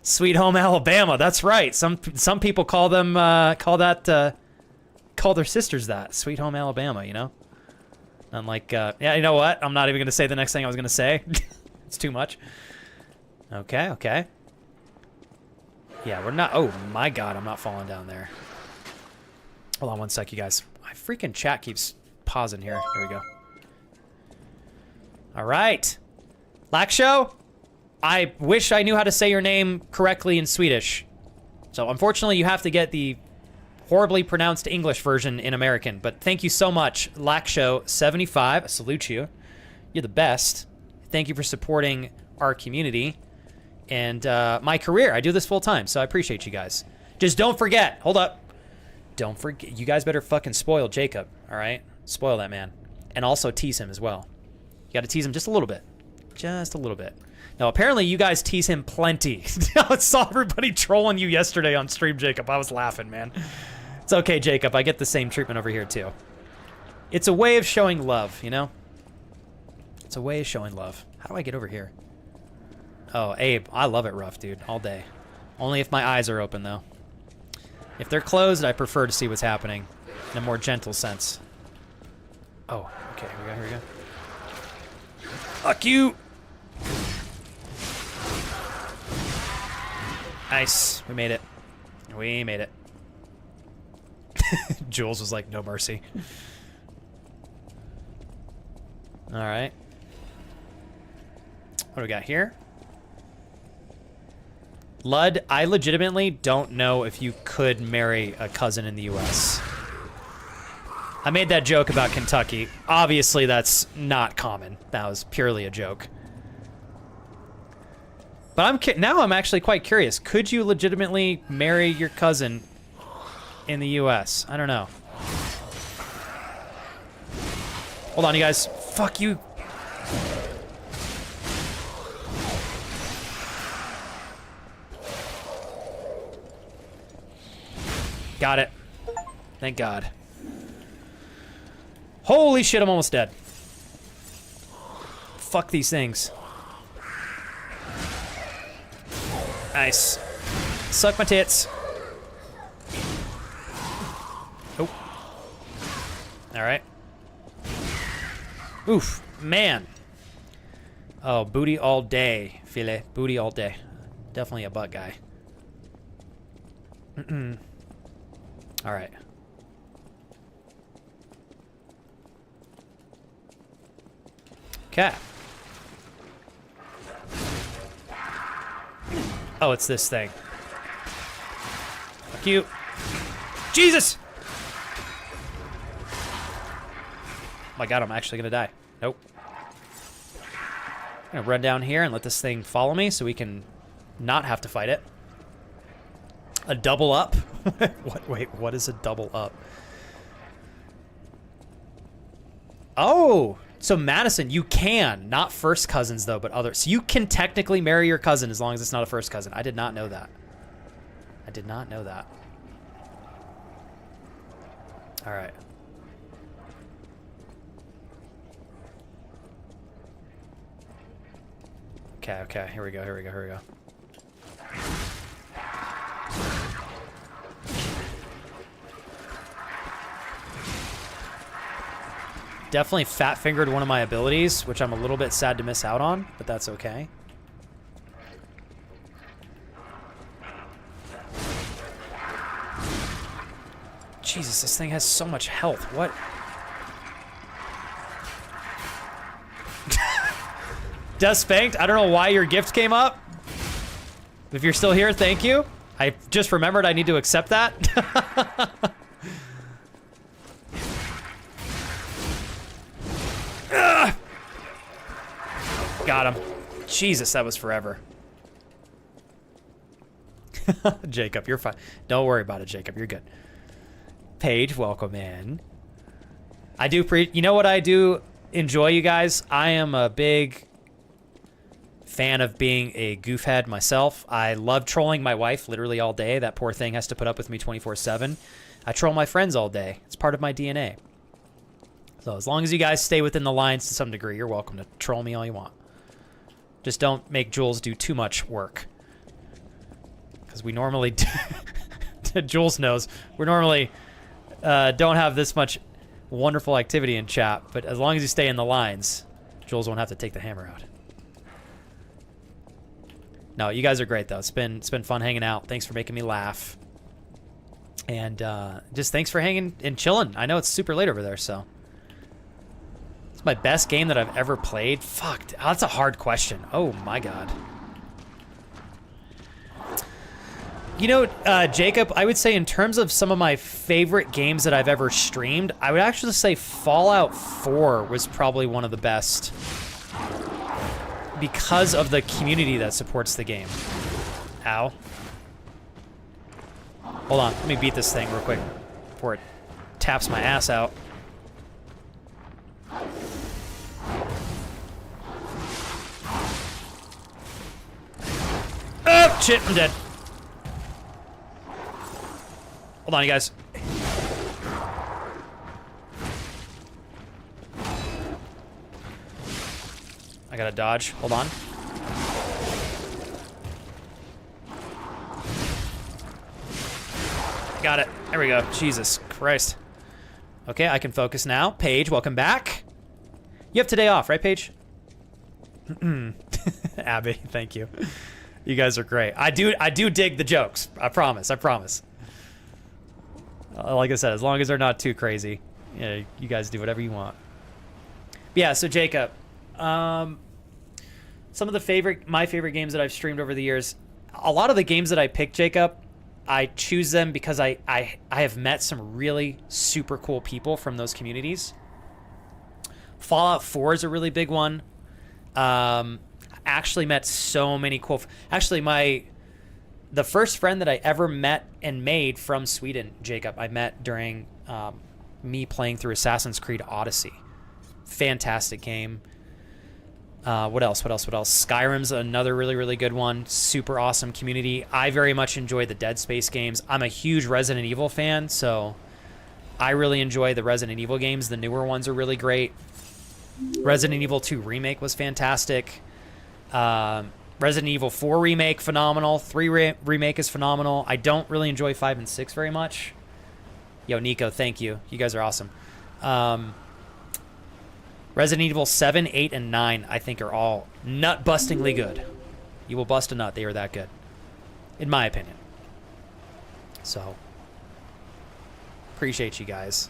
S1: Sweet Home Alabama. That's right. Some people call them call their sisters that. Sweet Home Alabama, you know? I'm like, yeah, you know what? I'm not even going to say the next thing I was going to say. It's too much. Okay, okay. Yeah, we're not... Oh, my God, I'm not falling down there. Hold on one sec, you guys. My freaking chat keeps pausing here. There we go. All right. Laksho, I wish I knew how to say your name correctly in Swedish. So, unfortunately, you have to get the horribly pronounced English version in American. But thank you so much, Laksho75. I salute you. You're the best. Thank you for supporting our community and my career. I do this full time, so I appreciate you guys. Just don't forget. Hold up. Don't forget. You guys better fucking spoil Jacob, all right? Spoil that man. And also tease him as well. You got to tease him just a little bit. Just a little bit. Now, apparently you guys tease him plenty. I saw everybody trolling you yesterday on stream, Jacob. I was laughing, man. It's okay, Jacob. I get the same treatment over here, too. It's a way of showing love, you know? It's a way of showing love. How do I get over here? Oh, Abe, I love it rough, dude. All day. Only if my eyes are open, though. If they're closed, I prefer to see what's happening in a more gentle sense. Oh, okay. Here we go. Here we go. Fuck you! Nice. We made it. We made it. Jules was like, no mercy. All right. What do we got here? Lud, I legitimately don't know if you could marry a cousin in the U.S. I made that joke about Kentucky. Obviously, that's not common. That was purely a joke. But now I'm actually quite curious. Could you legitimately marry your cousin in the U.S.? I don't know. Hold on, you guys. Fuck you. Got it. Thank God. Holy shit, I'm almost dead. Fuck these things. Nice. Suck my tits. Oh. Alright. Oof. Man. Oh, booty all day. Filet. Booty all day. Definitely a butt guy. Alright. Okay. Oh, it's this thing. Fuck you. Jesus! Oh my God, I'm actually gonna die. Nope. I'm gonna run down here and let this thing follow me so we can not have to fight it. A double up? What? Wait, what is a double up? Oh! So Madison, you can, not first cousins though, but others. So you can technically marry your cousin as long as it's not a first cousin. I did not know that. I did not know that. All right. . Okay, okay. Here we go, here we go, here we go. Definitely fat-fingered one of my abilities, which I'm a little bit sad to miss out on, but that's okay. Jesus, this thing has so much health. What? Death Spanked, I don't know why your gift came up. If you're still here, thank you. I just remembered I need to accept that. Got him. Jesus, that was forever. Jacob, you're fine. Don't worry about it, Jacob. You're good. Paige, welcome in. I do you know what I do enjoy, you guys? I am a big fan of being a goofhead myself. I love trolling my wife literally all day. That poor thing has to put up with me 24/7. I troll my friends all day. It's part of my DNA. So as long as you guys stay within the lines to some degree, you're welcome to troll me all you want. Just don't make Jules do too much work. Because we normally do Jules knows, we normally don't have this much wonderful activity in chat, but as long as you stay in the lines, Jules won't have to take the hammer out. No, you guys are great though. It's been fun hanging out. Thanks for making me laugh. And just thanks for hanging and chilling. I know it's super late over there, so. It's my best game that I've ever played. Fuck, that's a hard question. Oh my god. You know, Jacob, I would say in terms of some of my favorite games that I've ever streamed, I would actually say Fallout 4 was probably one of the best because of the community that supports the game. Ow. Hold on, let me beat this thing real quick before it taps my ass out. Oh, shit, I'm dead. Hold on, you guys. I gotta dodge. Hold on. Got it. There we go. Jesus Christ. Okay, I can focus now. Paige, welcome back. You have today off, right, Paige? Abby, thank you. You guys are great. I do dig the jokes. I promise. I promise. Like I said, as long as they're not too crazy, you guys do whatever you want. Yeah, so Jacob, some of my favorite games that I've streamed over the years, a lot of the games that I pick, Jacob, I choose them because I have met some really super cool people from those communities. Fallout 4 is a really big one. Actually met so many cool... Actually, the first friend that I ever met and made from Sweden, Jacob, I met during me playing through Assassin's Creed Odyssey. Fantastic game. What else? Skyrim's another really, really good one. Super awesome community. I very much enjoy the Dead Space games. I'm a huge Resident Evil fan, so I really enjoy the Resident Evil games. The newer ones are really great. Resident Evil 2 Remake was fantastic. Resident Evil 4 Remake, phenomenal. 3 Remake is phenomenal. I don't really enjoy 5 and 6 very much. Yo, Nico, thank you. You guys are awesome. Resident Evil 7, 8, and 9, I think, are all nut-bustingly good. You will bust a nut. They are that good. In my opinion. So, appreciate you guys.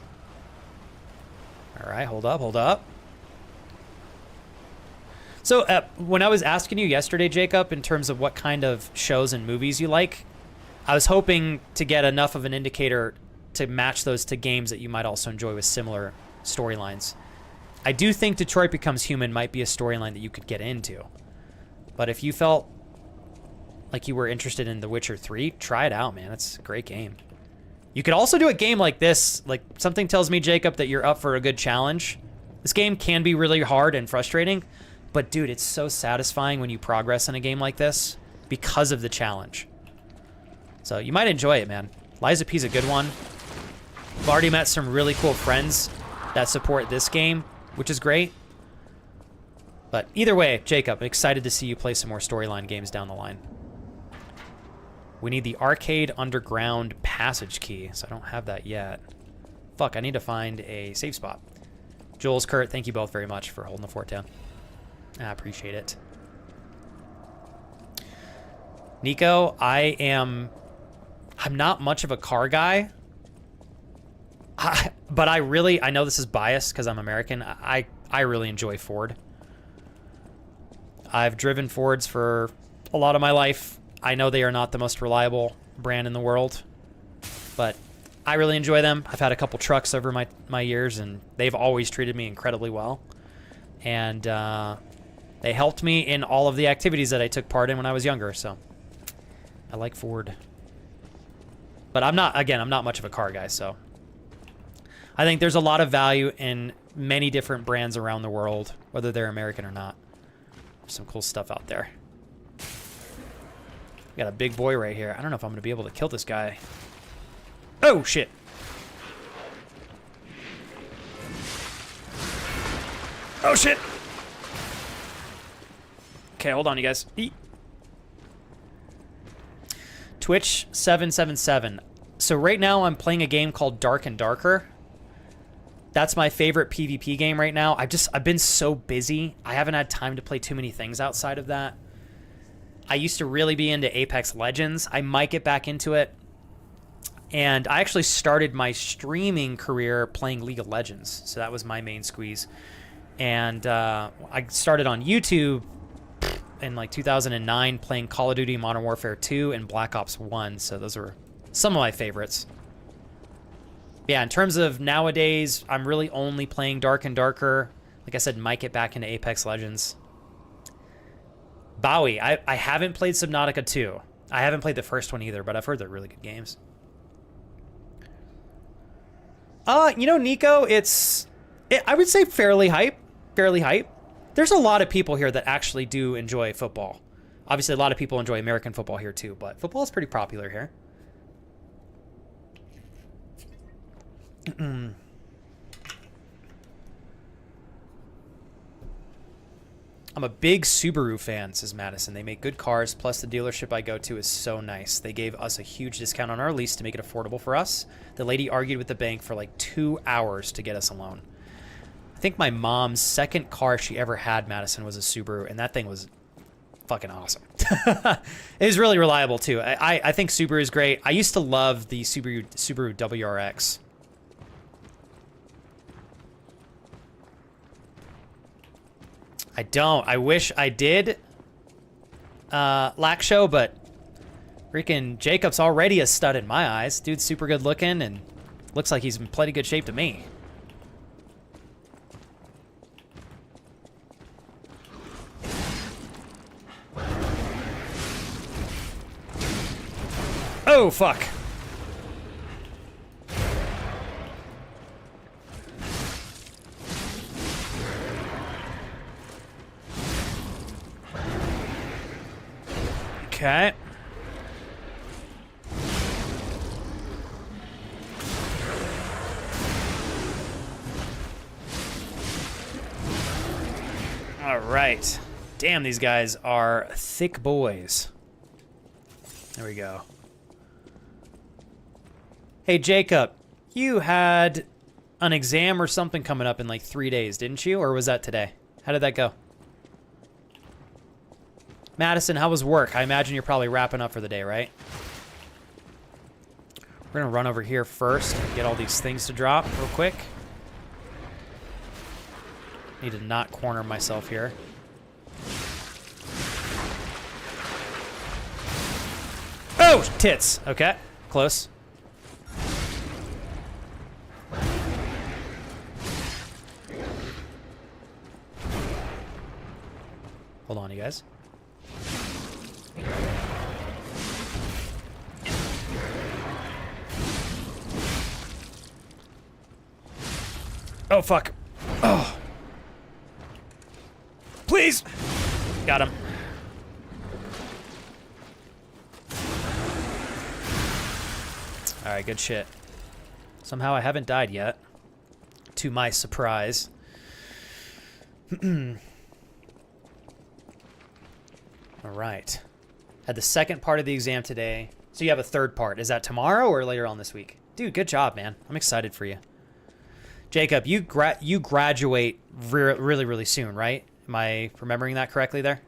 S1: All right, hold up. So, when I was asking you yesterday, Jacob, in terms of what kind of shows and movies you like, I was hoping to get enough of an indicator to match those to games that you might also enjoy with similar storylines. I do think Detroit Becomes Human might be a storyline that you could get into. But if you felt like you were interested in The Witcher 3, try it out, man. It's a great game. You could also do a game like this. Like, something tells me, Jacob, that you're up for a good challenge. This game can be really hard and frustrating, but dude, it's so satisfying when you progress in a game like this because of the challenge. So you might enjoy it, man. Lies of P is a good one. I've already met some really cool friends that support this game, which is great. But either way, Jacob, I'm excited to see you play some more storyline games down the line. We need the Arcade Underground passage key, so I don't have that yet. Fuck, I need to find a safe spot. Jules, Kurt, thank you both very much for holding the fort down. I appreciate it. Nico, I'm not much of a car guy. But I know this is biased because I'm American. I really enjoy Ford. I've driven Fords for a lot of my life. I know they are not the most reliable brand in the world, but I really enjoy them. I've had a couple trucks over my years, and they've always treated me incredibly well. And they helped me in all of the activities that I took part in when I was younger, so I like Ford. But I'm not much of a car guy, so I think there's a lot of value in many different brands around the world, whether they're American or not. There's some cool stuff out there. We got a big boy right here. I don't know if I'm going to be able to kill this guy. Oh, shit. Oh, shit. Okay, hold on, you guys. Eat. Twitch 777. So right now I'm playing a game called Dark and Darker. That's my favorite PvP game right now. I've been so busy. I haven't had time to play too many things outside of that. I used to really be into Apex Legends. I might get back into it. And I actually started my streaming career playing League of Legends. So that was my main squeeze. And I started on YouTube in like 2009 playing Call of Duty Modern Warfare 2 and Black Ops 1. So those were some of my favorites. Yeah, in terms of nowadays, I'm really only playing Dark and Darker. Like I said, might get back into Apex Legends. Bowie, I haven't played Subnautica 2. I haven't played the first one either, but I've heard they're really good games. You know, Nico, I would say fairly hype. There's a lot of people here that actually do enjoy football. Obviously, a lot of people enjoy American football here too, but football is pretty popular here. I'm a big Subaru fan, says Madison. They make good cars, plus the dealership I go to is so nice. They gave us a huge discount on our lease to make it affordable for us. The lady argued with the bank for like 2 hours to get us a loan. I think my mom's second car she ever had, Madison, was a Subaru, and that thing was fucking awesome. It was really reliable too. I think Subaru is great. I used to love the Subaru WRX. I don't. I wish I did, Lakshow, but freaking Jacob's already a stud in my eyes. Dude's super good looking and looks like he's in plenty good shape to me. Oh, fuck. Okay. All right. Damn, these guys are thick boys. There we go. Hey, Jacob, you had an exam or something coming up in like 3 days, didn't you? Or was that today? How did that go? Madison, how was work? I imagine you're probably wrapping up for the day, right? We're going to run over here first and get all these things to drop real quick. Need to not corner myself here. Oh, tits. Okay, close. Hold on, you guys. Oh, fuck. Oh. Please. Got him. All right, good shit. Somehow I haven't died yet, to my surprise. All right. Had the second part of the exam today. So you have a third part. Is that tomorrow or later on this week? Dude, good job, man. I'm excited for you. Jacob, you graduate really, really soon, right? Am I remembering that correctly there?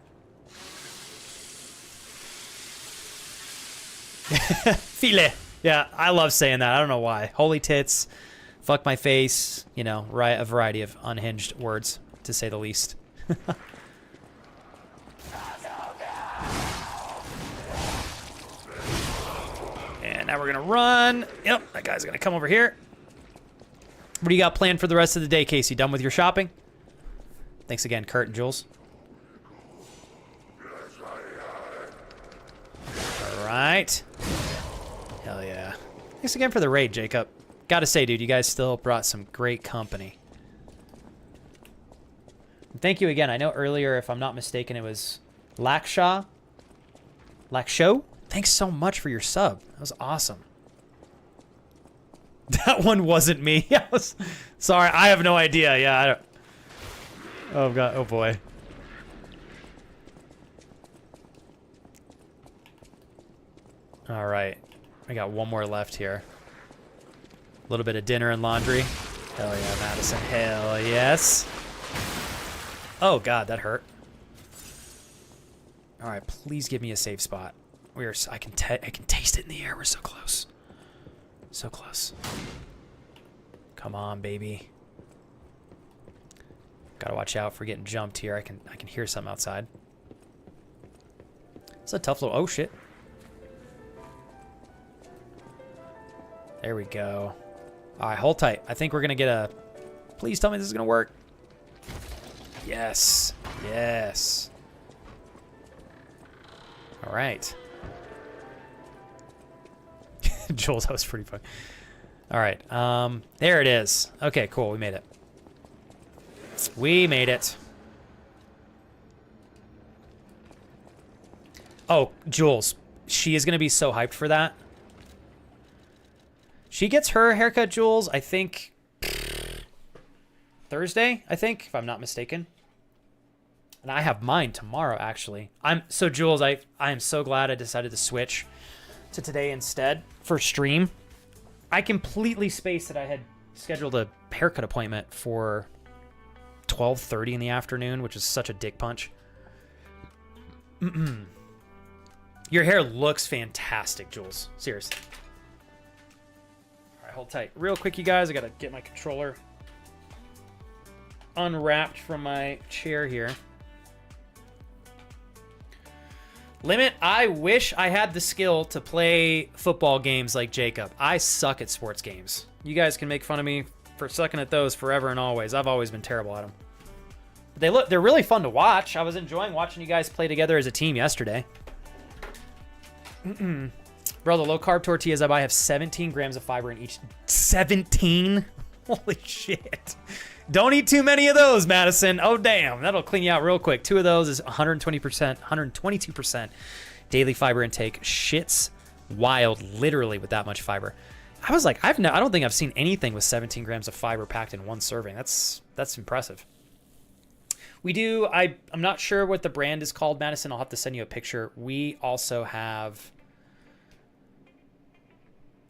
S1: File. Yeah, I love saying that. I don't know why. Holy tits, fuck my face, you know, right? A variety of unhinged words, to say the least. And now we're gonna run. Yep, that guy's gonna come over here. What do you got planned for the rest of the day, Casey? Done with your shopping? Thanks again, Kurt and Jules. All right. Hell yeah. Thanks again for the raid, Jacob. Gotta say, dude, you guys still brought some great company. And thank you again. I know earlier, if I'm not mistaken, it was Lakshaw. Lakshow? Thanks so much for your sub. That was awesome. That one wasn't me. Sorry, I have no idea. Yeah, I don't... Oh, God. Oh, boy. All right. I got one more left here. A little bit of dinner and laundry. Hell yeah, Madison. Hell yes. Oh, God, that hurt. All right, please give me a safe spot. I can taste it in the air. We're so close. So close. Come on, baby. Gotta watch out for getting jumped here. I can hear something outside. It's a tough little... Oh, shit. There we go. All right, hold tight. I think we're going to get a... Please tell me this is going to work. Yes. Yes. All right. Jules, that was pretty fun. All right. There it is. Okay, cool. We made it. We made it. Oh, Jules. She is going to be so hyped for that. She gets her haircut, Jules, I think Thursday, if I'm not mistaken. And I have mine tomorrow, actually. So, Jules, I am so glad I decided to switch to today instead for stream. I completely spaced that I had scheduled a haircut appointment for 12:30 in the afternoon, which is such a dick punch. Your hair looks fantastic, Jules. Seriously. All right, hold tight. Real quick, you guys. I got to get my controller unwrapped from my chair here. Limit, I wish I had the skill to play football games like Jacob. I suck at sports games. You guys can make fun of me for sucking at those forever and always. I've always been terrible at them. They're really fun to watch. I was enjoying watching you guys play together as a team yesterday. Bro, the low-carb tortillas I buy have 17 grams of fiber in each. 17? Holy shit. Don't eat too many of those, Madison. Oh, damn. That'll clean you out real quick. 2 of those is 120%, 122% daily fiber intake. Shit's wild, literally, with that much fiber. I was like, I don't think I've seen anything with 17 grams of fiber packed in one serving. That's impressive. We do, I'm not sure what the brand is called, Madison. I'll have to send you a picture. We also have...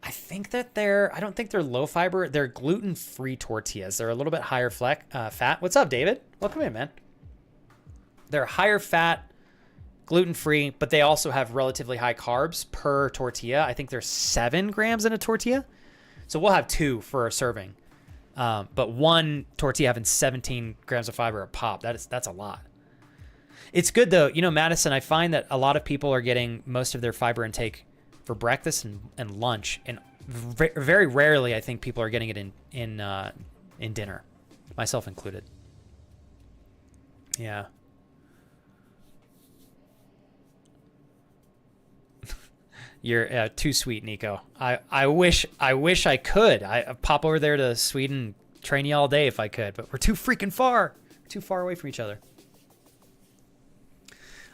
S1: I don't think they're low fiber. They're gluten-free tortillas. They're a little bit higher fat. What's up, David? Welcome in, man. They're higher fat, gluten-free, but they also have relatively high carbs per tortilla. I think there's 7 grams in a tortilla. So we'll have 2 for a serving. But one tortilla having 17 grams of fiber a pop. That's a lot. It's good, though. You know, Madison, I find that a lot of people are getting most of their fiber intake for breakfast and lunch, and very rarely I think people are getting it in dinner, myself included. Yeah. You're too sweet, Nico. I wish I could. I pop over there to Sweden and train you all day if I could, but we're too freaking far. We're too far away from each other.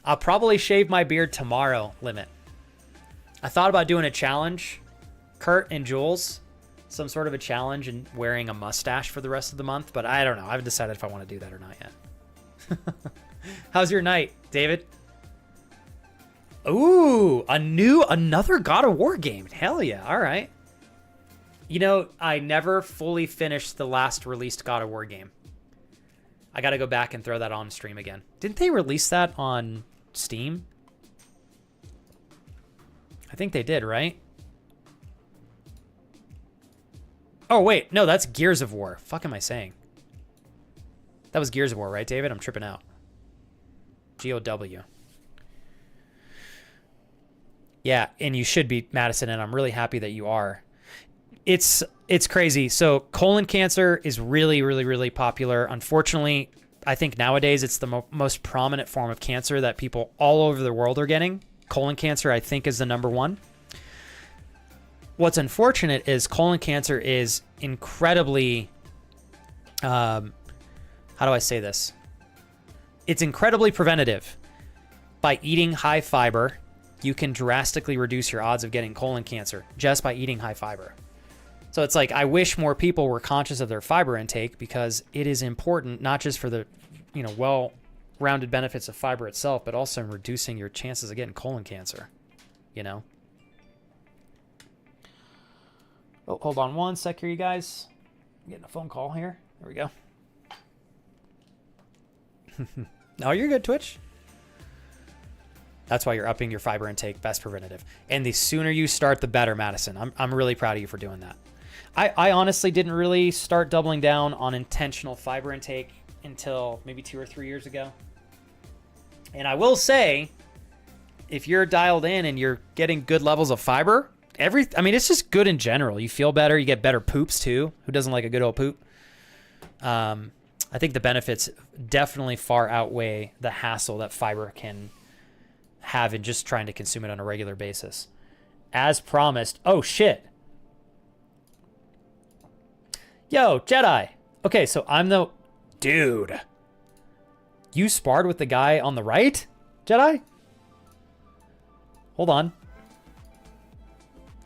S1: I'll probably shave my beard tomorrow, Limit. I thought about doing a challenge, Kurt and Jules, some sort of a challenge and wearing a mustache for the rest of the month, but I don't know. I haven't decided if I want to do that or not yet. How's your night, David? Ooh, another God of War game. Hell yeah. All right. You know, I never fully finished the last released God of War game. I got to go back and throw that on stream again. Didn't they release that on Steam? I think they did, right? Oh, wait. No, that's Gears of War. Fuck am I saying? That was Gears of War, right, David? I'm tripping out. GOW. Yeah, and you should be, Madison, and I'm really happy that you are. It's crazy. So colon cancer is really, really, really popular. Unfortunately, I think nowadays it's the most prominent form of cancer that people all over the world are getting. Colon cancer, I think, is the number one. What's unfortunate is colon cancer is incredibly, how do I say this? It's incredibly preventative. By eating high fiber, you can drastically reduce your odds of getting colon cancer just by eating high fiber. So it's like, I wish more people were conscious of their fiber intake because it is important, not just for the, well-rounded benefits of fiber itself, but also in reducing your chances of getting colon cancer, Oh, hold on one sec here, you guys. I'm getting a phone call here. There we go. No, you're good, Twitch. That's why you're upping your fiber intake, best preventative. And the sooner you start, the better, Madison. I'm really proud of you for doing that. I honestly didn't really start doubling down on intentional fiber intake until maybe 2 or 3 years ago. And I will say, if you're dialed in and you're getting good levels of fiber, it's just good in general. You feel better. You get better poops too. Who doesn't like a good old poop? I think the benefits definitely far outweigh the hassle that fiber can have in just trying to consume it on a regular basis. As promised. Oh, shit. Yo, Jedi. Okay, so I'm the... Dude. You sparred with the guy on the right, Jedi? Hold on.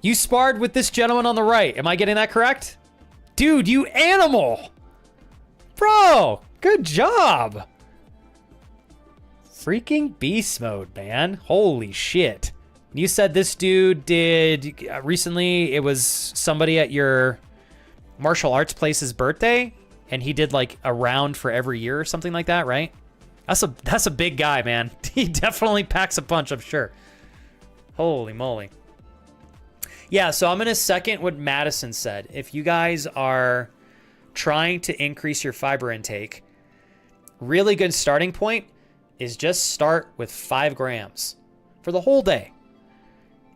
S1: You sparred with this gentleman on the right. Am I getting that correct? Dude, you animal. Bro, good job. Freaking beast mode, man. Holy shit. You said this dude did recently, it was somebody at your martial arts place's birthday, and he did like a round for every year or something like that, right? That's a big guy, man. He definitely packs a punch, I'm sure. Holy moly. Yeah, so I'm going to second what Madison said. If you guys are trying to increase your fiber intake, really good starting point is just start with 5 grams for the whole day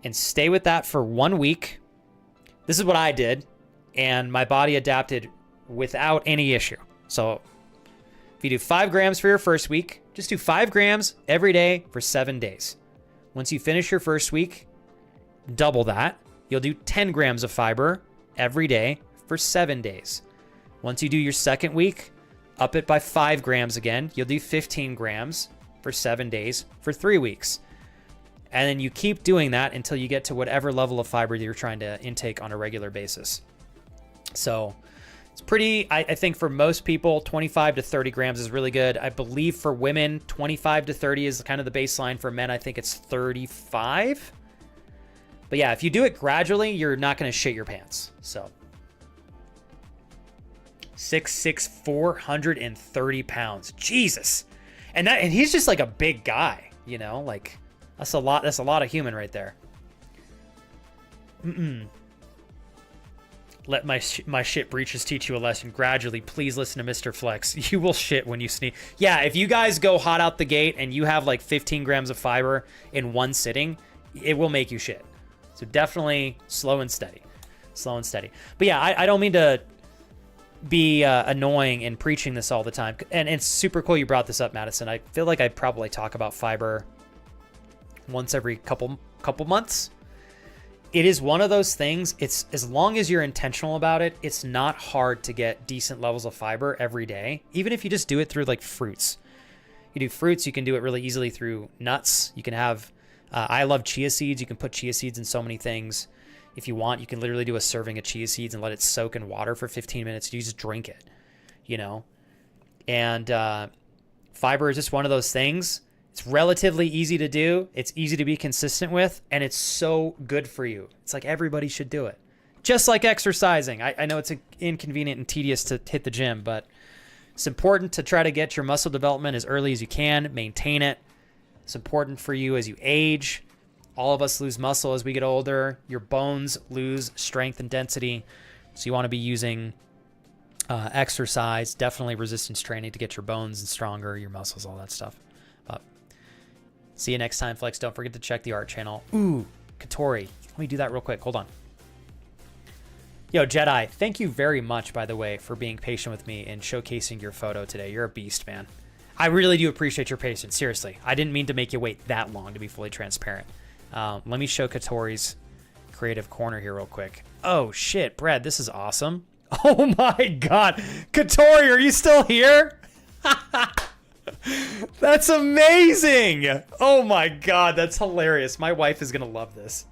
S1: and stay with that for 1 week. This is what I did, and my body adapted without any issue. So if you do 5 grams for your first week, just do 5 grams every day for 7 days. Once you finish your first week, double that. You'll do 10 grams of fiber every day for 7 days. Once you do your second week, up it by 5 grams again. You'll do 15 grams for 7 days for 3 weeks. And then you keep doing that until you get to whatever level of fiber you're trying to intake on a regular basis. So it's pretty, I think for most people, 25 to 30 grams is really good. I believe for women, 25 to 30 is kind of the baseline. For men, I think it's 35. But yeah, if you do it gradually, you're not going to shit your pants. So 6'6", 430 pounds. Jesus. And he's just like a big guy, like that's a lot of human right there. Let my shit breeches teach you a lesson. Gradually, please listen to Mr. Flex. You will shit when you sneeze. Yeah, if you guys go hot out the gate and you have like 15 grams of fiber in one sitting, it will make you shit. So definitely slow and steady. But yeah, I don't mean to be annoying and preaching this all the time. And it's super cool you brought this up, Madison. I feel like I probably talk about fiber once every couple months. It is one of those things. It's as long as you're intentional about it, it's not hard to get decent levels of fiber every day. Even if you just do it through like fruits. You do fruits, you can do it really easily through nuts. You can have... I love chia seeds. You can put chia seeds in so many things. If you want, you can literally do a serving of chia seeds and let it soak in water for 15 minutes. You just drink it, And fiber is just one of those things. It's relatively easy to do. It's easy to be consistent with, and it's so good for you. It's like everybody should do it. Just like exercising. I know it's inconvenient and tedious to hit the gym, but it's important to try to get your muscle development as early as you can, maintain it. It's important for you as you age. All of us lose muscle as we get older. Your bones lose strength and density. So you want to be using exercise, definitely resistance training to get your bones and stronger, your muscles, all that stuff. But see you next time, Flex. Don't forget to check the art channel. Ooh, Katori. Let me do that real quick. Hold on. Yo, Jedi, thank you very much, by the way, for being patient with me and showcasing your photo today. You're a beast, man. I really do appreciate your patience. Seriously. I didn't mean to make you wait that long, to be fully transparent. Let me show Katori's creative corner here real quick. Oh, shit, Brad, this is awesome. Oh, my God. Katori, are you still here? That's amazing. Oh, my God, that's hilarious. My wife is going to love this.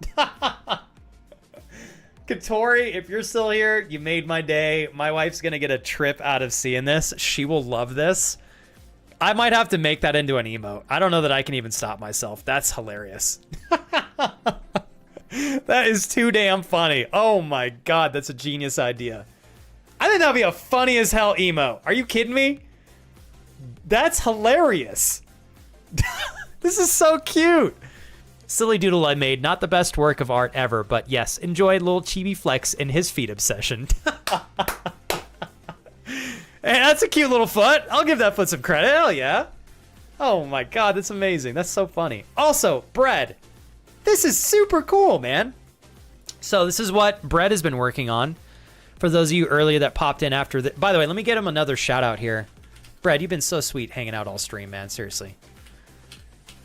S1: Katori, if you're still here, you made my day. My wife's going to get a trip out of seeing this. She will love this. I might have to make that into an emote. I don't know that I can even stop myself. That's hilarious. That is too damn funny. Oh my God, that's a genius idea. I think that'd be a funny as hell emote. Are you kidding me? That's hilarious. This is so cute. Silly doodle I made, not the best work of art ever, but yes, enjoy little Chibi Flex and his feet obsession. Hey, that's a cute little foot. I'll give that foot some credit. Hell yeah. Oh my God, that's amazing. That's so funny. Also, Bread. This is super cool, man. So this is what Bread has been working on. For those of you earlier that popped in after the... By the way, let me get him another shout out here. Bread, you've been so sweet hanging out all stream, man. Seriously.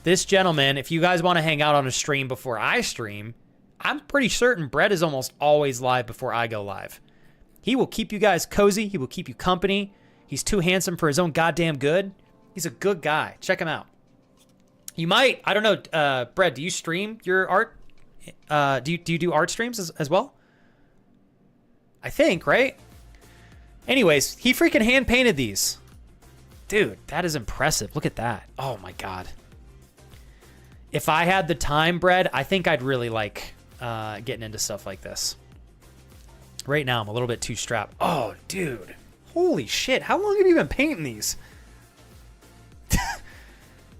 S1: This gentleman, if you guys want to hang out on a stream before I stream, I'm pretty certain Brett is almost always live before I go live. He will keep you guys cozy. He will keep you company. He's too handsome for his own goddamn good. He's a good guy. Check him out. You might, I don't know, Brett, do you stream your art? Do you do art streams as well? I think, right? Anyways, he freaking hand painted these. Dude, that is impressive. Look at that. Oh my God. If I had the time, Brett, I think I'd really like getting into stuff like this. Right now, I'm a little bit too strapped. Oh, dude. Holy shit. How long have you been painting these?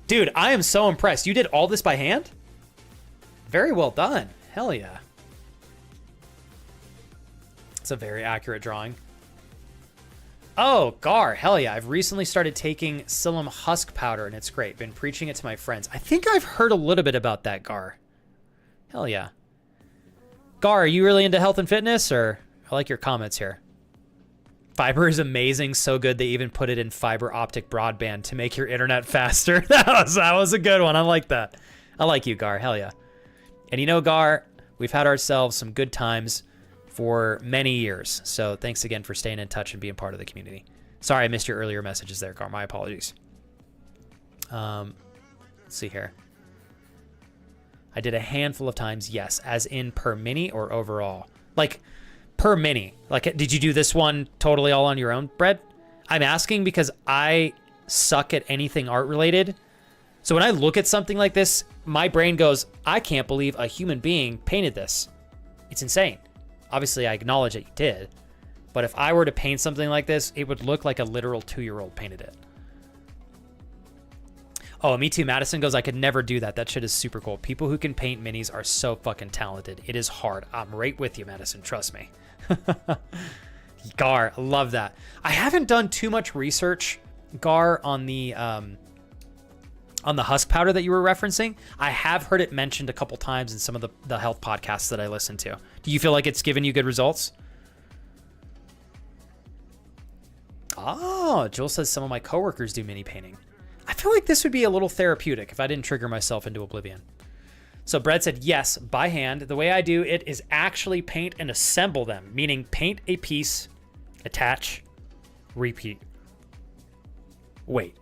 S1: Dude, I am so impressed. You did all this by hand? Very well done. Hell yeah. It's a very accurate drawing. Oh, Gar, hell yeah. I've recently started taking psyllium husk powder, and it's great. Been preaching it to my friends. I think I've heard a little bit about that, Gar. Hell yeah. Gar, are you really into health and fitness, or... I like your comments here. Fiber is amazing, so good they even put it in fiber optic broadband to make your internet faster. That was a good one. I like that. I like you, Gar. Hell yeah. And you know, Gar, we've had ourselves some good times for many years. So thanks again for staying in touch and being part of the community. Sorry I missed your earlier messages there, Gar. My apologies. Let's see here. I did a handful of times, yes. As in per mini or overall? Like, per mini. Like, did you do this one totally all on your own, Brett? I'm asking because I suck at anything art related. So when I look at something like this, my brain goes, I can't believe a human being painted this. It's insane. Obviously, I acknowledge that you did. But if I were to paint something like this, it would look like a literal 2-year-old painted it. Oh, me too. Madison goes, I could never do that. That shit is super cool. People who can paint minis are so fucking talented. It is hard. I'm right with you, Madison. Trust me. Gar, I love that. I haven't done too much research, Gar, on the husk powder that you were referencing. I have heard it mentioned a couple times in some of the health podcasts that I listen to. Do you feel like it's given you good results? Oh, Joel says some of my coworkers do mini painting. I feel like this would be a little therapeutic if I didn't trigger myself into oblivion. So Brett said, yes, by hand. The way I do it is actually paint and assemble them, meaning paint a piece, attach, repeat. Wait.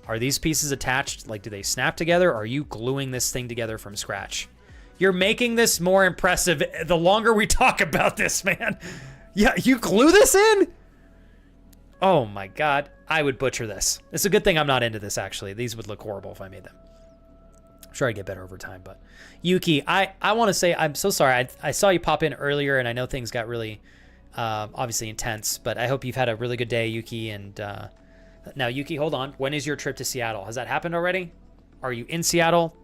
S1: Are these pieces attached? Like, do they snap together? Or are you gluing this thing together from scratch? You're making this more impressive the longer we talk about this, man. Yeah, you glue this in? Oh my god, I would butcher this. It's a good thing I'm not into this, actually. These would look horrible if I made them. I'm sure I'd get better over time, but... Yuki, I want to say I'm so sorry. I saw you pop in earlier, and I know things got really, obviously intense, but I hope you've had a really good day, Yuki. And now, Yuki, hold on. When is your trip to Seattle? Has that happened already? Are you in Seattle?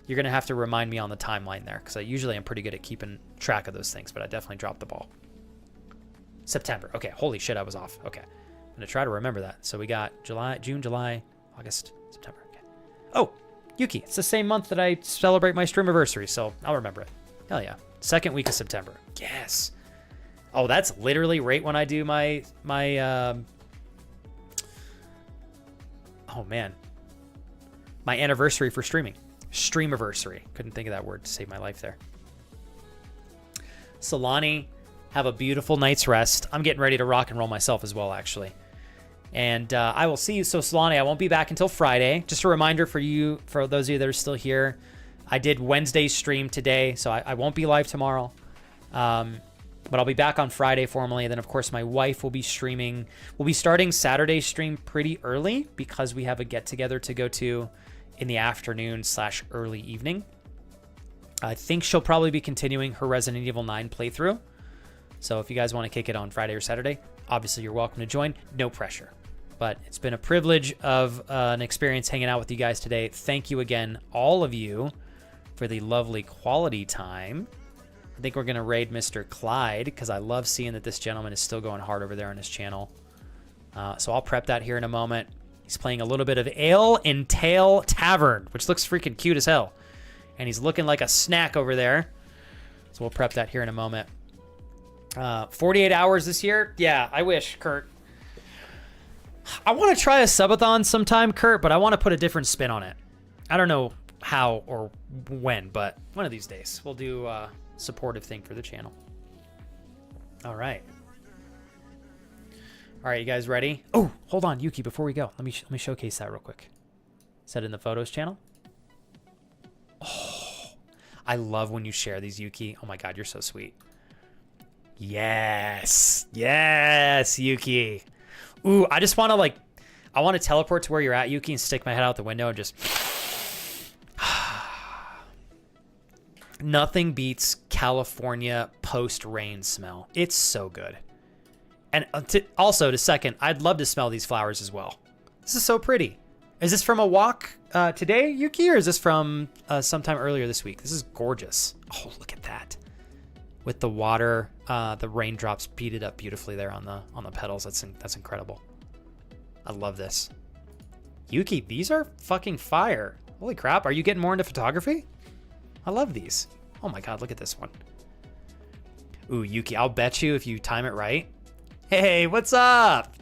S1: You're going to have to remind me on the timeline there, because I usually am pretty good at keeping track of those things, but I definitely dropped the ball. September. Okay, holy shit, I was off. Okay, I'm going to try to remember that. So we got June, July, August, September. Okay. Oh, Yuki, it's the same month that I celebrate my streamiversary, so I'll remember it. Hell yeah. Second week of September. Yes. Oh, that's literally right when I do my oh man. My anniversary for streaming. Streamiversary. Couldn't think of that word to save my life there. Solani, have a beautiful night's rest. I'm getting ready to rock and roll myself as well, actually. And I will see you. So, Solani, I won't be back until Friday. Just a reminder for you, for those of you that are still here, I did Wednesday's stream today, so I won't be live tomorrow. But I'll be back on Friday formally. And then, of course, my wife will be streaming. We'll be starting Saturday's stream pretty early because we have a get-together to go to in the afternoon / early evening. I think she'll probably be continuing her Resident Evil 9 playthrough. So if you guys want to kick it on Friday or Saturday, obviously you're welcome to join. No pressure. But it's been a privilege of an experience hanging out with you guys today. Thank you again, all of you, for the lovely quality time. I think we're going to raid Mr. Clyde because I love seeing that this gentleman is still going hard over there on his channel. So I'll prep that here in a moment. He's playing a little bit of Ale and Tail Tavern, which looks freaking cute as hell. And he's looking like a snack over there. So we'll prep that here in a moment. 48 hours this year? Yeah, I wish, Kurt. I want to try a subathon sometime, Kurt, but I want to put a different spin on it. I don't know how or when, but one of these days we'll do a supportive thing for the channel. All right. All right, you guys ready? Oh, hold on, Yuki, before we go. Let me showcase that real quick. Set in the photos channel. Oh, I love when you share these, Yuki. Oh my God, you're so sweet. Yes. Yes, Yuki. Ooh, I just want to I want to teleport to where you're at, Yuki, and stick my head out the window and just... Nothing beats California post-rain smell. It's so good. And also, to second, I'd love to smell these flowers as well. This is so pretty. Is this from a walk today, Yuki, or is this from sometime earlier this week? This is gorgeous. Oh, look at that. With the water, the raindrops beaded up beautifully there on the petals. That's incredible. I love this. Yuki, these are fucking fire. Holy crap, are you getting more into photography? I love these. Oh my God, look at this one. Ooh, Yuki, I'll bet you if you time it right. Hey, what's up?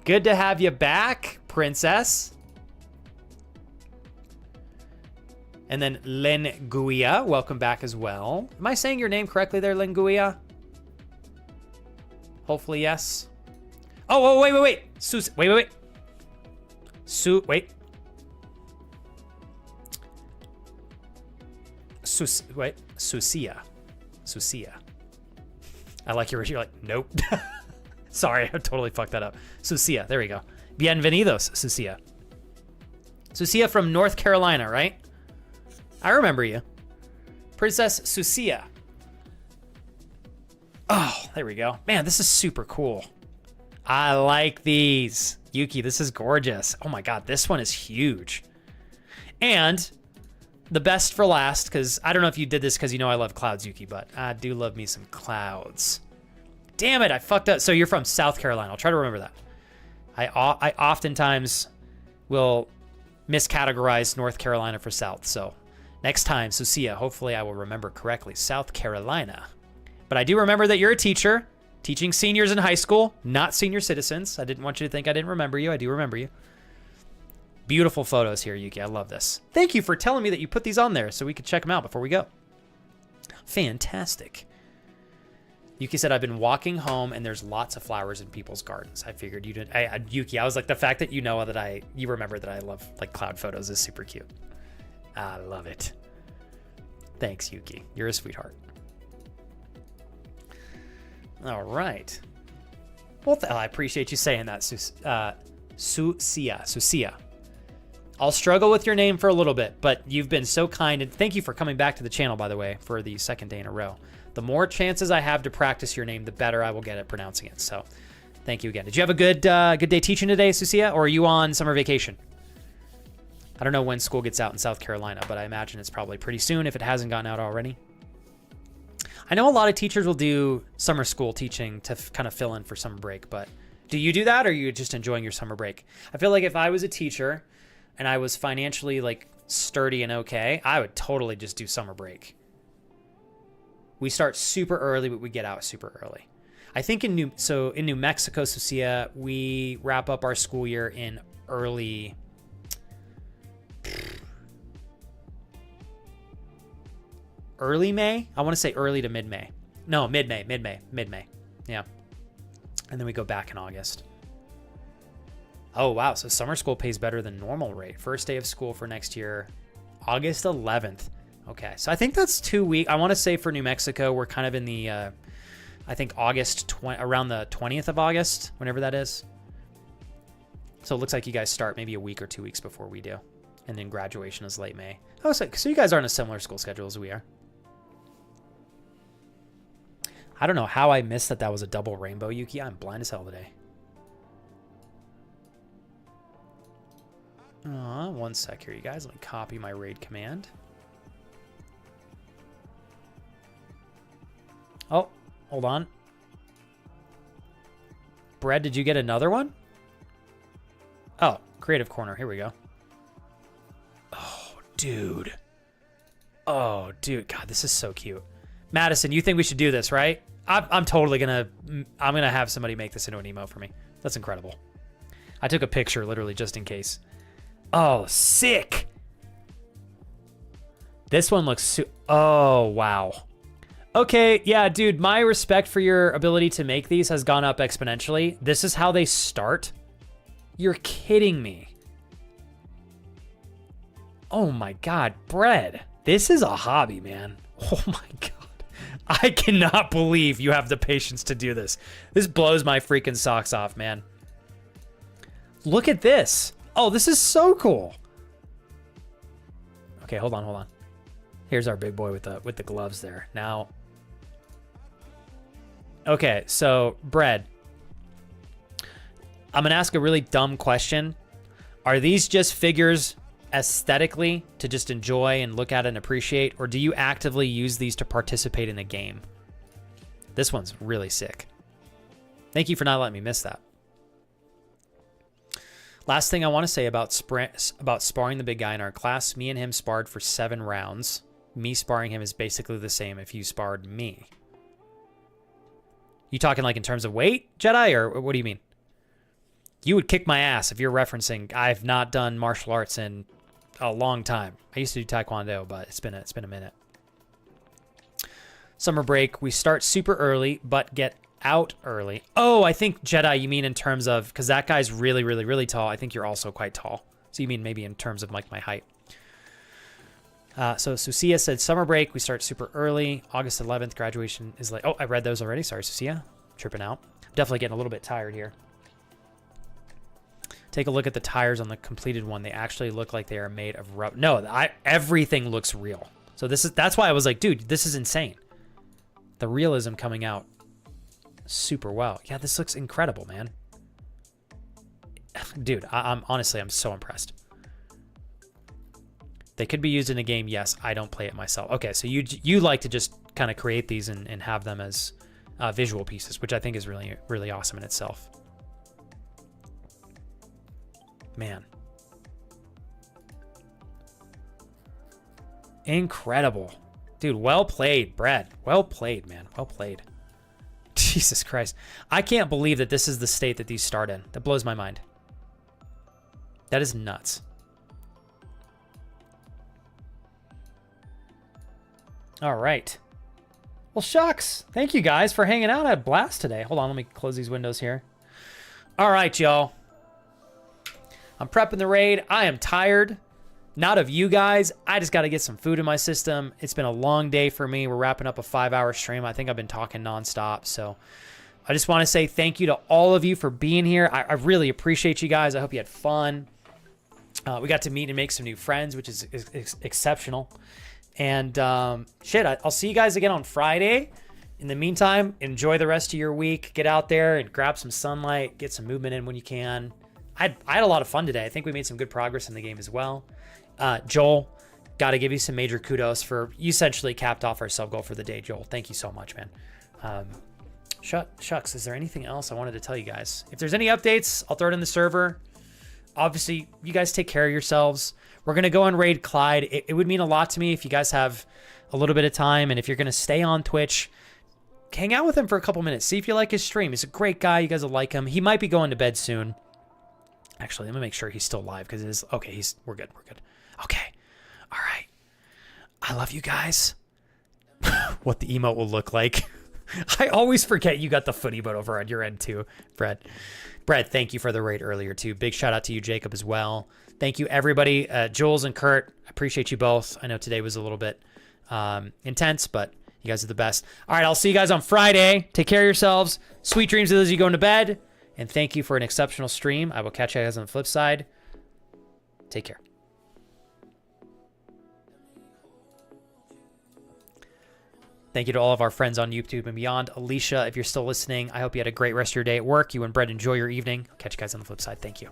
S1: Good to have you back, princess. And then Lenguia, welcome back as well. Am I saying your name correctly there, Lenguia? Hopefully, yes. Oh, wait. Wait. Wait. Susia. I like you're like, nope. Sorry, I totally fucked that up. Susia, there we go. Bienvenidos, Susia. Susia from North Carolina, right? I remember you. Princess Susia. Oh, there we go. Man, this is super cool. I like these. Yuki, this is gorgeous. Oh my God, this one is huge. And the best for last, because I don't know if you did this because you know I love clouds, Yuki, but I do love me some clouds. Damn it, I fucked up. So you're from South Carolina. I'll try to remember that. I oftentimes will miscategorize North Carolina for South, so next time, Susia, hopefully I will remember correctly. South Carolina. But I do remember that you're a teacher, teaching seniors in high school, not senior citizens. I didn't want you to think I didn't remember you. I do remember you. Beautiful photos here, Yuki. I love this. Thank you for telling me that you put these on there so we could check them out before we go. Fantastic. Yuki said, I've been walking home and there's lots of flowers in people's gardens. I figured you didn't. Yuki, I was like, the fact that you know that you remember that I love cloud photos is super cute. I love it. Thanks, Yuki. You're a sweetheart. All right. Well, I appreciate you saying that, Susia. I'll struggle with your name for a little bit, but you've been so kind, and thank you for coming back to the channel, by the way, for the second day in a row. The more chances I have to practice your name, the better I will get at pronouncing it. So, thank you again. Did you have a good day teaching today, Susia, or are you on summer vacation? I don't know when school gets out in South Carolina, but I imagine it's probably pretty soon if it hasn't gone out already. I know a lot of teachers will do summer school teaching to kind of fill in for summer break, but do you do that, or are you just enjoying your summer break? I feel like if I was a teacher and I was financially like sturdy and okay, I would totally just do summer break. We start super early, but we get out super early. I think in New Mexico, Susia, we wrap up our school year in early May. I want to say early to mid-May. No, mid-May. Yeah. And then we go back in August. Oh, wow. So summer school pays better than normal rate. First day of school for next year, August 11th. Okay. So I think that's 2 weeks. I want to say for New Mexico, we're kind of in the, I think around the 20th of August, whenever that is. So it looks like you guys start maybe a week or 2 weeks before we do. And then graduation is late May. Oh, so you guys are on a similar school schedule as we are. I don't know how I missed that was a double rainbow, Yuki. I'm blind as hell today. One sec here, you guys. Let me copy my raid command. Oh, hold on. Bread, did you get another one? Oh, Creative Corner. Here we go. Oh, dude. Oh, dude. God, this is so cute. Madison, you think we should do this, right? I'm totally gonna have somebody make this into an emote for me. That's incredible. I took a picture literally just in case. Oh, sick. This one looks oh, wow. Okay, yeah, dude, my respect for your ability to make these has gone up exponentially. This is how they start? You're kidding me. Oh my God, Bread. This is a hobby, man. Oh my God. I cannot believe you have the patience to do this. This blows my freaking socks off, man. Look at this. Oh, this is so cool. Okay, hold on. Here's our big boy with the gloves there. Now, okay, so Bread, I'm gonna ask a really dumb question. Are these just figures aesthetically to just enjoy and look at and appreciate, or do you actively use these to participate in the game? This one's really sick. Thank you for not letting me miss that. Last thing I want to say about sparring the big guy in our class, me and him sparred for 7 rounds. Me sparring him is basically the same if you sparred me. You talking like in terms of weight, Jedi, or what do you mean? You would kick my ass if you're referencing I've not done martial arts in a long time. I used to do Taekwondo, but it's been a minute. Summer break, we start super early, but get out early. Oh, I think Jedi, you mean in terms of, because that guy's really, really, really tall. I think you're also quite tall. So you mean maybe in terms of like my height. So Susia said summer break, we start super early. August 11th, graduation is like, oh, I read those already. Sorry, Susia. Tripping out. Definitely getting a little bit tired here. Take a look at the tires on the completed one. They actually look like they are made of rubber. No, everything looks real. So that's why I was like, dude, this is insane. The realism coming out super well. Yeah, this looks incredible, man. Dude, I'm honestly, I'm so impressed. They could be used in a game. Yes, I don't play it myself. Okay, so you like to just kind of create these and have them as visual pieces, which I think is really, really awesome in itself. Man. Incredible. Dude, well played, Brad. Well played, man. Well played. Jesus Christ. I can't believe that this is the state that these start in. That blows my mind. That is nuts. All right. Well, shucks. Thank you guys for hanging out. I had a blast today. Hold on, let me close these windows here. All right, y'all. I'm prepping the raid. I am tired. Not of you guys. I just got to get some food in my system. It's been a long day for me. We're wrapping up a 5-hour stream. I think I've been talking nonstop. So I just want to say thank you to all of you for being here. I really appreciate you guys. I hope you had fun. We got to meet and make some new friends, which is exceptional. And shit, I'll see you guys again on Friday. In the meantime, enjoy the rest of your week. Get out there and grab some sunlight. Get some movement in when you can. I had a lot of fun today. I think we made some good progress in the game as well. Joel, got to give you some major kudos for you essentially capped off our sub goal for the day, Joel. Thank you so much, man. Shucks, is there anything else I wanted to tell you guys? If there's any updates, I'll throw it in the server. Obviously, you guys take care of yourselves. We're going to go and raid Clyde. It would mean a lot to me if you guys have a little bit of time, and if you're going to stay on Twitch, hang out with him for a couple minutes. See if you like his stream. He's a great guy. You guys will like him. He might be going to bed soon. Actually, let me make sure he's still live because it is... Okay, we're good. We're good. Okay. All right. I love you guys. What the emote will look like. I always forget you got the foot emote over on your end too, Brett. Brett, thank you for the raid earlier too. Big shout out to you, Jacob, as well. Thank you, everybody. Jules and Kurt, I appreciate you both. I know today was a little bit intense, but you guys are the best. All right, I'll see you guys on Friday. Take care of yourselves. Sweet dreams as you go into bed. And thank you for an exceptional stream. I will catch you guys on the flip side. Take care. Thank you to all of our friends on YouTube and beyond. Alicia, if you're still listening, I hope you had a great rest of your day at work. You and Brett enjoy your evening. I'll catch you guys on the flip side. Thank you.